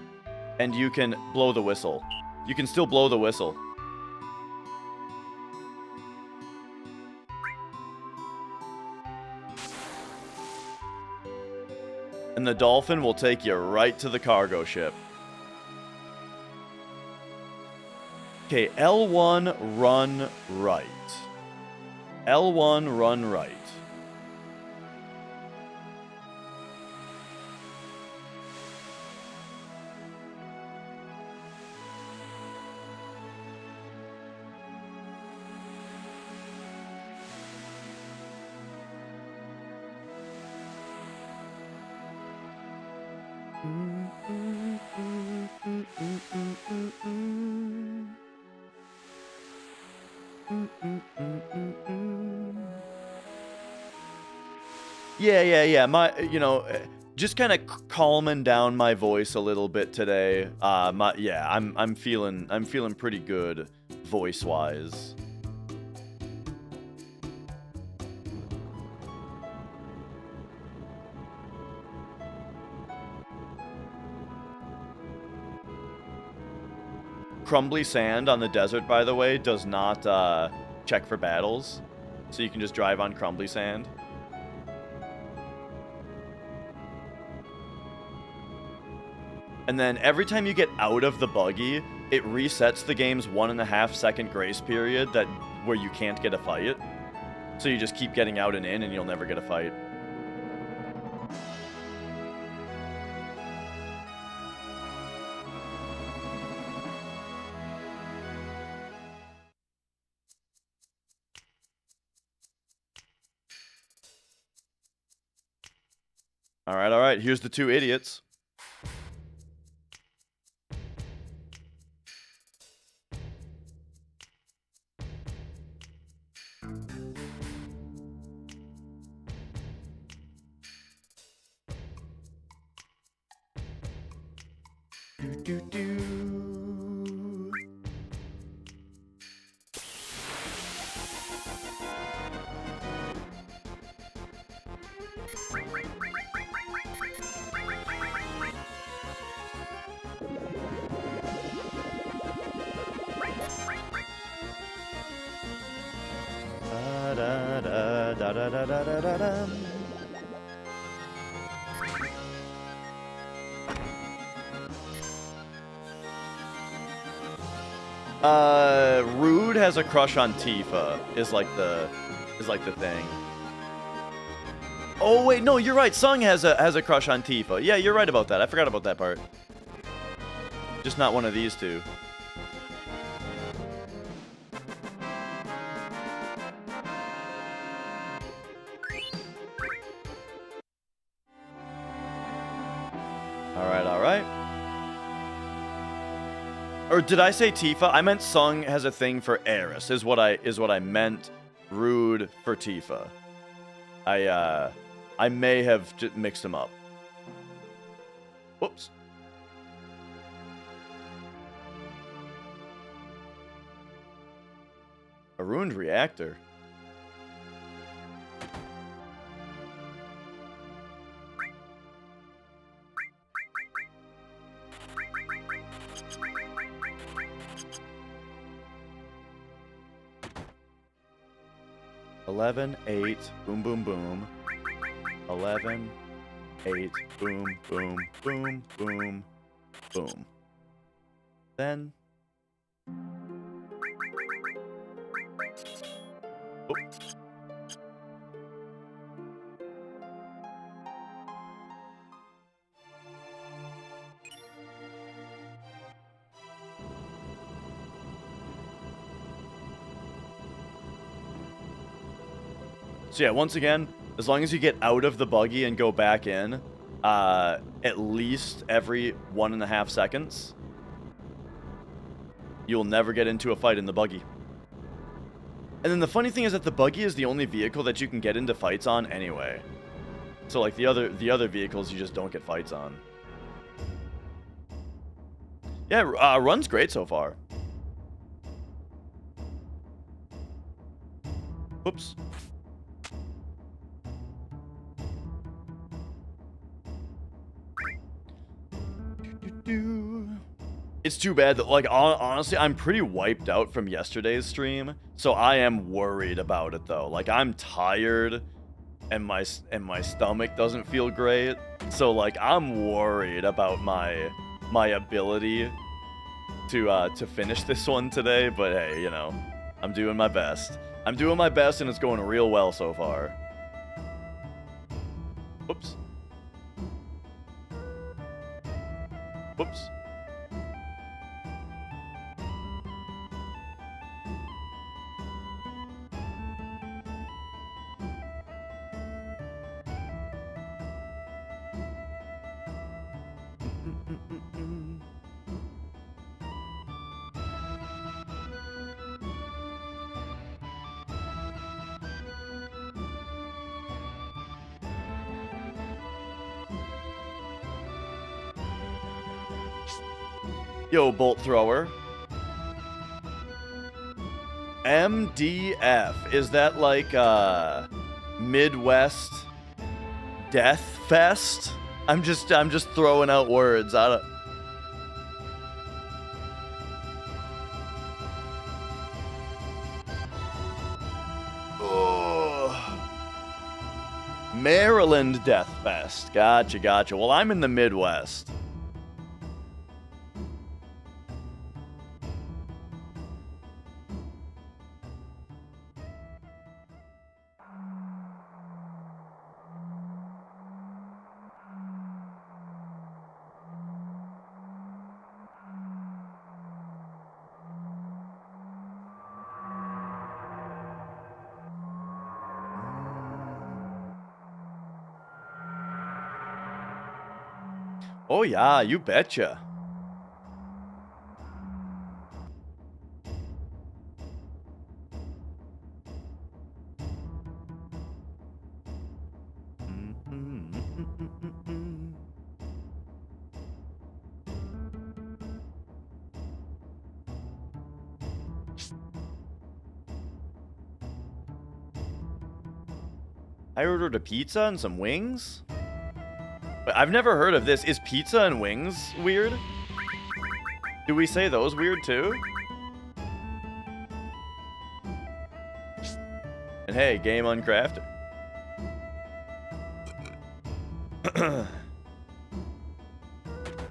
and you can blow the whistle. You can still blow the whistle. And the dolphin will take you right to the cargo ship. Okay, L1, run right. L1, run right. Yeah. My, just kind of calming down my voice a little bit today. I'm feeling pretty good voice-wise. Crumbly sand on the desert, by the way, does not check for battles, so you can just drive on crumbly sand. And then every time you get out of the buggy, it resets the game's 1.5 second grace period where you can't get a fight. So you just keep getting out and in, and you'll never get a fight. All right. Here's the two idiots. Rude has a crush on Tifa is like the thing. Oh wait, no, you're right. Sung has a crush on Tifa. Yeah, you're right about that. I forgot about that part. Just not one of these two. All right. Or did I say Tifa? I meant Sung has a thing for Eris. Is what I meant. Rude for Tifa. I may have just mixed them up. Whoops. A ruined reactor. $11, $8, boom, boom, boom. 11, 8, boom, boom, boom, boom, boom. Then... Oh. So yeah, once again, as long as you get out of the buggy and go back in, at least every 1.5 seconds, you'll never get into a fight in the buggy. And then the funny thing is that the buggy is the only vehicle that you can get into fights on anyway. So like the other vehicles you just don't get fights on. Yeah, run's great so far. Oops. It's too bad that, like, honestly, I'm pretty wiped out from yesterday's stream, so I am worried about it though. Like, I'm tired, and my stomach doesn't feel great, so like, I'm worried about my ability to finish this one today. But hey, you know, I'm doing my best. I'm doing my best, and it's going real well so far. Whoops. Whoops. Yo, bolt thrower. MDF. Is that like Midwest Death Fest? I'm just throwing out words. I don't. Maryland Death Fest. Gotcha, gotcha. Well, I'm in the Midwest. Oh yeah, you betcha. I ordered a pizza and some wings? But I've never heard of this. Is pizza and wings weird? Do we say those weird too? And hey, game uncrafted.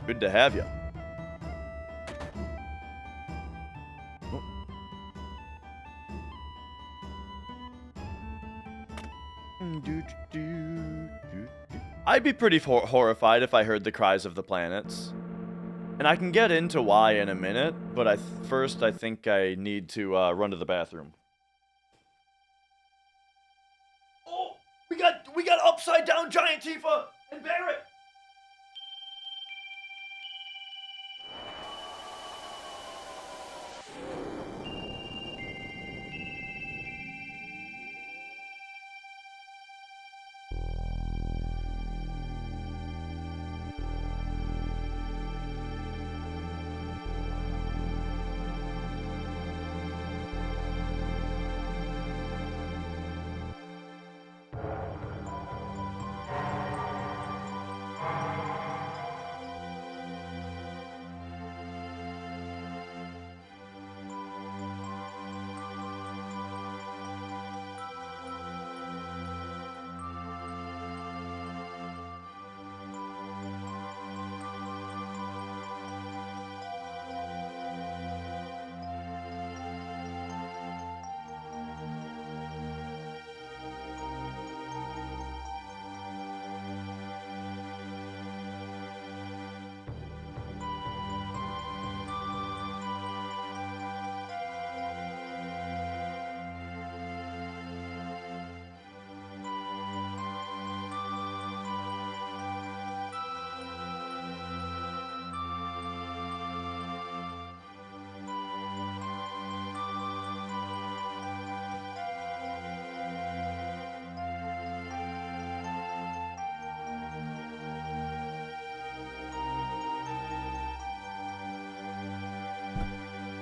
Good to have you. I'd be pretty horrified if I heard the cries of the planets. And I can get into why in a minute, but first I think I need to run to the bathroom. Oh, we got upside down giant Tifa and Barret.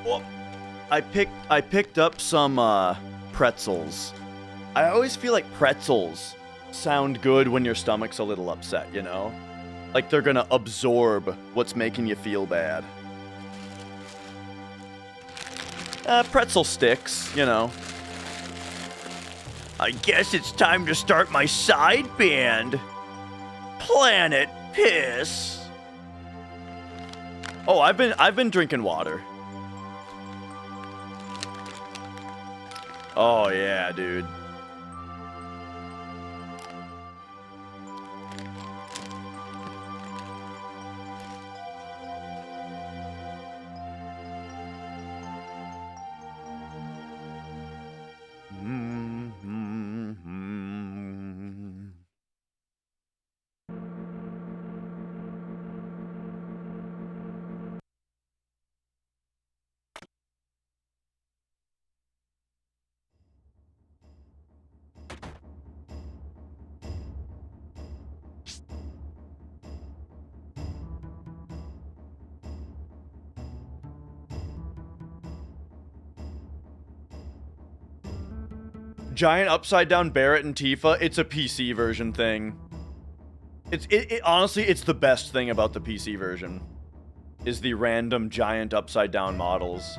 Well, I picked up some pretzels. I always feel like pretzels sound good when your stomach's a little upset, you know? Like they're gonna absorb what's making you feel bad. Pretzel sticks, you know. I guess it's time to start my side band. Planet Piss. Oh, I've been drinking water. Oh yeah, dude. Giant upside down Barrett and Tifa, it's a PC version thing. It honestly, it's the best thing about the PC version. Is the random giant upside down models.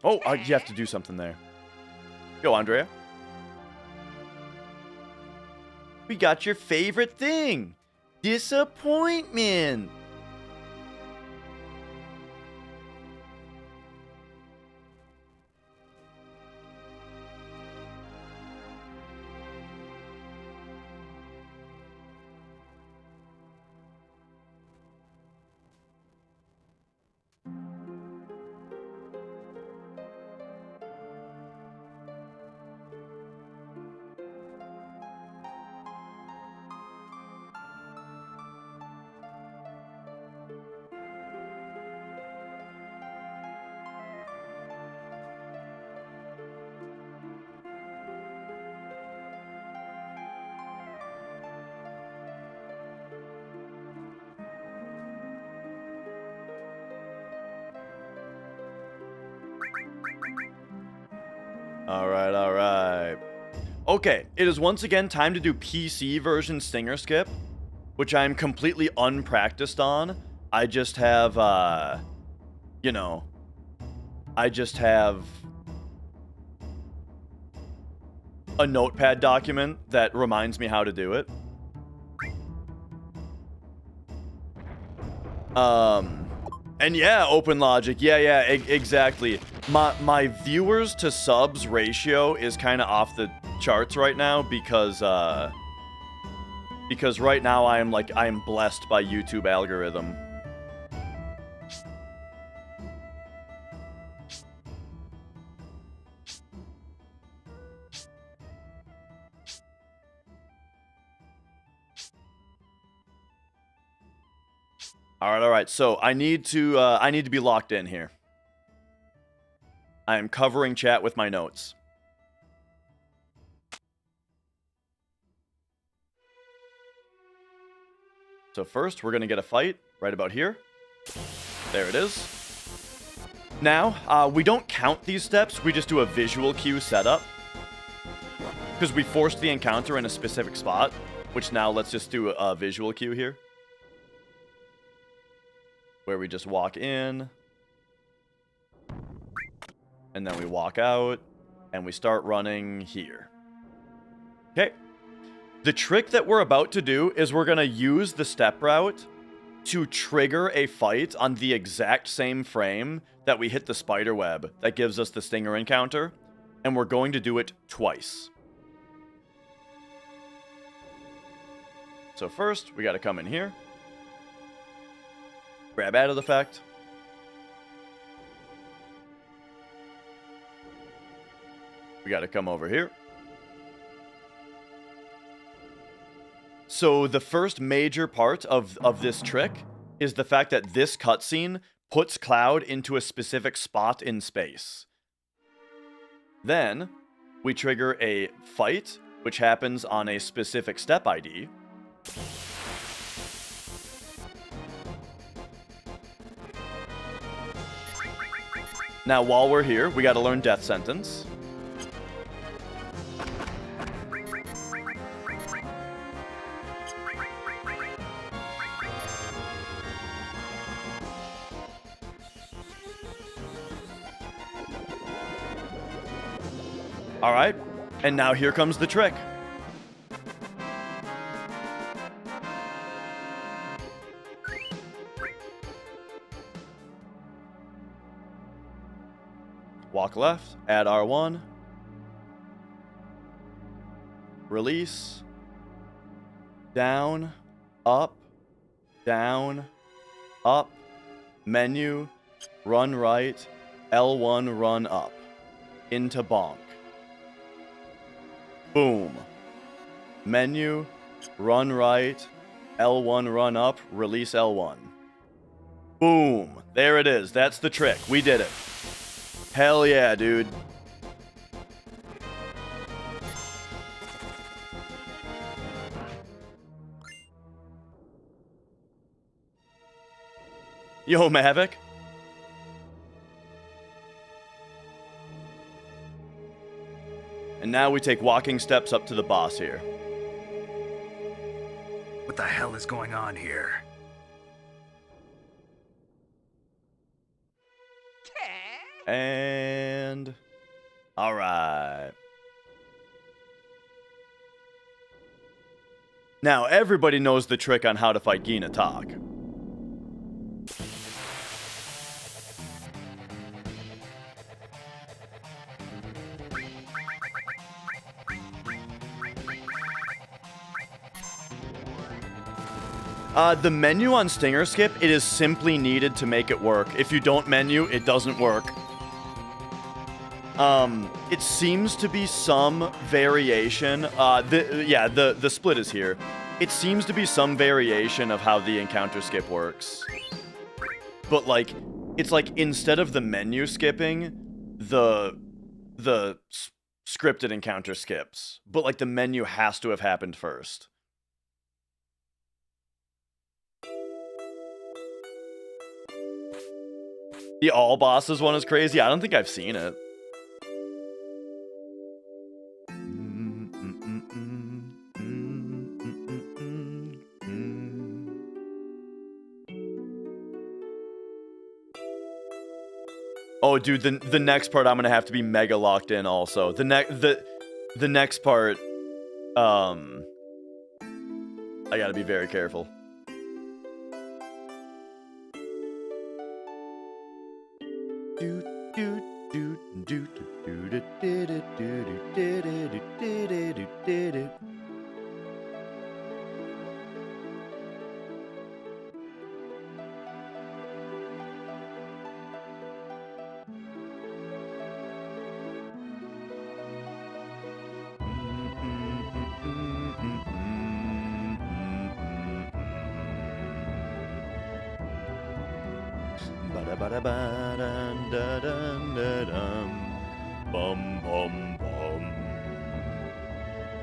Oh, you have to do something there. Go, Andrea. We got your favorite thing. Disappointment. Alright, alright. Okay, it is once again time to do PC version Stinger Skip, which I'm completely unpracticed on. I just have, you know, I just have a notepad document that reminds me how to do it. And yeah, open logic. Yeah, exactly. My viewers to subs ratio is kind of off the charts right now because right now I am blessed by YouTube algorithm. All right. So I need to be locked in here. I am covering chat with my notes. So first, we're gonna get a fight right about here. There it is. Now, we don't count these steps. We just do a visual cue setup because we forced the encounter in a specific spot. Which now let's just do a visual cue here. Where we just walk in, and then we walk out, and we start running here. Okay. The trick that we're about to do is we're going to use the step route to trigger a fight on the exact same frame that we hit the spider web that gives us the stinger encounter, and we're going to do it twice. So first, we got to come in here. Grab out of the effect. We got to come over here. So the first major part of this trick is the fact that this cutscene puts Cloud into a specific spot in space. Then we trigger a fight, which happens on a specific step ID. Now, while we're here, we got to learn Death Sentence. All right, and now here comes the trick. Walk left, add R1, release, down, up, menu, run right, L1, run up, into bonk. Boom. Menu, run right, L1, run up, release L1. Boom. There it is. That's the trick. We did it. Hell yeah, dude. Yo, Mavic. And now we take walking steps up to the boss here. What the hell is going on here? And... Alright. Now, everybody knows the trick on how to fight Ginatak. The menu on Stinger Skip, it is simply needed to make it work. If you don't menu, it doesn't work. It seems to be some variation. The split is here. It seems to be some variation of how the encounter skip works. But, like, it's like instead of the menu skipping, the scripted encounter skips. But, like, the menu has to have happened first. The all bosses one is crazy. I don't think I've seen it. Oh, dude, the next part I'm gonna have to be mega locked in. Also, the next part, I gotta be very careful.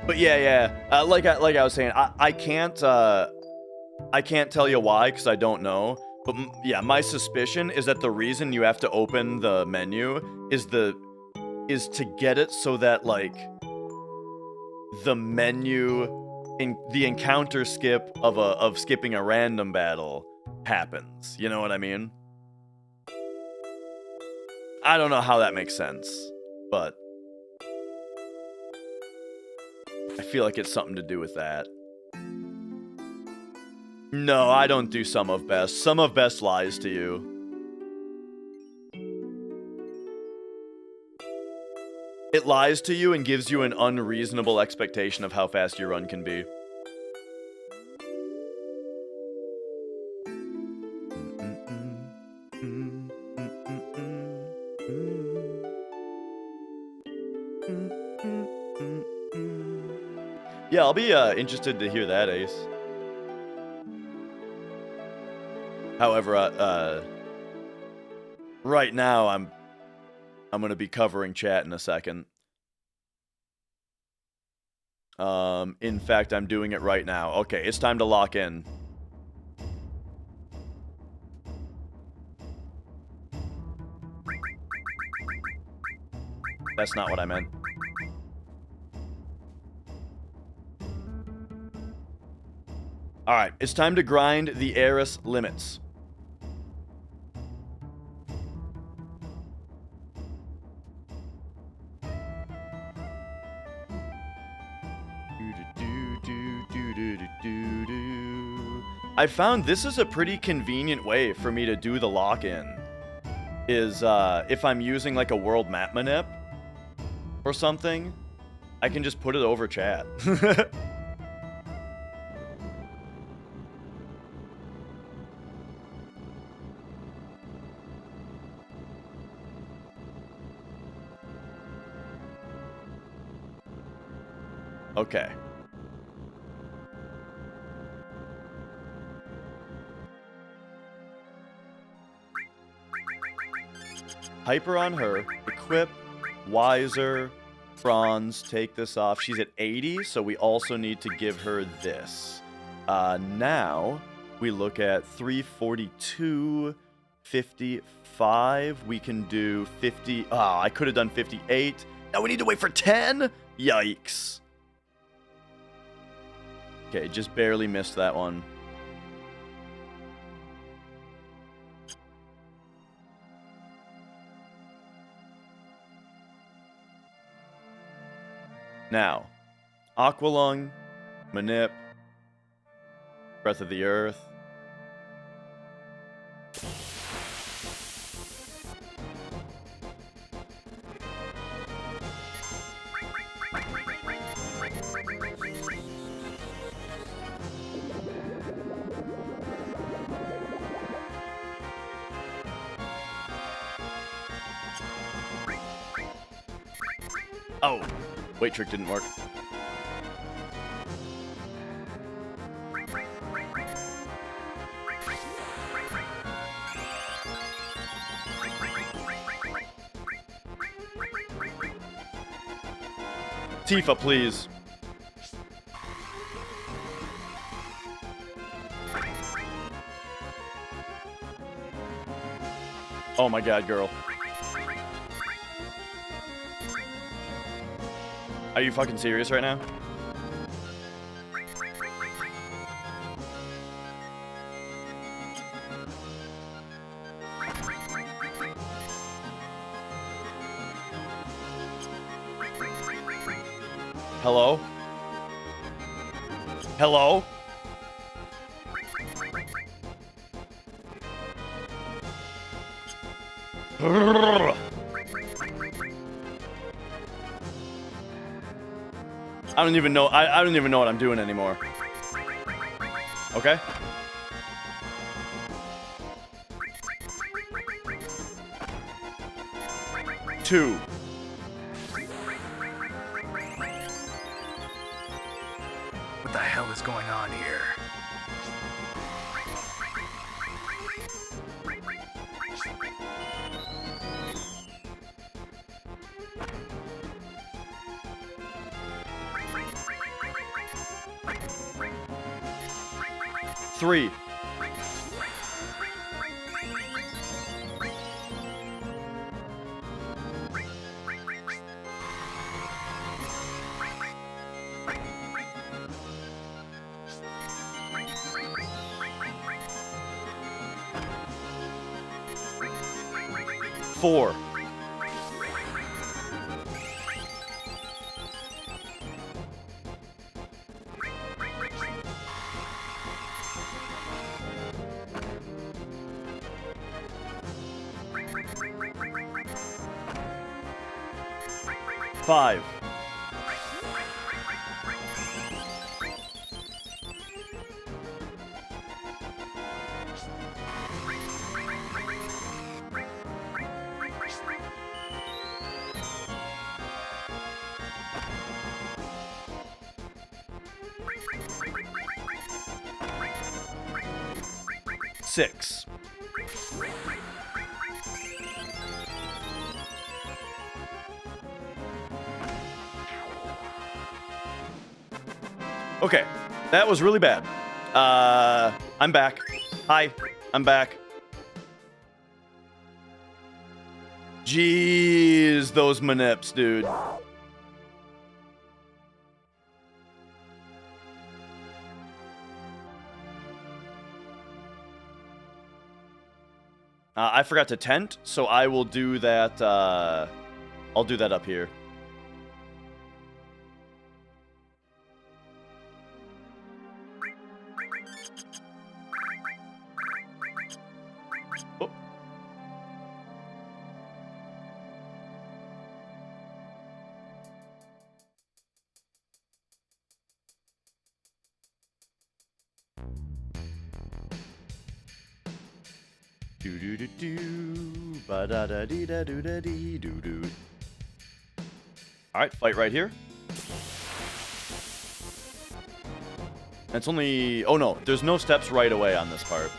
But yeah. Like I was saying, I can't tell you why because I don't know. But yeah, my suspicion is that the reason you have to open the menu is to get it so that like the menu in the encounter skip of skipping a random battle happens. You know what I mean? I don't know how that makes sense, but I feel like it's something to do with that. No, I don't do Sum of Best. Sum of Best lies to you. It lies to you and gives you an unreasonable expectation of how fast your run can be. Yeah, I'll be interested to hear that, Ace. However, right now I'm gonna be covering chat in a second. In fact, I'm doing it right now. Okay, it's time to lock in. That's not what I meant. Alright, it's time to grind the Heiress limits. I found this is a pretty convenient way for me to do the lock-in. Is, if I'm using like a world map manip or something, I can just put it over chat. Okay. Hyper on her. Equip. Wiser. Franz. Take this off. She's at 80, so we also need to give her this. Now, we look at 342. 55. We can do 50. Ah, I could have done 58. Now we need to wait for 10? Yikes. Okay, just barely missed that one. Now, Aqualung, Manip, Breath of the Earth. Oh, weight trick didn't work. Tifa, please. Oh my god, girl. Are you fucking serious right now? Hello? Hello? I don't even know. I don't even know what I'm doing anymore. Okay. Two. What the hell is going on here? Three. Four. Five. Six. Okay, that was really bad. I'm back. Hi, I'm back. Jeez, those manips, dude. I forgot to tent, so I will do that. I'll do that up here. Oh. Do do do do, ba da da dee da do da dee do do. All right, fight right here. It's only. Oh no, there's no steps right away on this part.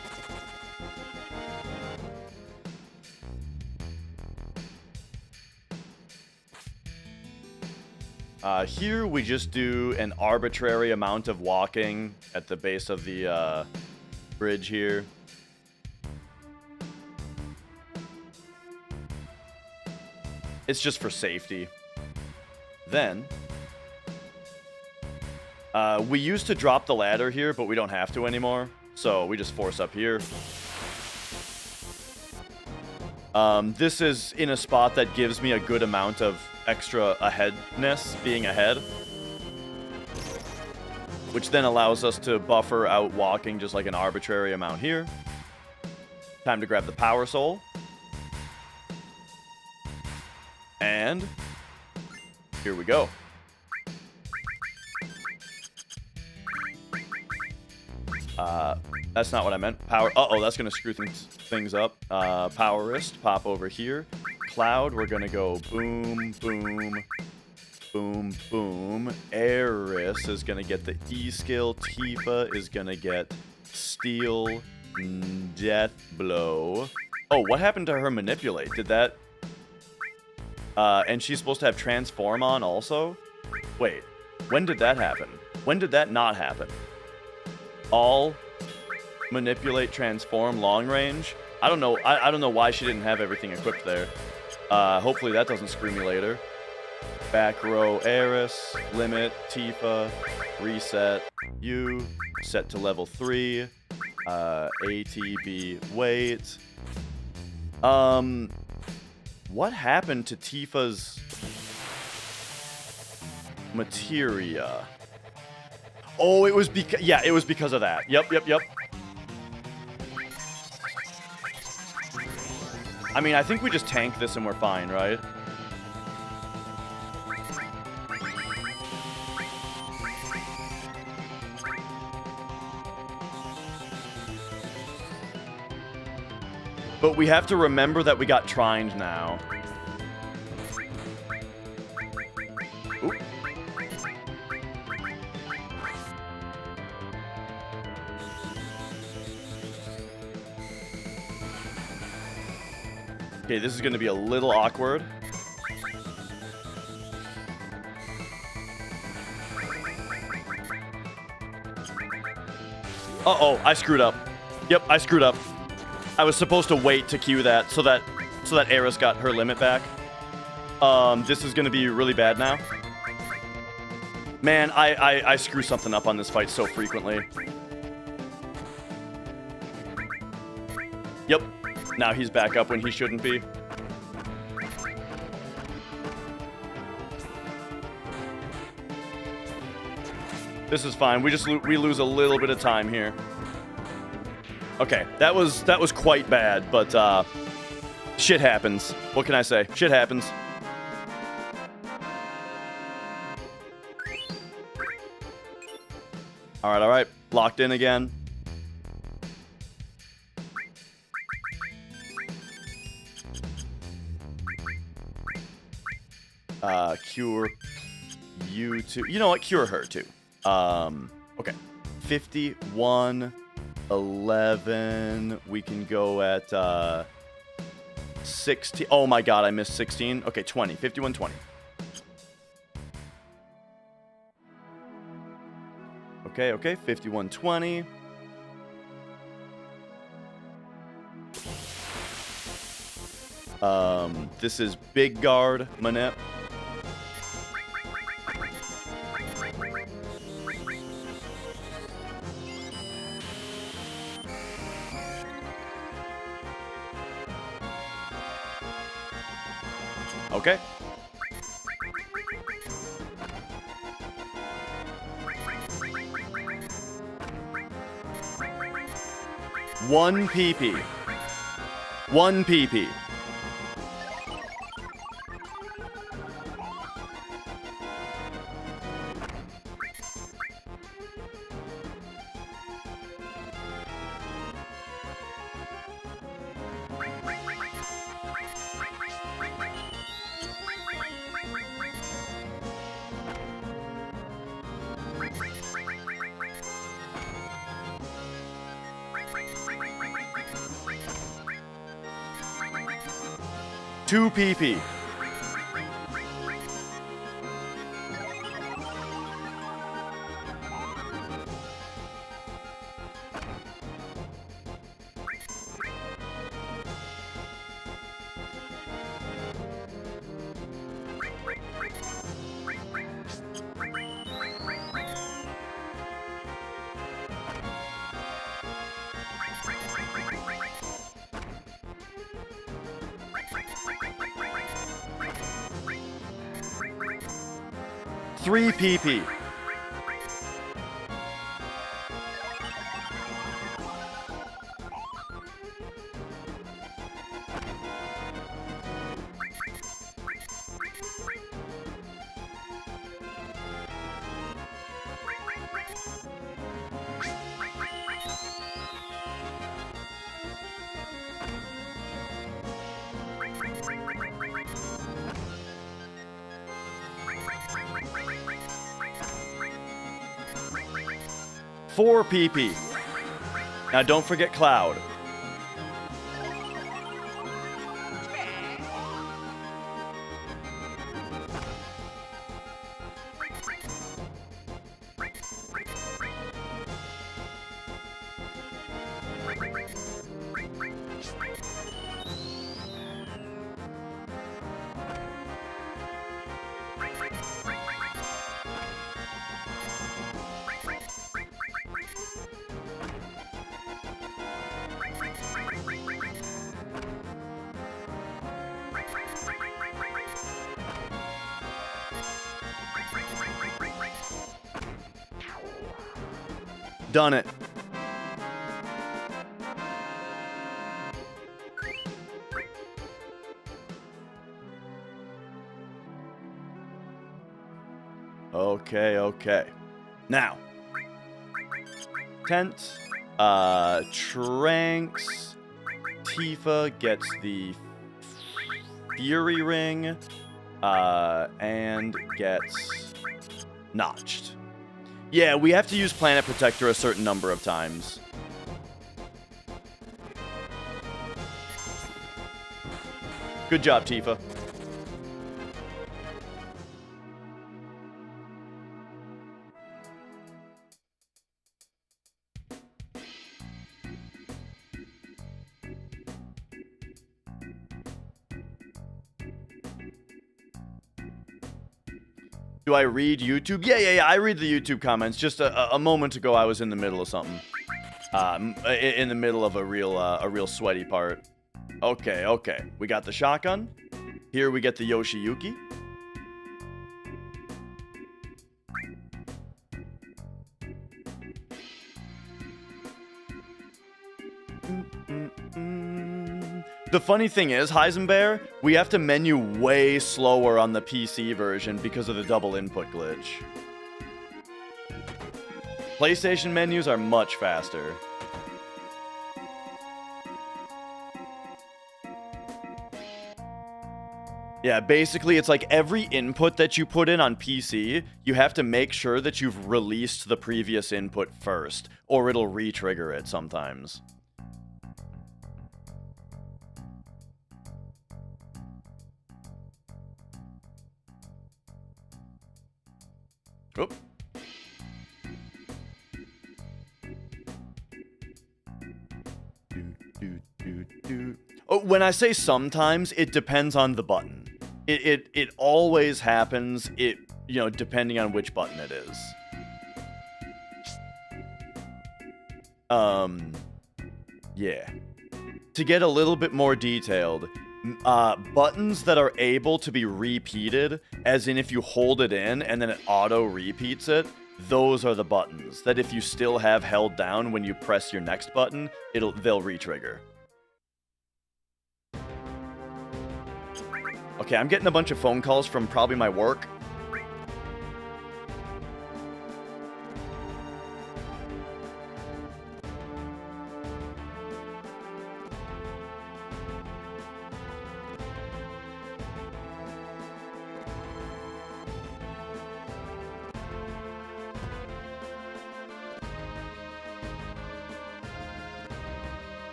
Here we just do an arbitrary amount of walking at the base of the bridge here. It's just for safety. Then, we used to drop the ladder here, but we don't have to anymore. So we just force up here. This is in a spot that gives me a good amount of extra aheadness, being ahead. Which then allows us to buffer out walking just like an arbitrary amount here. Time to grab the Power Soul. And here we go. That's not what I meant. Power. Uh-oh, that's going to screw things up. Power Wrist, pop over here. Cloud, we're going to go boom, boom, boom, boom. Eris is going to get the E skill. Tifa is going to get Steel, Death Blow. Oh, what happened to her Manipulate? Did that... and she's supposed to have Transform on also? Wait, when did that happen? When did that not happen? All Manipulate, Transform, Long Range? I don't know. I don't know why she didn't have everything equipped there. Hopefully that doesn't screw me later. Back row Eris, Limit, Tifa, Reset, U, set to level 3, ATB, wait. What happened to Tifa's materia? Oh, it was because... Yeah, it was because of that. Yep. I mean, I think we just tank this and we're fine, right? But we have to remember that we got trined now. Oop. Okay, this is going to be a little awkward. Uh-oh, I screwed up. Yep, I screwed up. I was supposed to wait to queue that so that Eris got her limit back. This is gonna be really bad now. Man, I screw something up on this fight so frequently. Yep. Now he's back up when he shouldn't be. This is fine. We lose a little bit of time here. Okay, that was quite bad, but shit happens. What can I say? Shit happens. All right. Locked in again. Cure you too. You know what? Cure her too. Okay. 51, 11. We can go at 16. Oh my god, I missed 16. Okay, 20. 51, 20. Okay. 51, 20. This is Big Guard Manip. Okay. One PP. One PP. Two PP. 3 PP. Four PP. Now don't forget Cloud. Done it. Okay. Now, Tent, Tranks, Tifa gets the Fury Ring, and gets Notched. Yeah, we have to use Planet Protector a certain number of times. Good job, Tifa. Do I read YouTube? Yeah. I read the YouTube comments. Just a moment ago, I was in the middle of something. In the middle of a real sweaty part. Okay. We got the shotgun. Here we get the Yoshiyuki. The funny thing is, Heisenbear, we have to menu way slower on the PC version because of the double input glitch. PlayStation menus are much faster. Yeah, basically it's like every input that you put in on PC, you have to make sure that you've released the previous input first, or it'll re-trigger it sometimes. Oop. Oh, when I say sometimes, it depends on the button. It always happens, depending on which button it is. Yeah. To get a little bit more detailed, buttons that are able to be repeated, as in if you hold it in and then it auto repeats it, those are the buttons that if you still have held down when you press your next button, they'll re-trigger. Okay, I'm getting a bunch of phone calls from probably my work.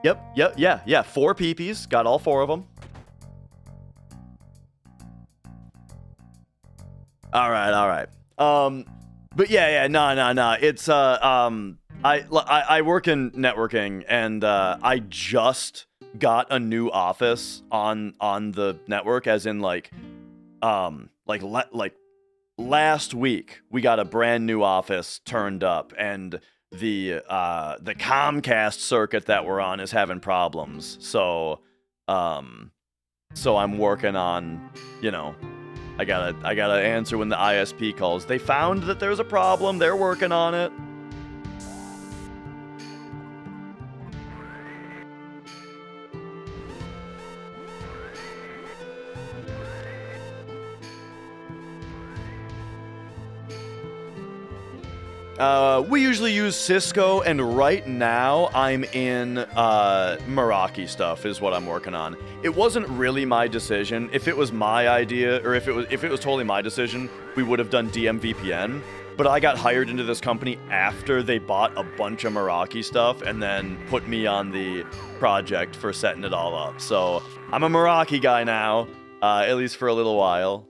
Yep. 4 peepees. Got all 4 of them. All right. But yeah, no. It's I work in networking, and I just got a new office on the network, as in like last week we got a brand new office turned up, and the Comcast circuit that we're on is having problems. So I'm working on, I gotta answer when the ISP calls. They found that there's a problem. They're working on it. We usually use Cisco, and right now I'm in Meraki stuff is what I'm working on. It wasn't really my decision. If it was my idea, or if it was totally my decision, we would have done DMVPN. But I got hired into this company after they bought a bunch of Meraki stuff and then put me on the project for setting it all up. So I'm a Meraki guy now, at least for a little while.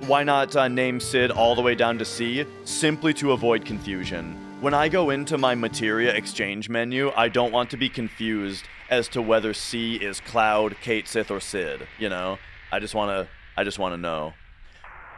Why not name Sid all the way down to C? Simply to avoid confusion. When I go into my materia exchange menu, I don't want to be confused as to whether C is Cloud, Kate Sith, or Sid, I just want to know.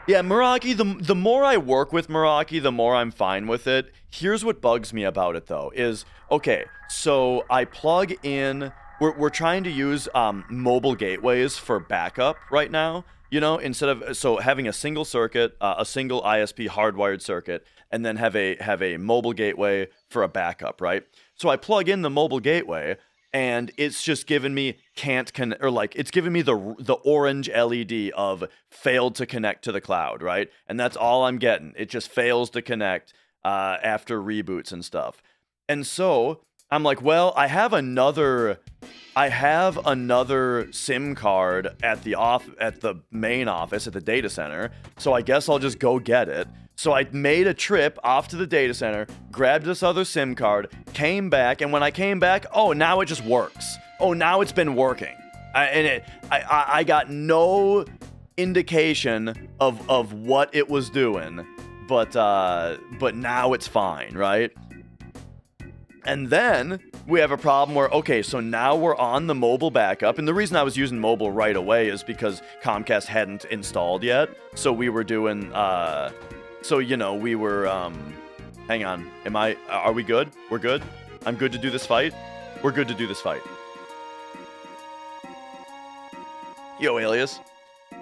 Yeah, Meraki, the more I work with Meraki, the more I'm fine with it. Here's what bugs me about it, though, is, okay, so I plug in... We're trying to use mobile gateways for backup right now, instead of having a single circuit, a single ISP hardwired circuit, and then have a mobile gateway for a backup, right? So I plug in the mobile gateway, and it's just giving me it's giving me the orange LED of failed to connect to the cloud, right? And that's all I'm getting. It just fails to connect after reboots and stuff. And so I'm like, well, I have another SIM card at the main office at the data center, so I guess I'll just go get it. So I made a trip off to the data center, grabbed this other SIM card, came back, and when I came back, oh, now it just works. Oh, now it's been working. I got no indication of what it was doing, but now it's fine, right? And then we have a problem where, okay, so now we're on the mobile backup. And the reason I was using mobile right away is because Comcast hadn't installed yet. So we were doing, we were, hang on. Are we good? We're good? I'm good to do this fight? We're good to do this fight. Yo, Alias.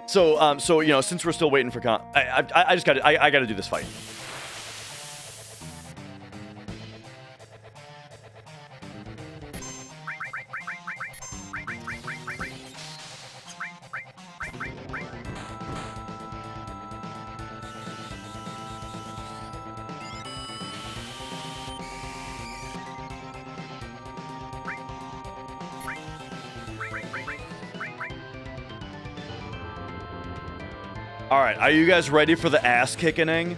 So, since we're still waiting for I gotta do this fight. Alright, are you guys ready for the ass kicking? I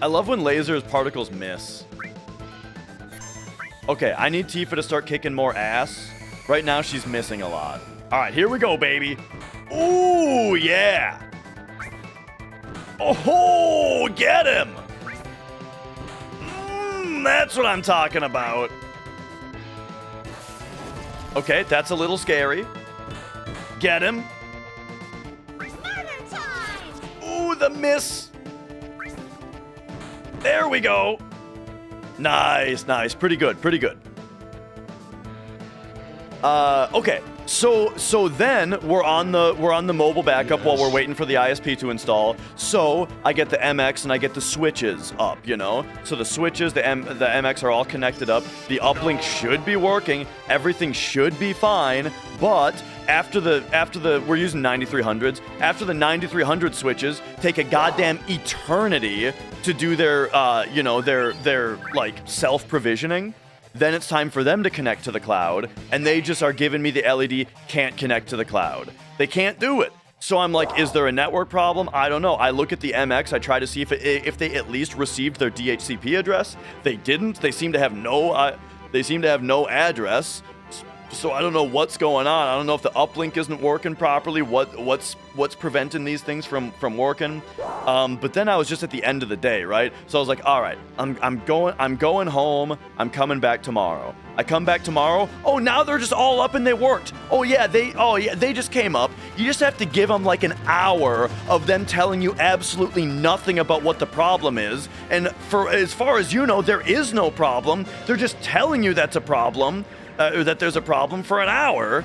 love when lasers particles miss. Okay, I need Tifa to start kicking more ass. Right now, she's missing a lot. Alright, here we go, baby. Ooh, yeah. Oh, get him. That's what I'm talking about. Okay, that's a little scary. Get him. Murder time! Ooh, the miss. There we go. Nice. Pretty good. Okay, So then we're on the mobile backup while we're waiting for the ISP to install. So I get the MX and I get the switches up, you know. So the switches, the MX are all connected up. The uplink should be working. Everything should be fine. But after the we're using 9300s. After the 9300 switches take a goddamn eternity to do their their like self-provisioning. Then it's time for them to connect to the cloud, and they just are giving me the LED, can't connect to the cloud. They can't do it. So I'm like, is there a network problem? I don't know. I look at the MX, I try to see if they at least received their DHCP address. They didn't. They seem to have no address. So I don't know what's going on. I don't know if the uplink isn't working properly. What's preventing these things from working? But then I was just at the end of the day, right? So I was like, all right, I'm going home. I'm coming back tomorrow. I come back tomorrow. Oh, now they're just all up and they worked. Oh yeah, they just came up. You just have to give them like an hour of them telling you absolutely nothing about what the problem is. And for as far as you know, there is no problem. They're just telling you that's a problem. That there's a problem for an hour.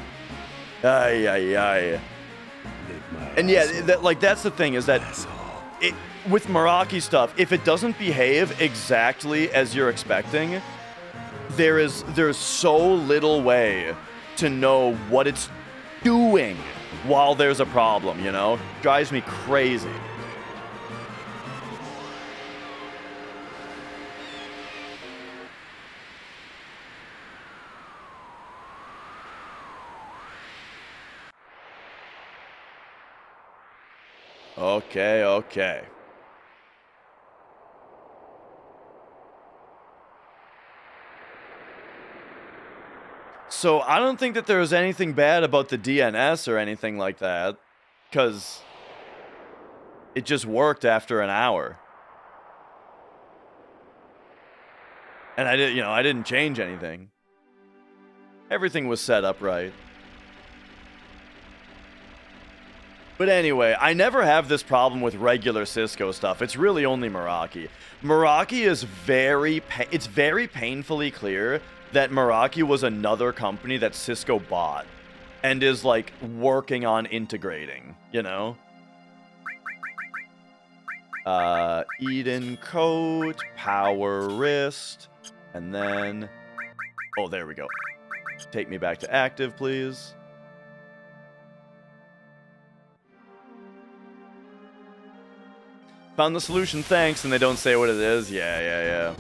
Ay. And yeah, that's the thing is that with Meraki stuff, if it doesn't behave exactly as you're expecting, there's so little way to know what it's doing while there's a problem, you know? Drives me crazy. Okay. So I don't think that there was anything bad about the DNS or anything like that, because it just worked after an hour. And I didn't change anything. Everything was set up right. But anyway, I never have this problem with regular Cisco stuff. It's really only Meraki. Meraki is very painfully clear that Meraki was another company that Cisco bought and is like working on integrating, you know? Eden coat, power wrist, and then oh, there we go. Take me back to active, please. Found the solution, thanks, and they don't say what it is. Yeah.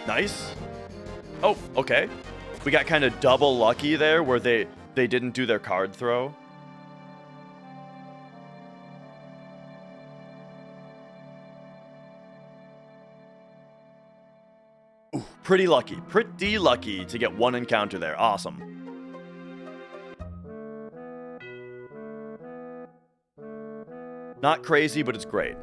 Nice. Oh, okay. We got kind of double lucky there where they didn't do their card throw. Ooh, pretty lucky to get one encounter there. Awesome. Not crazy, but it's great.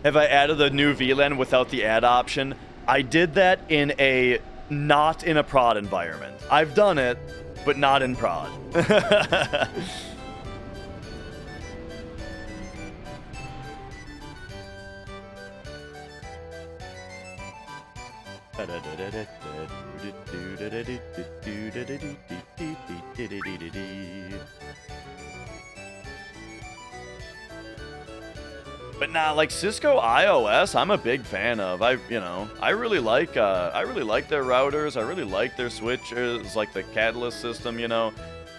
Have I added a new VLAN without the add option? I did that not in a prod environment. I've done it, but not in prod. But nah, like Cisco iOS, I'm a big fan of. I really like their routers. I really like their switches, like the Catalyst system, you know.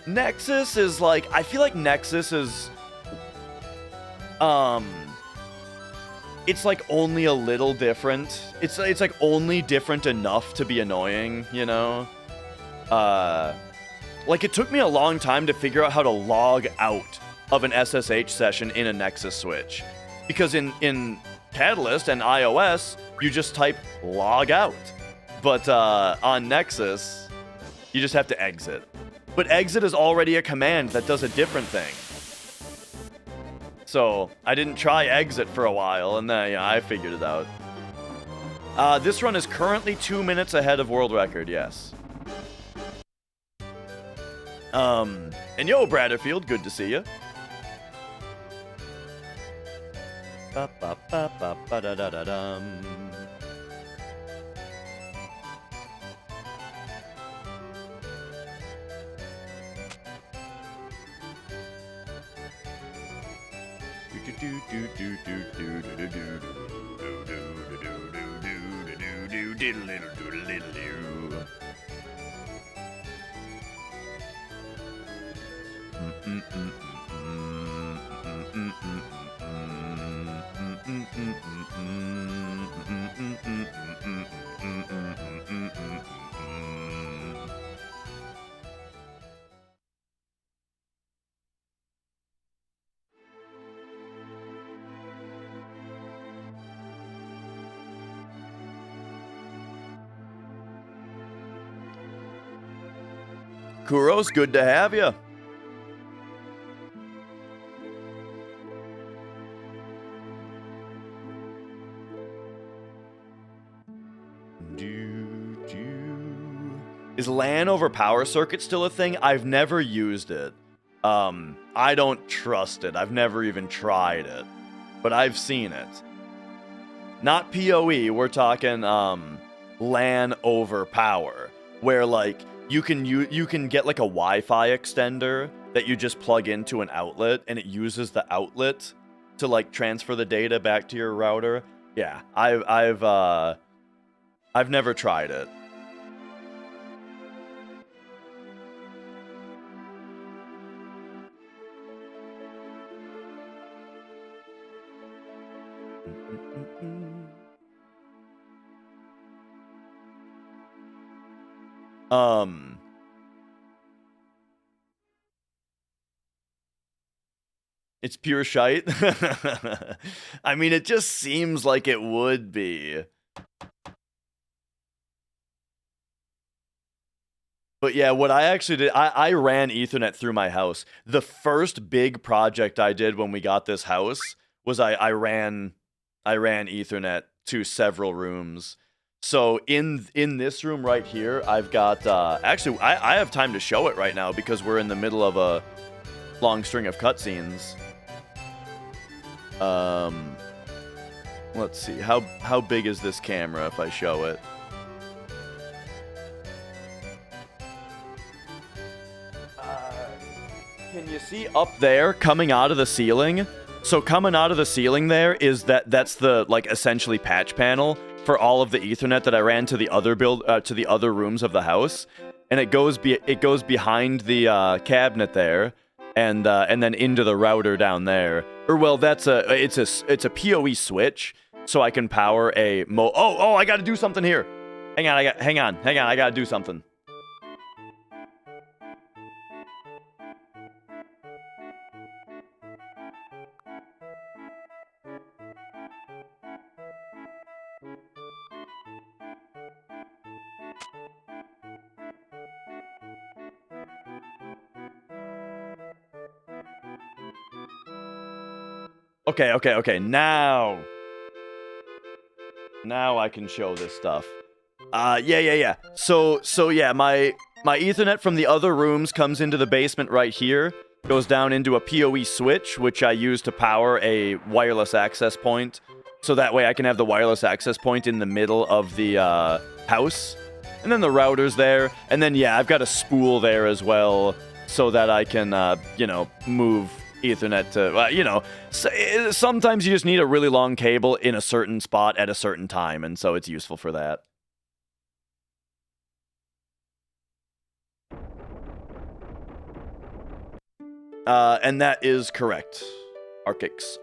Nexus is like, I feel like Nexus is it's like only a little different. It's like only different enough to be annoying, you know. Like it took me a long time to figure out how to log out of an SSH session in a Nexus switch. Because in Catalyst and iOS, you just type log out. But on Nexus, you just have to exit. But exit is already a command that does a different thing. So I didn't try exit for a while, and then I figured it out. This run is currently 2 minutes ahead of world record, yes. And yo, Bradderfield, good to see you. Kuros, good to have you. Is LAN over power circuit still a thing? I've never used it. I don't trust it. I've never even tried it. But I've seen it. Not PoE, we're talking LAN over power. Where like you can get like a Wi-Fi extender that you just plug into an outlet and it uses the outlet to like transfer the data back to your router. Yeah, I've never tried it. It's pure shite. I mean, it just seems like it would be. But yeah, what I actually did, I ran Ethernet through my house. The first big project I did when we got this house was I ran Ethernet to several rooms. So in this room right here, I've got actually I have time to show it right now because we're in the middle of a long string of cutscenes. Let's see, how big is this camera if I show it? Can you see up there coming out of the ceiling? So coming out of the ceiling there is that's the like essentially patch panel for all of the Ethernet that I ran to the other to the other rooms of the house, and it goes behind the cabinet there, and then into the router down there. Or well, it's a PoE switch, so I can power a oh I got to do something here. Hang on, I got to do something. Okay. Now I can show this stuff. Yeah. So yeah, my Ethernet from the other rooms comes into the basement right here, goes down into a PoE switch, which I use to power a wireless access point. So that way I can have the wireless access point in the middle of the house. And then the router's there. And then, yeah, I've got a spool there as well so that I can, move Ethernet to, sometimes you just need a really long cable in a certain spot at a certain time, and so it's useful for that. And that is correct. Arcix?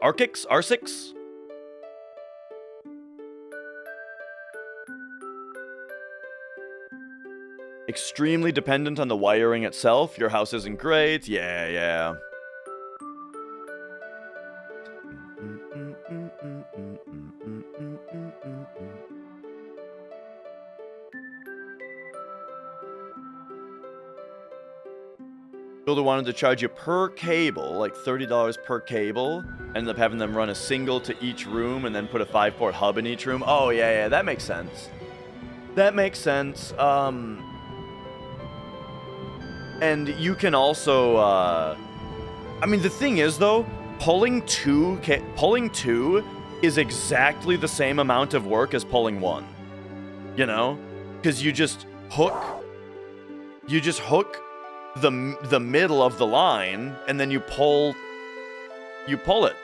Extremely dependent on the wiring itself. Your house isn't great. Yeah. Builder wanted to charge you per cable, like $30 per cable. Ended up having them run a single to each room and then put a 5-port hub in each room. Oh, yeah, that makes sense. And you can also, I mean, the thing is, though, pulling two is exactly the same amount of work as pulling one. You know? Because you just hook the middle of the line, and then you pull it.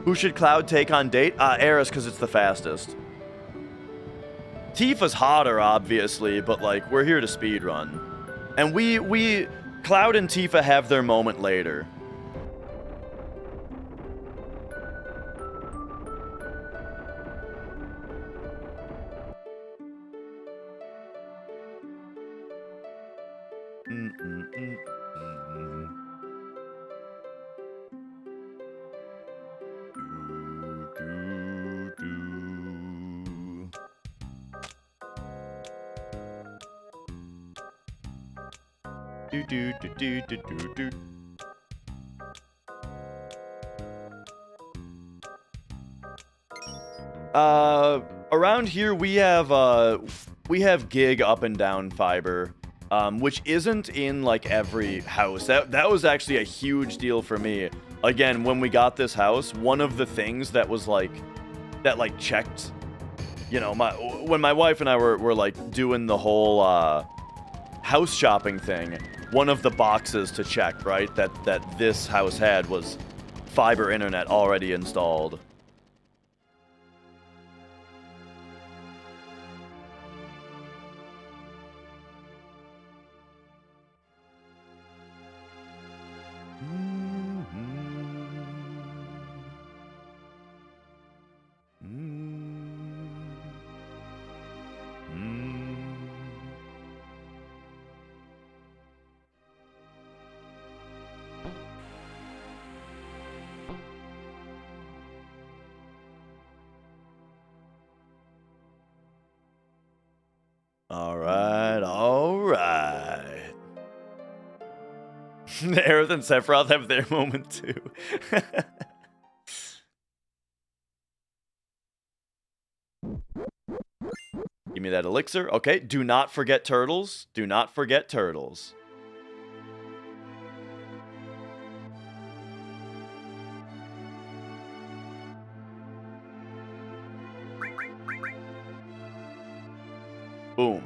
Who should Cloud take on date? Eris, because it's the fastest. Tifa's hotter, obviously, but, like, we're here to speedrun. And Cloud and Tifa have their moment later. Around here we have gig up and down fiber, which isn't in like every house. That was actually a huge deal for me. Again, when we got this house, one of the things that was like checked, you know, when my wife and I were like doing the whole house shopping thing, one of the boxes to check, right, that this house had was fiber internet already installed. Alright. Aerith and Sephiroth have their moment too. Give me that elixir. Okay, do not forget turtles. Do not forget turtles. Boom.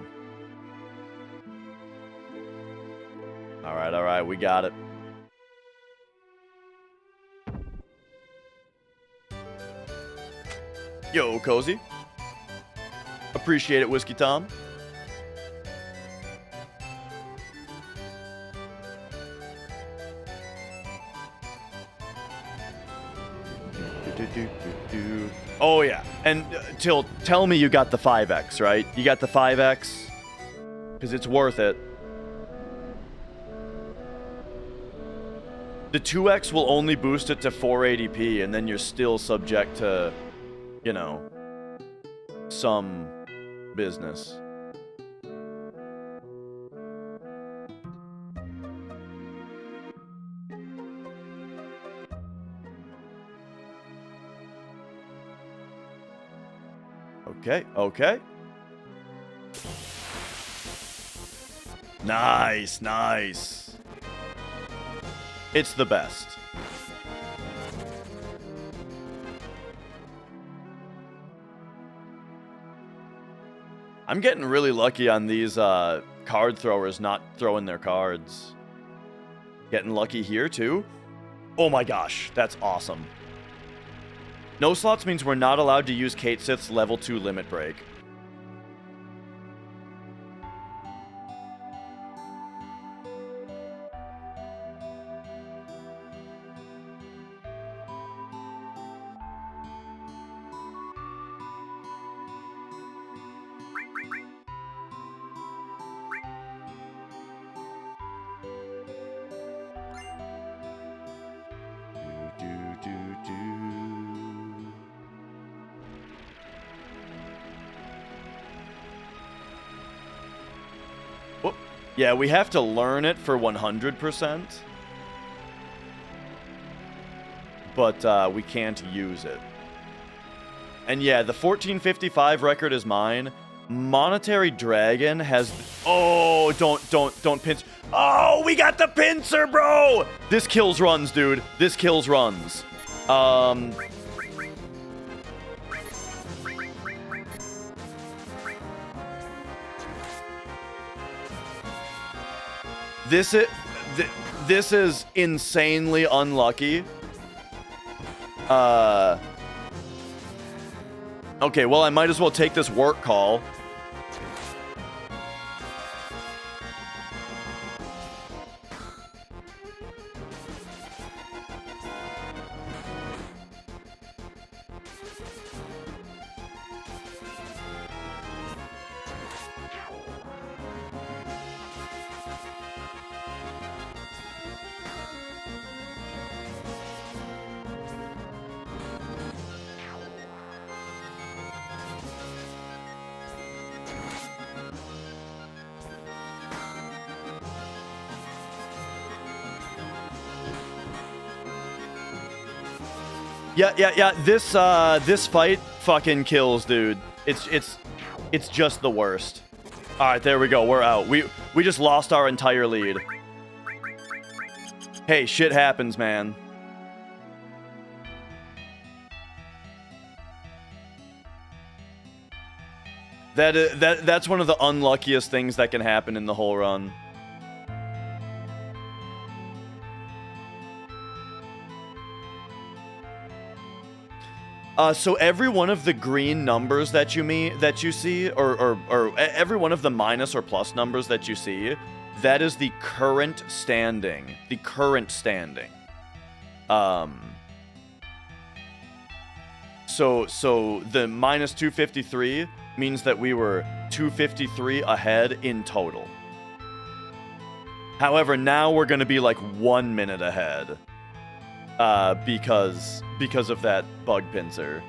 Alright, we got it. Yo, Cozy. Appreciate it, Whiskey Tom. Oh, yeah. And tell me you got the 5x, right? You got the 5x? Because it's worth it. The 2x will only boost it to 480p, and then you're still subject to, you know, some business. Okay. Nice. It's the best. I'm getting really lucky on these card throwers not throwing their cards. Getting lucky here too. Oh my gosh, that's awesome. No slots means we're not allowed to use Kate Sith's level 2 limit break. Yeah, we have to learn it for 100%. But we can't use it. And yeah, the 1455 record is mine. Monetary Dragon has... Oh, don't pinch. Oh, we got the pincer, bro! This kills runs, dude. This kills runs. This is insanely unlucky. Okay, well, I might as well take this work call. Yeah. This fight fucking kills, dude. It's just the worst. All right, there we go. We're out. We just lost our entire lead. Hey, shit happens, man. That's one of the unluckiest things that can happen in the whole run. So every one of the green numbers that you see, or every one of the minus or plus numbers that you see, that is the current standing. The current standing. So the minus 253 means that we were 253 ahead in total. However, now we're going to be like 1 minute ahead. Because of that bug pincer.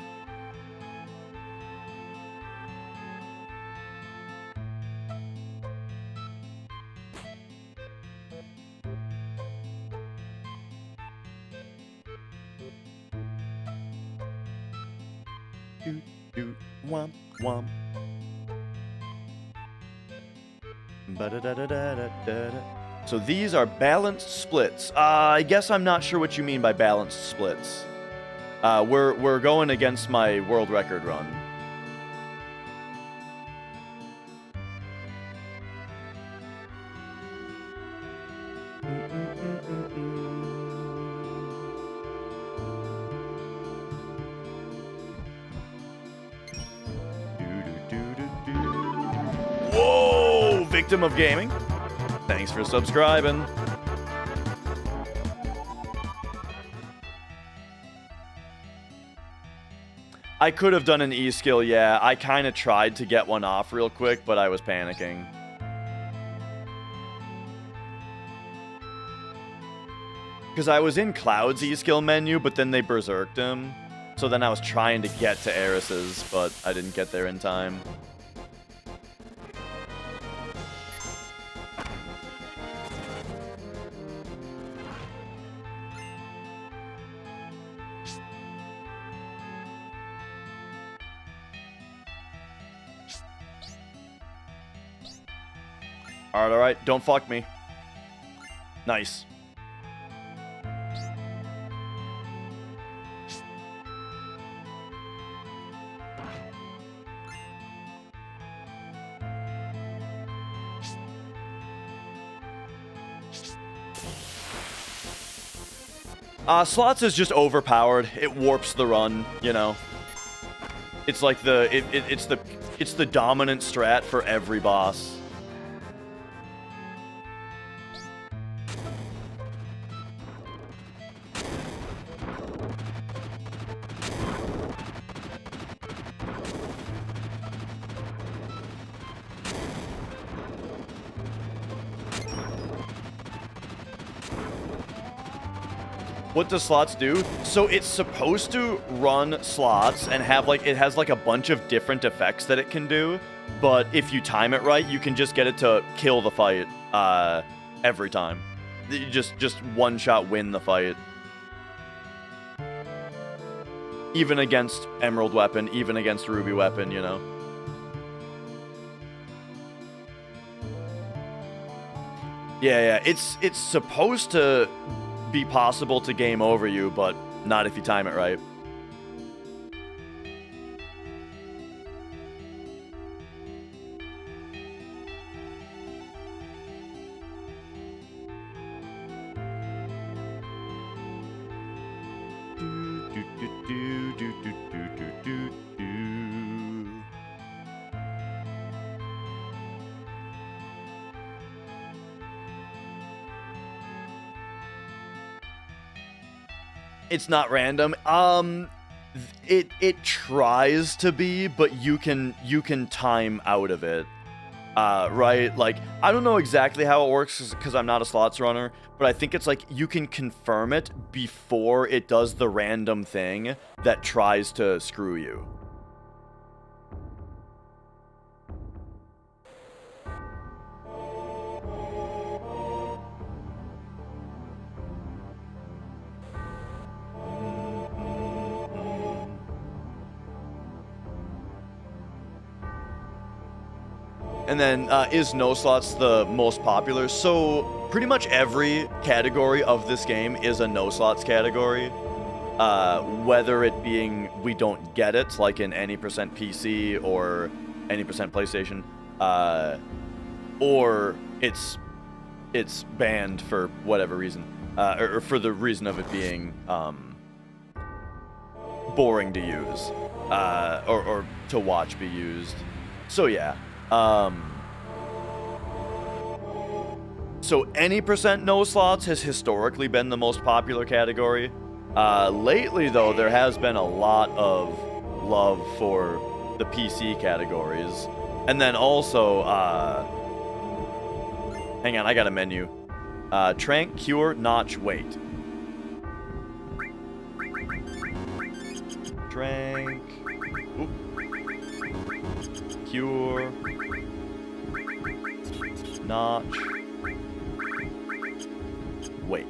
Do womp womp. Ba-da-da-da-da-da-da. So these are balanced splits. I guess I'm not sure what you mean by balanced splits. We're going against my world record run. Whoa! Victim of gaming. Thanks for subscribing. I could have done an E-skill, yeah. I kind of tried to get one off real quick, but I was panicking. Because I was in Cloud's E-skill menu, but then they berserked him. So then I was trying to get to Eris's, but I didn't get there in time. Alright, don't fuck me. Nice. Slots is just overpowered. It warps the run, you know. It's like it's the dominant strat for every boss. What does slots do? So it's supposed to run slots and have like, it has like a bunch of different effects that it can do. But if you time it right, you can just get it to kill the fight every time. You just one shot win the fight. Even against Emerald Weapon, even against Ruby Weapon, you know. Yeah, it's supposed to be possible to game over you, but not if you time it right. It's not random. It tries to be, but you can time out of it. Right? Like, I don't know exactly how it works because I'm not a slots runner, but I think it's like you can confirm it before it does the random thing that tries to screw you. And then, is no slots the most popular? So, pretty much every category of this game is a no slots category. Whether it being we don't get it, like in any percent PC or any percent PlayStation, or it's banned for whatever reason, or for the reason of it being boring to use, or to watch be used. So yeah. So any percent no slots has historically been the most popular category. Lately, though, there has been a lot of love for the PC categories. And then also, hang on, I got a menu. Trank, Cure, Notch, Wait. Trank. Oop. Cure. Notch. Wait.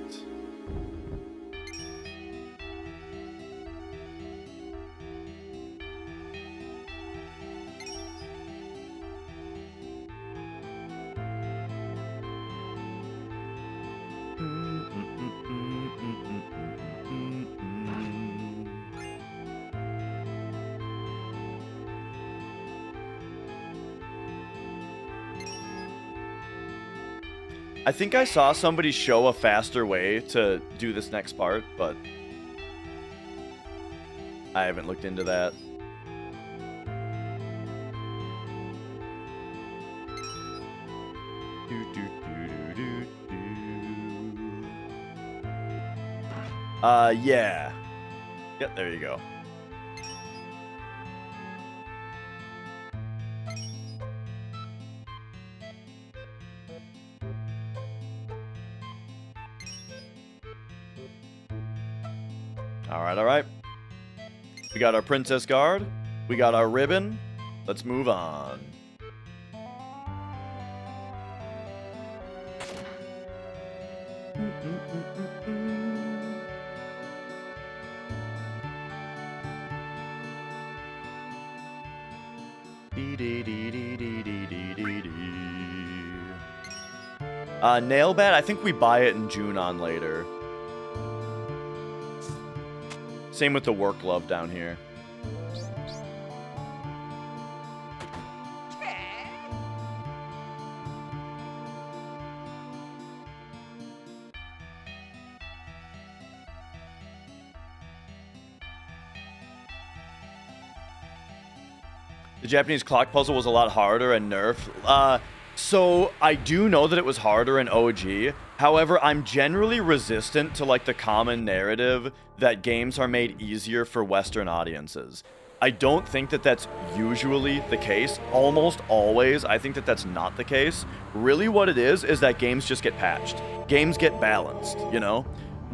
I think I saw somebody show a faster way to do this next part, but I haven't looked into that. Yeah. Yep, there you go. All right. We got our princess guard. We got our ribbon. Let's move on. Nail bat, I think we buy it in June on later. Same with the work glove down here. The Japanese clock puzzle was a lot harder and nerfed. So I do know that it was harder in OG. However, I'm generally resistant to like the common narrative that games are made easier for Western audiences. I don't think that that's usually the case. Almost always, I think that that's not the case. Really what it is that games just get patched. Games get balanced, you know?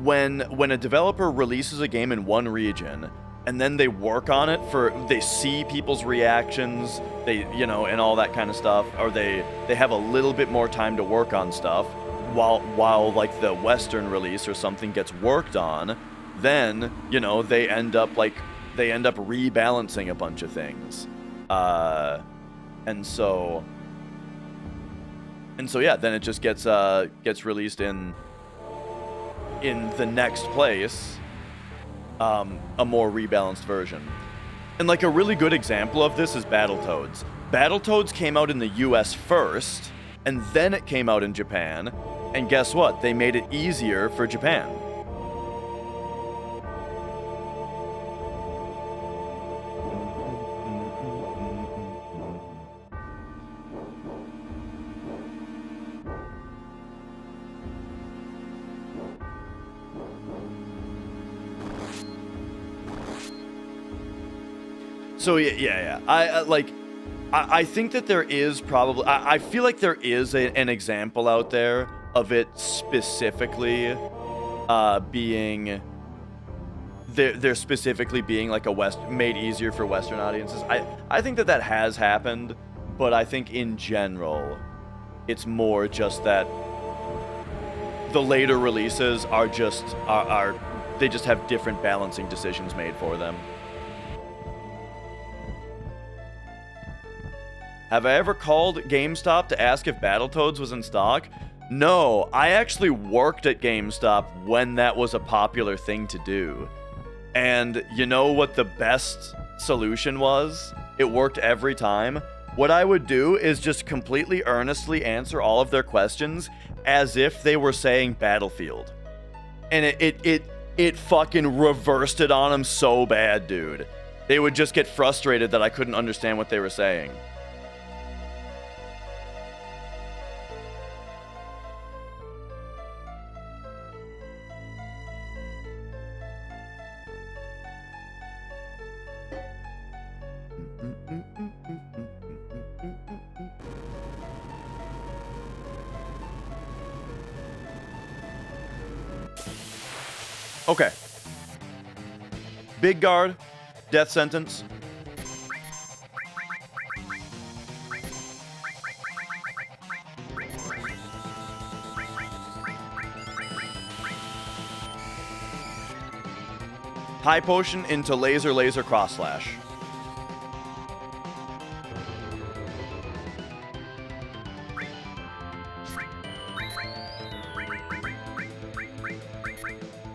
When a developer releases a game in one region, and then they work on it they see people's reactions, you know, and all that kind of stuff, or they have a little bit more time to work on stuff, while like the Western release or something gets worked on, then, you know, they end up rebalancing a bunch of things. And so yeah, then it just gets released in the next place. A more rebalanced version. And like a really good example of this is Battletoads. Battletoads came out in the US first, and then it came out in Japan, and guess what? They made it easier for Japan. So yeah. I think that there is probably. I feel like there is an example out there of it specifically being. They're specifically being like made easier for Western audiences. I think that has happened, but I think in general, it's more just that the later releases are they just have different balancing decisions made for them. Have I ever called GameStop to ask if Battletoads was in stock? No, I actually worked at GameStop when that was a popular thing to do. And you know what the best solution was? It worked every time. What I would do is just completely earnestly answer all of their questions as if they were saying Battlefield. And it fucking reversed it on them so bad, dude. They would just get frustrated that I couldn't understand what they were saying. Okay. Big guard, death sentence. High potion into laser cross slash.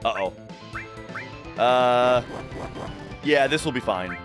Uh-oh. Yeah, this will be fine.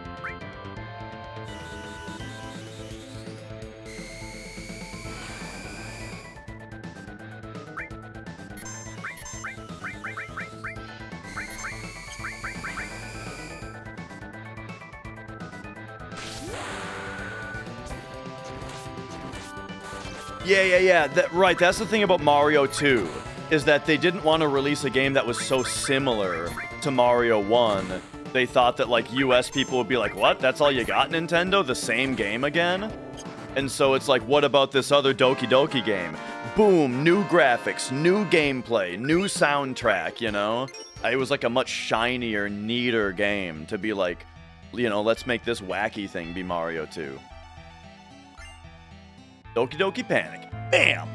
Yeah. Right, that's the thing about Mario 2, is that they didn't want to release a game that was so similar to Mario 1. They thought that, like, US people would be like, what? That's all you got, Nintendo? The same game again? And so it's like, what about this other Doki Doki game? Boom, new graphics, new gameplay, new soundtrack, you know? It was like a much shinier, neater game to be like, you know, let's make this wacky thing be Mario 2. Doki Doki Panic. Bam!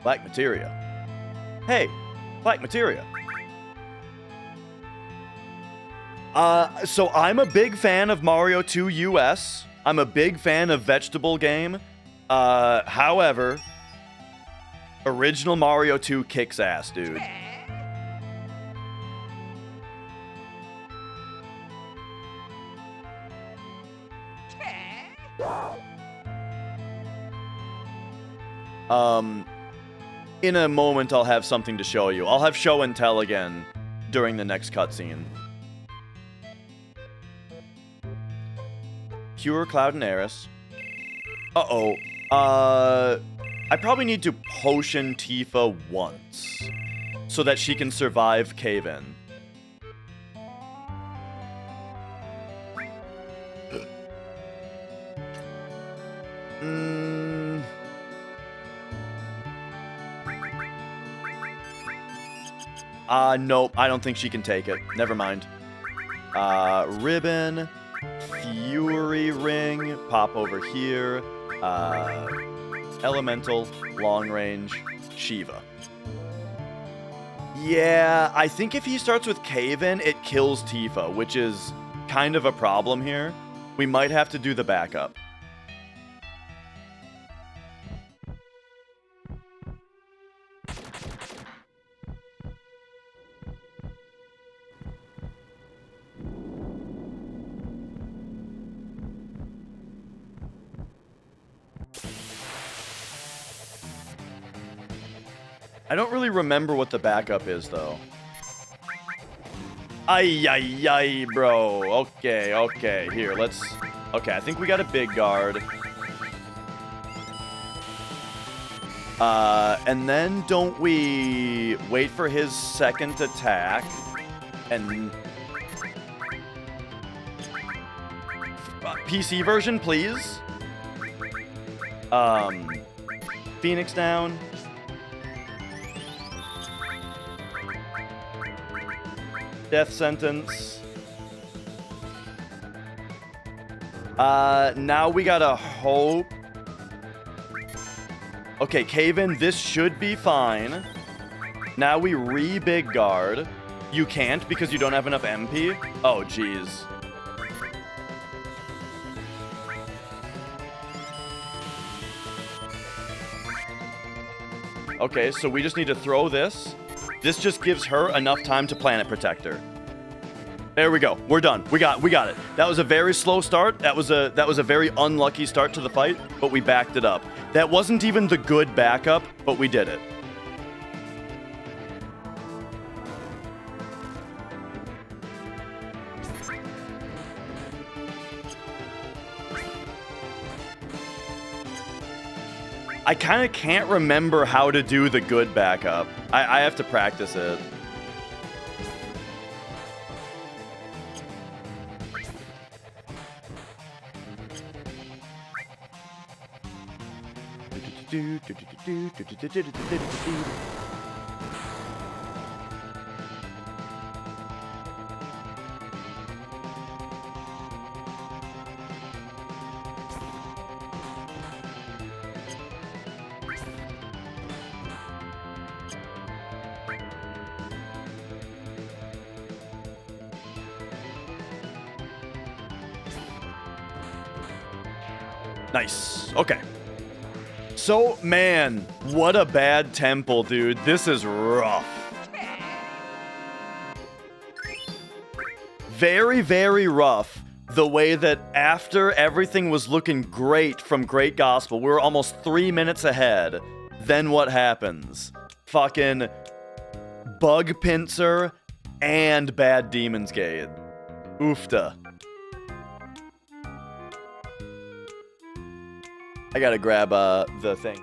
Black Materia. Hey, Black Materia. So I'm a big fan of Mario 2 US. I'm a big fan of Vegetable Game. However, original Mario 2 kicks ass, dude. In a moment, I'll have something to show you. I'll have show and tell again during the next cutscene. Cure Cloud and Aeris. Uh-oh. I probably need to potion Tifa once so that she can survive cave-in. Nope, I don't think she can take it. Never mind. Ribbon, Fury Ring, pop over here, Elemental, Long Range, Shiva. Yeah, I think if he starts with Cave-In, it kills Tifa, which is kind of a problem here. We might have to do the backup. I don't really remember what the backup is, though. Ay, bro. Okay. Here, let's... Okay, I think we got a big guard. And then don't we wait for his second attack and PC version, please. Phoenix down. Death sentence. Now we gotta hope. Okay, cave-in, this should be fine. Now we re-big guard. You can't because you don't have enough MP? Oh, jeez. Okay, so we just need to throw this. This just gives her enough time to Planet Protector. There we go. We're done. We got it. That was a very slow start. That was a very unlucky start to the fight, but we backed it up. That wasn't even the good backup, but we did it. I kind of can't remember how to do the good backup. I have to practice it. Nice. Okay. So, man, what a bad temple, dude. This is rough. Very, very rough. The way that after everything was looking great from Great Gospel, we were almost 3 minutes ahead. Then what happens? Fucking Bug Pincer and Bad Demon's Gate. Oofta. I gotta grab the thing.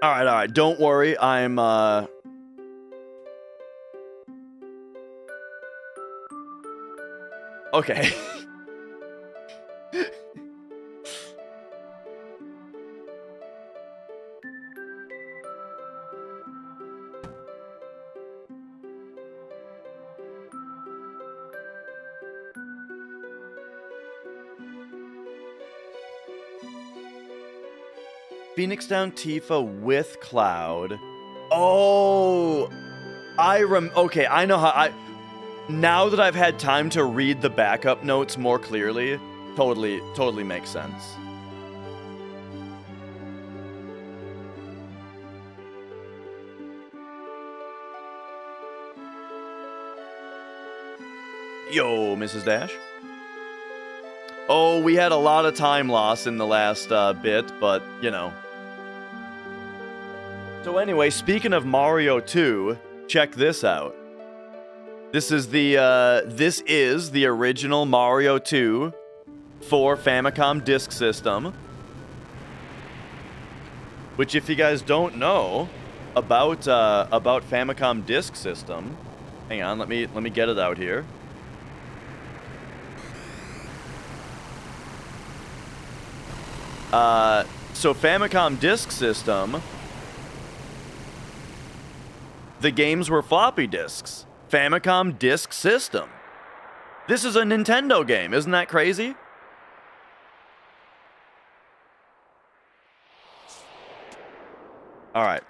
All right. Don't worry. I'm okay. Phoenix down Tifa with Cloud. Oh, okay, I know how now that I've had time to read the backup notes more clearly, totally makes sense. Yo, Mrs. Dash. Oh, we had a lot of time loss in the last bit, but, you know. So anyway, speaking of Mario 2, check this out. This is the original Mario 2 for Famicom Disk System. Which, if you guys don't know about Famicom Disk System, hang on, let me get it out here. So Famicom Disk System, the games were floppy disks. Famicom Disk System. This is a Nintendo game, isn't that crazy? All right,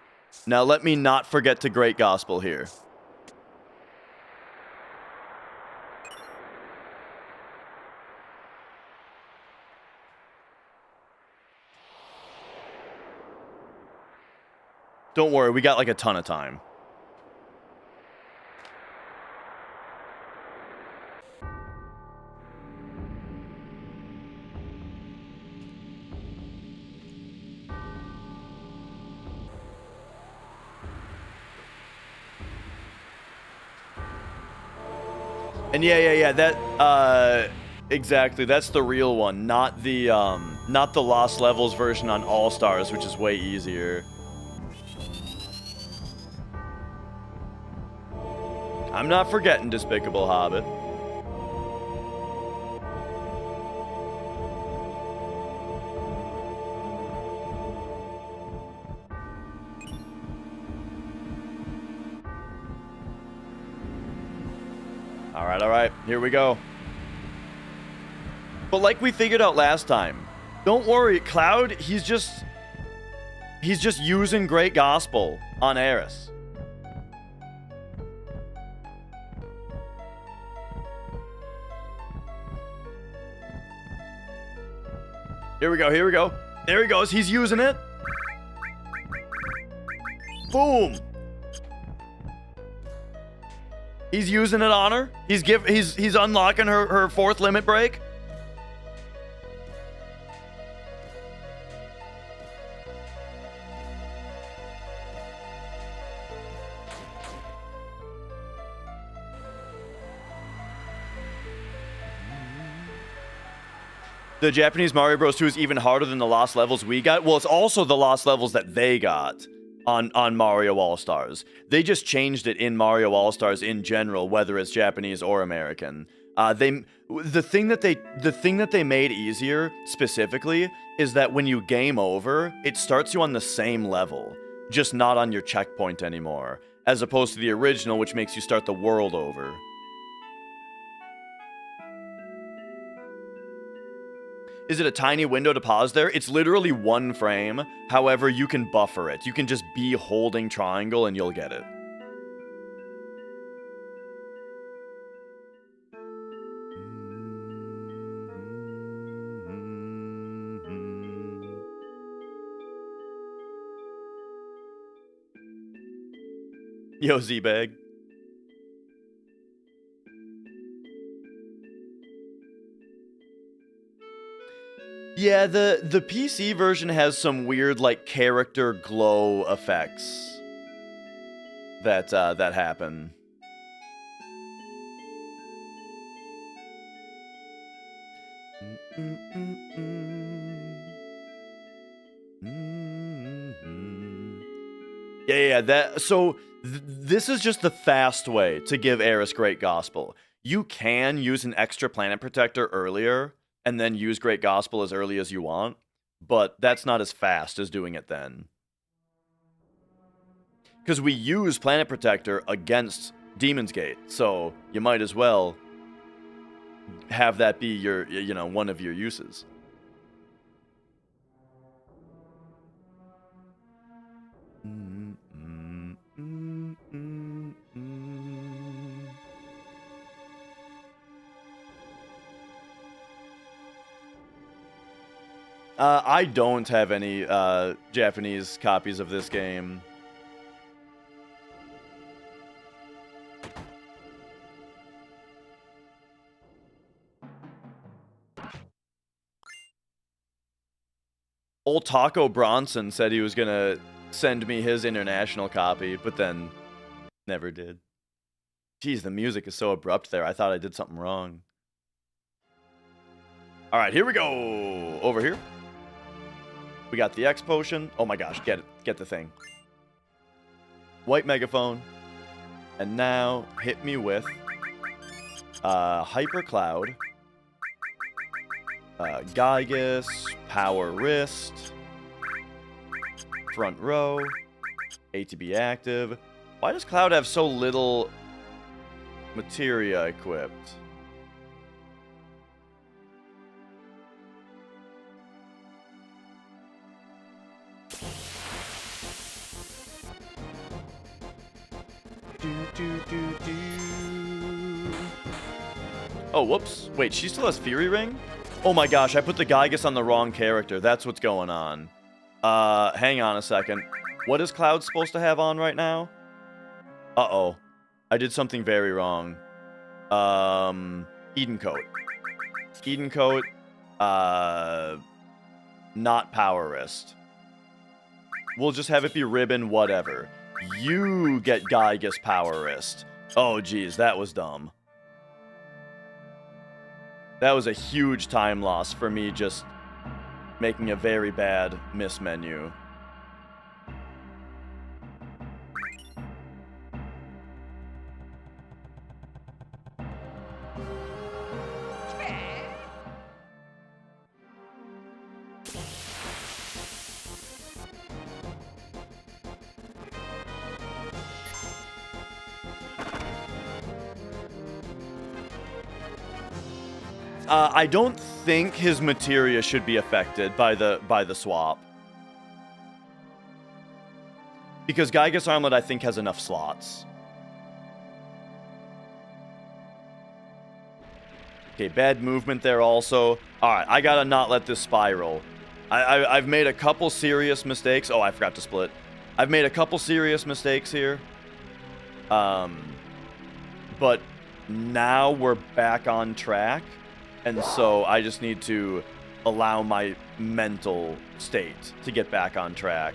now let me not forget to Great Gospel here. Don't worry, we got like a ton of time. And yeah, that, exactly, that's the real one, not the Lost Levels version on All-Stars, which is way easier. I'm not forgetting Despicable Hobbit. All right, here we go. But like we figured out last time, don't worry, Cloud, he's just using Great Gospel on Aeris. Here we go, here we go. There he goes, he's using it. Boom. He's using it on her. He's unlocking her fourth limit break. The Japanese Mario Bros. 2 is even harder than the Lost Levels we got. Well, it's also the Lost Levels that they got on Mario All-Stars. They just changed it in Mario All-Stars in general, whether it's Japanese or American. The thing that they made easier specifically is that when you game over, it starts you on the same level, just not on your checkpoint anymore, as opposed to the original, which makes you start the world over. Is it a tiny window to pause there? It's literally 1 frame. However, you can buffer it. You can just be holding triangle and you'll get it. Yo, Z-Bag. Yeah, the PC version has some weird, like, character glow effects that happen. Yeah, so this is just the fast way to give Aeris Great Gospel. You can use an extra planet protector earlier, and then use Great Gospel as early as you want, but that's not as fast as doing it then. Because we use Planet Protector against Demon's Gate, so you might as well have that be your, one of your uses. I don't have any Japanese copies of this game. Old Taco Bronson said he was gonna send me his international copy, but then never did. Jeez, the music is so abrupt there. I thought I did something wrong. All right, here we go. Over here. We got the X potion. Oh my gosh, get it. Get the thing. White megaphone. And now hit me with Hyper Cloud, Gygus, Power Wrist, Front Row, ATB Active. Why does Cloud have so little materia equipped? Oh, whoops. Wait, she still has Fury Ring? Oh my gosh, I put the Gygus on the wrong character. That's what's going on. Hang on a second. What is Cloud supposed to have on right now? Uh-oh. I did something very wrong. Eden Coat. Eden Coat, not Power Wrist. We'll just have it be Ribbon, whatever. You get Gygus Power Wrist. Oh, geez, that was dumb. That was a huge time loss for me just making a very bad miss menu. I don't think his materia should be affected by the swap. Because Gygas Armlet, I think, has enough slots. Okay, bad movement there also. Alright, I gotta not let this spiral. I've made a couple serious mistakes. Oh, I forgot to split. I've made a couple serious mistakes here. But now we're back on track. And so I just need to allow my mental state to get back on track.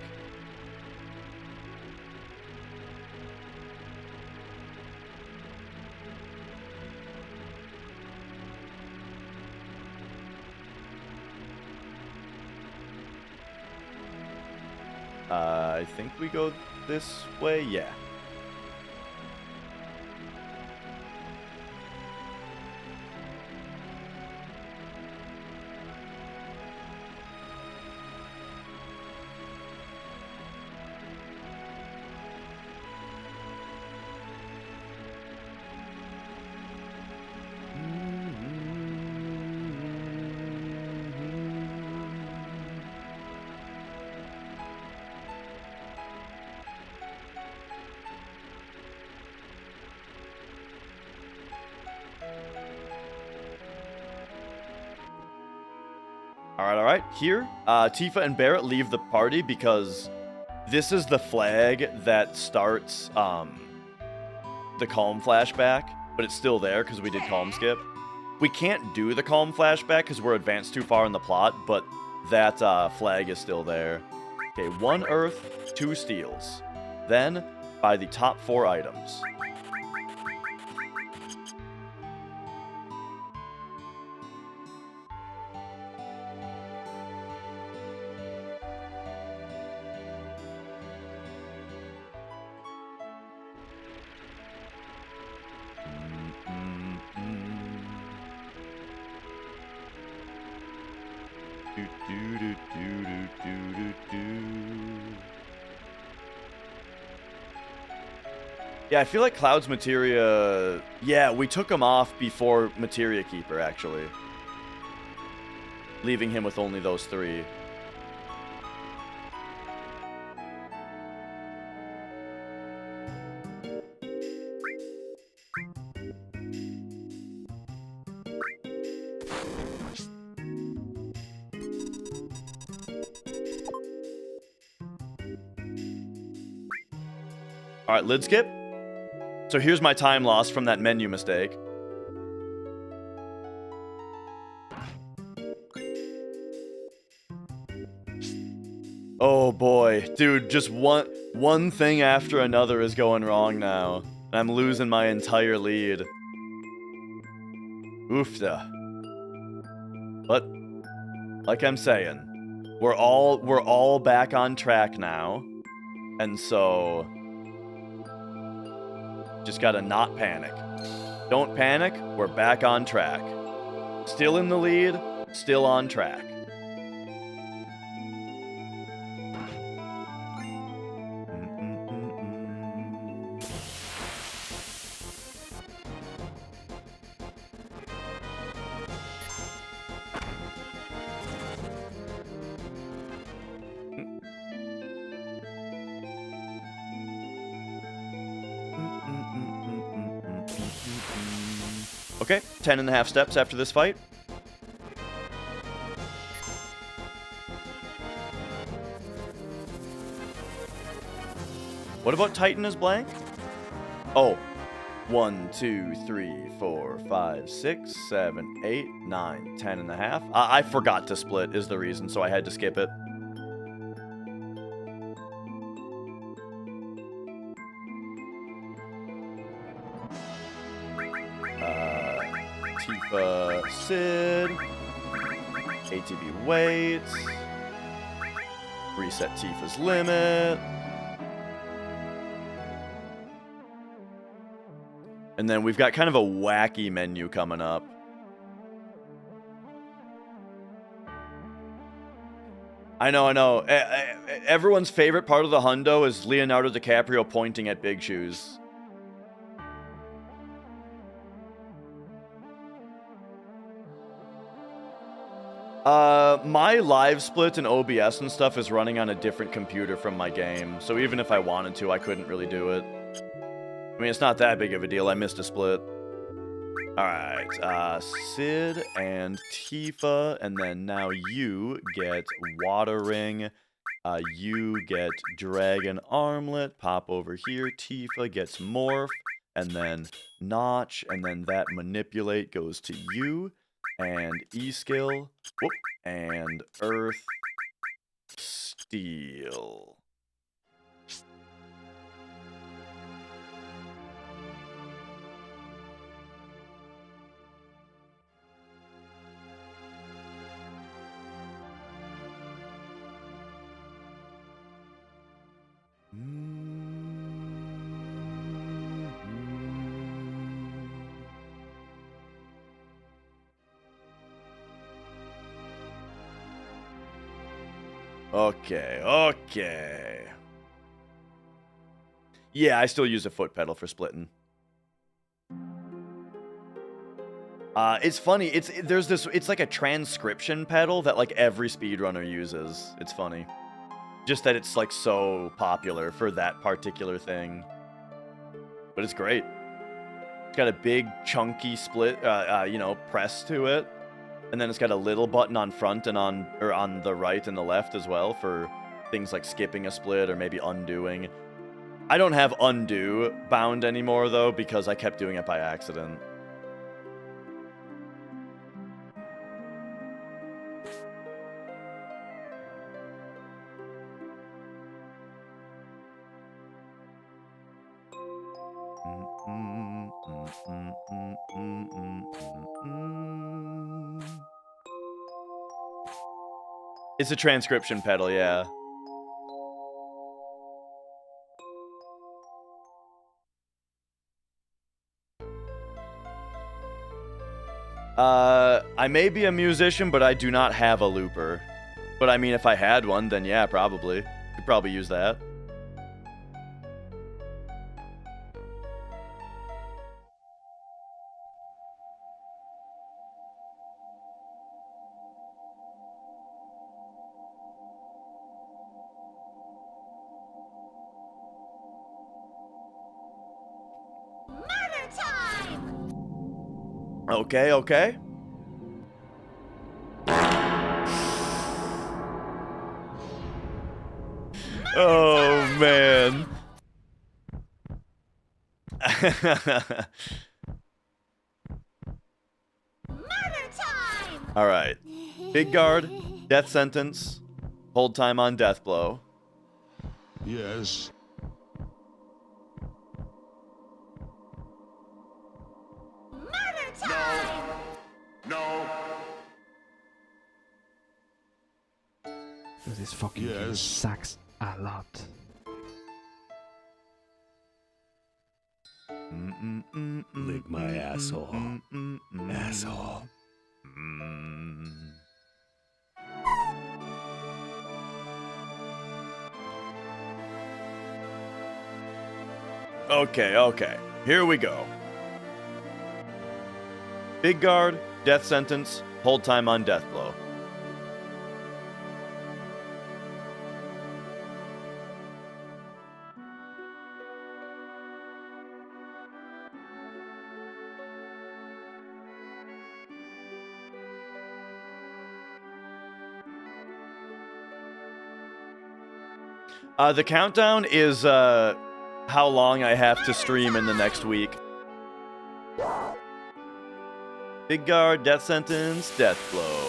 I think we go this way. Yeah. Alright. Here, Tifa and Barrett leave the party because this is the flag that starts the calm flashback, but it's still there because we did calm skip. We can't do the calm flashback because we're advanced too far in the plot, but that flag is still there. Okay, 1 earth, 2 steals. Then, buy the top 4 items. Yeah, I feel like Cloud's materia... Yeah, we took him off before Materia Keeper, actually. Leaving him with only those 3. Alright, lid skip. So here's my time loss from that menu mistake. Oh boy, dude, just one thing after another is going wrong now. And I'm losing my entire lead. Oofda. But like I'm saying, we're all back on track now. And so just gotta not panic. Don't panic, we're back on track. Still in the lead, still on track. Okay, 10.5 steps after this fight. What about Titan as blank? Oh. 1, 2, 3, 4, 5, 6, 7, 8, 9, 10.5. I forgot to split is the reason, so I had to skip it. Tifa Sid. ATB wait. Reset Tifa's limit. And then we've got kind of a wacky menu coming up. I know. Everyone's favorite part of the hundo is Leonardo DiCaprio pointing at Big Shoes. My live split and OBS and stuff is running on a different computer from my game, so even if I wanted to, I couldn't really do it. I mean, it's not that big of a deal. I missed a split. Alright, Sid and Tifa, and then now you get Water Ring. You get Dragon Armlet. Pop over here. Tifa gets Morph, and then Notch, and then that Manipulate goes to you. And E-Skill, whoop, and Earth, Steel. Okay. Yeah, I still use a foot pedal for splitting. It's funny. It's like a transcription pedal that like every speedrunner uses. It's funny. Just that it's like so popular for that particular thing. But it's great. It's got a big chunky split, press to it. And then it's got a little button on front and on the right and the left as well for things like skipping a split or maybe undoing. I don't have undo bound anymore though because I kept doing it by accident. It's a transcription pedal, yeah. I may be a musician, but I do not have a looper. But I mean, if I had one, then yeah, probably. Could probably use that. Murder time! Okay. Oh, man. Murder time! All right. Big guard, death sentence, hold time on death blow. Yes. Murder time! No. This fucking game sucks a lot. Lick my asshole. Asshole. Okay. Here we go. Big guard, death sentence, hold time on death blow. The countdown is how long I have to stream in the next week. Big guard, death sentence, death blow.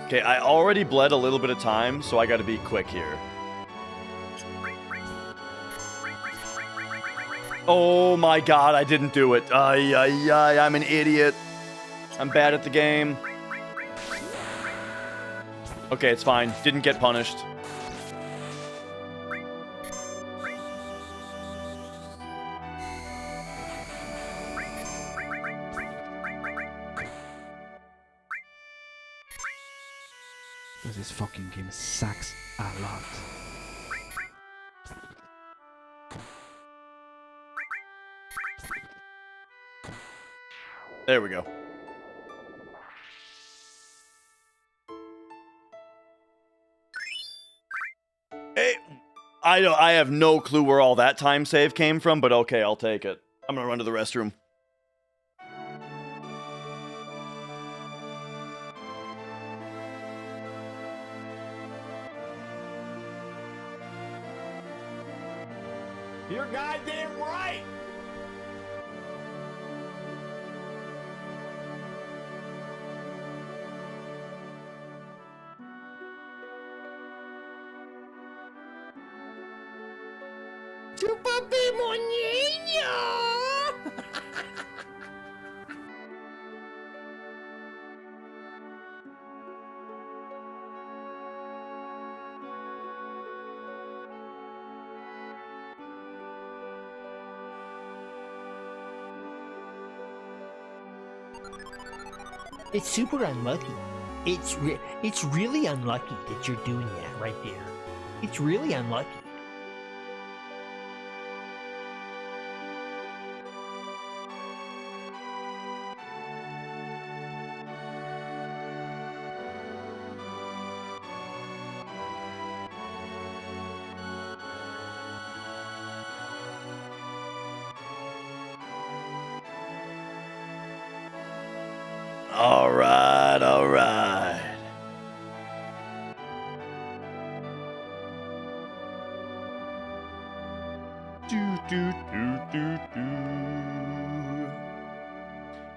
Okay, I already bled a little bit of time, so I gotta be quick here. Oh my god, I didn't do it. I'm an idiot. I'm bad at the game. Okay, it's fine. Didn't get punished. This fucking game sucks a lot. There we go. Hey, I have no clue where all that time save came from, but okay, I'll take it. I'm gonna run to the restroom. You're goddamn right! Tu papi, mon niño! It's super unlucky. It's really unlucky that you're doing that right there. It's really unlucky. Alright, alright.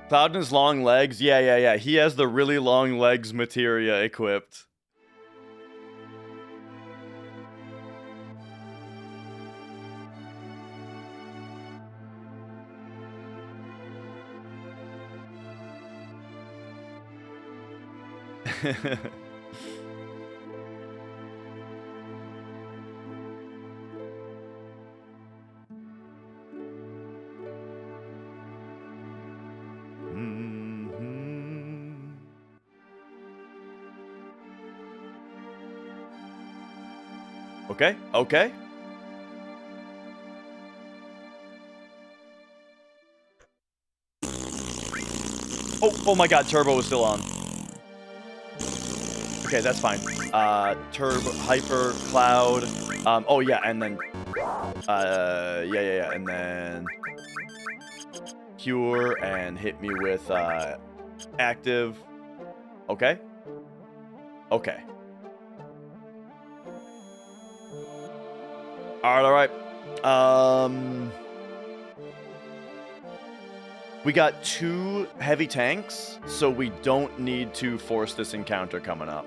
Cloud and his long legs. Yeah. He has the really long legs materia equipped. Okay. Oh my god, turbo is still on. Okay, that's fine. Turbo, hyper, cloud. Oh yeah, and then yeah, and then cure and hit me with active. Okay. All right. We got 2 heavy tanks, so we don't need to force this encounter coming up.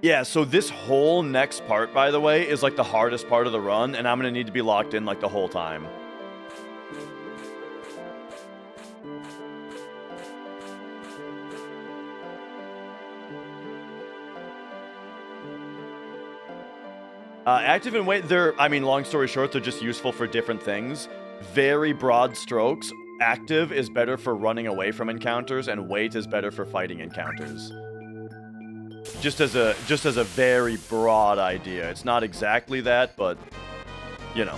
Yeah, so this whole next part, by the way, is like the hardest part of the run, and I'm gonna need to be locked in like the whole time. Active and weight, long story short, they're just useful for different things. Very broad strokes. Active is better for running away from encounters, and weight is better for fighting encounters. Just as a very broad idea. It's not exactly that, but, you know.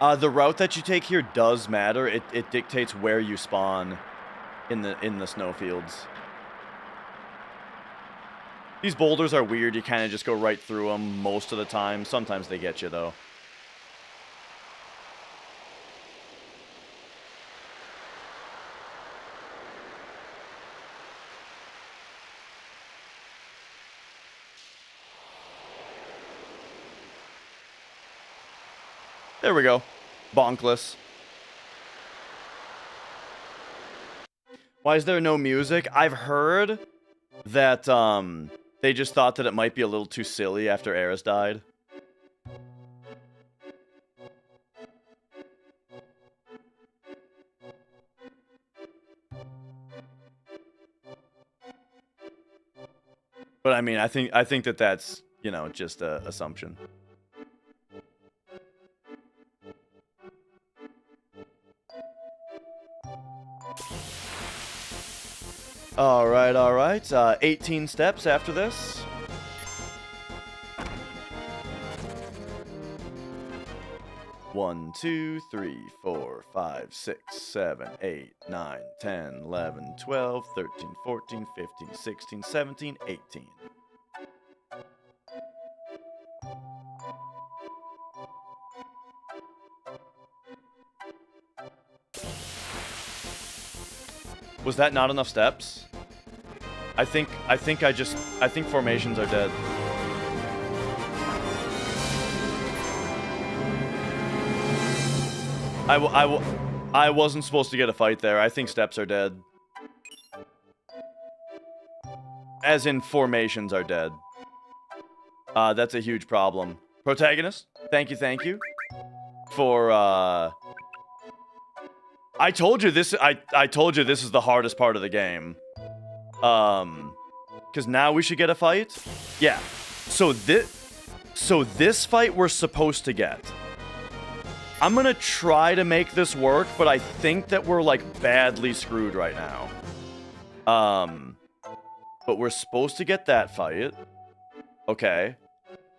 The route that you take here does matter. It dictates where you spawn in the snowfields. These boulders are weird. You kind of just go right through them most of the time. Sometimes they get you, though. There we go. Bonkless. Why is there no music? I've heard that they just thought that it might be a little too silly after Eris died. But I mean, I think that that's, you know, just a assumption. All right. 18 steps after this. One, 2, 3, 4, 5, 6, 7, 8, 9, 10, 11, 12, 13, 14, 15, 16, 17, 18. Was that not enough steps? I think formations are dead. I wasn't supposed to get a fight there. I think steps are dead. As in formations are dead. That's a huge problem. Protagonist, thank you. For I told you this is the hardest part of the game. Cause now we should get a fight? Yeah. So this fight we're supposed to get. I'm gonna try to make this work, but I think that we're like badly screwed right now. But we're supposed to get that fight. Okay.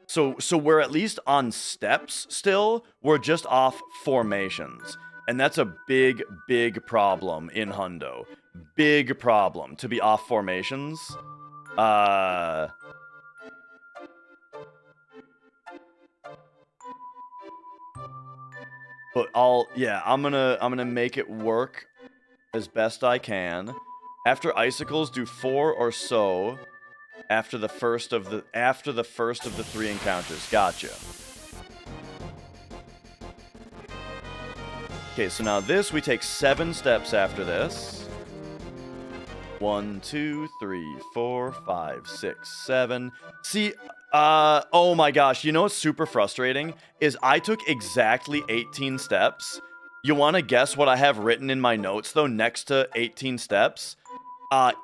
So we're at least on steps still. We're just off formations. And that's a big problem in Hundo. Big problem to be off formations. But I'm gonna make it work as best I can. After icicles, do 4 or so after the first of the 3 encounters. Gotcha. Okay, so now this, we take 7 steps after this. 1, 2, 3, 4, 5, 6, 7. See, oh my gosh, you know what's super frustrating? Is I took exactly 18 steps. You want to guess what I have written in my notes, though, next to 18 steps?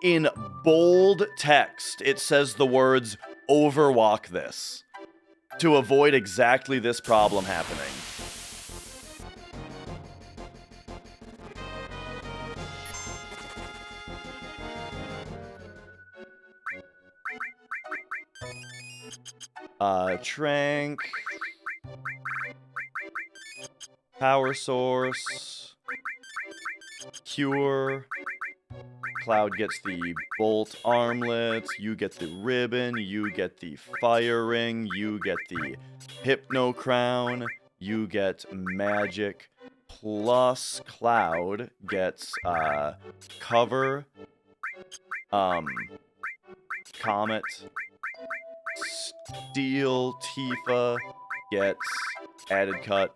In bold text, it says the words, overwalk this. To avoid exactly this problem happening. Trank. Power source. Cure. Cloud gets the bolt armlets. You get the ribbon. You get the fire ring. You get the hypno crown. You get magic. Plus Cloud gets cover. Comet. Steel Tifa gets added cut,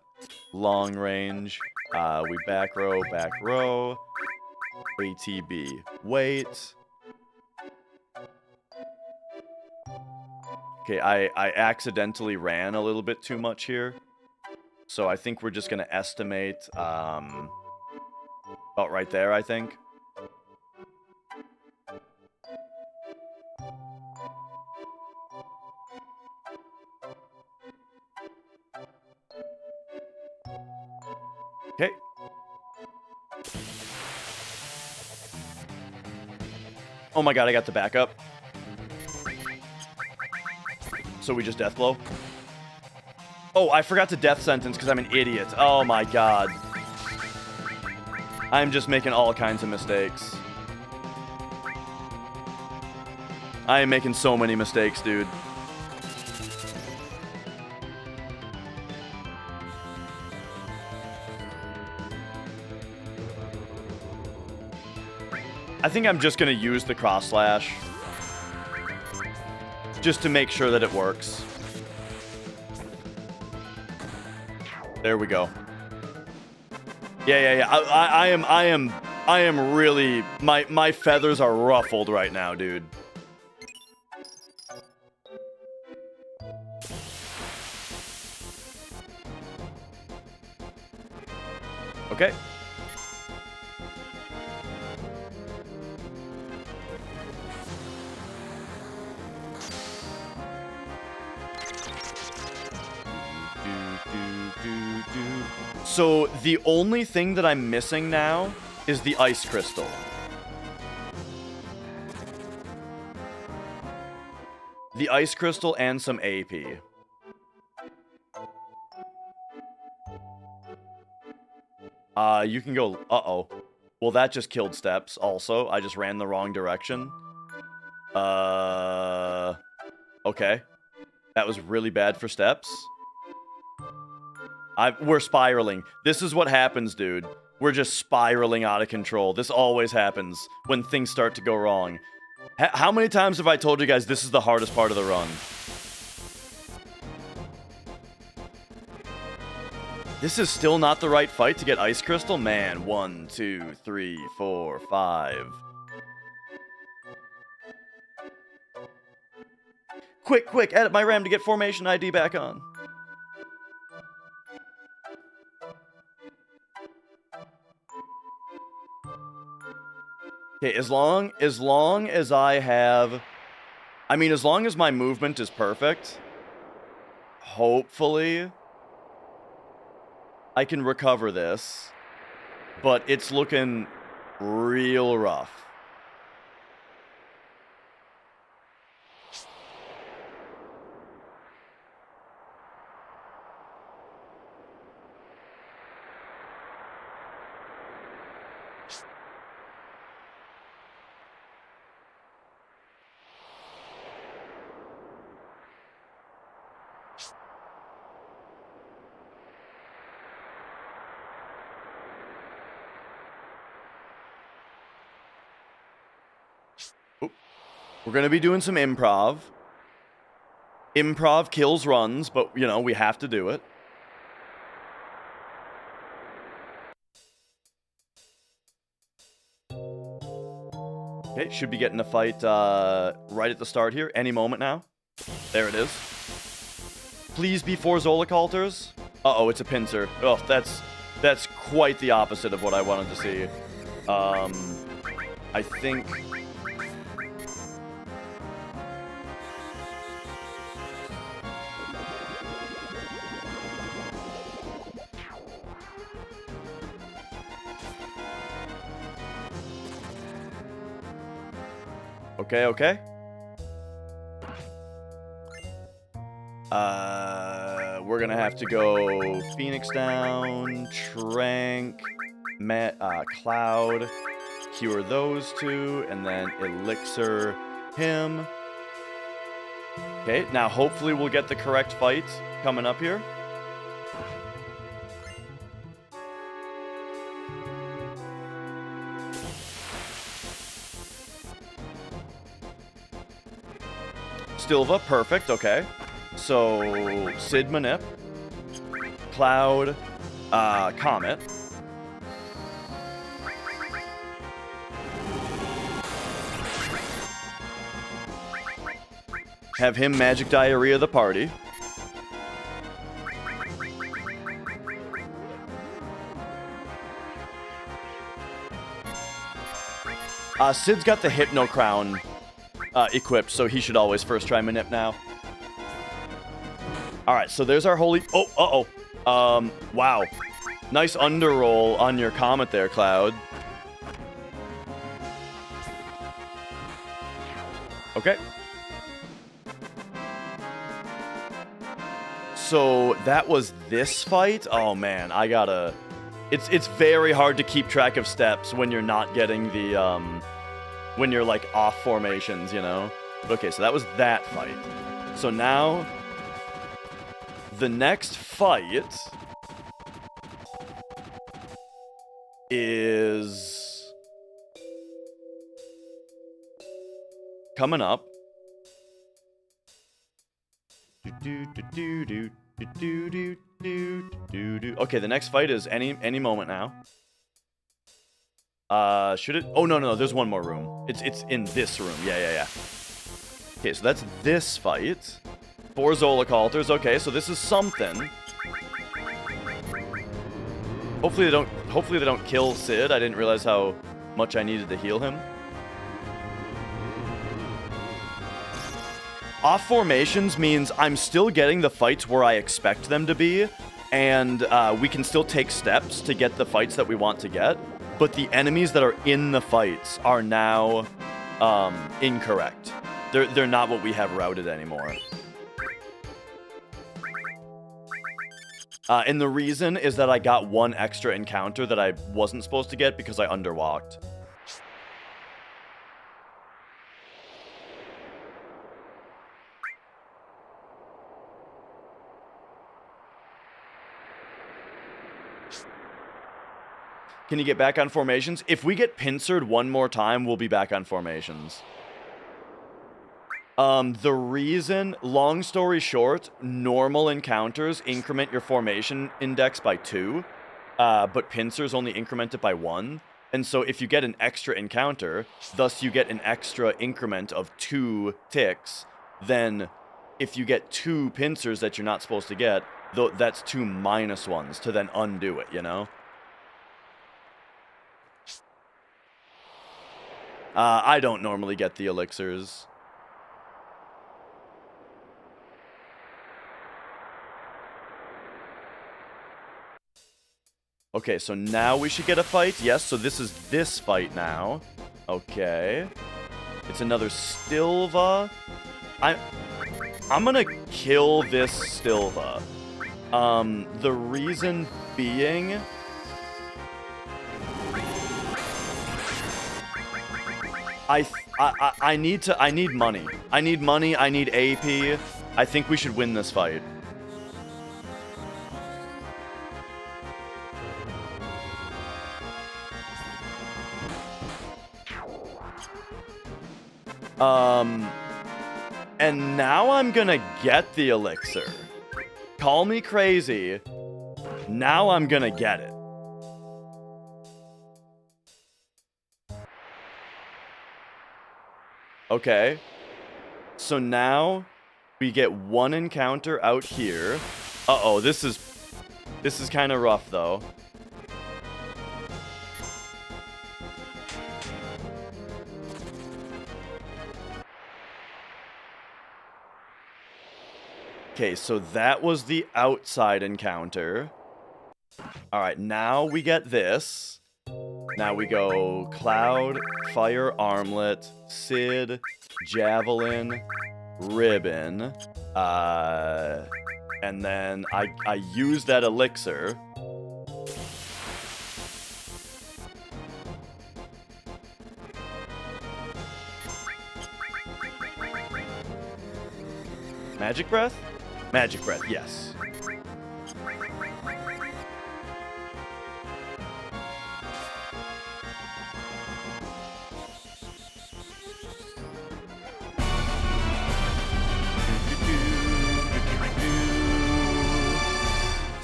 long range. We back row, ATB. Wait. Okay, I accidentally ran a little bit too much here. So I think we're just gonna estimate about right there, I think. Okay. Oh my god, I got the backup. So we just death blow. Oh, I forgot to death sentence because I'm an idiot. Oh my god. I'm just making all kinds of mistakes. I am making so many mistakes, dude. I think I'm just gonna use the cross slash. Just to make sure that it works. There we go. Yeah. I am really, my feathers are ruffled right now, dude. Okay. So the only thing that I'm missing now is the ice crystal. The ice crystal and some AP. You can go... Uh-oh. Well, that just killed steps also. I just ran the wrong direction. Okay. That was really bad for steps. We're spiraling. This is what happens, dude. We're just spiraling out of control. This always happens when things start to go wrong. How many times have I told you guys this is the hardest part of the run? This is still not the right fight to get Ice Crystal? Man, 1, 2, 3, 4, 5. Quick, edit my RAM to get formation ID back on. Okay, as long as I have... I mean, as long as my movement is perfect, hopefully I can recover this, but it's looking real rough. We're going to be doing some improv. Improv kills runs, but, you know, we have to do it. Okay, should be getting a fight right at the start here. Any moment now. There it is. Please be 4 Zolok altars. Uh-oh, it's a pincer. Oh, that's quite the opposite of what I wanted to see. I think... Okay. We're gonna have to go Phoenix down, Trank, Cloud, cure those two, and then Elixir him. Okay, now hopefully we'll get the correct fight coming up here. Stilva, perfect, okay. So, Sid Manip, Cloud, Comet. Have him Magic Diarrhea the party. Sid's got the Hypno Crown equipped, so he should always first try Manip now. Alright, so there's our holy... Oh, uh-oh. Wow. Nice underroll on your Comet there, Cloud. Okay. so that was this fight. Oh man, I gotta. It's very hard to keep track of steps when you're not getting the when you're like off formations, you know. Okay, so that was that fight. So now the next fight is coming up. Okay, the next fight is any moment now. Should it? Oh no, there's one more room. It's in this room. Yeah. Okay, so that's this fight. 4 Zolok-Alters. Okay, so this is something. Hopefully they don't kill Sid. I didn't realize how much I needed to heal him. Off formations means I'm still getting the fights where I expect them to be, and we can still take steps to get the fights that we want to get, but the enemies that are in the fights are now incorrect. They're not what we have routed anymore. And the reason is that I got one extra encounter that I wasn't supposed to get because I underwalked. Can you get back on formations? If we get pincered one more time, we'll be back on formations. The reason, long story short, normal encounters increment your formation index by 2, but pincers only increment it by 1. And so if you get an extra encounter, thus you get an extra increment of 2 ticks, then if you get 2 pincers that you're not supposed to get, that's 2 -1s to then undo it, you know? I don't normally get the elixirs. Okay, so now we should get a fight. Yes, so this is this fight now. Okay. It's another Stilva. I'm gonna kill this Stilva. The reason being... I need money. I need money, I need AP. I think we should win this fight. And now I'm gonna get the elixir. Call me crazy. Now I'm gonna get it. Okay. So now we get one encounter out here. Uh-oh, this is kind of rough though. Okay, so that was the outside encounter. All right, now we get this. Now we go Cloud, Fire Armlet, Sid, Javelin, Ribbon. And then I use that elixir. Magic Breath? Magic Breath, yes.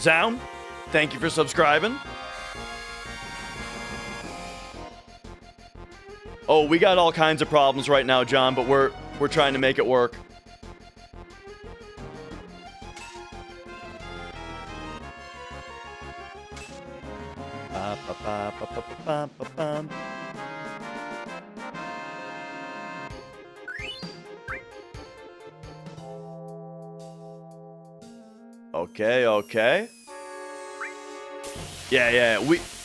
Zound, thank you for subscribing. Oh, we got all kinds of problems right now, John, but we're trying to make it work. Okay. Yeah.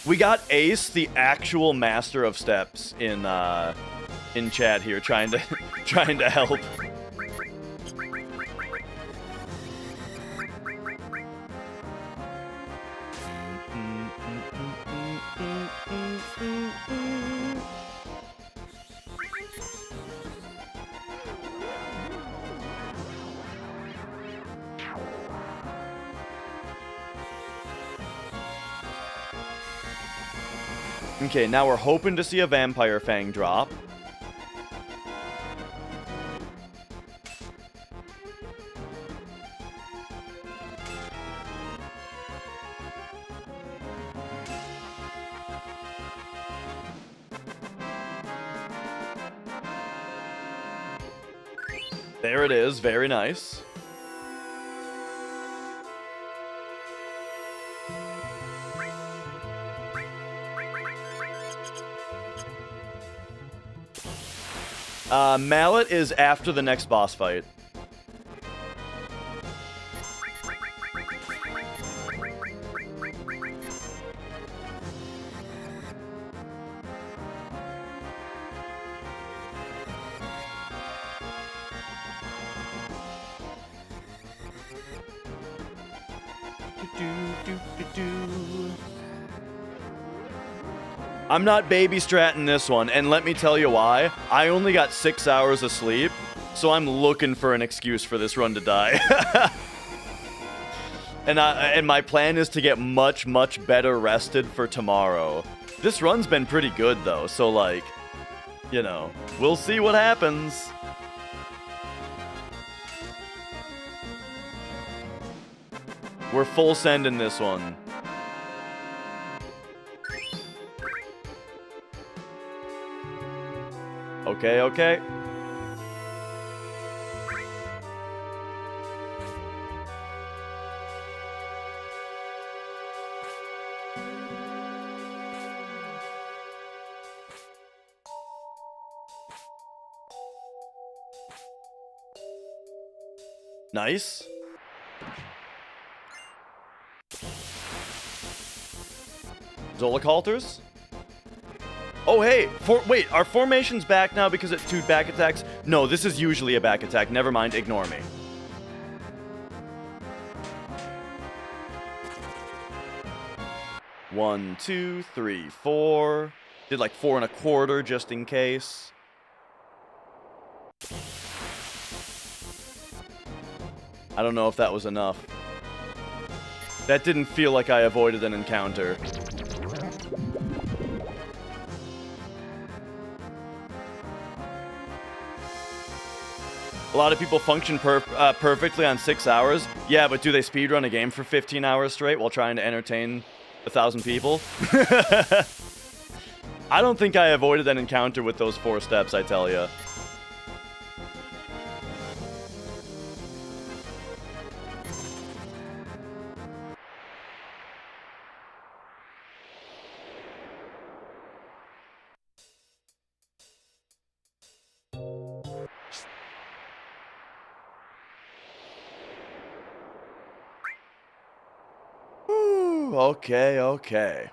We got Ace, the actual master of steps, in chat here, trying to help. Okay, now we're hoping to see a Vampire Fang drop. There it is, very nice. Mallet is after the next boss fight. I'm not baby stratting this one, and let me tell you why. I only got 6 hours of sleep, so I'm looking for an excuse for this run to die. And my plan is to get much, much better rested for tomorrow. This run's been pretty good, though, so, like, you know, we'll see what happens. We're full send in this one. Okay, okay. Nice. Zolaculters? Oh, hey! Wait, are formations back now because it's 2 back attacks? No, this is usually a back attack. Never mind, ignore me. One, 2, 3, 4. Did like 4 1/4 just in case. I don't know if that was enough. That didn't feel like I avoided an encounter. A lot of people function perfectly on 6 hours. Yeah, but do they speedrun a game for 15 hours straight while trying to entertain 1,000 people? I don't think I avoided an encounter with those 4 steps, I tell ya. Okay, okay.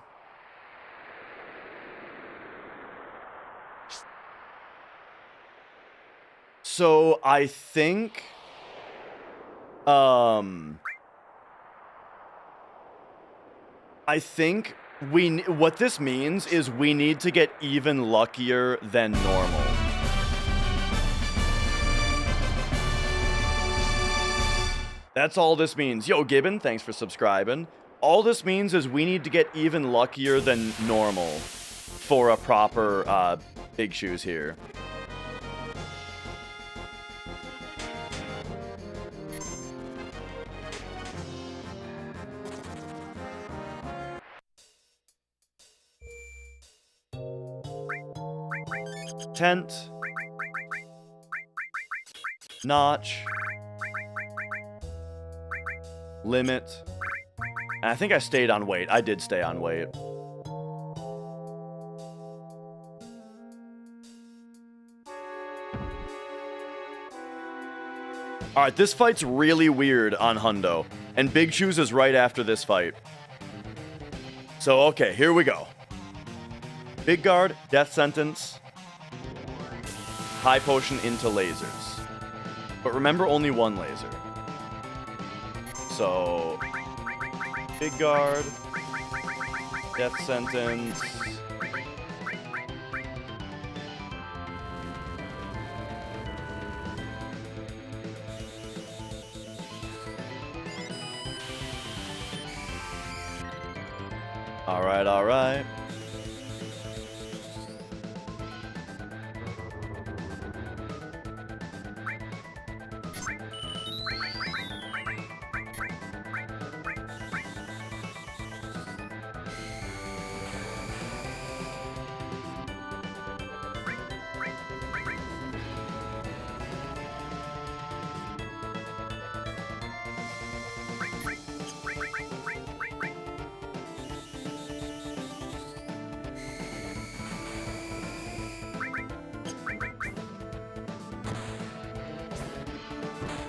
So I think what this means is we need to get even luckier than normal. That's all this means. Yo, Gibbon, thanks for subscribing. All this means is we need to get even luckier than normal for a proper big shoes here. Tent. Notch. Limit. And I think I stayed on weight. I did stay on weight. Alright, this fight's really weird on Hundo. And Big Shoes is right after this fight. So, okay, here we go. Big Guard, Death Sentence. High Potion into lasers. But remember, only one laser. So... Big Guard, Death Sentence. Alright, alright.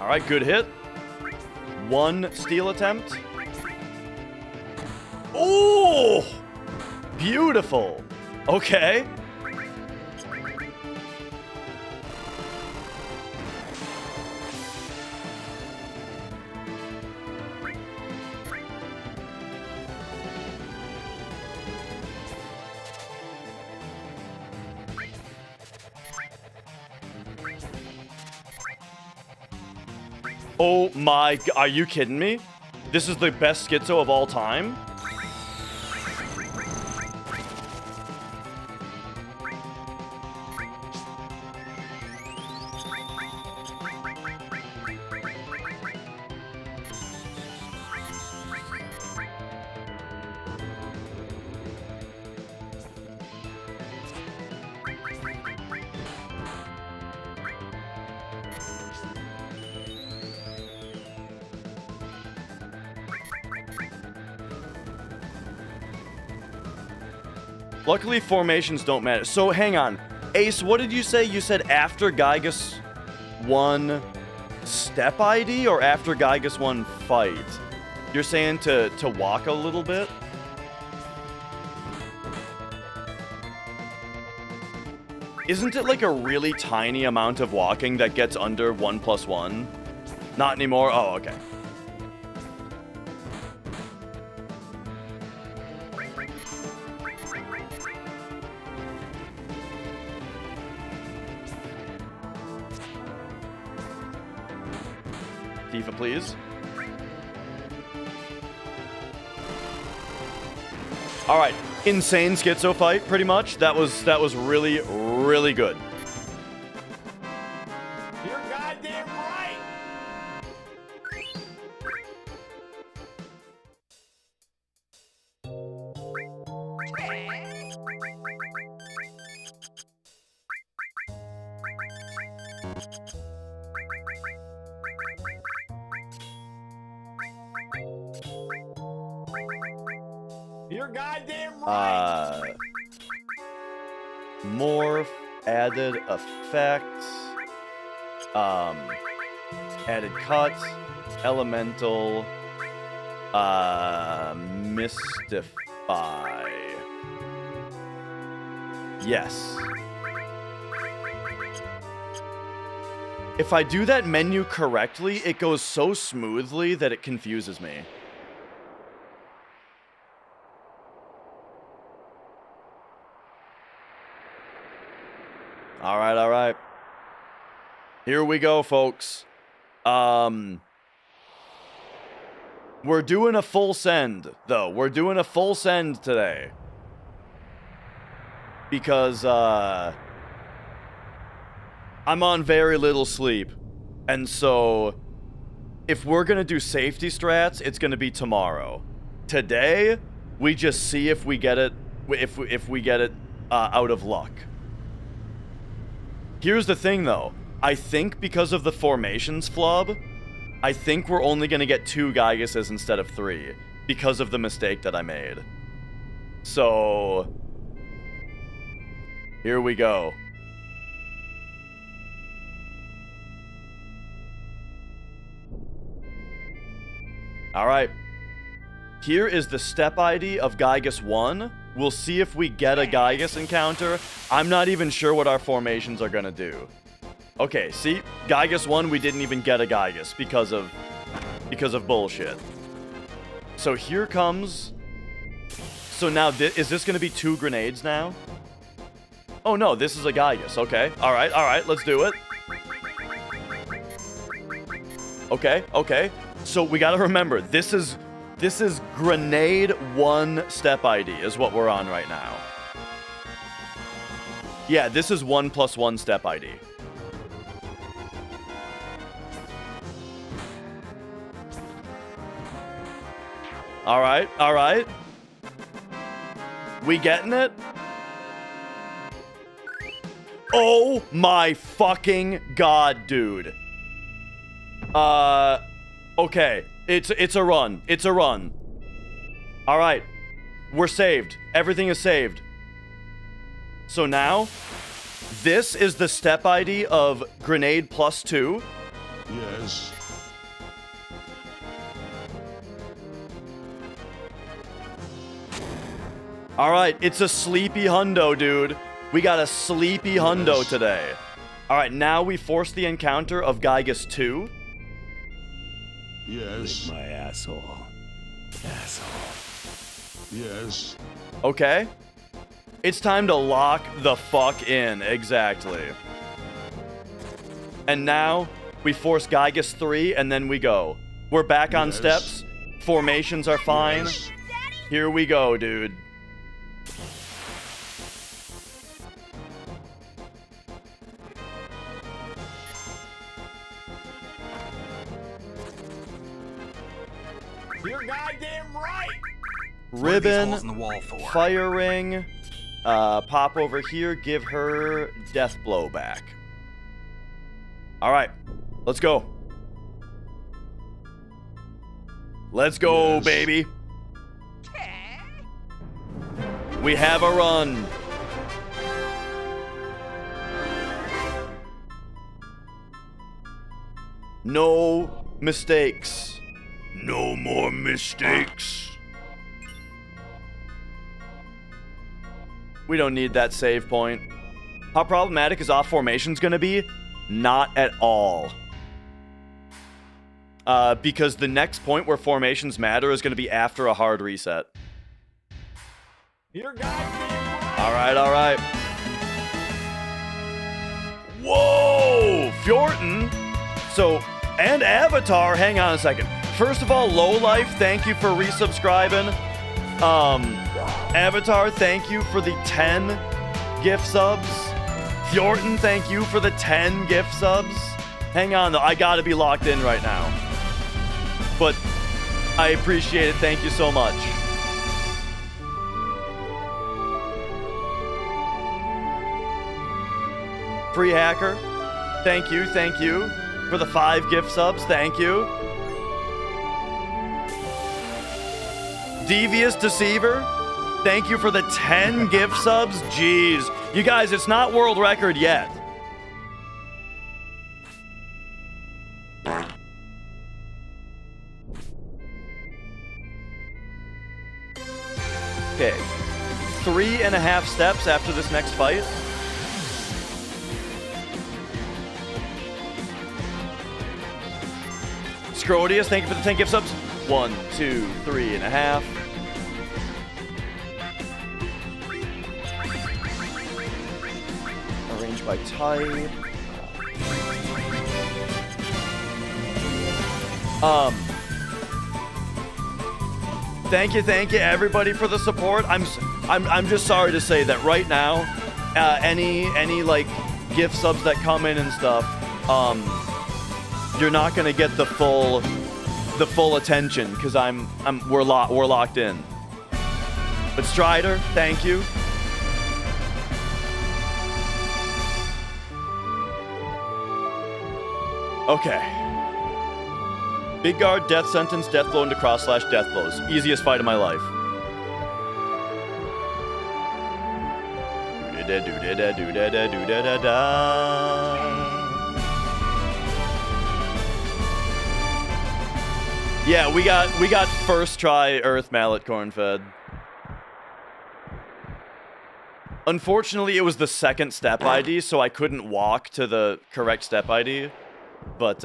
All right, good hit. 1 steal attempt. Oh! Beautiful. Okay. Oh my, are you kidding me? This is the best schizo of all time? Luckily, formations don't matter. So, hang on. Ace, what did you say? You said after Gygus 1 step ID or after Gygus 1 fight? You're saying to walk a little bit? Isn't it like a really tiny amount of walking that gets under 1+1? Not anymore? Oh, okay. FIFA, please. All right, insane schizo fight, pretty much. That was really, really good. You're goddamn right. You're goddamn right. Morph, added effects, added cut, elemental, mystify. Yes. If I do that menu correctly, it goes so smoothly that it confuses me. All right, all right. Here we go, folks. We're doing a full send, though. We're doing a full send today. Because, I'm on very little sleep. And so, if we're gonna do safety strats, it's gonna be tomorrow. Today, we just see if we get it, if we get it out of luck. Here's the thing, though. I think because of the formations flub, I think we're only going to get 2 Gyguses instead of 3 because of the mistake that I made. So, here we go. All right. Here is the step ID of Gygus 1. We'll see if we get a Gygus encounter. I'm not even sure what our formations are gonna do. Okay, see? Gygus 1, we didn't even get a Gygus because of bullshit. So here comes... So now, is this gonna be 2 grenades now? Oh no, this is a Gygus. Okay, alright, let's do it. Okay, okay. So we gotta remember, this is grenade 1 step ID is what we're on right now. Yeah, this is 1+1 step ID. Alright, alright. We getting it? Oh my fucking god, dude. Okay. It's a run. It's a run. All right. We're saved. Everything is saved. So now, this is the step ID of grenade +2. Yes. All right, it's a sleepy hundo, dude. We got a sleepy hundo today. All right, now we force the encounter of Gygus 2. Yes. My asshole. Yes. Okay. It's time to lock the fuck in, exactly. And now we force Gygus 3 and then we go. We're back on Yes. steps. Formations are fine. Yes. Here we go, dude. You're goddamn right. What are these Ribbon, holes in the wall for? fire ring, pop over here, give her death blow back. All right, let's go. Let's go, Yes. baby. We have a run. No mistakes. No more mistakes. We don't need that save point. How problematic is off formations going to be? Not at all. Because the next point where formations matter is going to be after a hard reset. You're goddamn right. All right, all right. Whoa, Fjorton. So, and Avatar, hang on a second. First of all, Lowlife, thank you for resubscribing. Avatar, thank you for the 10 gift subs. Fjorton, thank you for the 10 gift subs. Hang on, though. I gotta be locked in right now. But I appreciate it. Thank you so much. Free Hacker, thank you for the 5 gift subs. Thank you. Devious Deceiver, thank you for the 10 gift subs. Jeez. You guys, it's not world record yet. Okay. 3.5 steps after this next fight. Scrodius, thank you for the 10 gift subs. 1, 2, 3.5. Arrange by type. Thank you everybody for the support. I'm just sorry to say that right now, any like gift subs that come in and stuff, you're not gonna get the full attention because we're locked in. But Strider, thank you. Okay. Big guard, death sentence, death blow into cross slash death blows. Easiest fight of my life. Yeah, we got first try Earth Mallet corn-fed. Unfortunately, it was the second step ID, so I couldn't walk to the correct step ID. But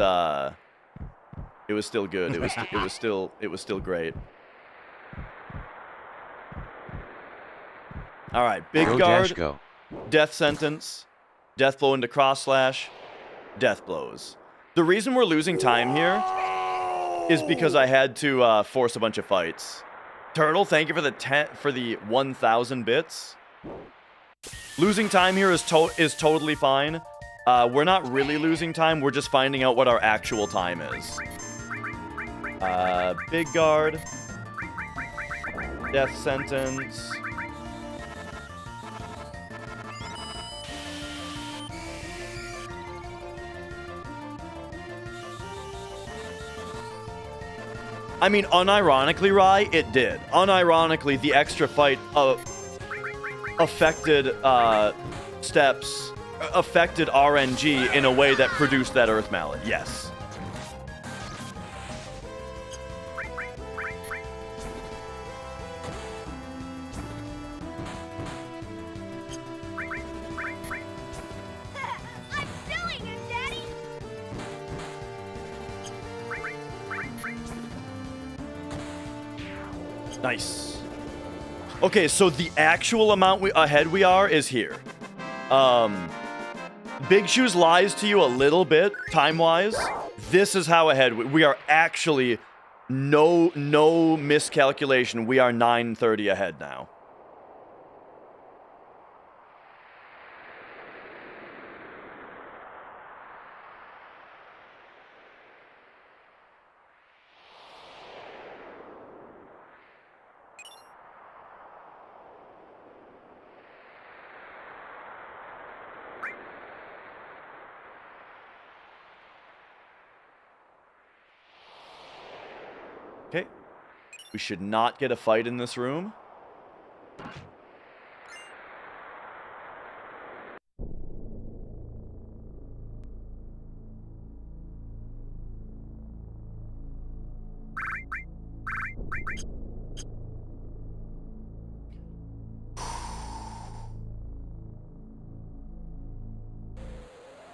it was still good. It was still great. All right, big Go guard, Dash, go. death sentence, death blow into cross slash, death blows. The reason we're losing time here is because I had to force a bunch of fights. Turtle, thank you for the 1,000 bits. Losing time here is totally fine. We're not really losing time. We're just finding out what our actual time is. Big guard, death sentence. I mean, unironically, Rye, it did. Unironically, the extra fight affected affected RNG in a way that produced that Earth Mallet. Yes. Nice. Okay, so the actual amount ahead we are is here. Big Shoes lies to you a little bit, time-wise. This is how ahead we are actually, no miscalculation. We are 9:30 ahead now. Okay. We should not get a fight in this room.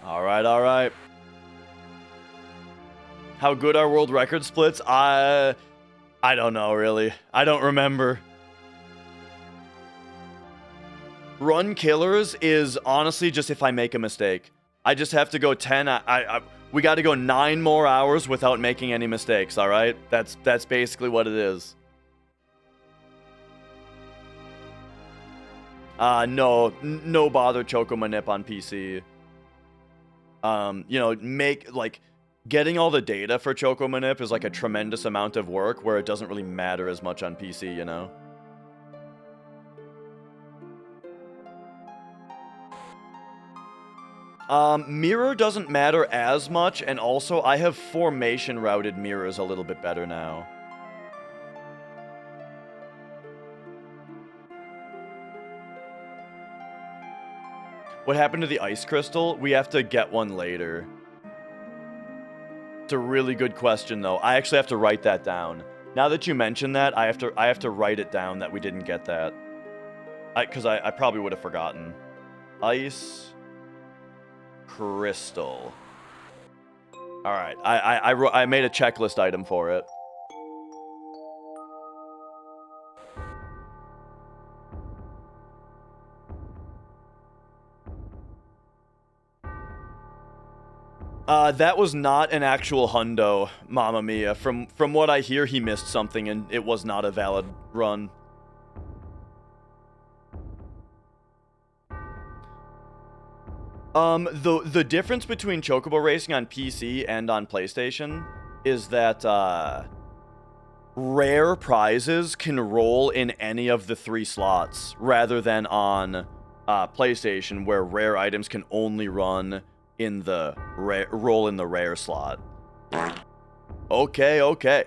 All right, all right. How good are world record splits? I don't know, really. I don't remember. Run killers is honestly just if I make a mistake. I just have to go 10. We got to go 9 more hours without making any mistakes, all right? That's basically what it is. No bother Choco Manip on PC. You know, getting all the data for Choco Manip is like a tremendous amount of work where it doesn't really matter as much on PC, you know? Mirror doesn't matter as much, and also I have formation routed mirrors a little bit better now. What happened to the ice crystal? We have to get one later. It's a really good question, though. I actually have to write that down. Now that you mention that, I have to write it down that we didn't get that. Because I probably would have forgotten. Ice crystal. All right, I made a checklist item for it. That was not an actual hundo, Mamma Mia. From what I hear, he missed something and it was not a valid run. The difference between Chocobo Racing on PC and on PlayStation is that, rare prizes can roll in any of the 3 slots, rather than on, PlayStation, where rare items can only run in the roll in the rare slot. Okay.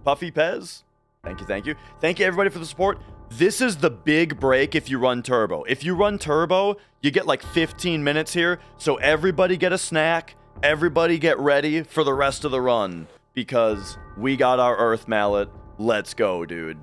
Puffy Pez, thank you. Thank you everybody for the support. This is the big break if you run Turbo. If you run Turbo, you get like 15 minutes here, so everybody get a snack, everybody get ready for the rest of the run, because we got our Earth Mallet. Let's go, dude.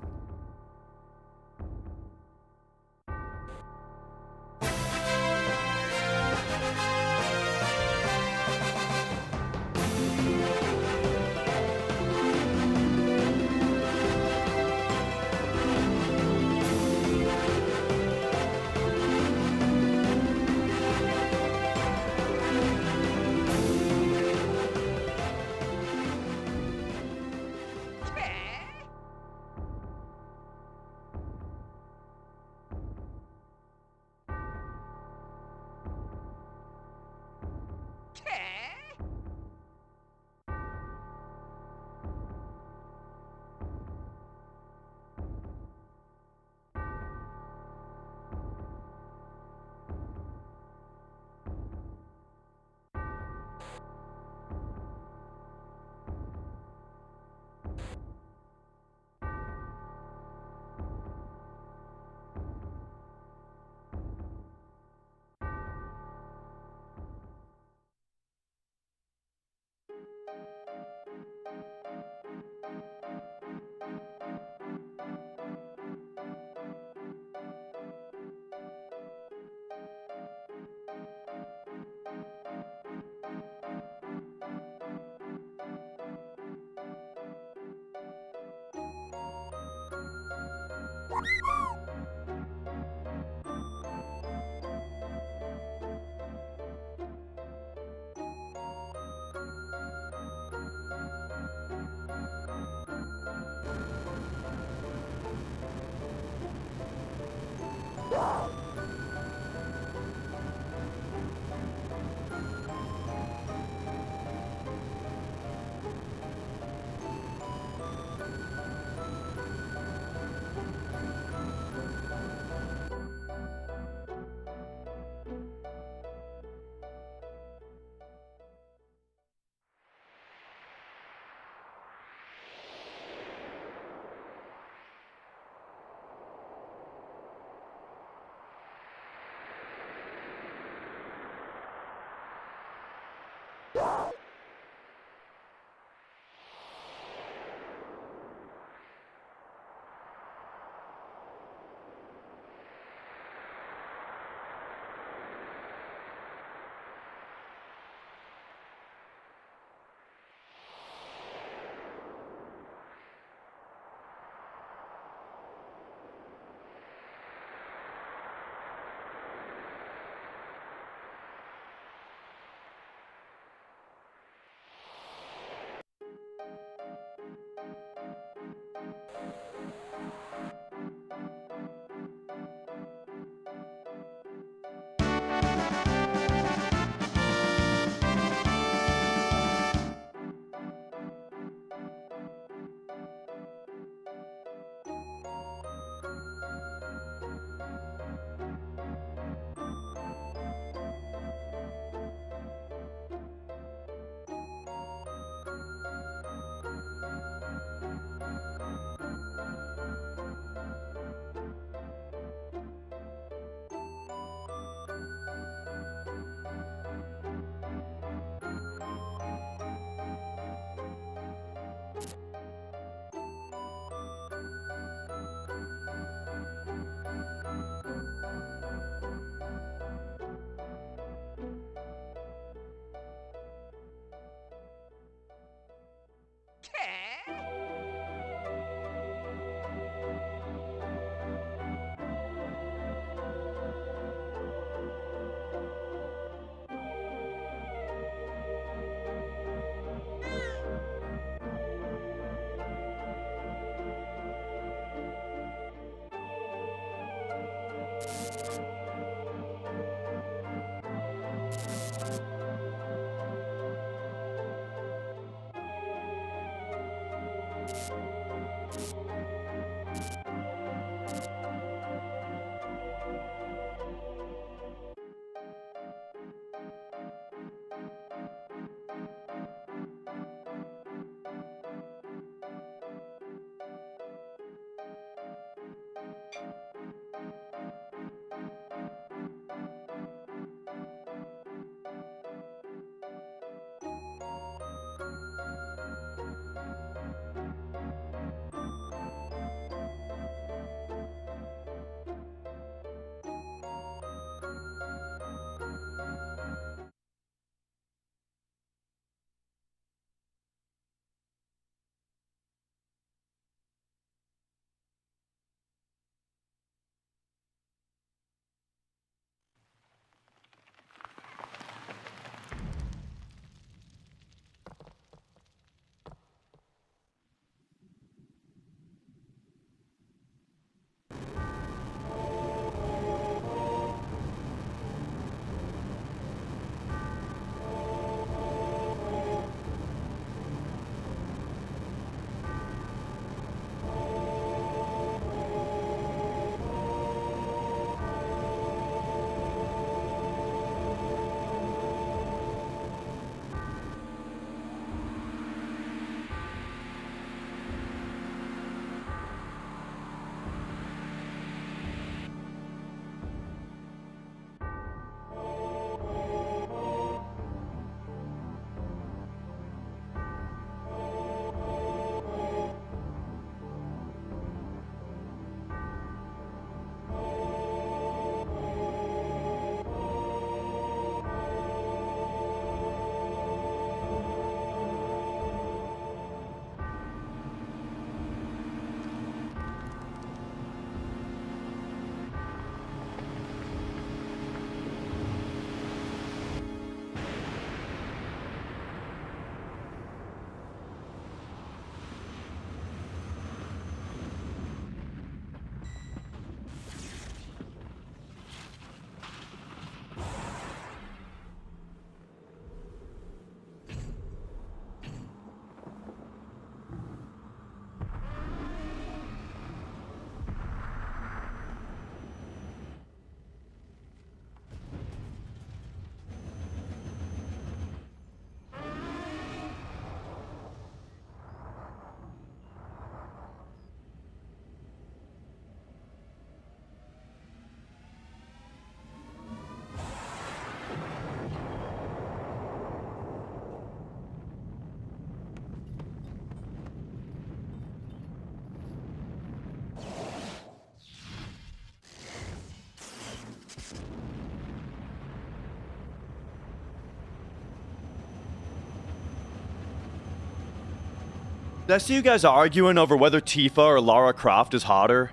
Did I see you guys arguing over whether Tifa or Lara Croft is hotter?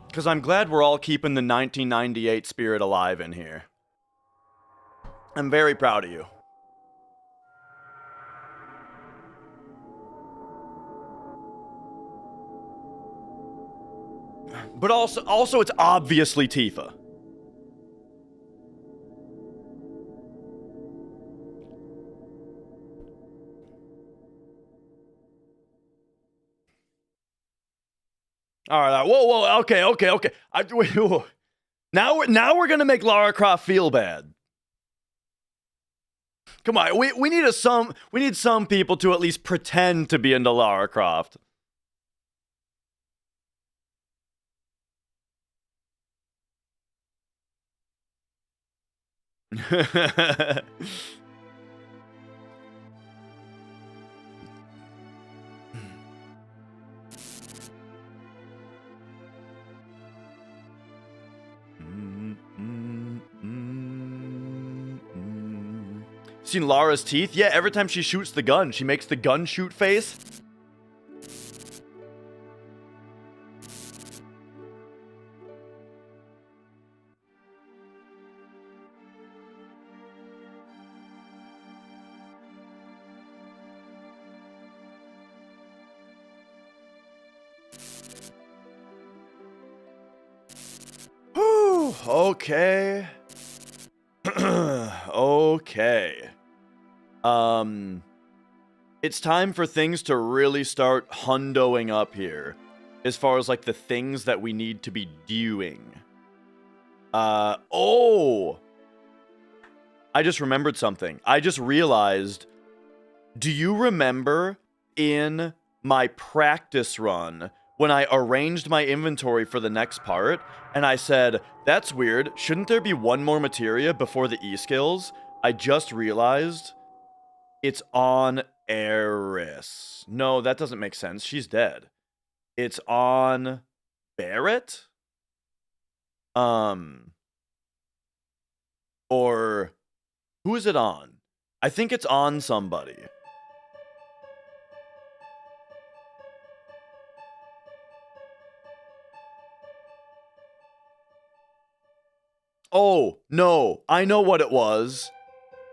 Because I'm glad we're all keeping the 1998 spirit alive in here. I'm very proud of you. But also it's obviously Tifa. All right, whoa, okay. Whoa. Now we're gonna make Lara Croft feel bad. Come on, we need some people to at least pretend to be into Lara Croft. Seen Lara's teeth? Yeah, every time she shoots the gun, she makes the gun shoot face. Whew, okay. Okay. It's time for things to really start hundoing up here. As far as, like, the things that we need to be doing. Oh! I just remembered something. I just realized, do you remember in my practice run when I arranged my inventory for the next part, and I said, that's weird, shouldn't there be one more materia before the E-skills? I just realized it's on Eris. No, that doesn't make sense. She's dead. It's on Barrett? Or who is it on? I think it's on somebody. Oh, no, I know what it was.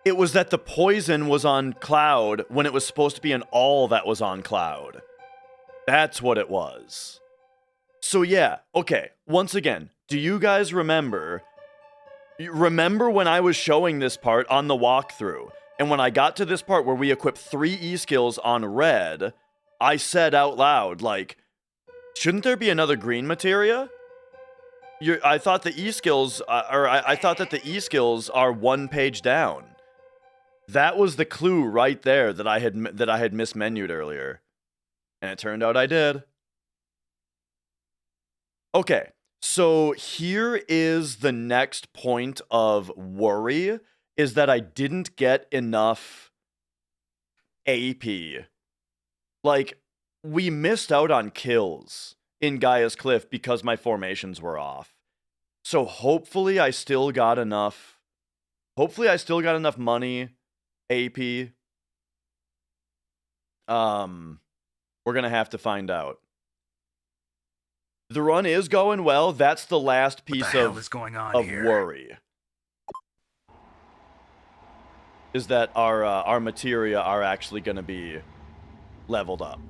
It was that the poison was on Cloud when it was supposed to be an all that was on Cloud. That's what it was. So yeah, okay, once again, do you guys remember when I was showing this part on the walkthrough, and when I got to this part where we equip 3 E-skills on Red, I said out loud, like, shouldn't there be another green materia? I thought the E-skills, I thought that the E-skills are 1 page down. That was the clue right there that I had mismenued earlier. And it turned out I did. Okay, so here is the next point of worry, is that I didn't get enough AP. Like, we missed out on kills in Gaia's Cliff because my formations were off. So hopefully I still got enough. Hopefully I still got enough money, AP. We're gonna have to find out. The run is going well. That's the last piece of worry. Is that our materia are actually gonna be leveled up.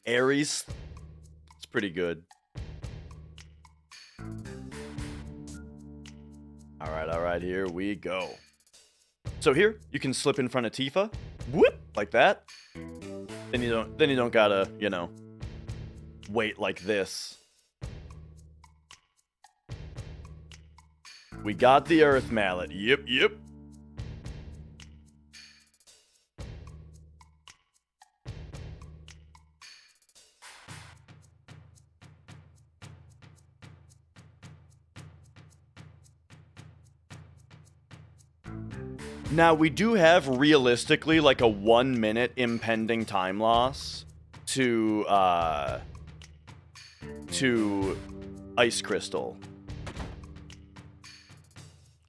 Ares, it's pretty good. All right, here we go. So here, you can slip in front of Tifa, whoop, like that. Then you don't gotta, you know, wait like this. We got the Earth Mallet. Yep. Now, we do have, realistically, like a 1 minute impending time loss to Ice Crystal.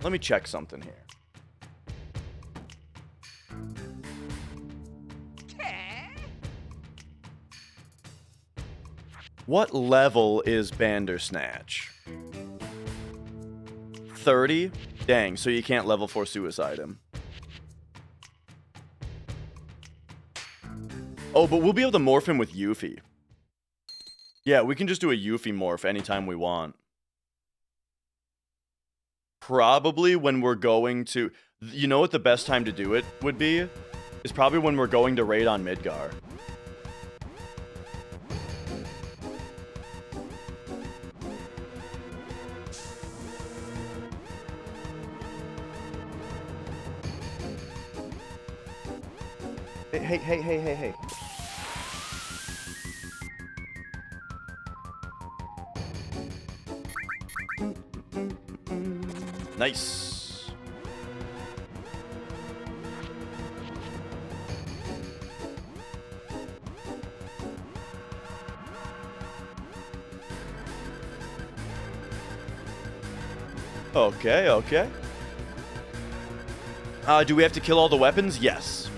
Let me check something here. What level is Bandersnatch? 30? Dang, so you can't level 4 suicide him. Oh, but we'll be able to morph him with Yuffie. Yeah, we can just do a Yuffie morph anytime we want. Probably when we're going to... You know what the best time to do it would be? Is probably when we're going to raid on Midgar. Hey. Nice. Okay. Do we have to kill all the weapons? Yes.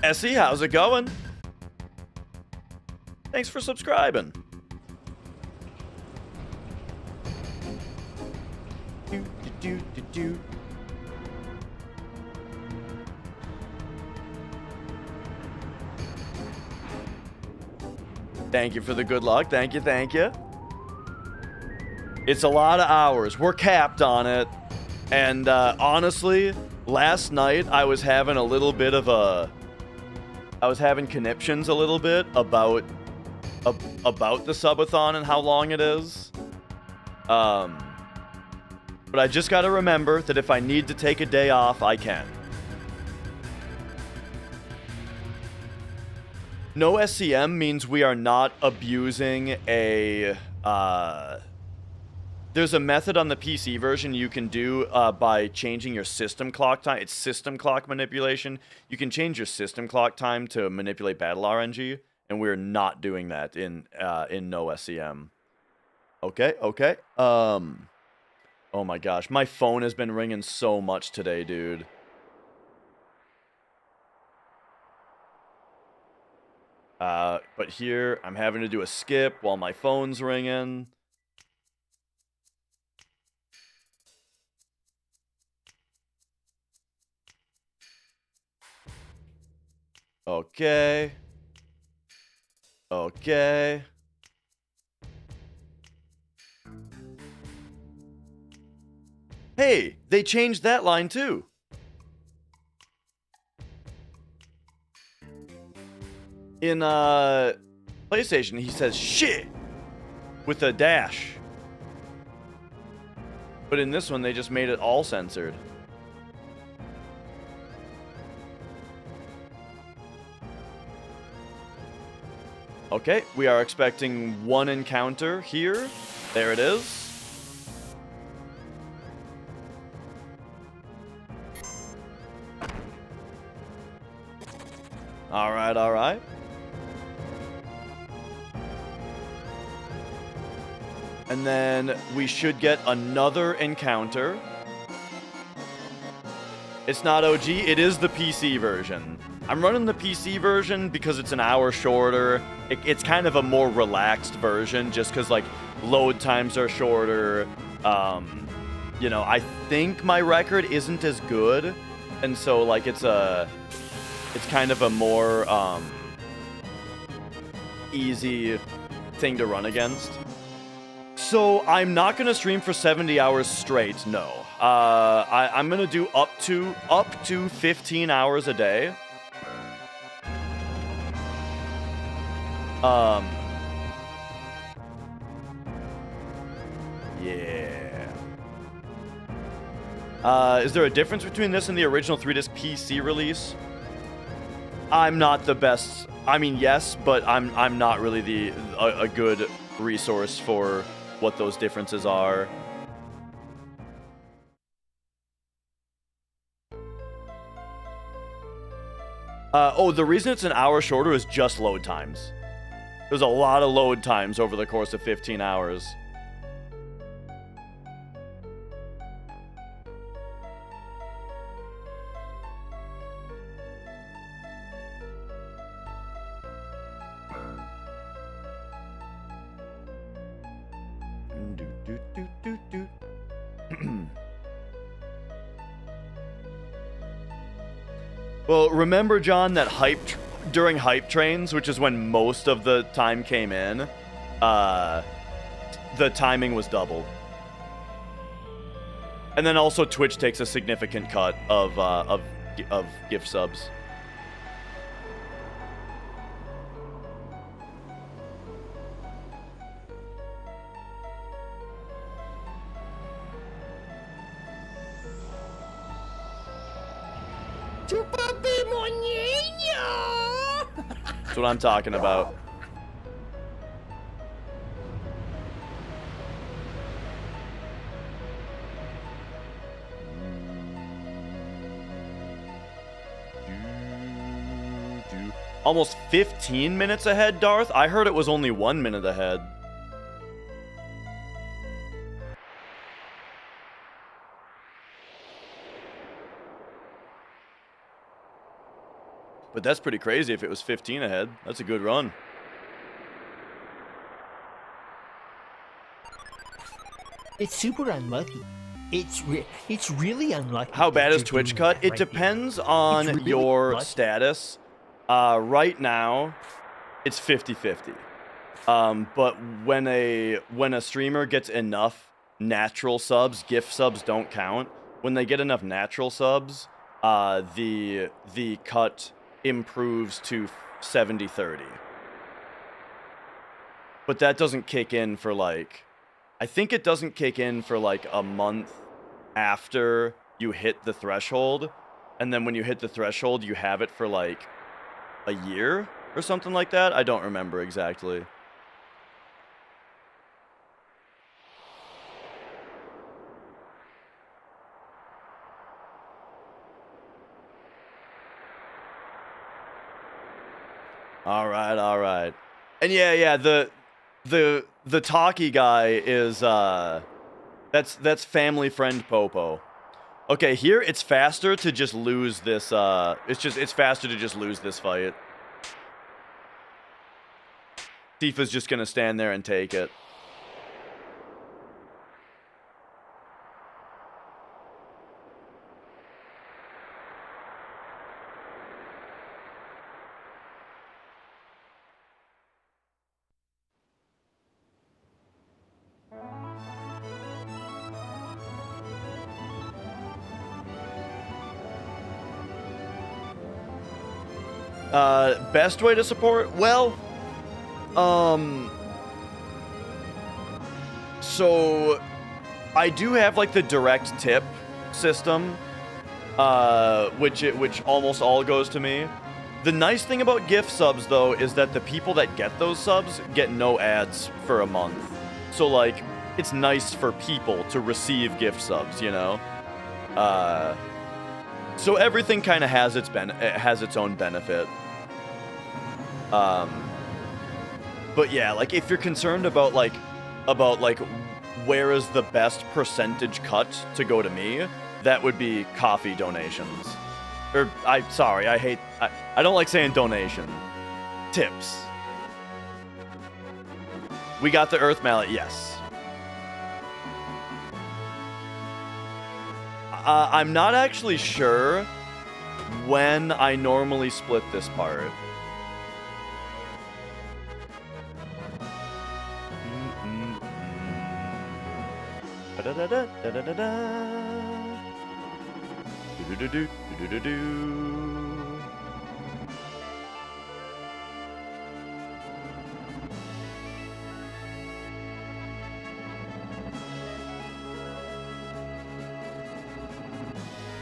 Essie, how's it going? Thanks for subscribing. Do. Thank you for the good luck. Thank you. It's a lot of hours. We're capped on it. And honestly, last night I was having a little bit of a... I was having conniptions a little bit about the Subathon and how long it is. But I just gotta remember that if I need to take a day off, I can. No SCM means we are not abusing a... There's a method on the PC version you can do by changing your system clock time. It's system clock manipulation. You can change your system clock time to manipulate battle RNG, and we're not doing that in no SCM. Okay. Oh my gosh, my phone has been ringing so much today, dude. But here, I'm having to do a skip while my phone's ringing. Okay. Hey, they changed that line too. In PlayStation, he says shit with a dash. But in this one, they just made it all censored. Okay, we are expecting one encounter here. There it is. All right. And then we should get another encounter. It's not OG, it is the PC version. I'm running the PC version because it's an hour shorter. It's kind of a more relaxed version just because, like, load times are shorter. You know, I think my record isn't as good. And so, like, it's kind of a more, easy thing to run against. So I'm not gonna stream for 70 hours straight. No, I'm gonna do up to 15 hours a day. Yeah. Is there a difference between this and the original 3-disc PC release? I'm not the best. I mean, yes, but I'm not really a good resource for what those differences are. Oh, the reason it's an hour shorter is just load times. There's a lot of load times over the course of 15 hours. Well, remember, John, that during hype trains, which is when most of the time came in, the timing was doubled. And then also Twitch takes a significant cut of gift subs. That's what I'm talking about. Almost 15 minutes ahead, Darth? I heard it was only 1 minute ahead. But that's pretty crazy if it was 15 ahead. That's a good run. It's super unlucky. It's really unlucky. How bad that is you're Twitch doing cut? that It right depends there. on It's really your unlucky. status. Right now, it's 50-50. But when a streamer gets enough natural subs, gift subs don't count. When they get enough natural subs, the cut improves to 70-30. But that doesn't kick in for like, I think it doesn't kick in for like a month after you hit the threshold. And then when you hit the threshold, you have it for like a year or something like that. I don't remember exactly. All right. And yeah, the talkie guy is that's family friend Popo. Okay, here it's faster to just lose this it's faster to just lose this fight. Tifa's just gonna stand there and take it. Best way to support? Well, so I do have like the direct tip system, which almost all goes to me. The nice thing about gift subs though is that the people that get those subs get no ads for a month. So like it's nice for people to receive gift subs, you know? So everything kind of has its own benefit. But yeah, like if you're concerned about where is the best percentage cut to go to me, that would be coffee donations. Or I don't like saying donation. Tips. We got the Earth Mallet, yes. I'm not actually sure when I normally split this part. Da-da-da-da-da-da-da. Do-do-do-do, do-do-do-do.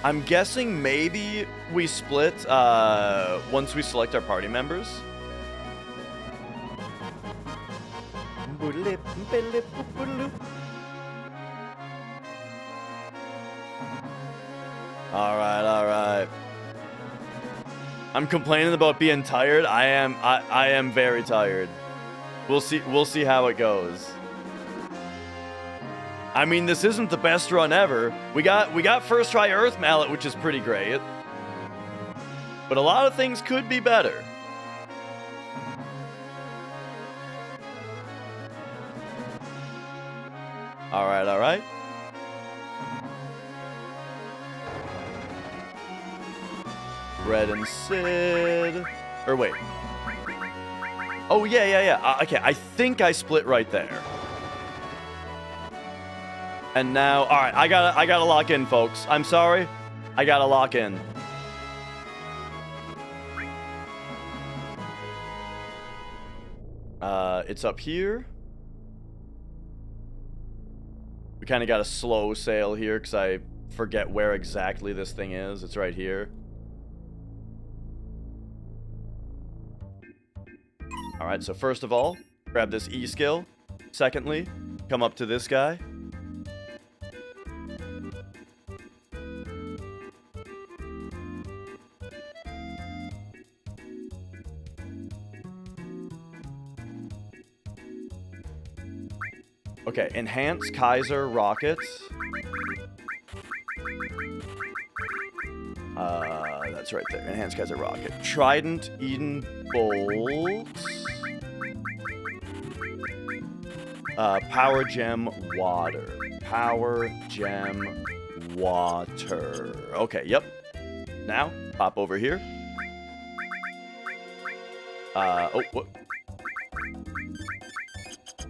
I'm guessing maybe we split once we select our party members. All right. I'm complaining about being tired. I am very tired. We'll see how it goes. I mean, this isn't the best run ever. We got first try Earth Mallet, which is pretty great. But a lot of things could be better. All right. Red and Sid. Or wait. Oh, yeah. Okay, I think I split right there. And now, all right, I gotta lock in, folks. I'm sorry, I gotta lock in. It's up here. We kind of got a slow sail here because I forget where exactly this thing is. It's right here. All right, so first of all, grab this E skill. Secondly, come up to this guy. Okay, enhance Kaiser rockets. That's right there. Enhance Kaiser rocket. Trident Eden bolts. Power gem water. Power gem water. Okay, yep. Now pop over here. What?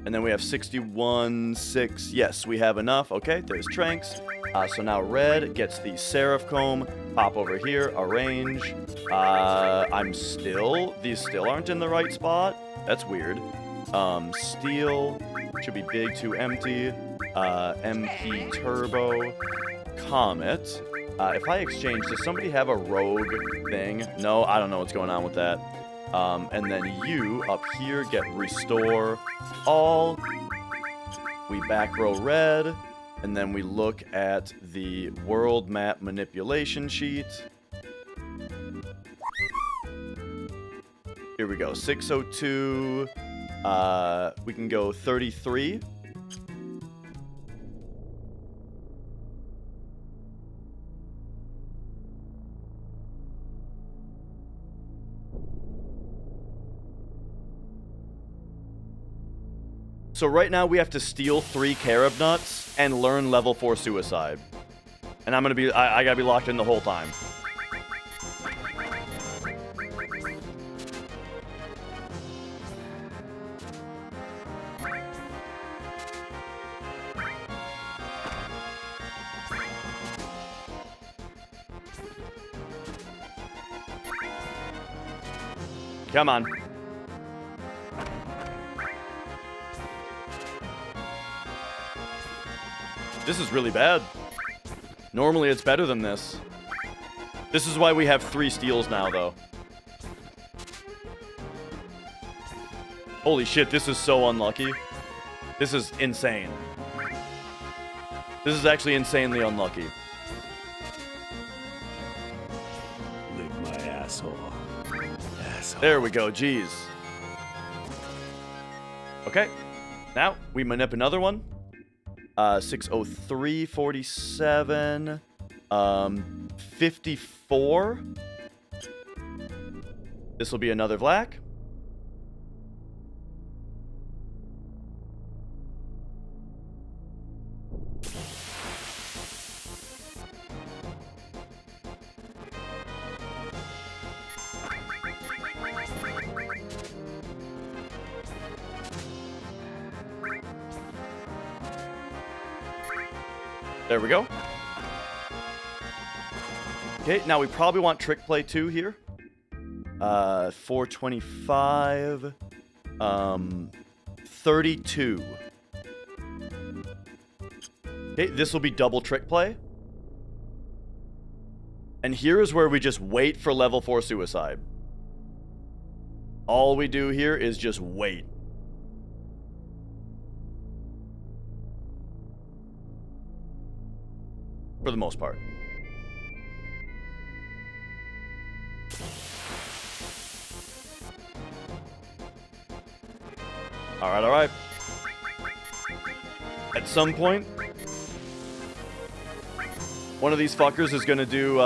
And then we have 61.6. Yes, we have enough. Okay, there's Tranks. So now red gets the Seraph Comb. Pop over here, arrange. These still aren't in the right spot. That's weird. Steel should be big to empty. MP Turbo. Comet. If I exchange, does somebody have a rogue thing? No, I don't know what's going on with that. And then you, up here, get Restore All. We back row red. And then we look at the world map manipulation sheet. Here we go. 602. We can go 33. So right now we have to steal 3 carob nuts and learn level 4 suicide. And I gotta be locked in the whole time. Come on. This is really bad. Normally it's better than this. This is why we have 3 steals now, though. Holy shit, this is so unlucky. This is insane. This is actually insanely unlucky. Lick my asshole. There we go, jeez. Okay, now we manip another one. 603, 47, 54. This will be another black. There we go. Okay, now we probably want trick play 2 here. 425. 32. Okay, this will be double trick play. And here is where we just wait for level 4 suicide. All we do here is just wait. For the most part. Alright, alright. At some point, one of these fuckers is gonna do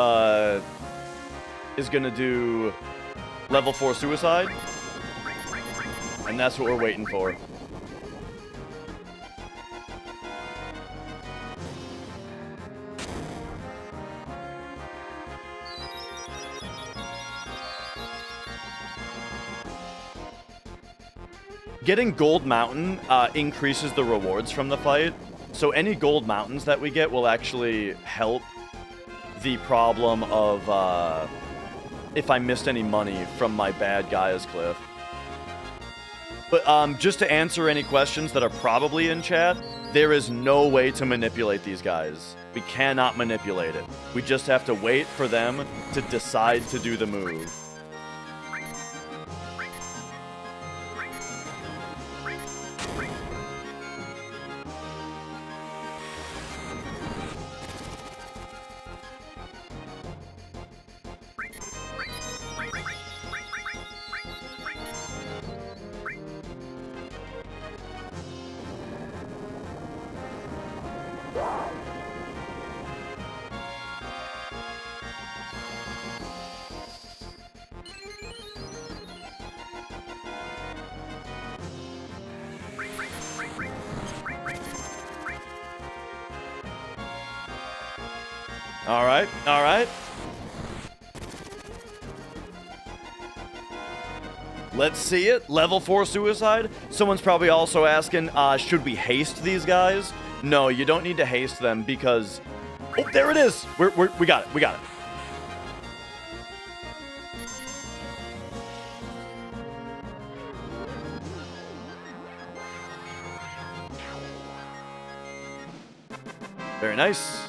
level 4 suicide. And that's what we're waiting for. Getting Gold Mountain increases the rewards from the fight. So any Gold Mountains that we get will actually help the problem of if I missed any money from my bad Gaia's Cliff. But just to answer any questions that are probably in chat, there is no way to manipulate these guys. We cannot manipulate it. We just have to wait for them to decide to do the move. Alright, alright. Let's see it. Level 4 suicide. Someone's probably also asking, should we haste these guys? No, you don't need to haste them because... Oh, there it is! We got it, we got it. Very nice.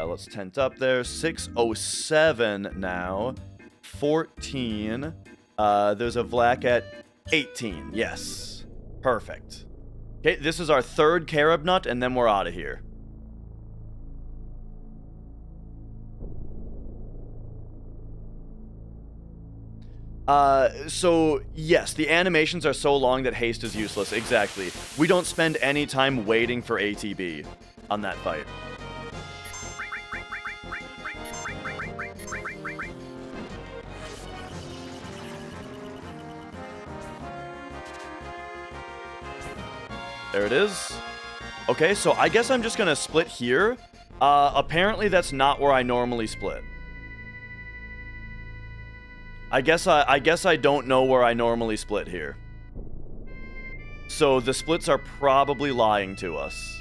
Let's tent up there. 607 now. 14. There's a Vlak at 18. Yes. Perfect. Okay, this is our third carob nut, and then we're out of here. So, yes, the animations are so long that haste is useless. Exactly. We don't spend any time waiting for ATB on that fight. There it is. Okay, so I guess I'm just gonna split here. Apparently that's not where I normally split. I guess I don't know where I normally split here. So the splits are probably lying to us.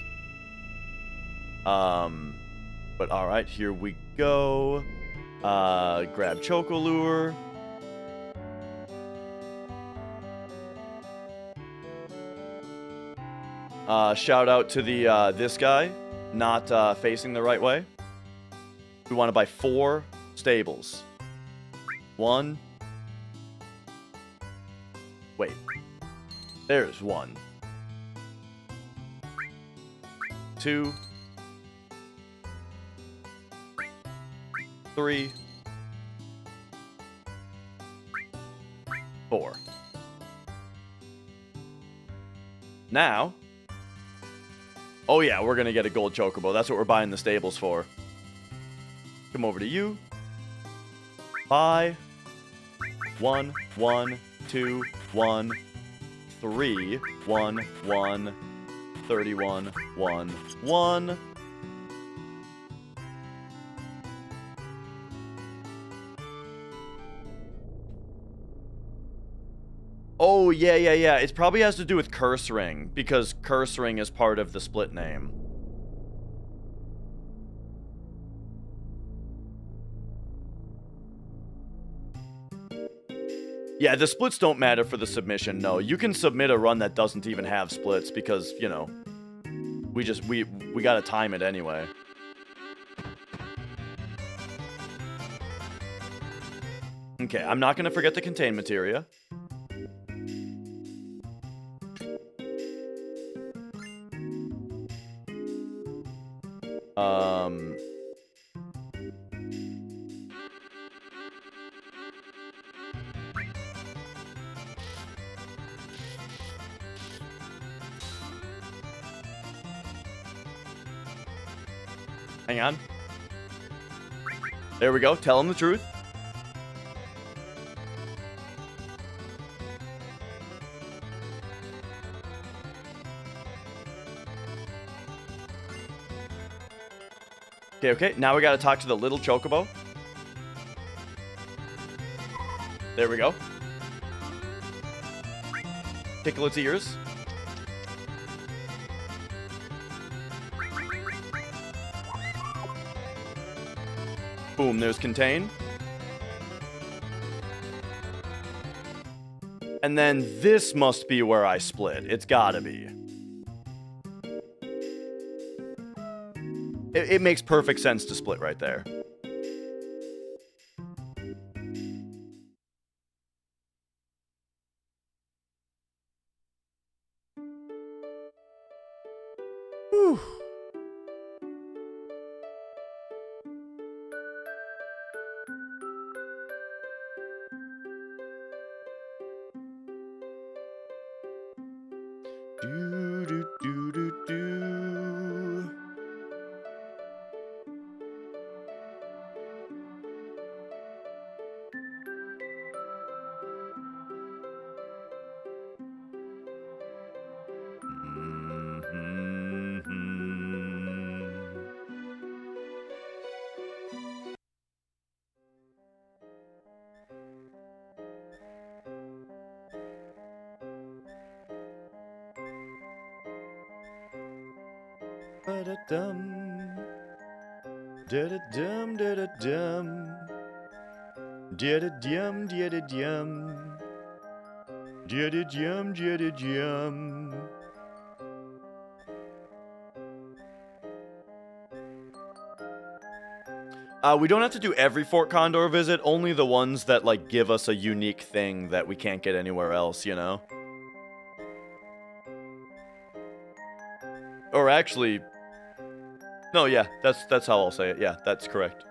But alright, here we go. Grab Chocolure. Shout out to the this guy not facing the right way. We want to buy 4 stables. 1. Wait. There's 1. 2. 3. 4. Now... Oh yeah, we're gonna get a gold chocobo. That's what we're buying the stables for. Come over to you. Buy. 1, 1, 2, 1, 3, 1, 1, 31, 1, 1. Oh, yeah, yeah, yeah. It probably has to do with curse ring, because curse ring is part of the split name. Yeah, the splits don't matter for the submission, no. You can submit a run that doesn't even have splits because, you know, we gotta time it anyway. Okay, I'm not gonna forget to contain materia. Hang on. There we go. Tell him the truth. Okay, okay. Now we gotta talk to the little chocobo. There we go. Tickle its ears. Boom, there's contain. And then this must be where I split. It's gotta be. It makes perfect sense to split right there. Whew. Do, do, do, do, do. Da-da-dum. Da-da-dum, da-da-dum. Da-da-dum, da-da-dum. Da-da-dum, da-da-dum. We don't have to do every Fort Condor visit, only the ones that, like, give us a unique thing that we can't get anywhere else, you know? Or actually... No, yeah, that's how I'll say it. Yeah, that's correct.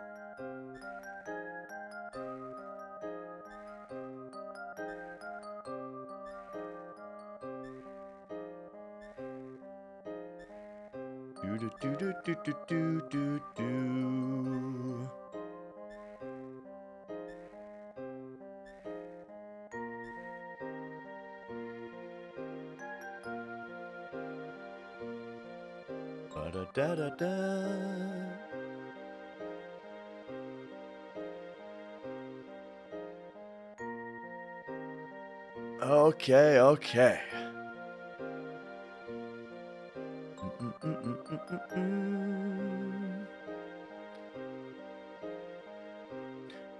Do do do do do do do do. Da da da da. Okay, okay.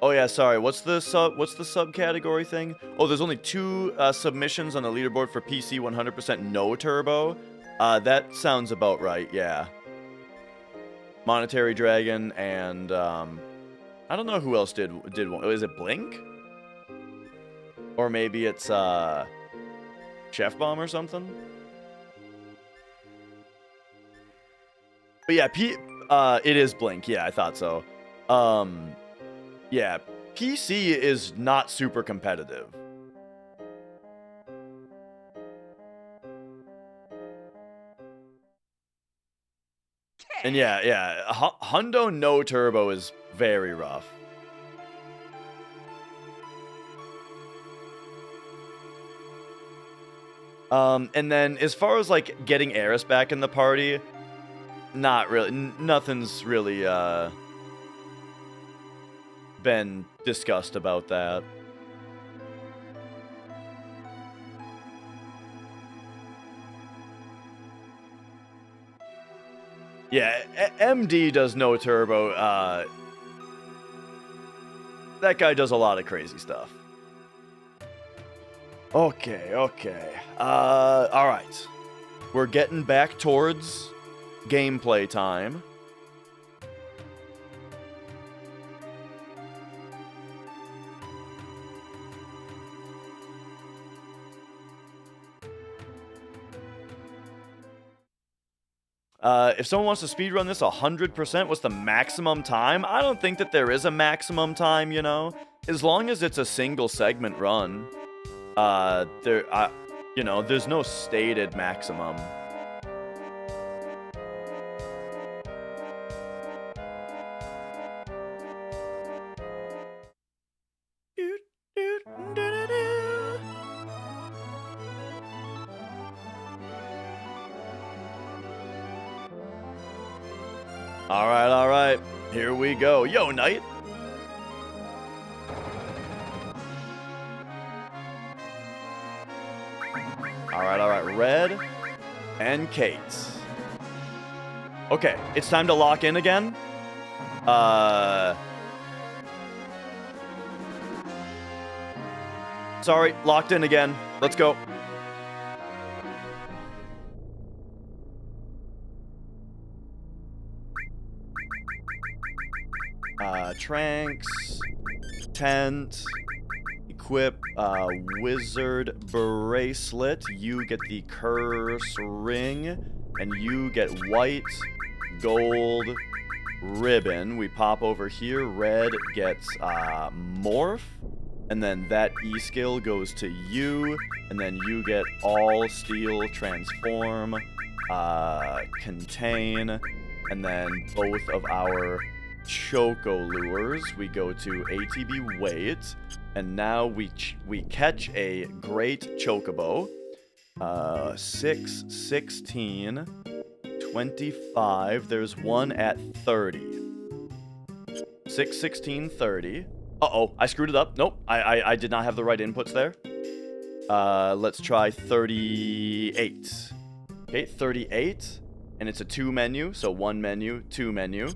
Oh yeah, sorry. What's the subcategory thing? Oh, there's only 2 submissions on the leaderboard for PC 100% no turbo. That sounds about right. Yeah. Monetary Dragon and I don't know who else did one. Is it Blink? Or maybe it's Chef Bomb or something? But yeah, it is Blink. Yeah, I thought so. Yeah, PC is not super competitive. And yeah, Hundo no turbo is very rough. And then as far as like getting Eris back in the party, not really. Nothing's really been discussed about that. MD does no turbo. That guy does a lot of crazy stuff. Okay. All right. We're getting back towards gameplay time. If someone wants to speedrun this 100%, what's the maximum time? I don't think that there is a maximum time, you know? As long as it's a single segment run, you know, there's no stated maximum. All right. Here we go. Yo, Knight. All right. Red and Kate. Okay, it's time to lock in again. Sorry, locked in again. Let's go. Tranks, tent, equip, wizard bracelet. You get the curse ring, and you get white, gold, ribbon. We pop over here. Red gets morph, and then that E skill goes to you, and then you get all steel transform, contain, and then both of our Choco lures. We go to ATB wait, and now we catch a great chocobo. 6, 16, 25. There's one at 30. 6, 16, 30. Uh-oh, I screwed it up. Nope, I did not have the right inputs there. Let's try 38. Okay, 38, and it's a 2 menu, so 1 menu, 2 menu.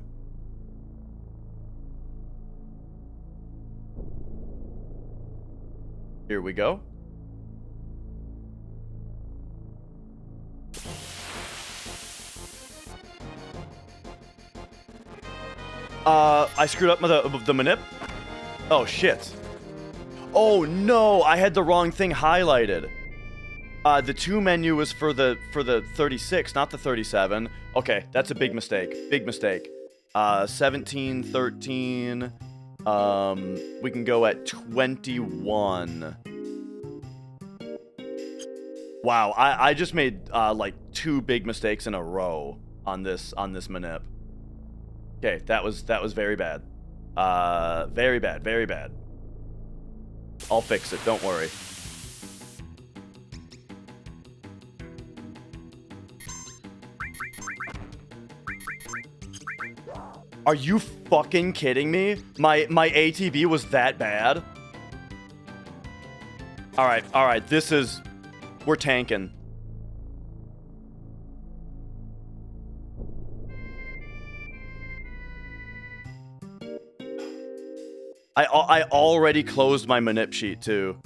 Here we go. I screwed up the manip. Oh, shit. Oh, no, I had the wrong thing highlighted. The 2 menu was for the 36, not the 37. Okay, that's a big mistake. Big mistake. 17, 13. We can go at 21. Wow, I just made like 2 big mistakes in a row on this manip. Okay, that was very bad. Very bad. I'll fix it, don't worry. Are you fucking kidding me? My ATB was that bad? Alright, this is... We're tanking. I already closed my manip sheet too.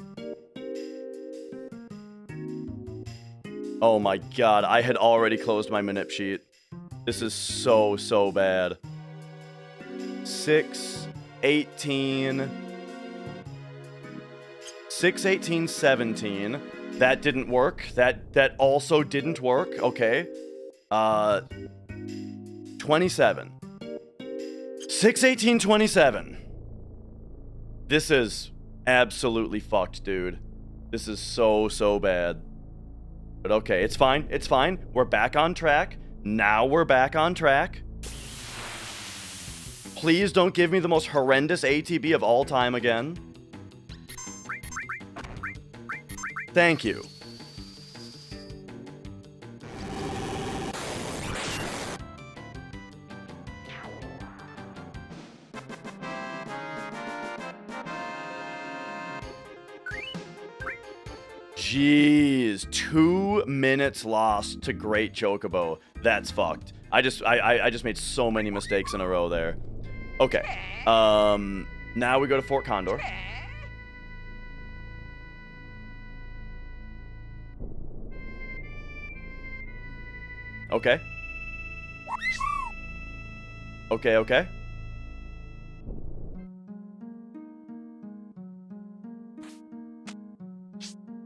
Oh my god, I had already closed my manip sheet. This is so bad. 6, 18... 6, 18, 17. That didn't work. That also didn't work. Okay. 27. 6, 18, 27. This is absolutely fucked, dude. This is so bad. But okay, it's fine. It's fine. We're back on track. Now we're back on track. Please don't give me the most horrendous ATB of all time again. Thank you. Jeez, 2 minutes lost to Great Chocobo. That's fucked. I just made so many mistakes in a row there. Okay. Now we go to Fort Condor. Okay. Okay, okay.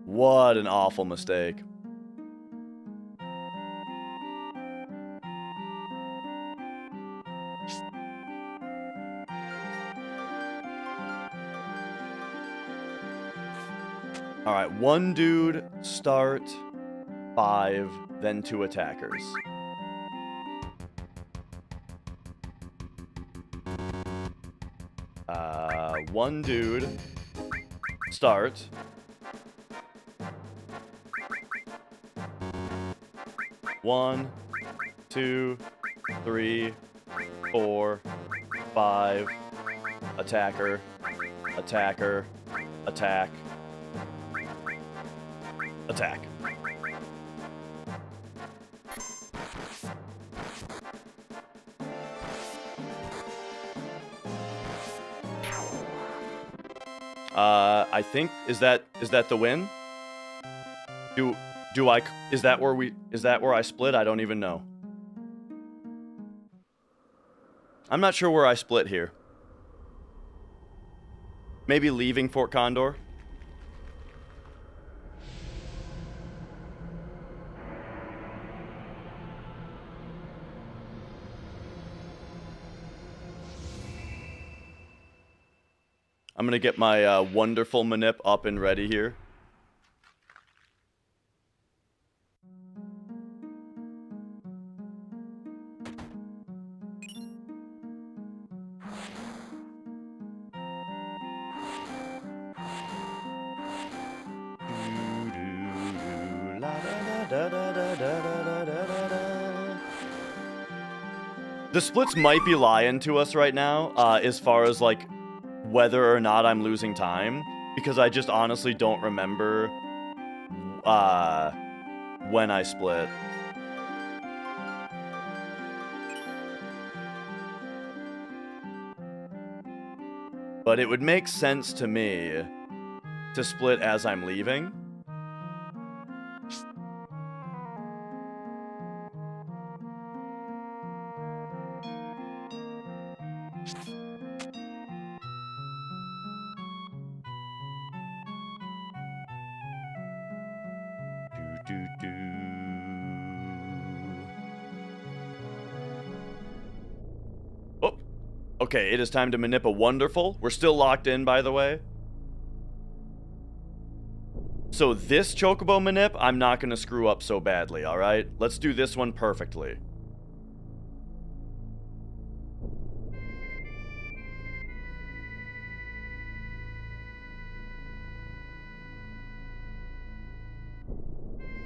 What an awful mistake. All right, 1 dude, start, 5, then 2 attackers. One dude, start. One, 2, 3, 4, 5, attacker, attacker, attack, attack. I think is that the win? Is that where I split? I don't even know. I'm not sure where I split here. Maybe leaving Fort Condor? I'm gonna get my wonderful manip up and ready here. The splits might be lying to us right now, as far as like whether or not I'm losing time, because I just honestly don't remember when I split. But it would make sense to me to split as I'm leaving. Oh, okay, it is time to manip a wonderful. We're still locked in, by the way. So this chocobo manip, I'm not going to screw up so badly, alright? Let's do this one perfectly.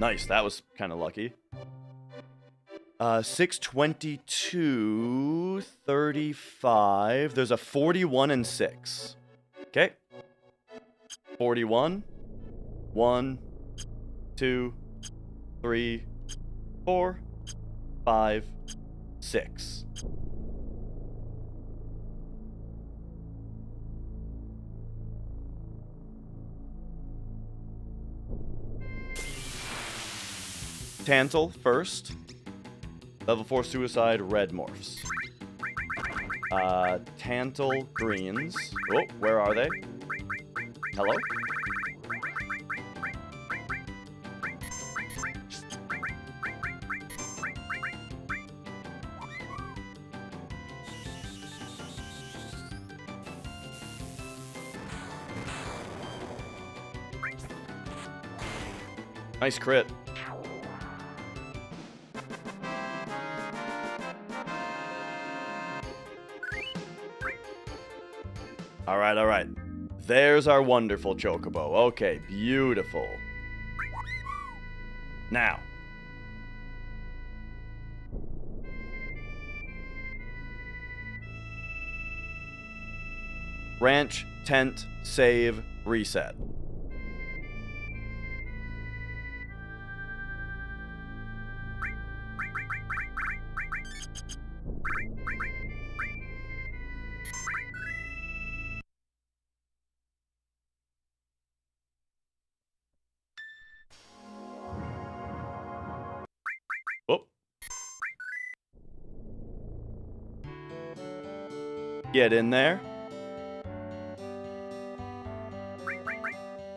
Nice, that was kind of lucky. 622, 35. There's a 41 and 6. Okay. 41. 1, 2, 3, 4, 5, 6. Tantal first. Level 4 suicide, red morphs. Tantal greens. Oh, where are they? Hello? Nice crit. Alright, alright. There's our wonderful chocobo. Okay, beautiful. Now. Ranch, tent, save, reset. Get in there.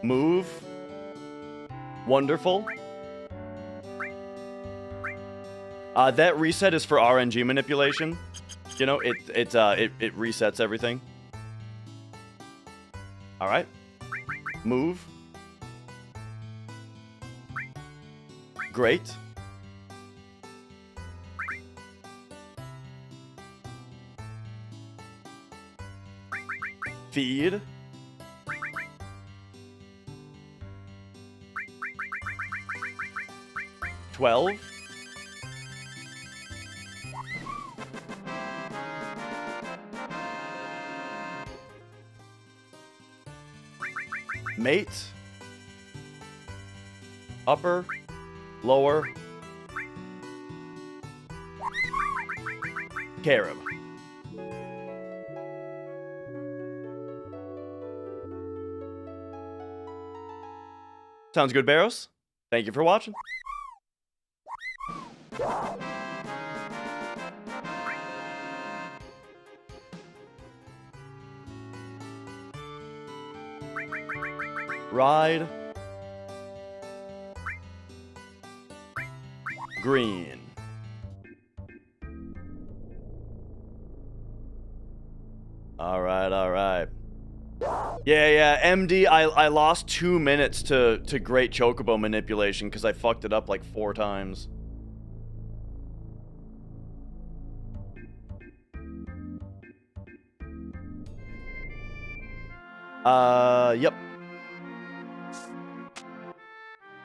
Move. Wonderful. That reset is for RNG manipulation. You know, it resets everything. All right. Move. Great. Feed. $12. Mate. Upper. Lower. Carob. Sounds good, Barros. Thank you for watching. Ride. Green. All right, all right. Yeah, MD, I lost 2 minutes to Great Chocobo manipulation because I fucked it up like 4 times. Yep.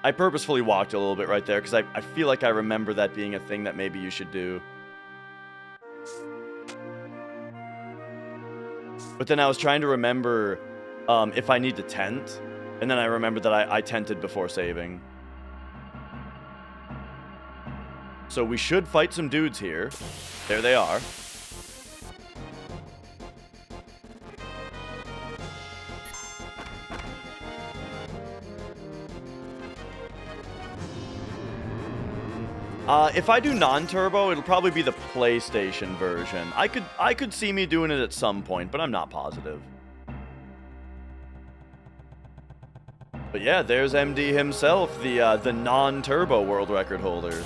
I purposefully walked a little bit right there because I feel like I remember that being a thing that maybe you should do. But then I was trying to remember if I need to tent, and then I remembered that I tented before saving. So we should fight some dudes here. There they are. If I do non-turbo, it'll probably be the PlayStation version. I could see me doing it at some point, but I'm not positive. But yeah, there's MD himself, the non-turbo world record holder.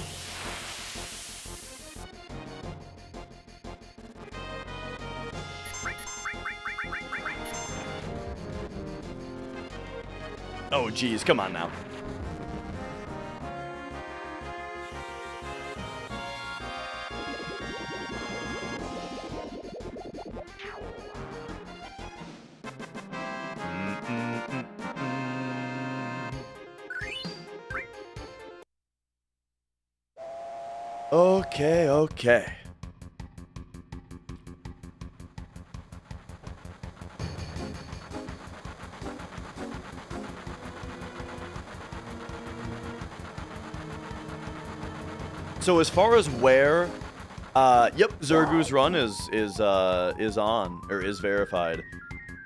Oh geez, come on now. Okay. So as far as where, yep, Zergu's run is on, or is verified.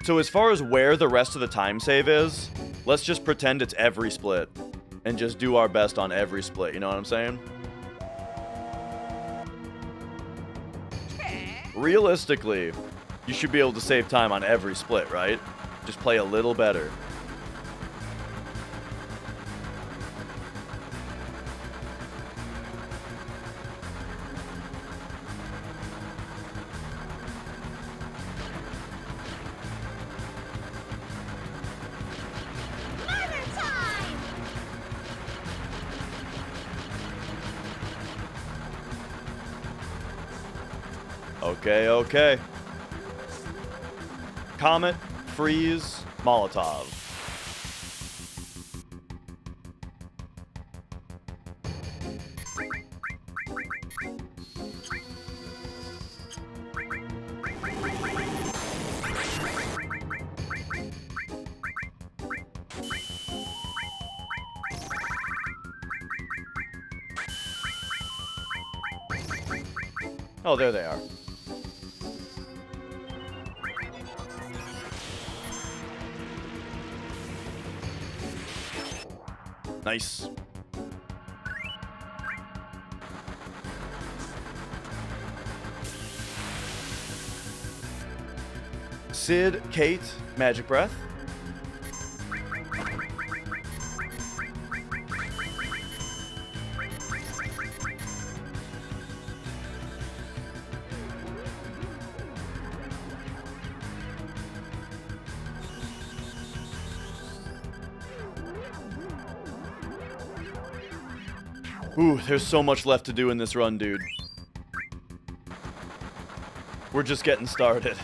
So as far as where the rest of the time save is, let's just pretend it's every split, and just do our best on every split, you know what I'm saying? Realistically, you should be able to save time on every split, right? Just play a little better. Okay. Comet, freeze, Molotov. Oh, there they are. Nice. Sid, Kate, Magic Breath. Ooh, there's so much left to do in this run, dude. We're just getting started.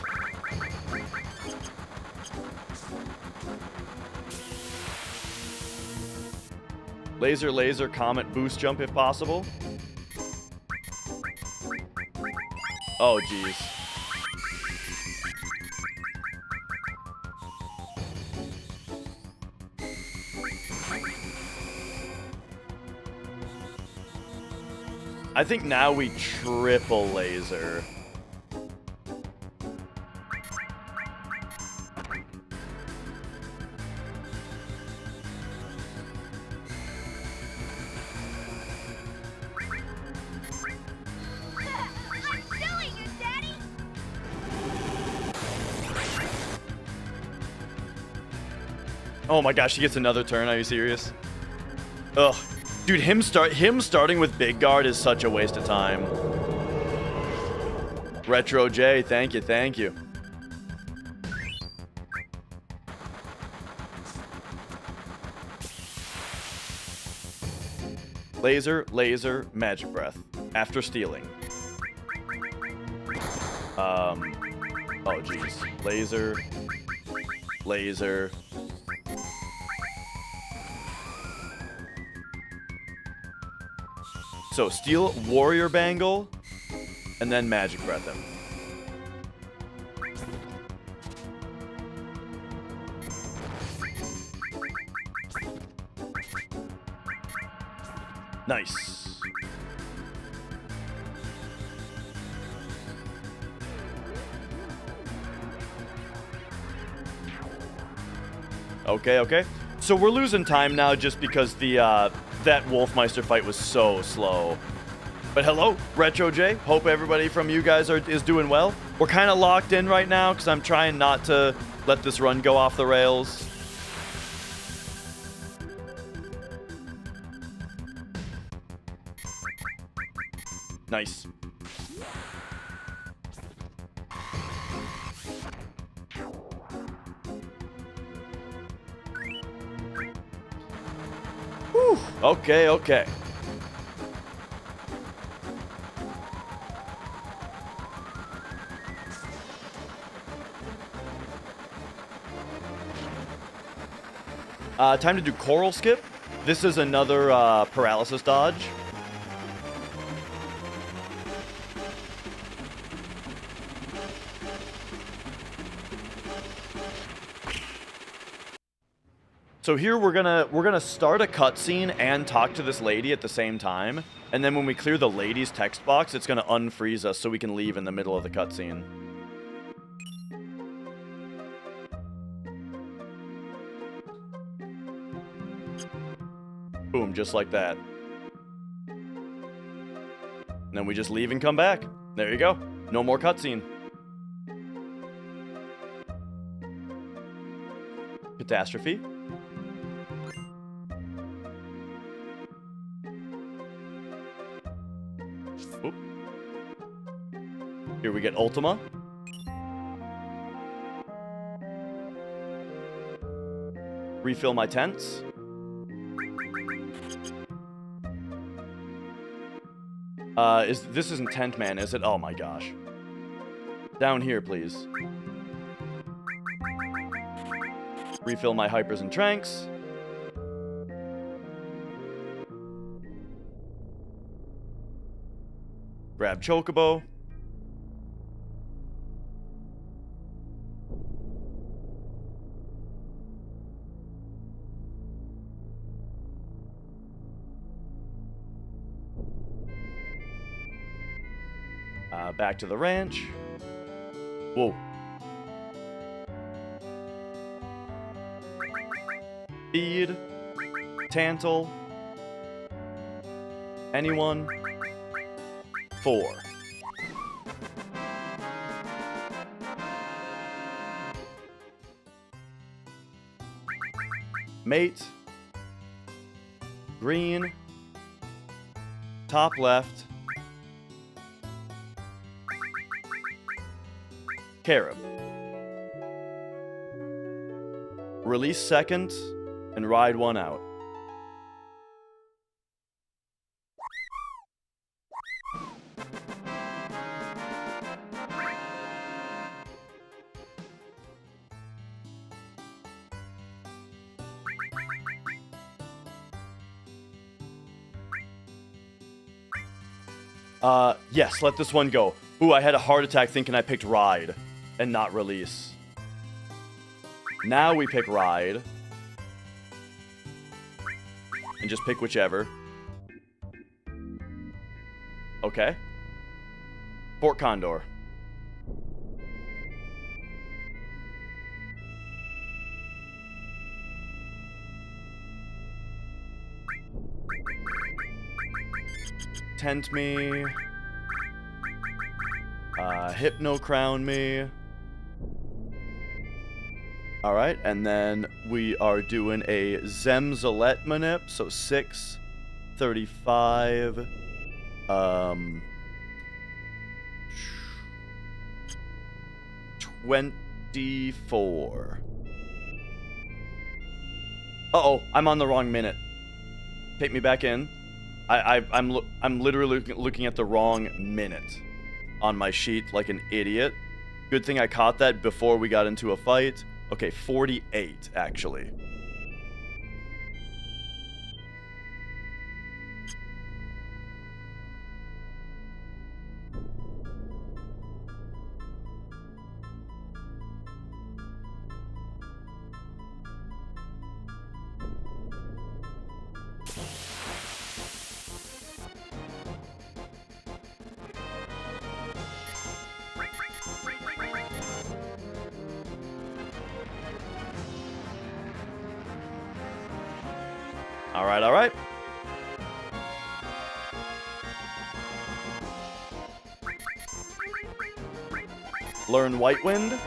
Laser, laser, comet, boost jump if possible. Oh, jeez. I think now we triple laser. I'm doing it, Daddy! Oh my gosh, he gets another turn. Are you serious? Ugh. Dude, him starting with big guard is such a waste of time. Retro J, thank you, thank you. Laser, laser, magic breath. After stealing. Oh jeez. Laser. Laser. So, steal warrior bangle, and then magic breath him. Nice. Okay, okay. So we're losing time now just because the that Wolfmeister fight was so slow. But hello, Retro J. Hope everybody from you guys is doing well. We're kind of locked in right now because I'm trying not to let this run go off the rails. Nice. Whew. Okay, okay. Time to do Coral Skip. This is another paralysis dodge. So here we're gonna start a cutscene and talk to this lady at the same time, and then when we clear the lady's text box, it's gonna unfreeze us so we can leave in the middle of the cutscene. Boom, just like that. And then we just leave and come back. There you go. No more cutscene. Catastrophe. Oop. Here we get Ultima. Refill my tents. This isn't Tent Man, is it? Oh my gosh. Down here, please. Refill my hypers and tranks. Grab Chocobo. Back to the ranch. Whoa. Feed. Tantal. Anyone? 4. Mate. Green. Top left. Carob. Release second and ride one out. Yes, let this one go. Ooh, I had a heart attack thinking I picked ride and not release. Now we pick ride. And just pick whichever. Okay. Fort Condor. Tent me. Hypno crown me. Alright, and then we are doing a Zemzalet manip, so 6, 35, 24. Uh-oh, I'm on the wrong minute. Take me back in. I'm literally looking at the wrong minute on my sheet like an idiot. Good thing I caught that before we got into a fight. Okay, 48, actually. Alright, alright. Learn White Wind.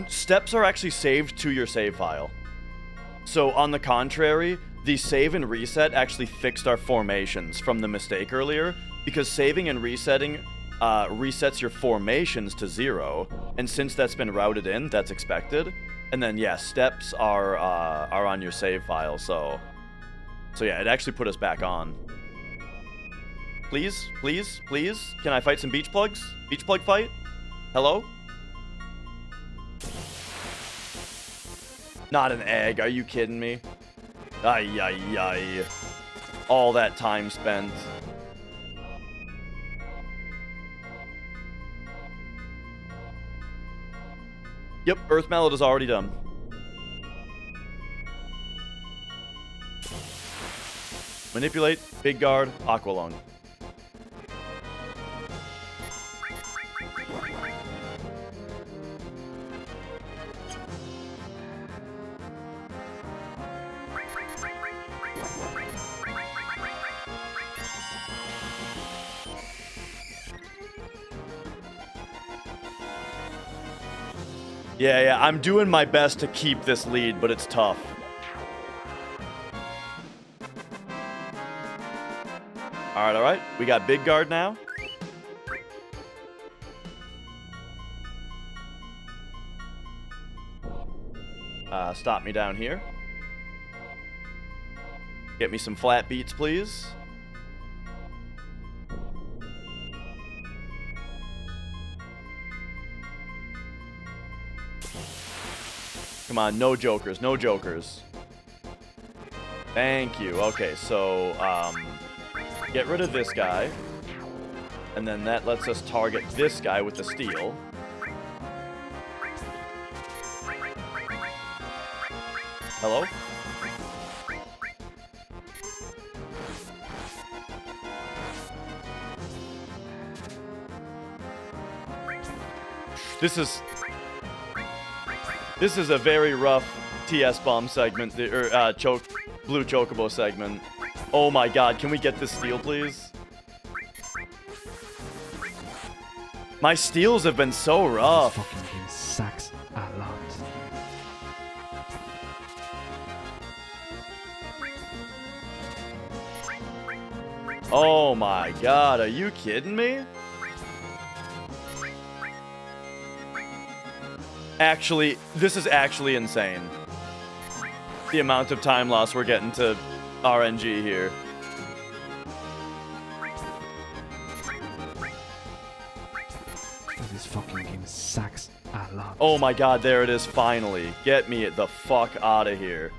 Steps are actually saved to your save file. So on the contrary, the save and reset actually fixed our formations from the mistake earlier, because saving and resetting resets your formations to 0, and since that's been routed in, that's expected. And then yeah, steps are on your save file, so yeah, it actually put us back on. Please, please, please, can I fight some beach plugs? Beach plug fight? Hello? Not an egg, are you kidding me? Ay, ay, ay. All that time spent. Yep, Earth Mallet is already done. Manipulate, Big Guard, Aqualung. Yeah, I'm doing my best to keep this lead, but it's tough. Alright. We got Big Guard now. Stop me down here. Get me some flat beats, please. Come on, no jokers, no jokers. Thank you. Okay, so, get rid of this guy. And then that lets us target this guy with the steel. Hello? This is a very rough TS bomb segment, or blue chocobo segment. Oh my god, can we get this steal, please? My steals have been so rough. This fucking game sucks a lot. Oh my god, are you kidding me? Actually, this is actually insane. The amount of time loss we're getting to RNG here. This fucking game sucks a lot. Oh my god, there it is, finally. Get me the fuck out of here.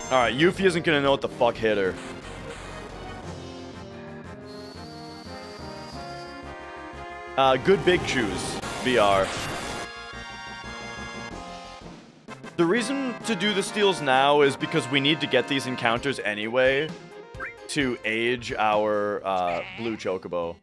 Alright, Yuffie isn't gonna know what the fuck hit her. Good big shoes, VR. The reason to do the steals now is because we need to get these encounters anyway to age our blue chocobo.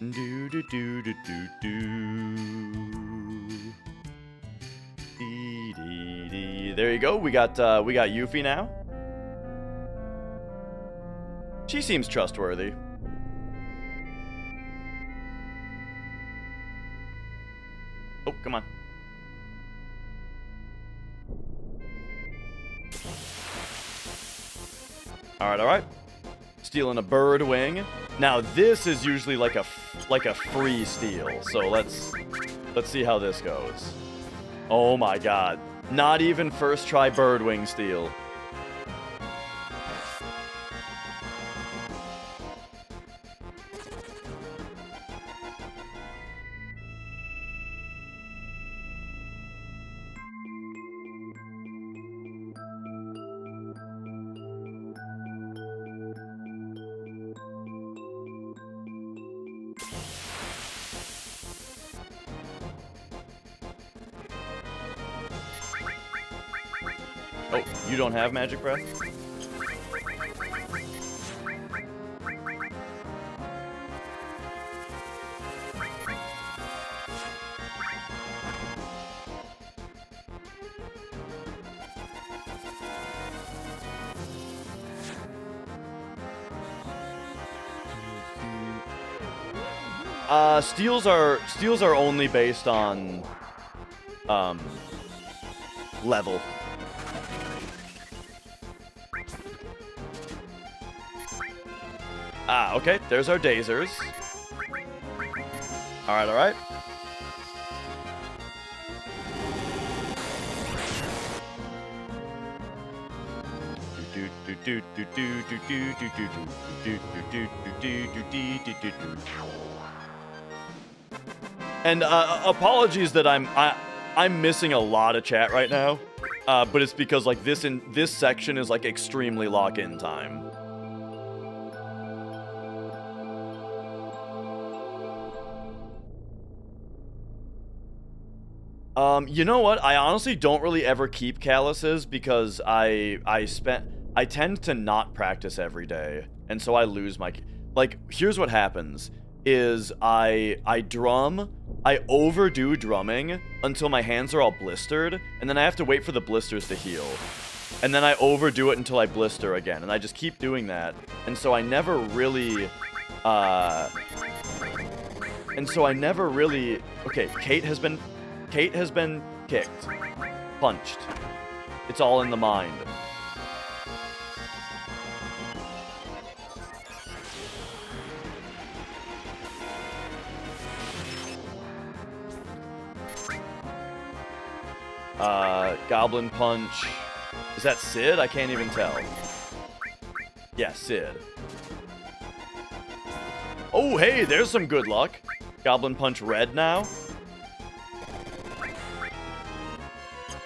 Do do do do do do. Dee, dee, dee. There you go. We got Yuffie now. She seems trustworthy. Oh, come on. All right. Stealing a bird wing. Now this is usually like a free steal. So let's see how this goes. Oh my god. Not even first try bird wing steal. Oh, you don't have magic breath? Steals are only based on level. Ah, okay, there's our dazers. Alright. And apologies that I'm missing a lot of chat right now, but it's because like this section is like extremely lock-in time. You know what? I honestly don't really ever keep calluses because I tend to not practice every day, and so I lose my... Like, here's what happens, is I drum, I overdo drumming until my hands are all blistered, and then I have to wait for the blisters to heal. And then I overdo it until I blister again, and I just keep doing that, and so I never really... Okay, Kate has been kicked. Punched. It's all in the mind. Goblin Punch. Is that Sid? I can't even tell. Yeah, Sid. Oh, hey, there's some good luck. Goblin Punch red now.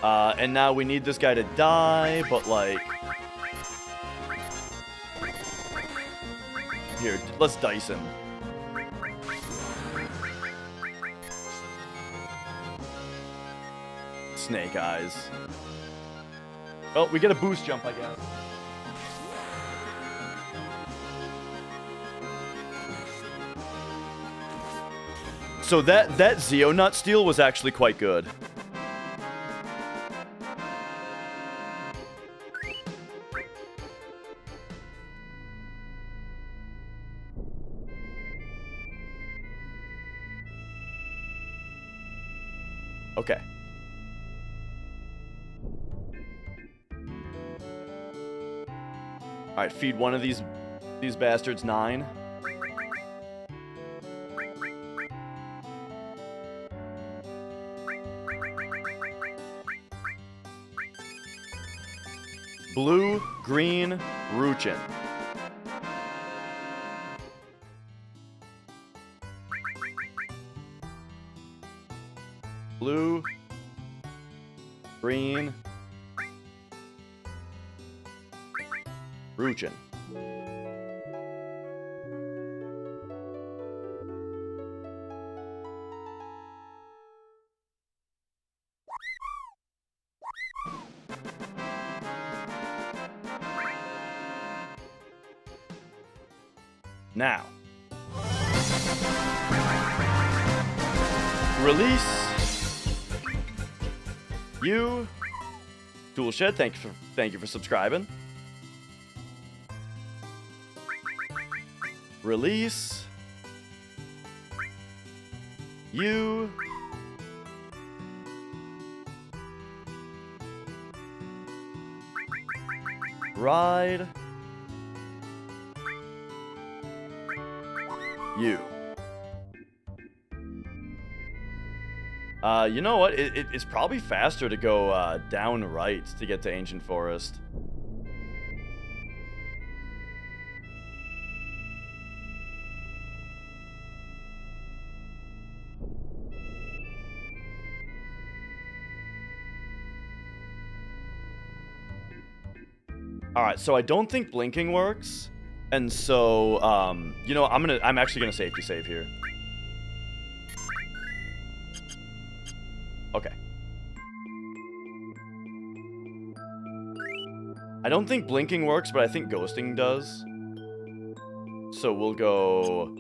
And now we need this guy to die, but like... Here, let's dice him. Snake Eyes. Well, we get a boost jump, I guess. So that Zeonut steal was actually quite good. Okay. All right, feed one of these bastards 9. Blue, green, Ruchin. Blue, green, Ruchin. Now, release you, Toolshed. Thank you for subscribing. Release you, ride you. You know what? It's probably faster to go down right to get to Ancient Forest. All right, so I don't think blinking works, and so you know, I'm actually gonna safety save here. Okay. I don't think blinking works, but I think ghosting does. So we'll go...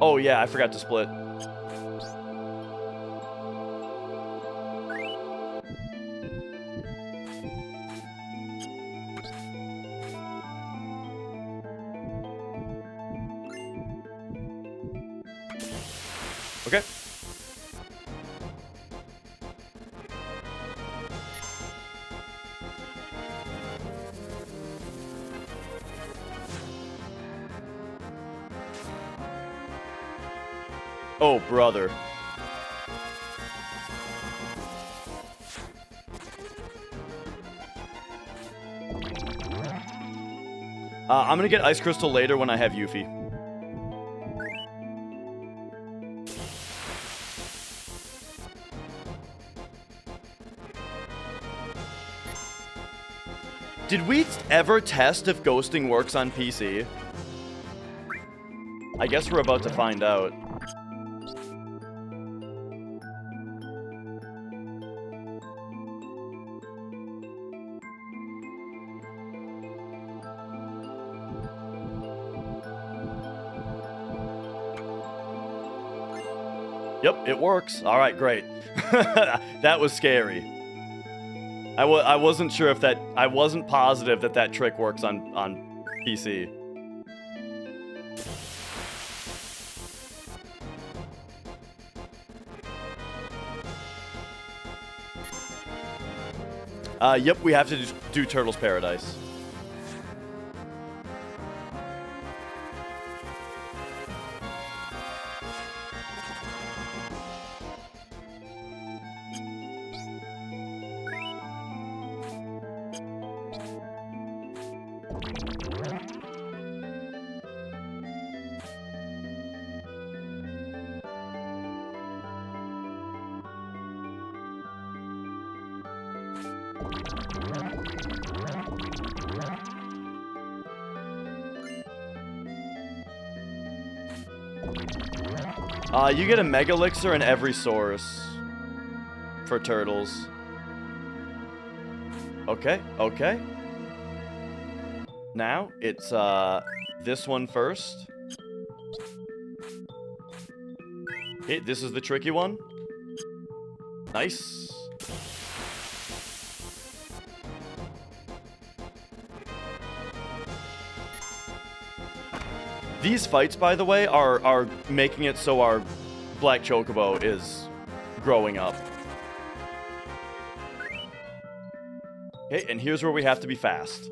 Oh yeah, I forgot to split. Okay. Oh, brother. I'm gonna get Ice Crystal later when I have Yuffie. Did we ever test if ghosting works on PC? I guess we're about to find out. Yep, it works. All right, great. That was scary. I wasn't sure if that... I wasn't positive that that trick works on PC. Yep, we have to do Turtle's Paradise. You get a Mega Elixir in every source for turtles. Okay, okay. Now, it's, this one first. Okay, this is the tricky one. Nice. These fights, by the way, are making it so our Black Chocobo is growing up. Okay, and here's where we have to be fast.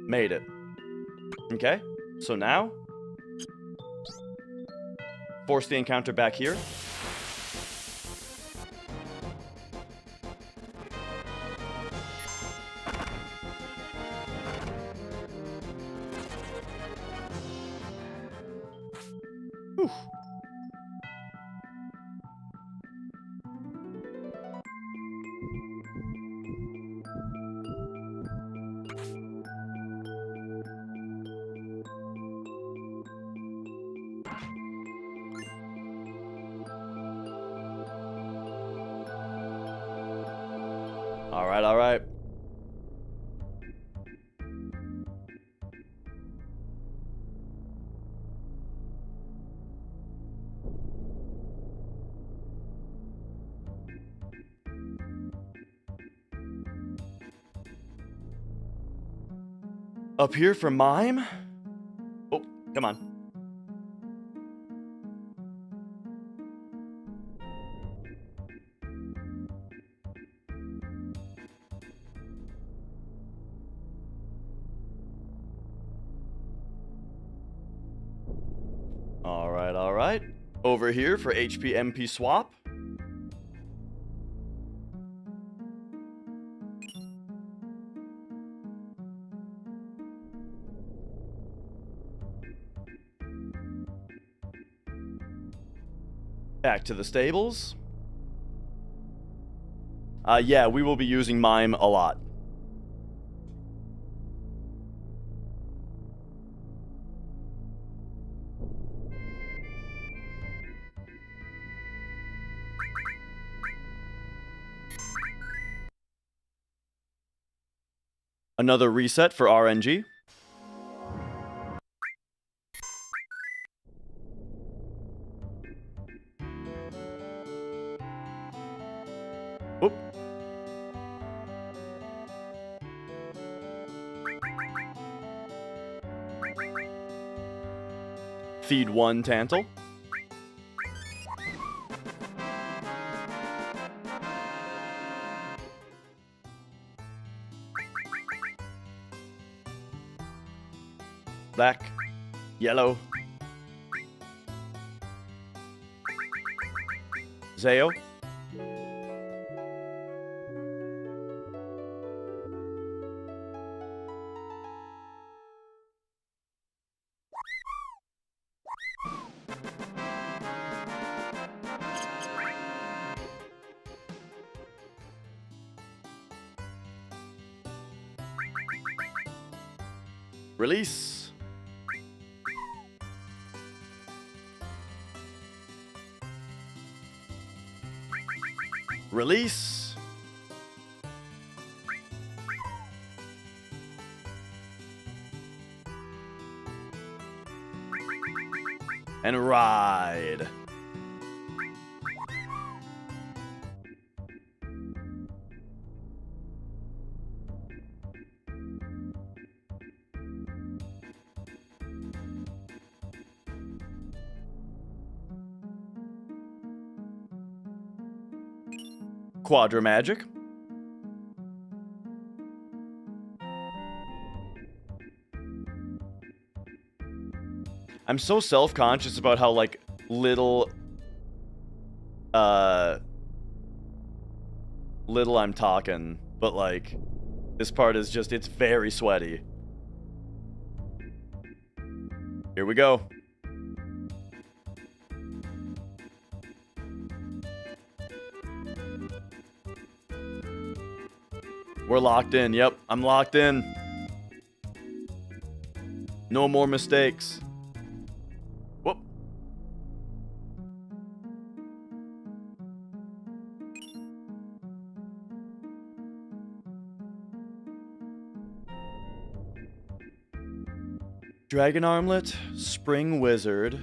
Made it. Okay, so now, force the encounter back here. Whew. All right, all right. Up here for mime? Oh, come on. All right. Over here for HP MP swap. Back to the stables. Yeah, we will be using mime a lot. Another reset for RNG. Oop. Feed 1 Tantal. Black, yellow, Zayo. Release. Release. And ride. Quadra Magic. I'm so self-conscious about how, like, little I'm talking, but, like, this part is just, it's very sweaty. Here we go. We're locked in. Yep, I'm locked in. No more mistakes. Whoop. Dragon Armlet, Spring Wizard,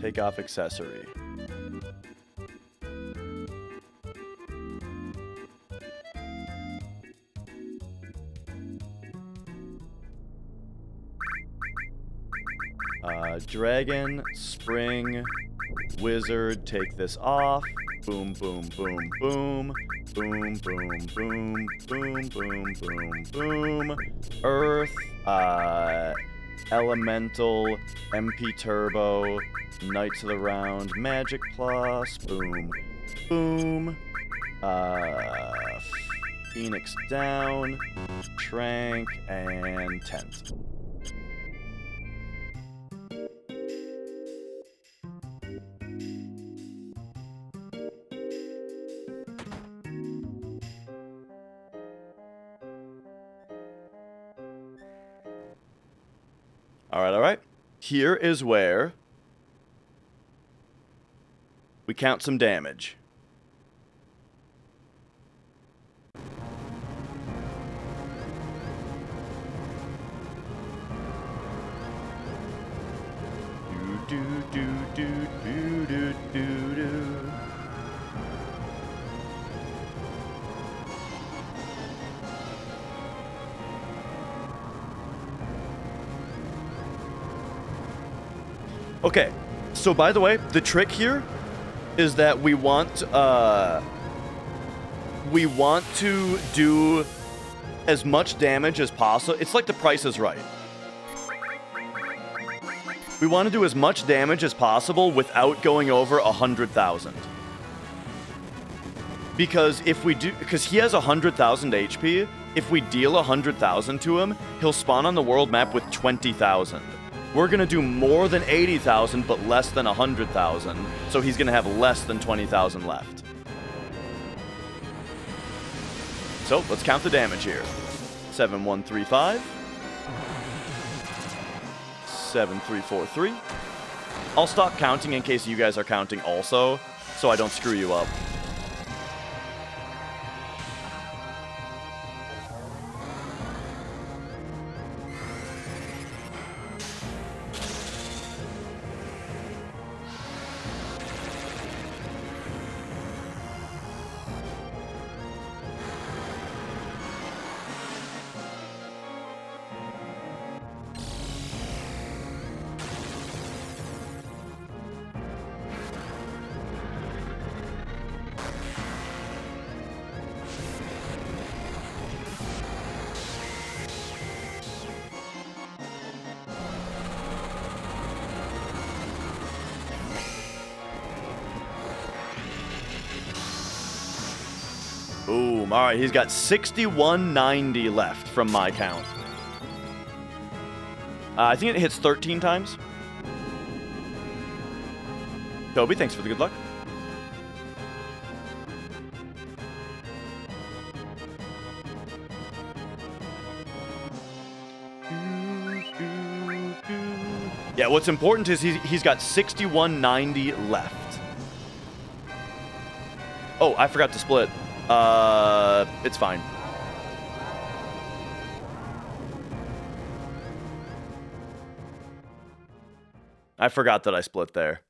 take off accessory. Dragon, Spring, Wizard, take this off. Boom, boom, boom, boom. Boom, boom, boom, boom, boom, boom, boom. Earth, Elemental, MP Turbo, Knights of the Round, Magic Plus, boom, boom. Phoenix down, Trank, and Tent. All right. Here is where we count some damage. Do do do do do do do. Okay, so by the way, the trick here is that we want to do as much damage as possible. It's like the Price is Right. We want to do as much damage as possible without going over 100,000. Because if we do, because he has 100,000 HP, if we deal 100,000 to him, he'll spawn on the world map with 20,000. We're going to do more than 80,000, but less than 100,000. So he's going to have less than 20,000 left. So let's count the damage here. 7135. 7343. I'll stop counting in case you guys are counting also, so I don't screw you up. Boom. All right, he's got 6190 left from my count. I think it hits 13 times. Toby, thanks for the good luck. Yeah, what's important is he's got 6190 left. Oh, I forgot to split. It's fine. I forgot that I split there.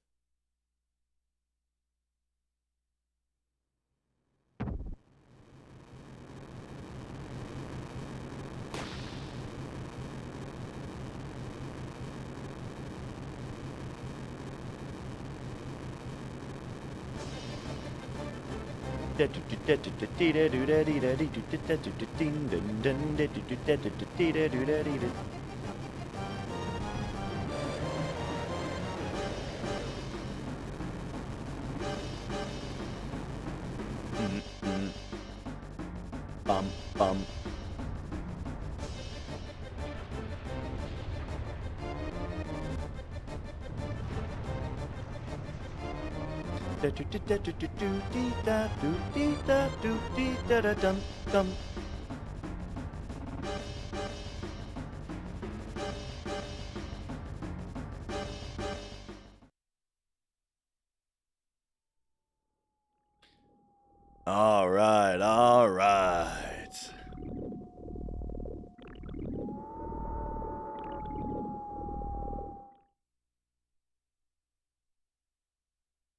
All right, all right.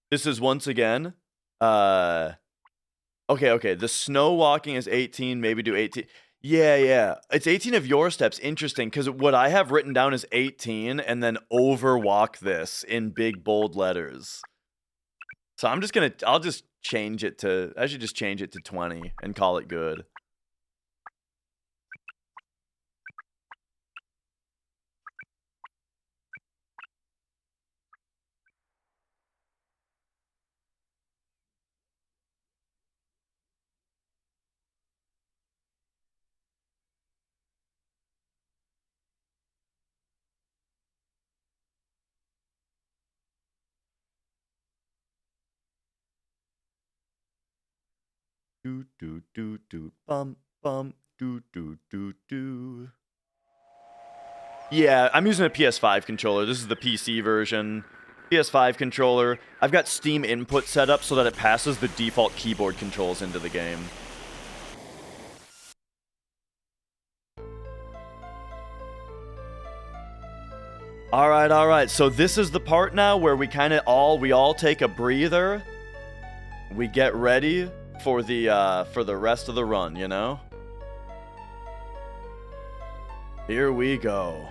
This is once again, okay, the snow walking is 18, maybe do 18. Yeah, it's 18 of your steps. Interesting, because what I have written down is 18, and then overwalk this in big, bold letters. So I'll just change it to, I should just change it to 20 and call it good. Do do do do bum bum do do do do. Yeah, I'm using a PS5 controller. This is the PC version. PS5 controller. I've got Steam input set up so that it passes the default keyboard controls into the game. All right. So this is the part now where we all take a breather. We get ready for the rest of the run, you know? Here we go.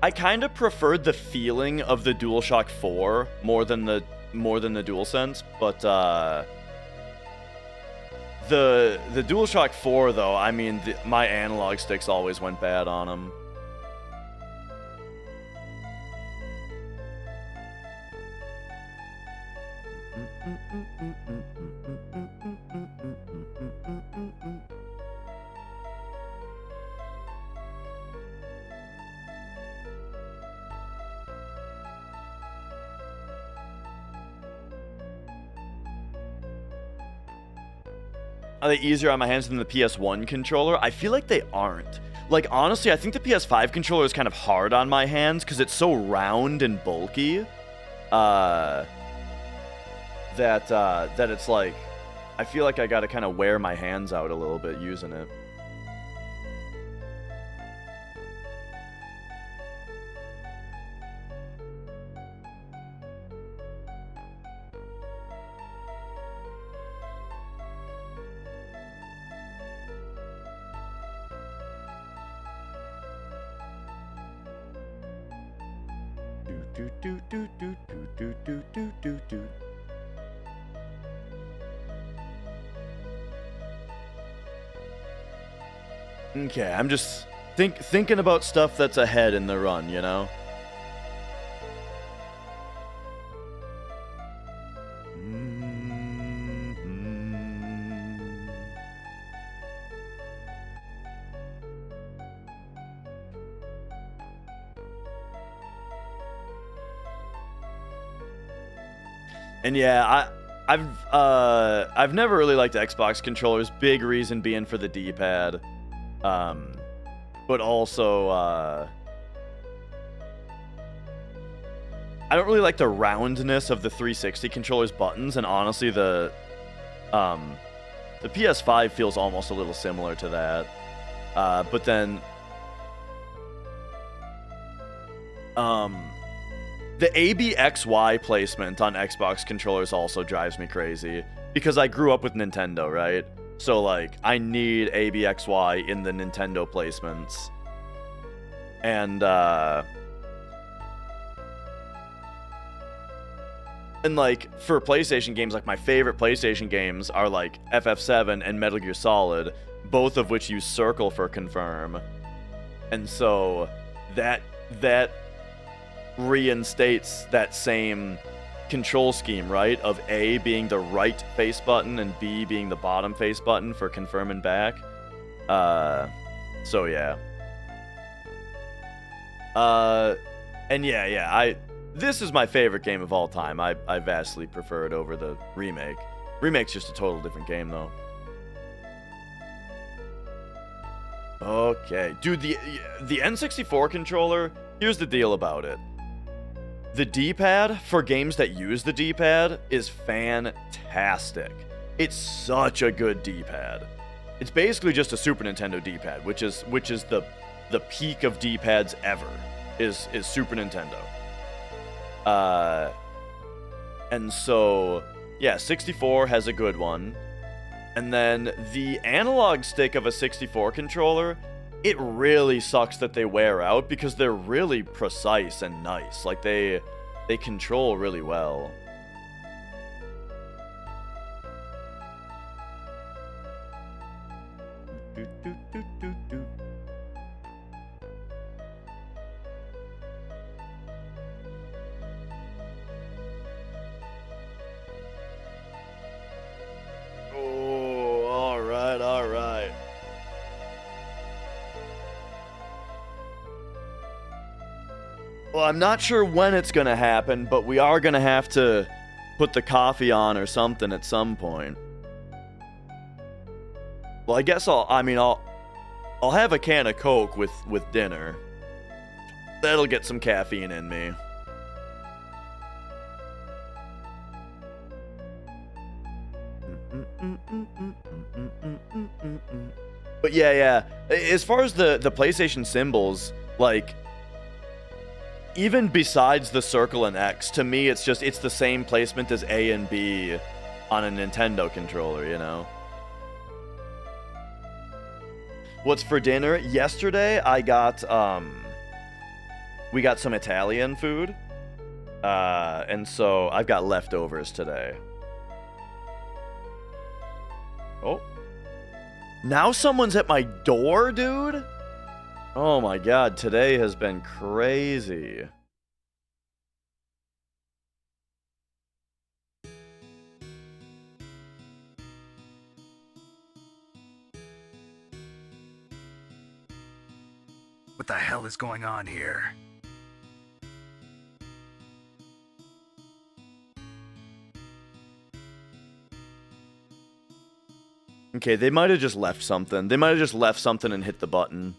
I kind of preferred the feeling of the DualShock 4 more than the DualSense, but the DualShock 4 though, I mean, my analog sticks always went bad on them. Are they easier on my hands than the PS1 controller? I feel like they aren't. Like, honestly, I think the PS5 controller is kind of hard on my hands because it's so round and bulky. That it's like, I feel like I gotta kind of wear my hands out a little bit using it. Okay, I'm just thinking about stuff that's ahead in the run, you know? And yeah, I've never really liked Xbox controllers. Big reason being for the D-pad, but also I don't really like the roundness of the 360 controller's buttons. And honestly, the PS5 feels almost a little similar to that. But then the ABXY placement on Xbox controllers also drives me crazy because I grew up with Nintendo, right? So like I need ABXY in the Nintendo placements. And like for PlayStation games, like my favorite PlayStation games are like FF7 and Metal Gear Solid, both of which use circle for confirm. And so that reinstates that same control scheme, right? Of A being the right face button and B being the bottom face button for confirm and back. So yeah. And yeah, this is my favorite game of all time. I vastly prefer it over the remake. Remake's just a total different game, though. Okay, dude, the N64 controller, here's the deal about it. The D-pad, for games that use the D-pad, is fantastic. It's such a good D-pad. It's basically just a Super Nintendo D-pad, which is the peak of D-pads ever, is Super Nintendo. And so, yeah, 64 has a good one. And then the analog stick of a 64 controller, it really sucks that they wear out because they're really precise and nice. Like, they control really well. Oh, all right. Well, I'm not sure when it's gonna happen, but we are gonna have to put the coffee on or something at some point. Well, I guess I'll have a can of Coke with dinner. That'll get some caffeine in me. But yeah. As far as the PlayStation symbols, like, even besides the circle and X, to me it's the same placement as A and B on a Nintendo controller, you know? What's for dinner? Yesterday I got we got some Italian food. And so I've got leftovers today. Oh. Now someone's at my door, dude? Oh my god, today has been crazy. What the hell is going on here? Okay, they might have just left something. They might have just left something and hit the button.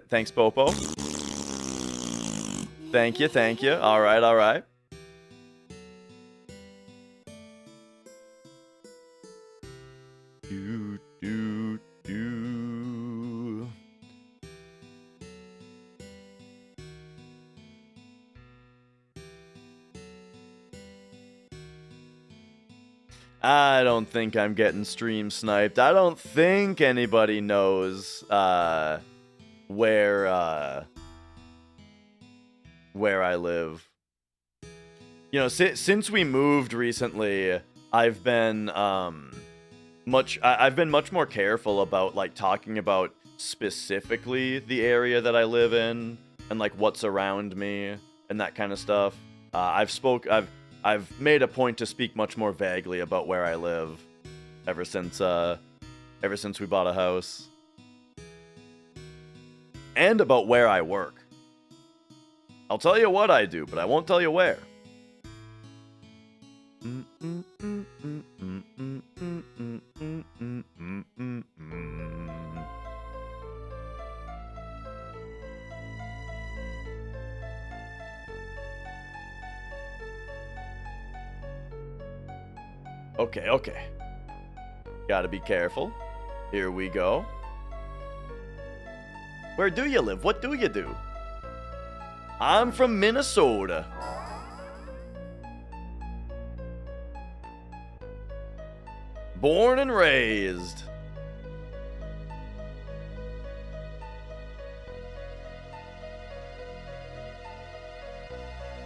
Thanks, Popo. Thank you. All right. I don't think I'm getting stream sniped. I don't think anybody knows where I live. You know, since we moved recently, I've been much more careful about, like, talking about specifically the area that I live in and, like, what's around me and that kind of stuff. I've made a point to speak much more vaguely about where I live ever since we bought a house. And about where I work. I'll tell you what I do, but I won't tell you where. Okay. Gotta be careful. Here we go. Where do you live? What do you do? I'm from Minnesota. Born and raised.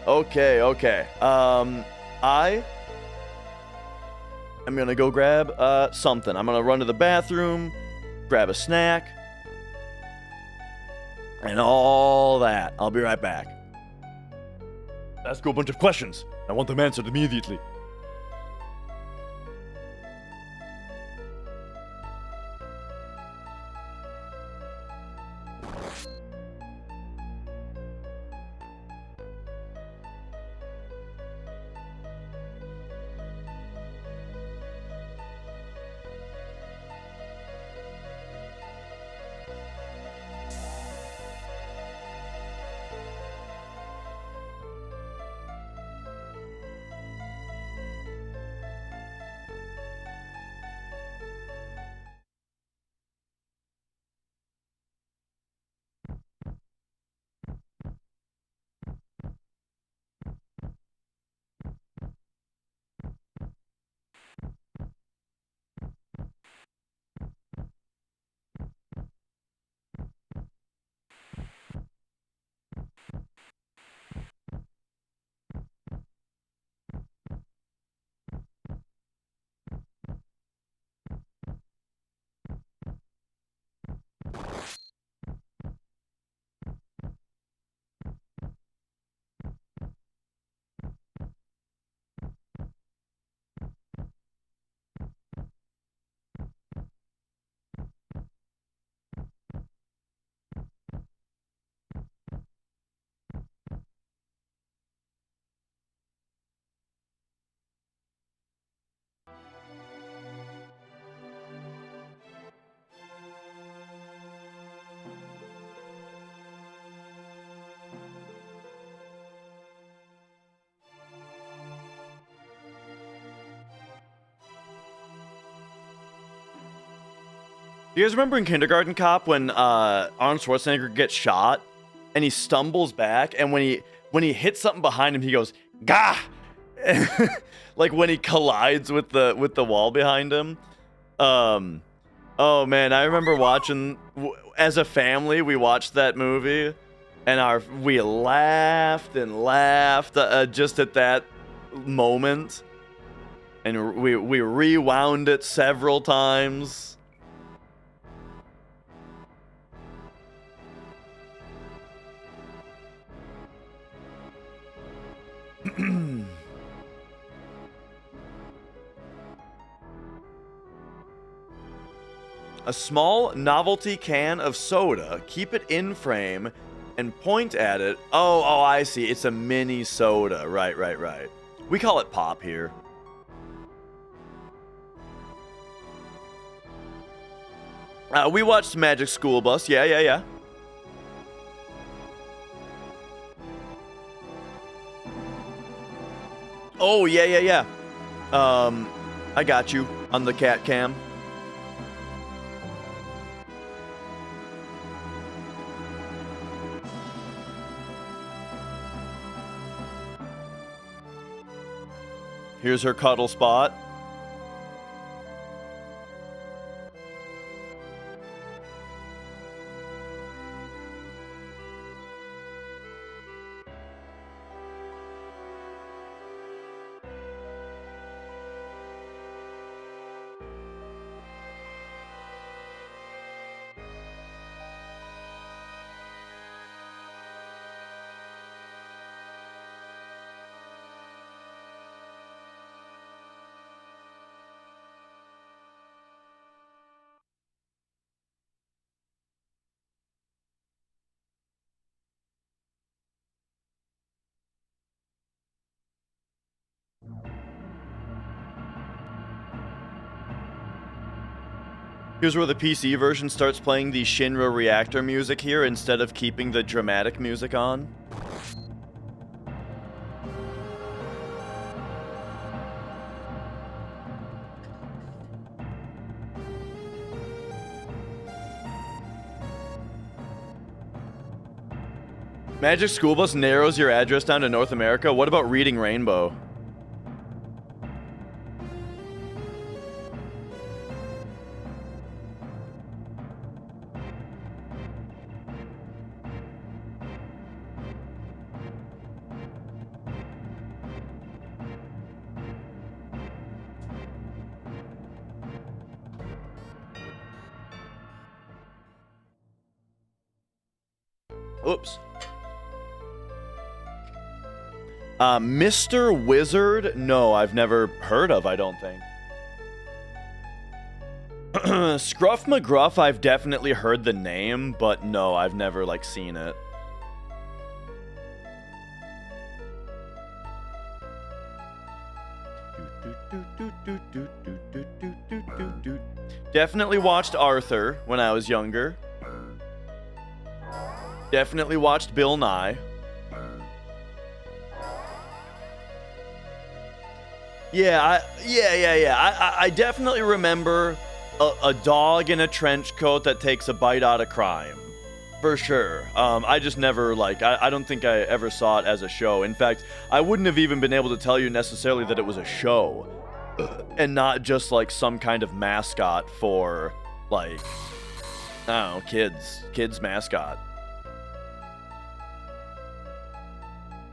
Okay, okay. I am gonna go grab something. I'm gonna run to the bathroom, grab a snack, and all that. I'll be right back. Ask you a bunch of questions. I want them answered immediately. Do you guys remember in Kindergarten Cop when Arnold Schwarzenegger gets shot and he stumbles back, and when he hits something behind him, he goes "Gah!" Like when he collides with the wall behind him. Oh man, I remember watching as a family. We watched that movie, and we laughed and laughed just at that moment, and we rewound it several times. A small novelty can of soda. Keep it in frame and point at it. Oh, I see. It's a mini soda. Right. We call it pop here. We watched Magic School Bus. Yeah. Oh, yeah. I got you on the cat cam. Here's her cuddle spot. Here's where the PC version starts playing the Shinra reactor music here instead of keeping the dramatic music on. Magic School Bus narrows your address down to North America. What about Reading Rainbow? Oops. Mr. Wizard? No, I've never heard of, I don't think. Scruff McGruff, I've definitely heard the name, but no, I've never, like, seen it. Definitely watched Arthur when I was younger. Definitely watched Bill Nye. Yeah, I definitely remember a dog in a trench coat that takes a bite out of crime. For sure. I just never, like, I don't think I ever saw it as a show. In fact, I wouldn't have even been able to tell you necessarily that it was a show. And not just, like, some kind of mascot for, like, I don't know, kids mascot.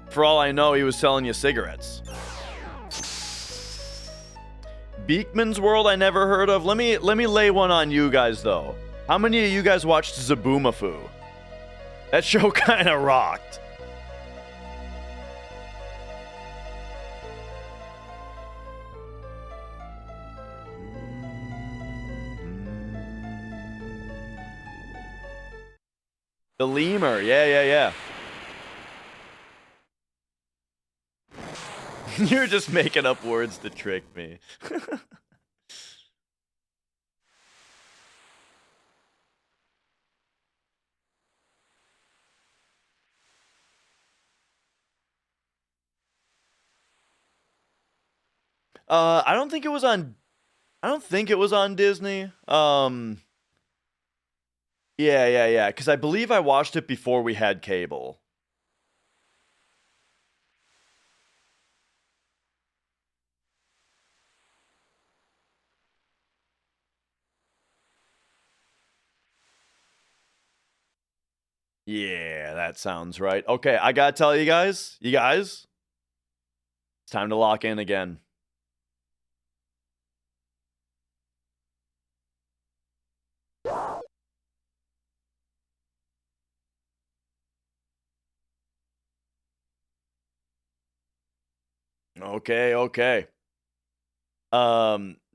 For all I know, he was selling you cigarettes. Beekman's World I never heard of. Let me lay one on you guys, though. How many of you guys watched Zaboomafoo? That show kind of rocked. The lemur, yeah. You're just making up words to trick me. I don't think it was on Disney. Yeah. Because I believe I watched it before we had cable. Yeah, that sounds right. Okay, I gotta tell you guys, it's time to lock in again. Okay.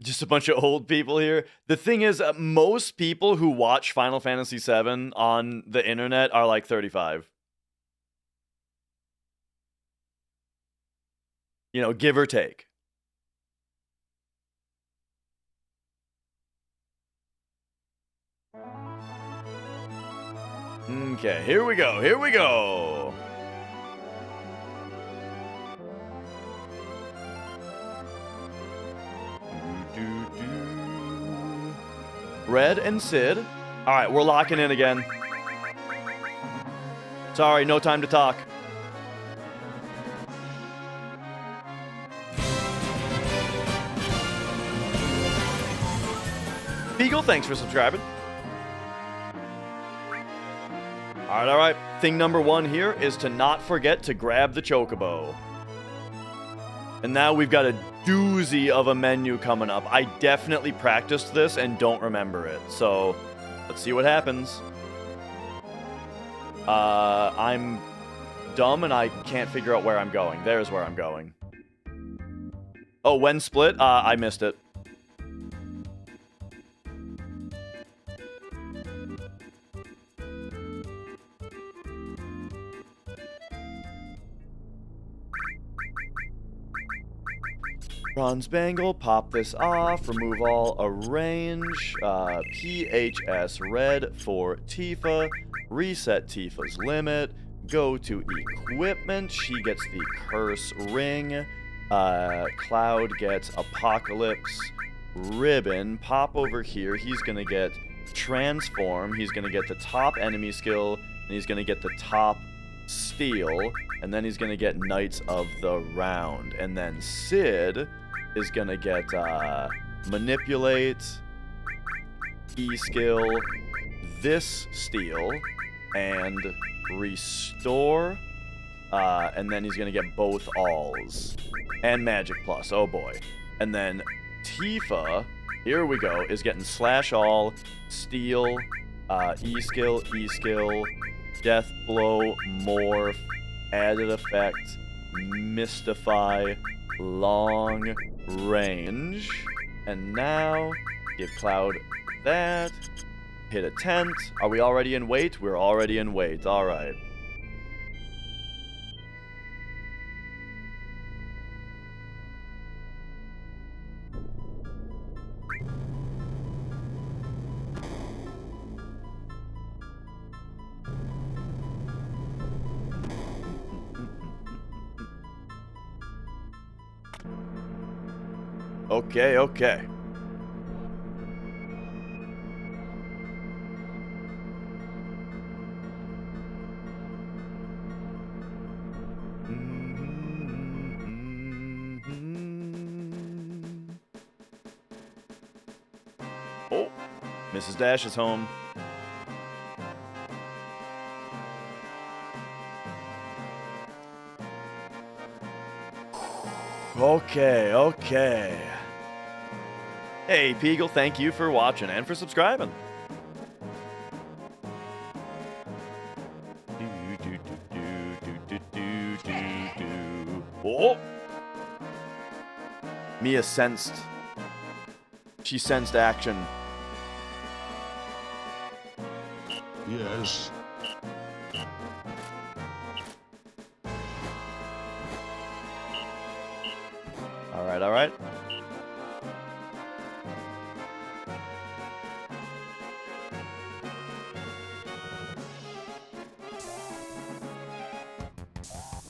Just a bunch of old people here. The thing is, most people who watch Final Fantasy VII on the internet are like 35. You know, give or take. Okay, here we go. Red and Sid. All right, we're locking in again. Sorry, no time to talk. Beagle, thanks for subscribing. All right. Thing number one here is to not forget to grab the chocobo. And now we've got a doozy of a menu coming up. I definitely practiced this and don't remember it. So, let's see what happens. I'm dumb and I can't figure out where I'm going. There's where I'm going. Oh, when split? I missed it. Bronze Bangle, pop this off, remove all, arrange, PHS red for Tifa, reset Tifa's limit, go to equipment, she gets the curse ring, Cloud gets Apocalypse ribbon, pop over here, he's gonna get transform, he's gonna get the top enemy skill, and he's gonna get the top steal, and then he's gonna get Knights of the Round, and then Sid is gonna get manipulate, e-skill, this steal, and restore, and then he's gonna get both alls, and magic plus, oh boy. And then Tifa, here we go, is getting slash all, steal, e-skill, Death Blow, Morph, Added Effect, Mystify, Long Range. And now, give Cloud that. Hit a tent. Are we already in wait? We're already in wait. Alright. Okay, okay. Oh, Mrs. Dash is home. Okay, okay. Hey, Peagle, thank you for watching and for subscribing. Oh! Mia sensed. She sensed action. Yes. Alright, alright.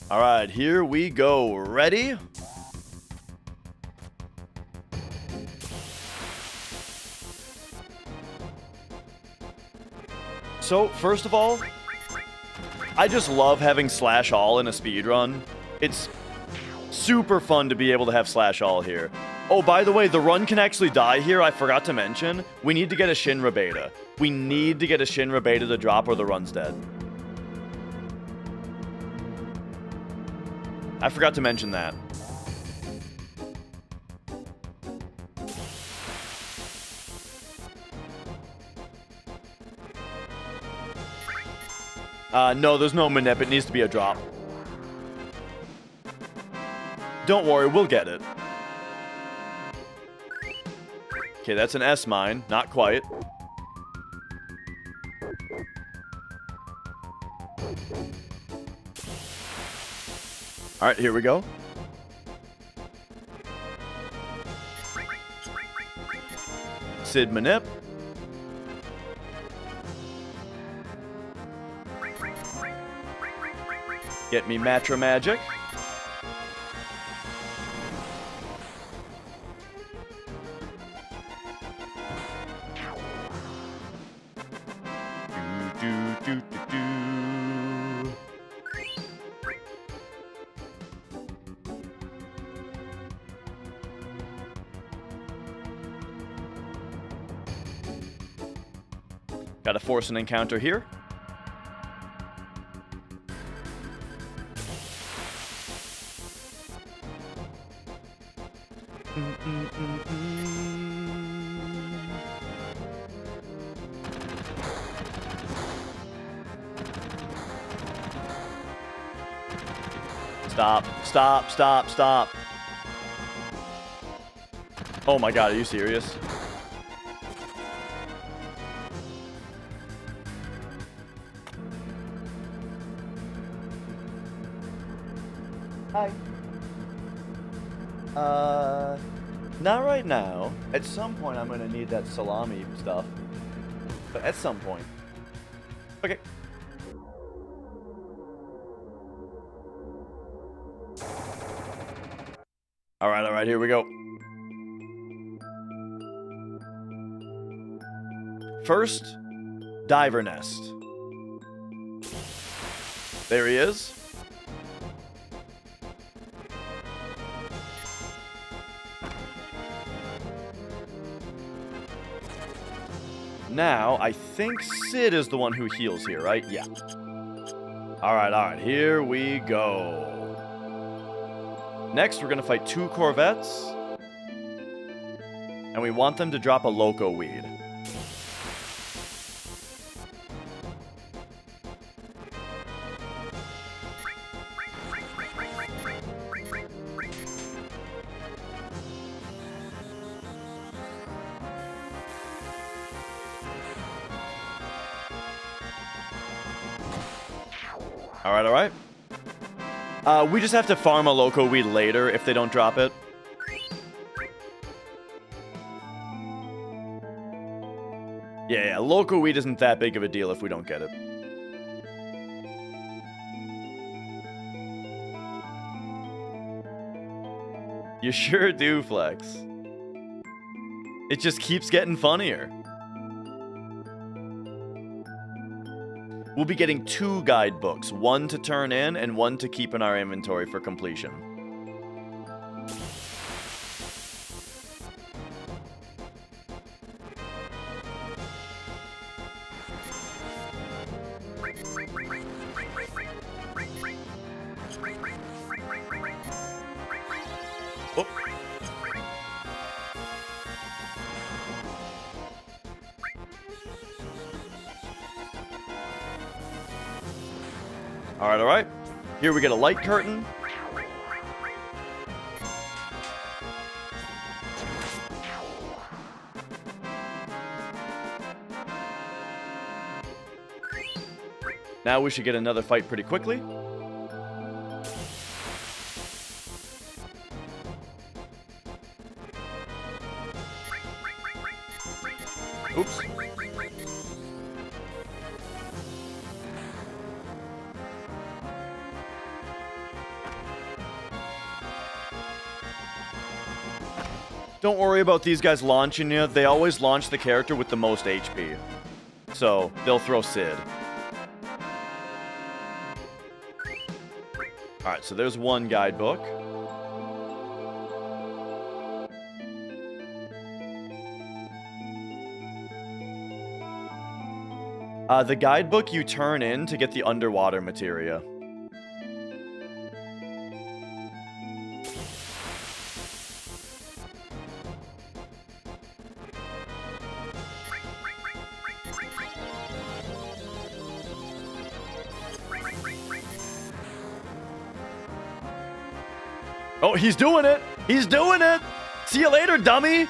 Alright, here we go. Ready? So, first of all, I just love having slash all in a speedrun. It's super fun to be able to have slash all here. Oh, by the way, the run can actually die here. I forgot to mention. We need to get a Shinra beta. We need to get a Shinra beta to drop or the run's dead. I forgot to mention that. No, there's no manip. It needs to be a drop. Don't worry, we'll get it. Okay, that's an S mine. Not quite. Alright, here we go. Sid manip. Get me Matra Magic. Do. Gotta force an encounter here. Stop. Oh my god, are you serious? Hi. Not right now. At some point I'm gonna need that salami stuff. But at some point. Okay. Alright, here we go. First, Diver Nest. There he is. Now, I think Sid is the one who heals here, right? Yeah. Alright, here we go. Next, we're gonna fight 2 Corvettes. And we want them to drop a Loco Weed. Alright, alright. We just have to farm a Loco Weed later if they don't drop it. Yeah, Loco Weed isn't that big of a deal if we don't get it. You sure do, Flex. It just keeps getting funnier. We'll be getting 2 guidebooks, one to turn in and one to keep in our inventory for completion. Oh. Alright, alright. Here we get a light curtain. Now we should get another fight pretty quickly. Oops. Don't worry about these guys launching you. They always launch the character with the most HP. So, they'll throw Sid. Alright, so there's one guidebook. The guidebook you turn in to get the underwater materia. Oh, he's doing it! He's doing it! See you later, dummy!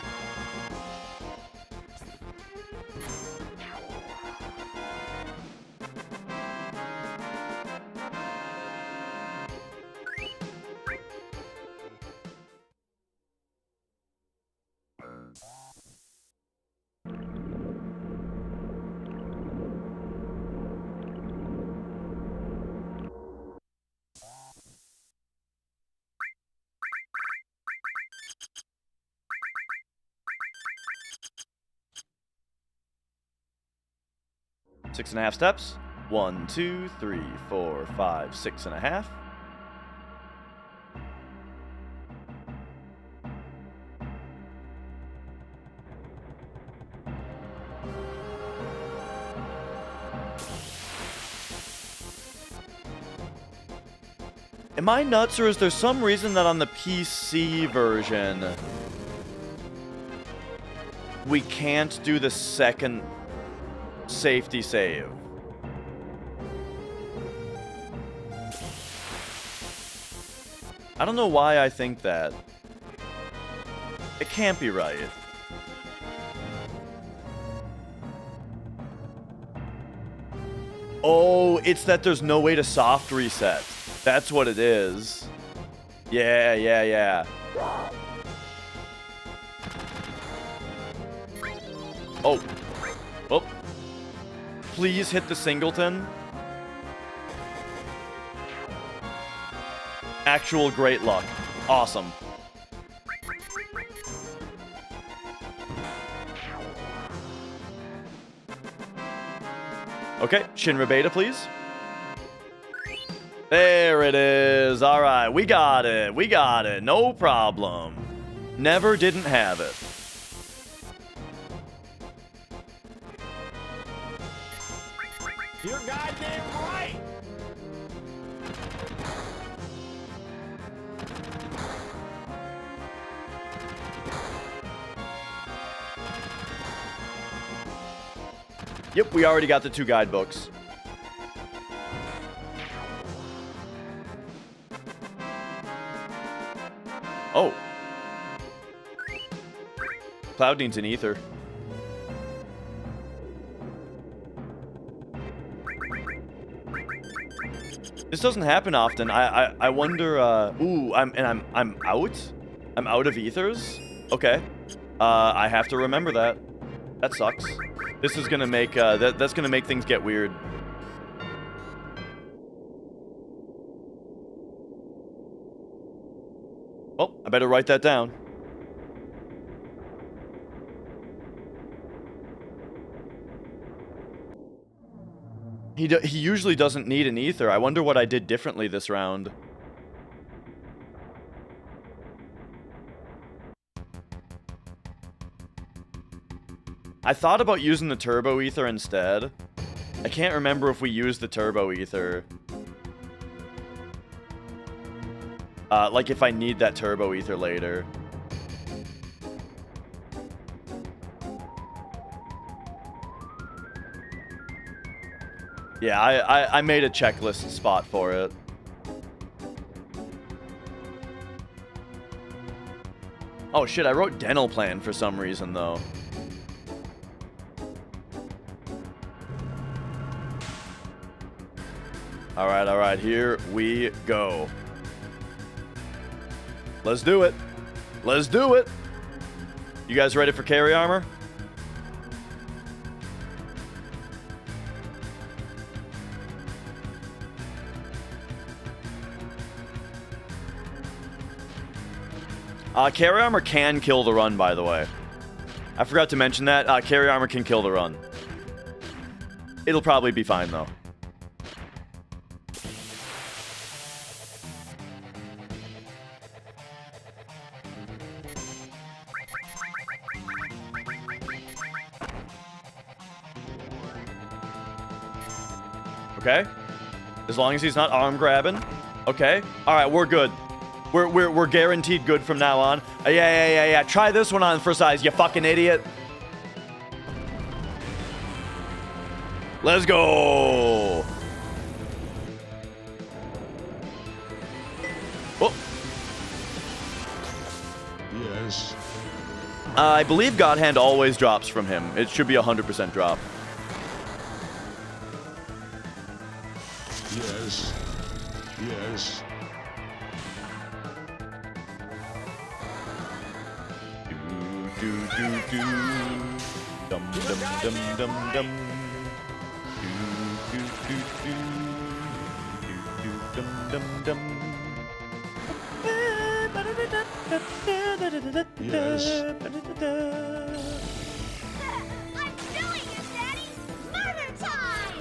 Six and a half steps. 1, 2, 3, 4, 5, 6.5. Am I nuts, or is there some reason that on the PC version we can't do the second safety save? I don't know why I think that. It can't be right. Oh, it's that there's no way to soft reset. That's what it is. Yeah, yeah, yeah. Oh. Oh. Please hit the singleton. Actual great luck. Awesome. Okay, Shinra Beta, please. There it is. All right, we got it. We got it. No problem. Never didn't have it. You're goddamn right! Yep, we already got the 2 guidebooks. Oh. Cloud needs an ether. This doesn't happen often. I wonder. Ooh, I'm out. I'm out of ethers. Okay. I have to remember that. That sucks. This is gonna make that's gonna make things get weird. Oh, I better write that down. He usually doesn't need an ether. I wonder what I did differently this round. I thought about using the turbo ether instead. I can't remember if we used the turbo ether. Like if I need that turbo ether later. Yeah, I made a checklist spot for it. Oh shit, I wrote dental plan for some reason though. Alright, here we go. Let's do it. Let's do it. You guys ready for carry armor? Carry armor can kill the run, by the way. I forgot to mention that. Carry armor can kill the run. It'll probably be fine, though. Okay. As long as he's not arm grabbing. Okay. All right, we're good. We're guaranteed good from now on. Yeah. Try this one on for size, you fucking idiot. Let's go. Oh. Yes. I believe God Hand always drops from him. It should be 100% drop. Yes. Yes. Do. Dum dum dum dum. Do. Dum dum dum. Yes. I'm doing it, Daddy! Murder time!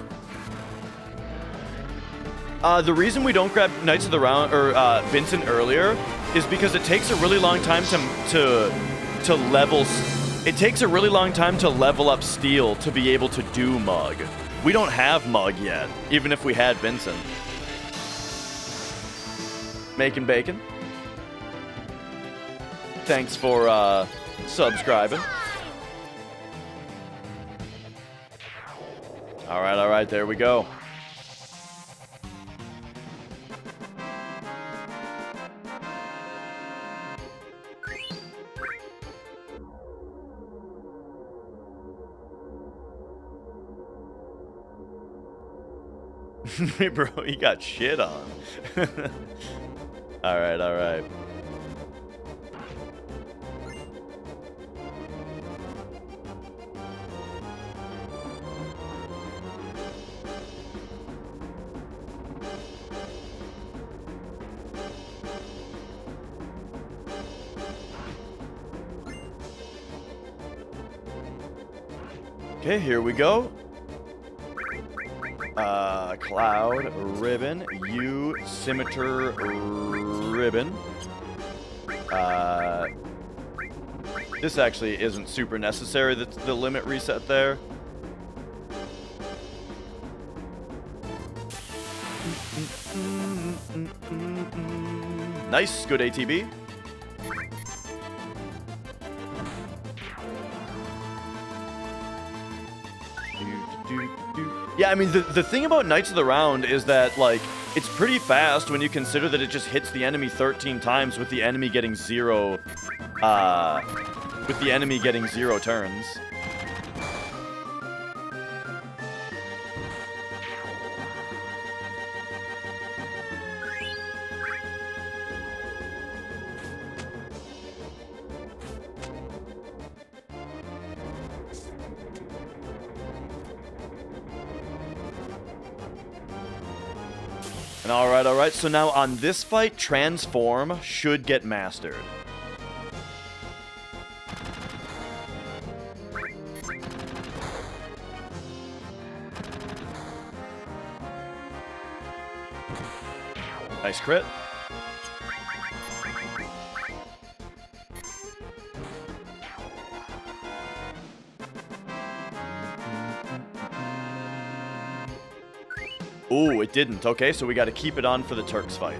The reason we don't grab Knights of the Round or Vincent earlier is because it takes a really long time to level. It takes a really long time to level up Steel to be able to do Mug. We don't have Mug yet, even if we had Vincent. Making bacon. Thanks for subscribing. All right, there we go. Bro, he got shit on. All right. Okay, here we go. Cloud ribbon, U scimitar ribbon. This actually isn't super necessary. That's the limit reset there. Nice, good ATB. Yeah, I mean, the thing about Knights of the Round is that, like, it's pretty fast when you consider that it just hits the enemy 13 times with the enemy getting zero turns. And alright, so now on this fight, Transform should get mastered. Nice crit. Ooh, it didn't. Okay, so we got to keep it on for the Turks fight.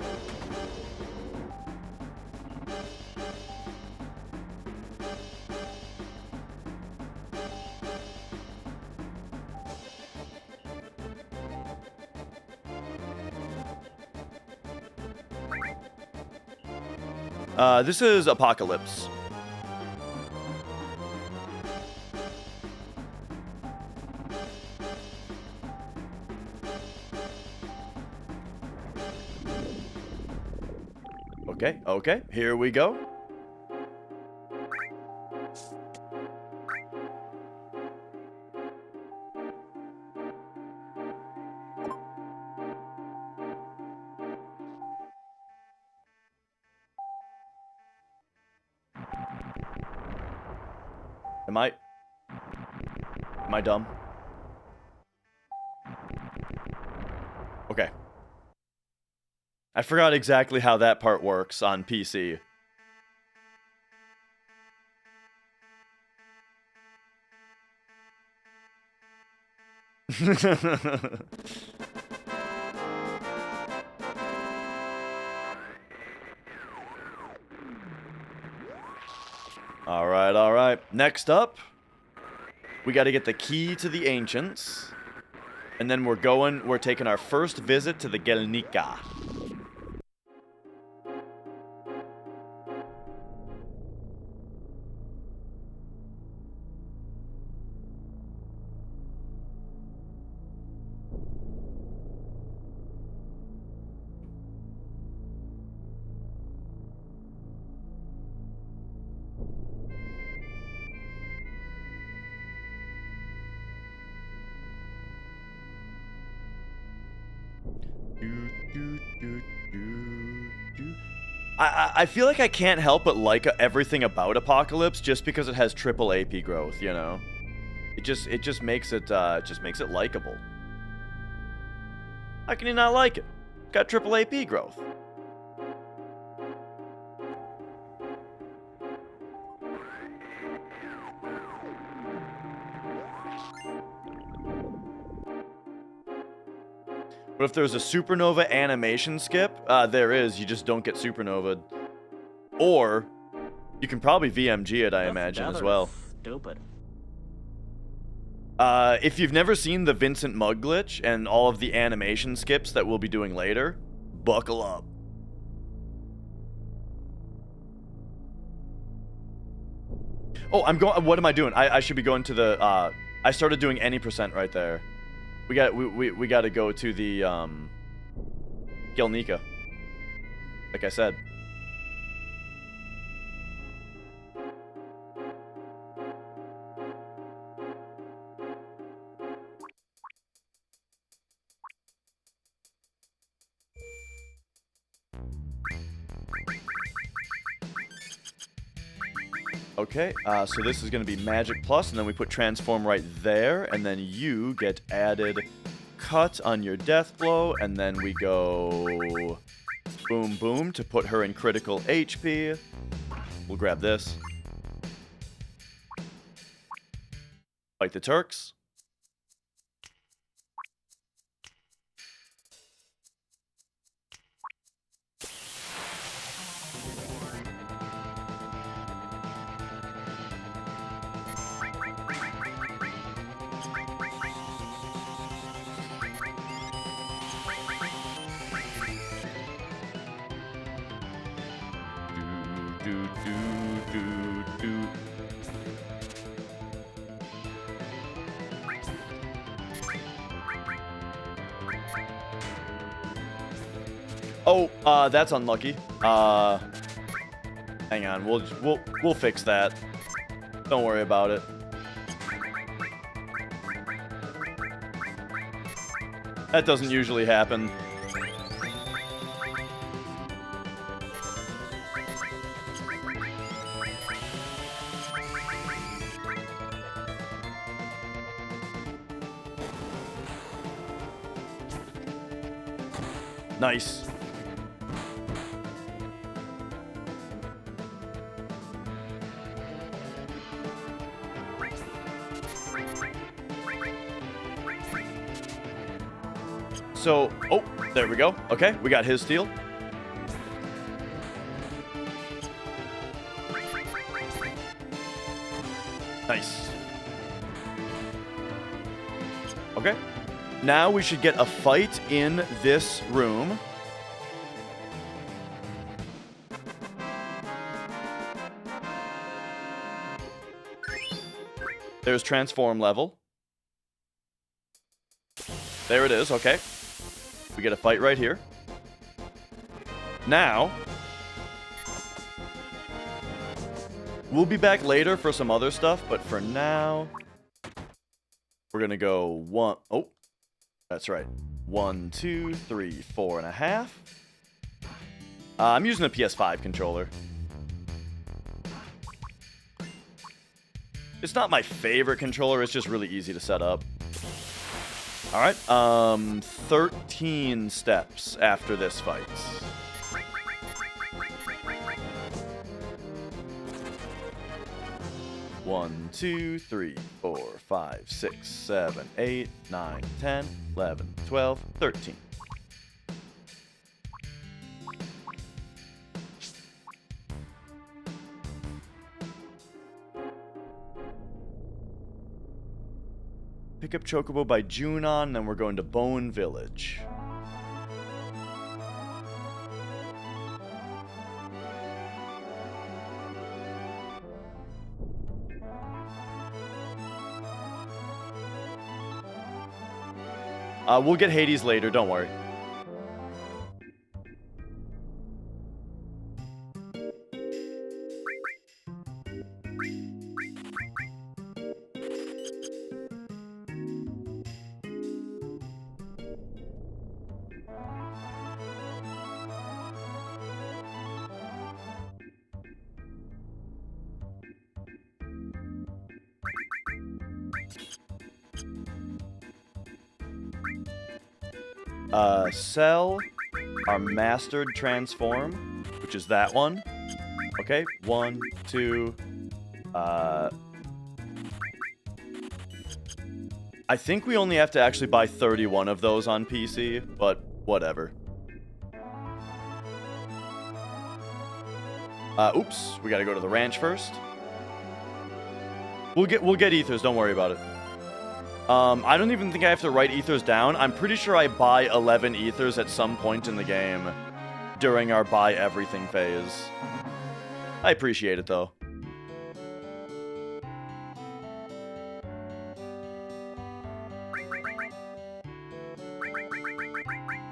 This is Apocalypse. Okay, here we go. Am I dumb? Okay. I forgot exactly how that part works on PC. Alright. Next up, we got to get the key to the Ancients. And then we're taking our first visit to the Gelnika. I feel like I can't help but like everything about Apocalypse just because it has triple AP growth, you know? It just makes it likable. How can you not like it? It's got triple AP growth. But if there's a supernova animation skip, there is. You just don't get supernovaed. Or you can probably VMG it, I imagine, as well. Stupid. If you've never seen the Vincent Mug glitch and all of the animation skips that we'll be doing later, buckle up. Oh, what am I doing? I should be going to the, I started doing any % right there. We got to go to the Gelnika. Like I said. Okay, so this is going to be Magic Plus, and then we put Transform right there, and then you get added Cut on your Death Blow, and then we go Boom Boom to put her in critical HP. We'll grab this. Fight the Turks. Oh, that's unlucky. Hang on, we'll fix that. Don't worry about it. That doesn't usually happen. Nice. So, oh, there we go. Okay, we got his steal. Nice. Okay. Now we should get a fight in this room. There's transform level. There it is, okay. We get a fight right here. Now, we'll be back later for some other stuff, but for now, we're gonna go one. Oh, that's right. 1, 2, 3, 4.5. I'm using a PS5 controller. It's not my favorite controller, it's just really easy to set up. Alright, 13 steps after this fight. One, 2, 3, 4, 5, 6, 7, 8, 9, 10, 11, 12, 13. Pick up Chocobo by Junon, then we're going to Bone Village. We'll get Hades later, don't worry. Sell our mastered transform, which is that one. Okay, 1, 2. I think we only have to actually buy 31 of those on PC, but whatever. Oops, we gotta go to the ranch first. We'll get ethers, don't worry about it. I don't even think I have to write ethers down. I'm pretty sure I buy 11 ethers at some point in the game during our buy everything phase. I appreciate it, though.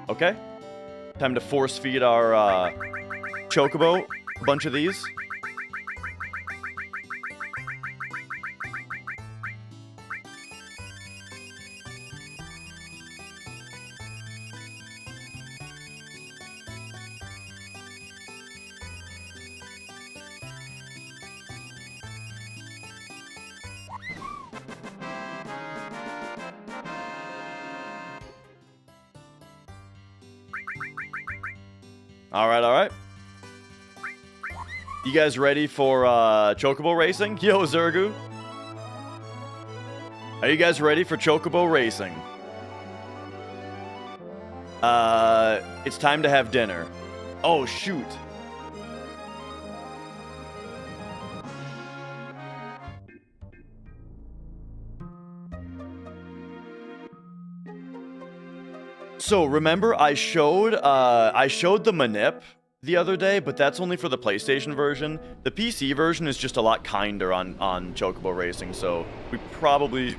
Okay. Time to force feed our Chocobo a bunch of these. Alright, alright. You guys ready for Chocobo racing? Yo, Zergu. Are you guys ready for Chocobo racing? It's time to have dinner. Oh, shoot. So remember, I showed the manip the other day, but that's only for the PlayStation version. The PC version is just a lot kinder on Chocobo Racing, so we probably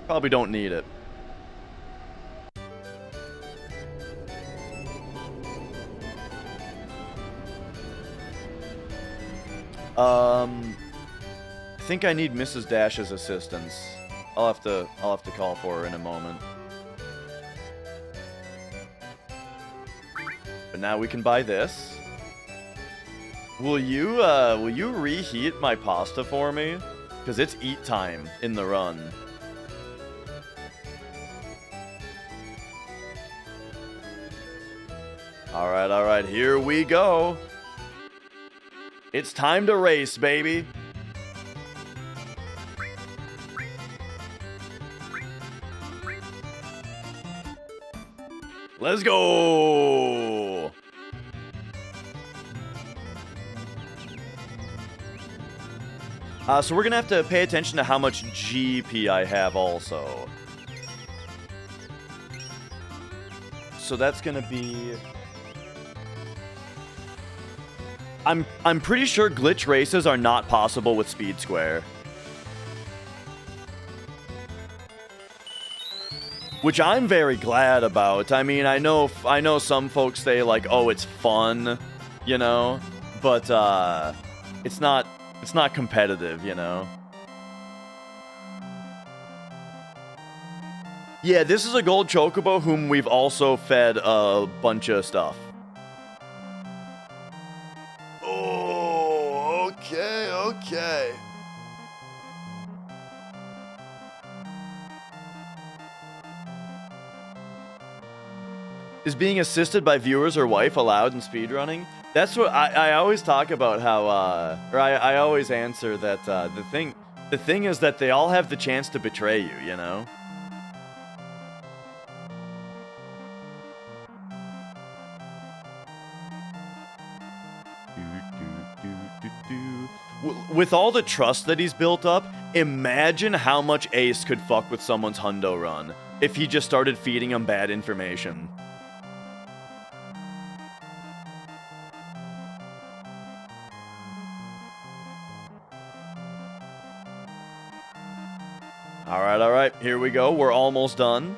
don't need it. I think I need Mrs. Dash's assistance. I'll have to call for her in a moment. But now we can buy this. Will you reheat my pasta for me? Because it's eat time in the run. All right, here we go. It's time to race, baby. Let's go. So we're gonna have to pay attention to how much GP I have also. So that's gonna be... I'm pretty sure glitch races are not possible with Speed Square. Which I'm very glad about. I mean, I know some folks say like, oh, it's fun, you know, but it's not competitive, you know. Yeah, this is a gold chocobo whom we've also fed a bunch of stuff. Oh, okay. Is being assisted by viewers or wife allowed in speedrunning? That's what I always talk about how, or I always answer that the thing is that they all have the chance to betray you, you know? With all the trust that he's built up, imagine how much Ace could fuck with someone's hundo run if he just started feeding him bad information. All right, here we go. We're almost done.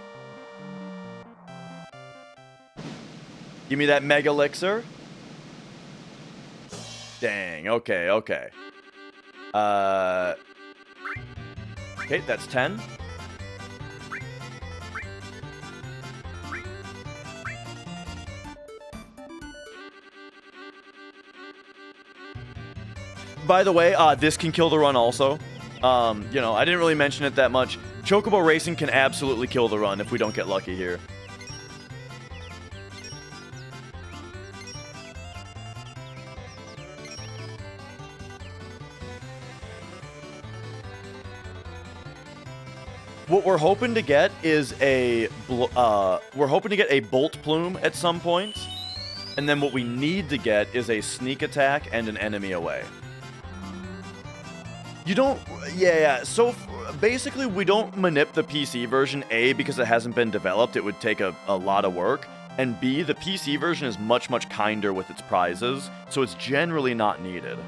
Give me that mega elixir. Dang, okay. Okay, that's 10. By the way, this can kill the run also. You know, I didn't really mention it that much. Chocobo racing can absolutely kill the run if we don't get lucky here. What we're hoping to get is a bolt plume at some point, and then what we need to get is a sneak attack and an enemy away. You don't, yeah. So basically, we don't manip the PC version, A, because it hasn't been developed. It would take a lot of work. And B, the PC version is much, much kinder with its prizes, so it's generally not needed.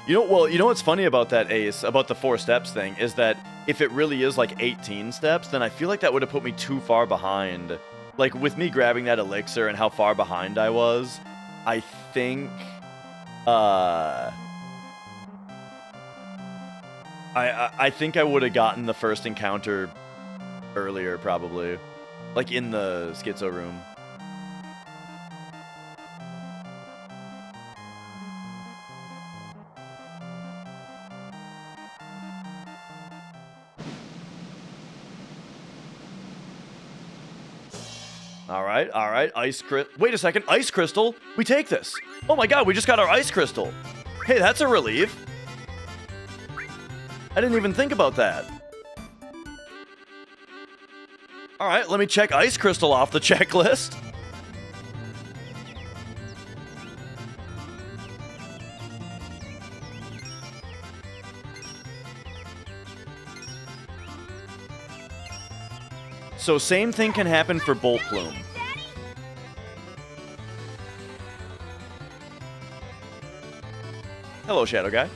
You know what's funny about that, Ace, about the 4 steps thing, is that if it really is like 18 steps, then I feel like that would have put me too far behind. Like, with me grabbing that elixir and how far behind I was, I think, I think I would have gotten the first encounter earlier, probably. Like, in the schizo room. All right, wait a second, ice crystal? We take this. Oh my god, we just got our ice crystal. Hey, that's a relief. I didn't even think about that. All right, let me check ice crystal off the checklist. So same thing can happen for Bolt Plume. Hello, Shadow Guy.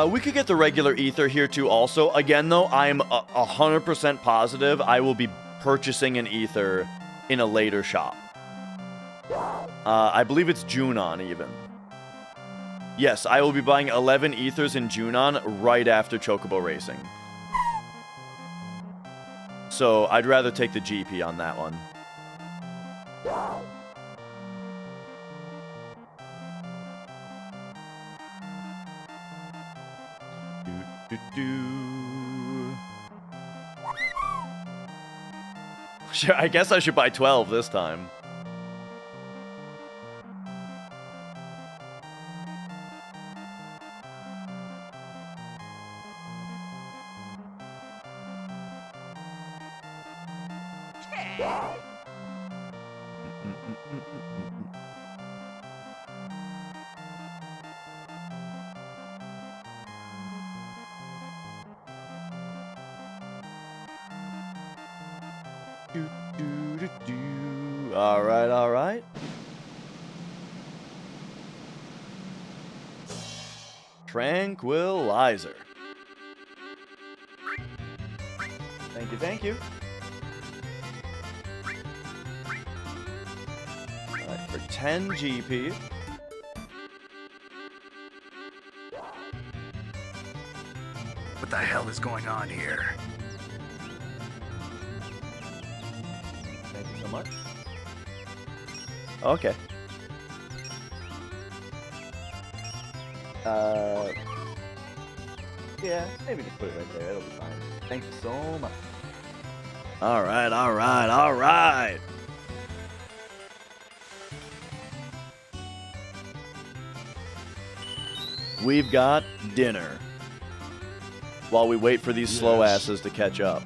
We could get the regular ether here too also. Again though, I'm 100% positive I will be purchasing an ether in a later shop. I believe it's Junon even. Yes, I will be buying 11 ethers in Junon right after Chocobo Racing. So I'd rather take the GP on that one. Sure, I guess I should buy 12 this time. All right. Tranquilizer. Thank you. All right, for 10 GP. What the hell is going on here? Thank you so much. Okay. Yeah, maybe just put it right there. It'll be fine. Thank you so much. All right. We've got dinner. While we wait for these slow asses to catch up.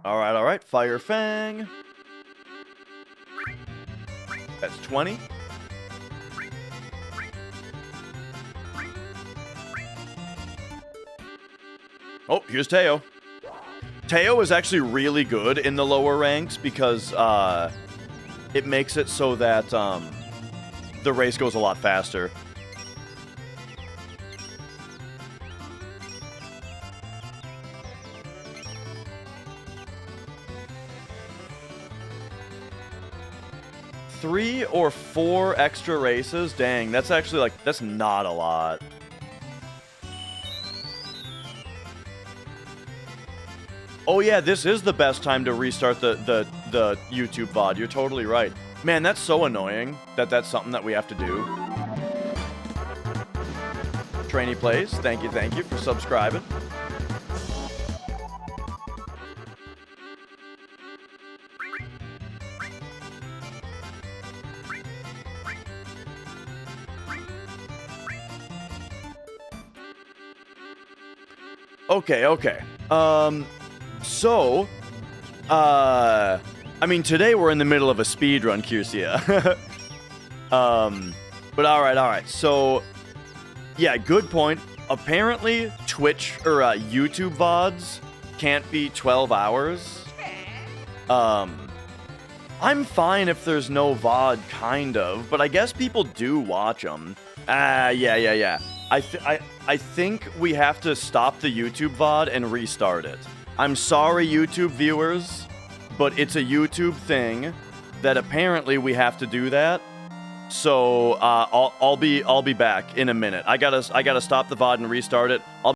All right. Fire Fang. That's 20. Oh, here's Teo. Teo is actually really good in the lower ranks because it makes it so that the race goes a lot faster. Three or four extra races? Dang, that's actually like, that's not a lot. Oh yeah, this is the best time to restart the YouTube VOD. You're totally right. Man, that's so annoying that that's something that we have to do. Trainee Plays, thank you for subscribing. Okay. So, I mean, today we're in the middle of a speedrun, Kirsia. But alright. So, yeah, good point. Apparently, Twitch or YouTube VODs can't be 12 hours. I'm fine if there's no VOD, kind of, but I guess people do watch them. Yeah. I think we have to stop the YouTube VOD and restart it. I'm sorry, YouTube viewers, but it's a YouTube thing that apparently we have to do that. So I'll be back in a minute. I gotta stop the VOD and restart it.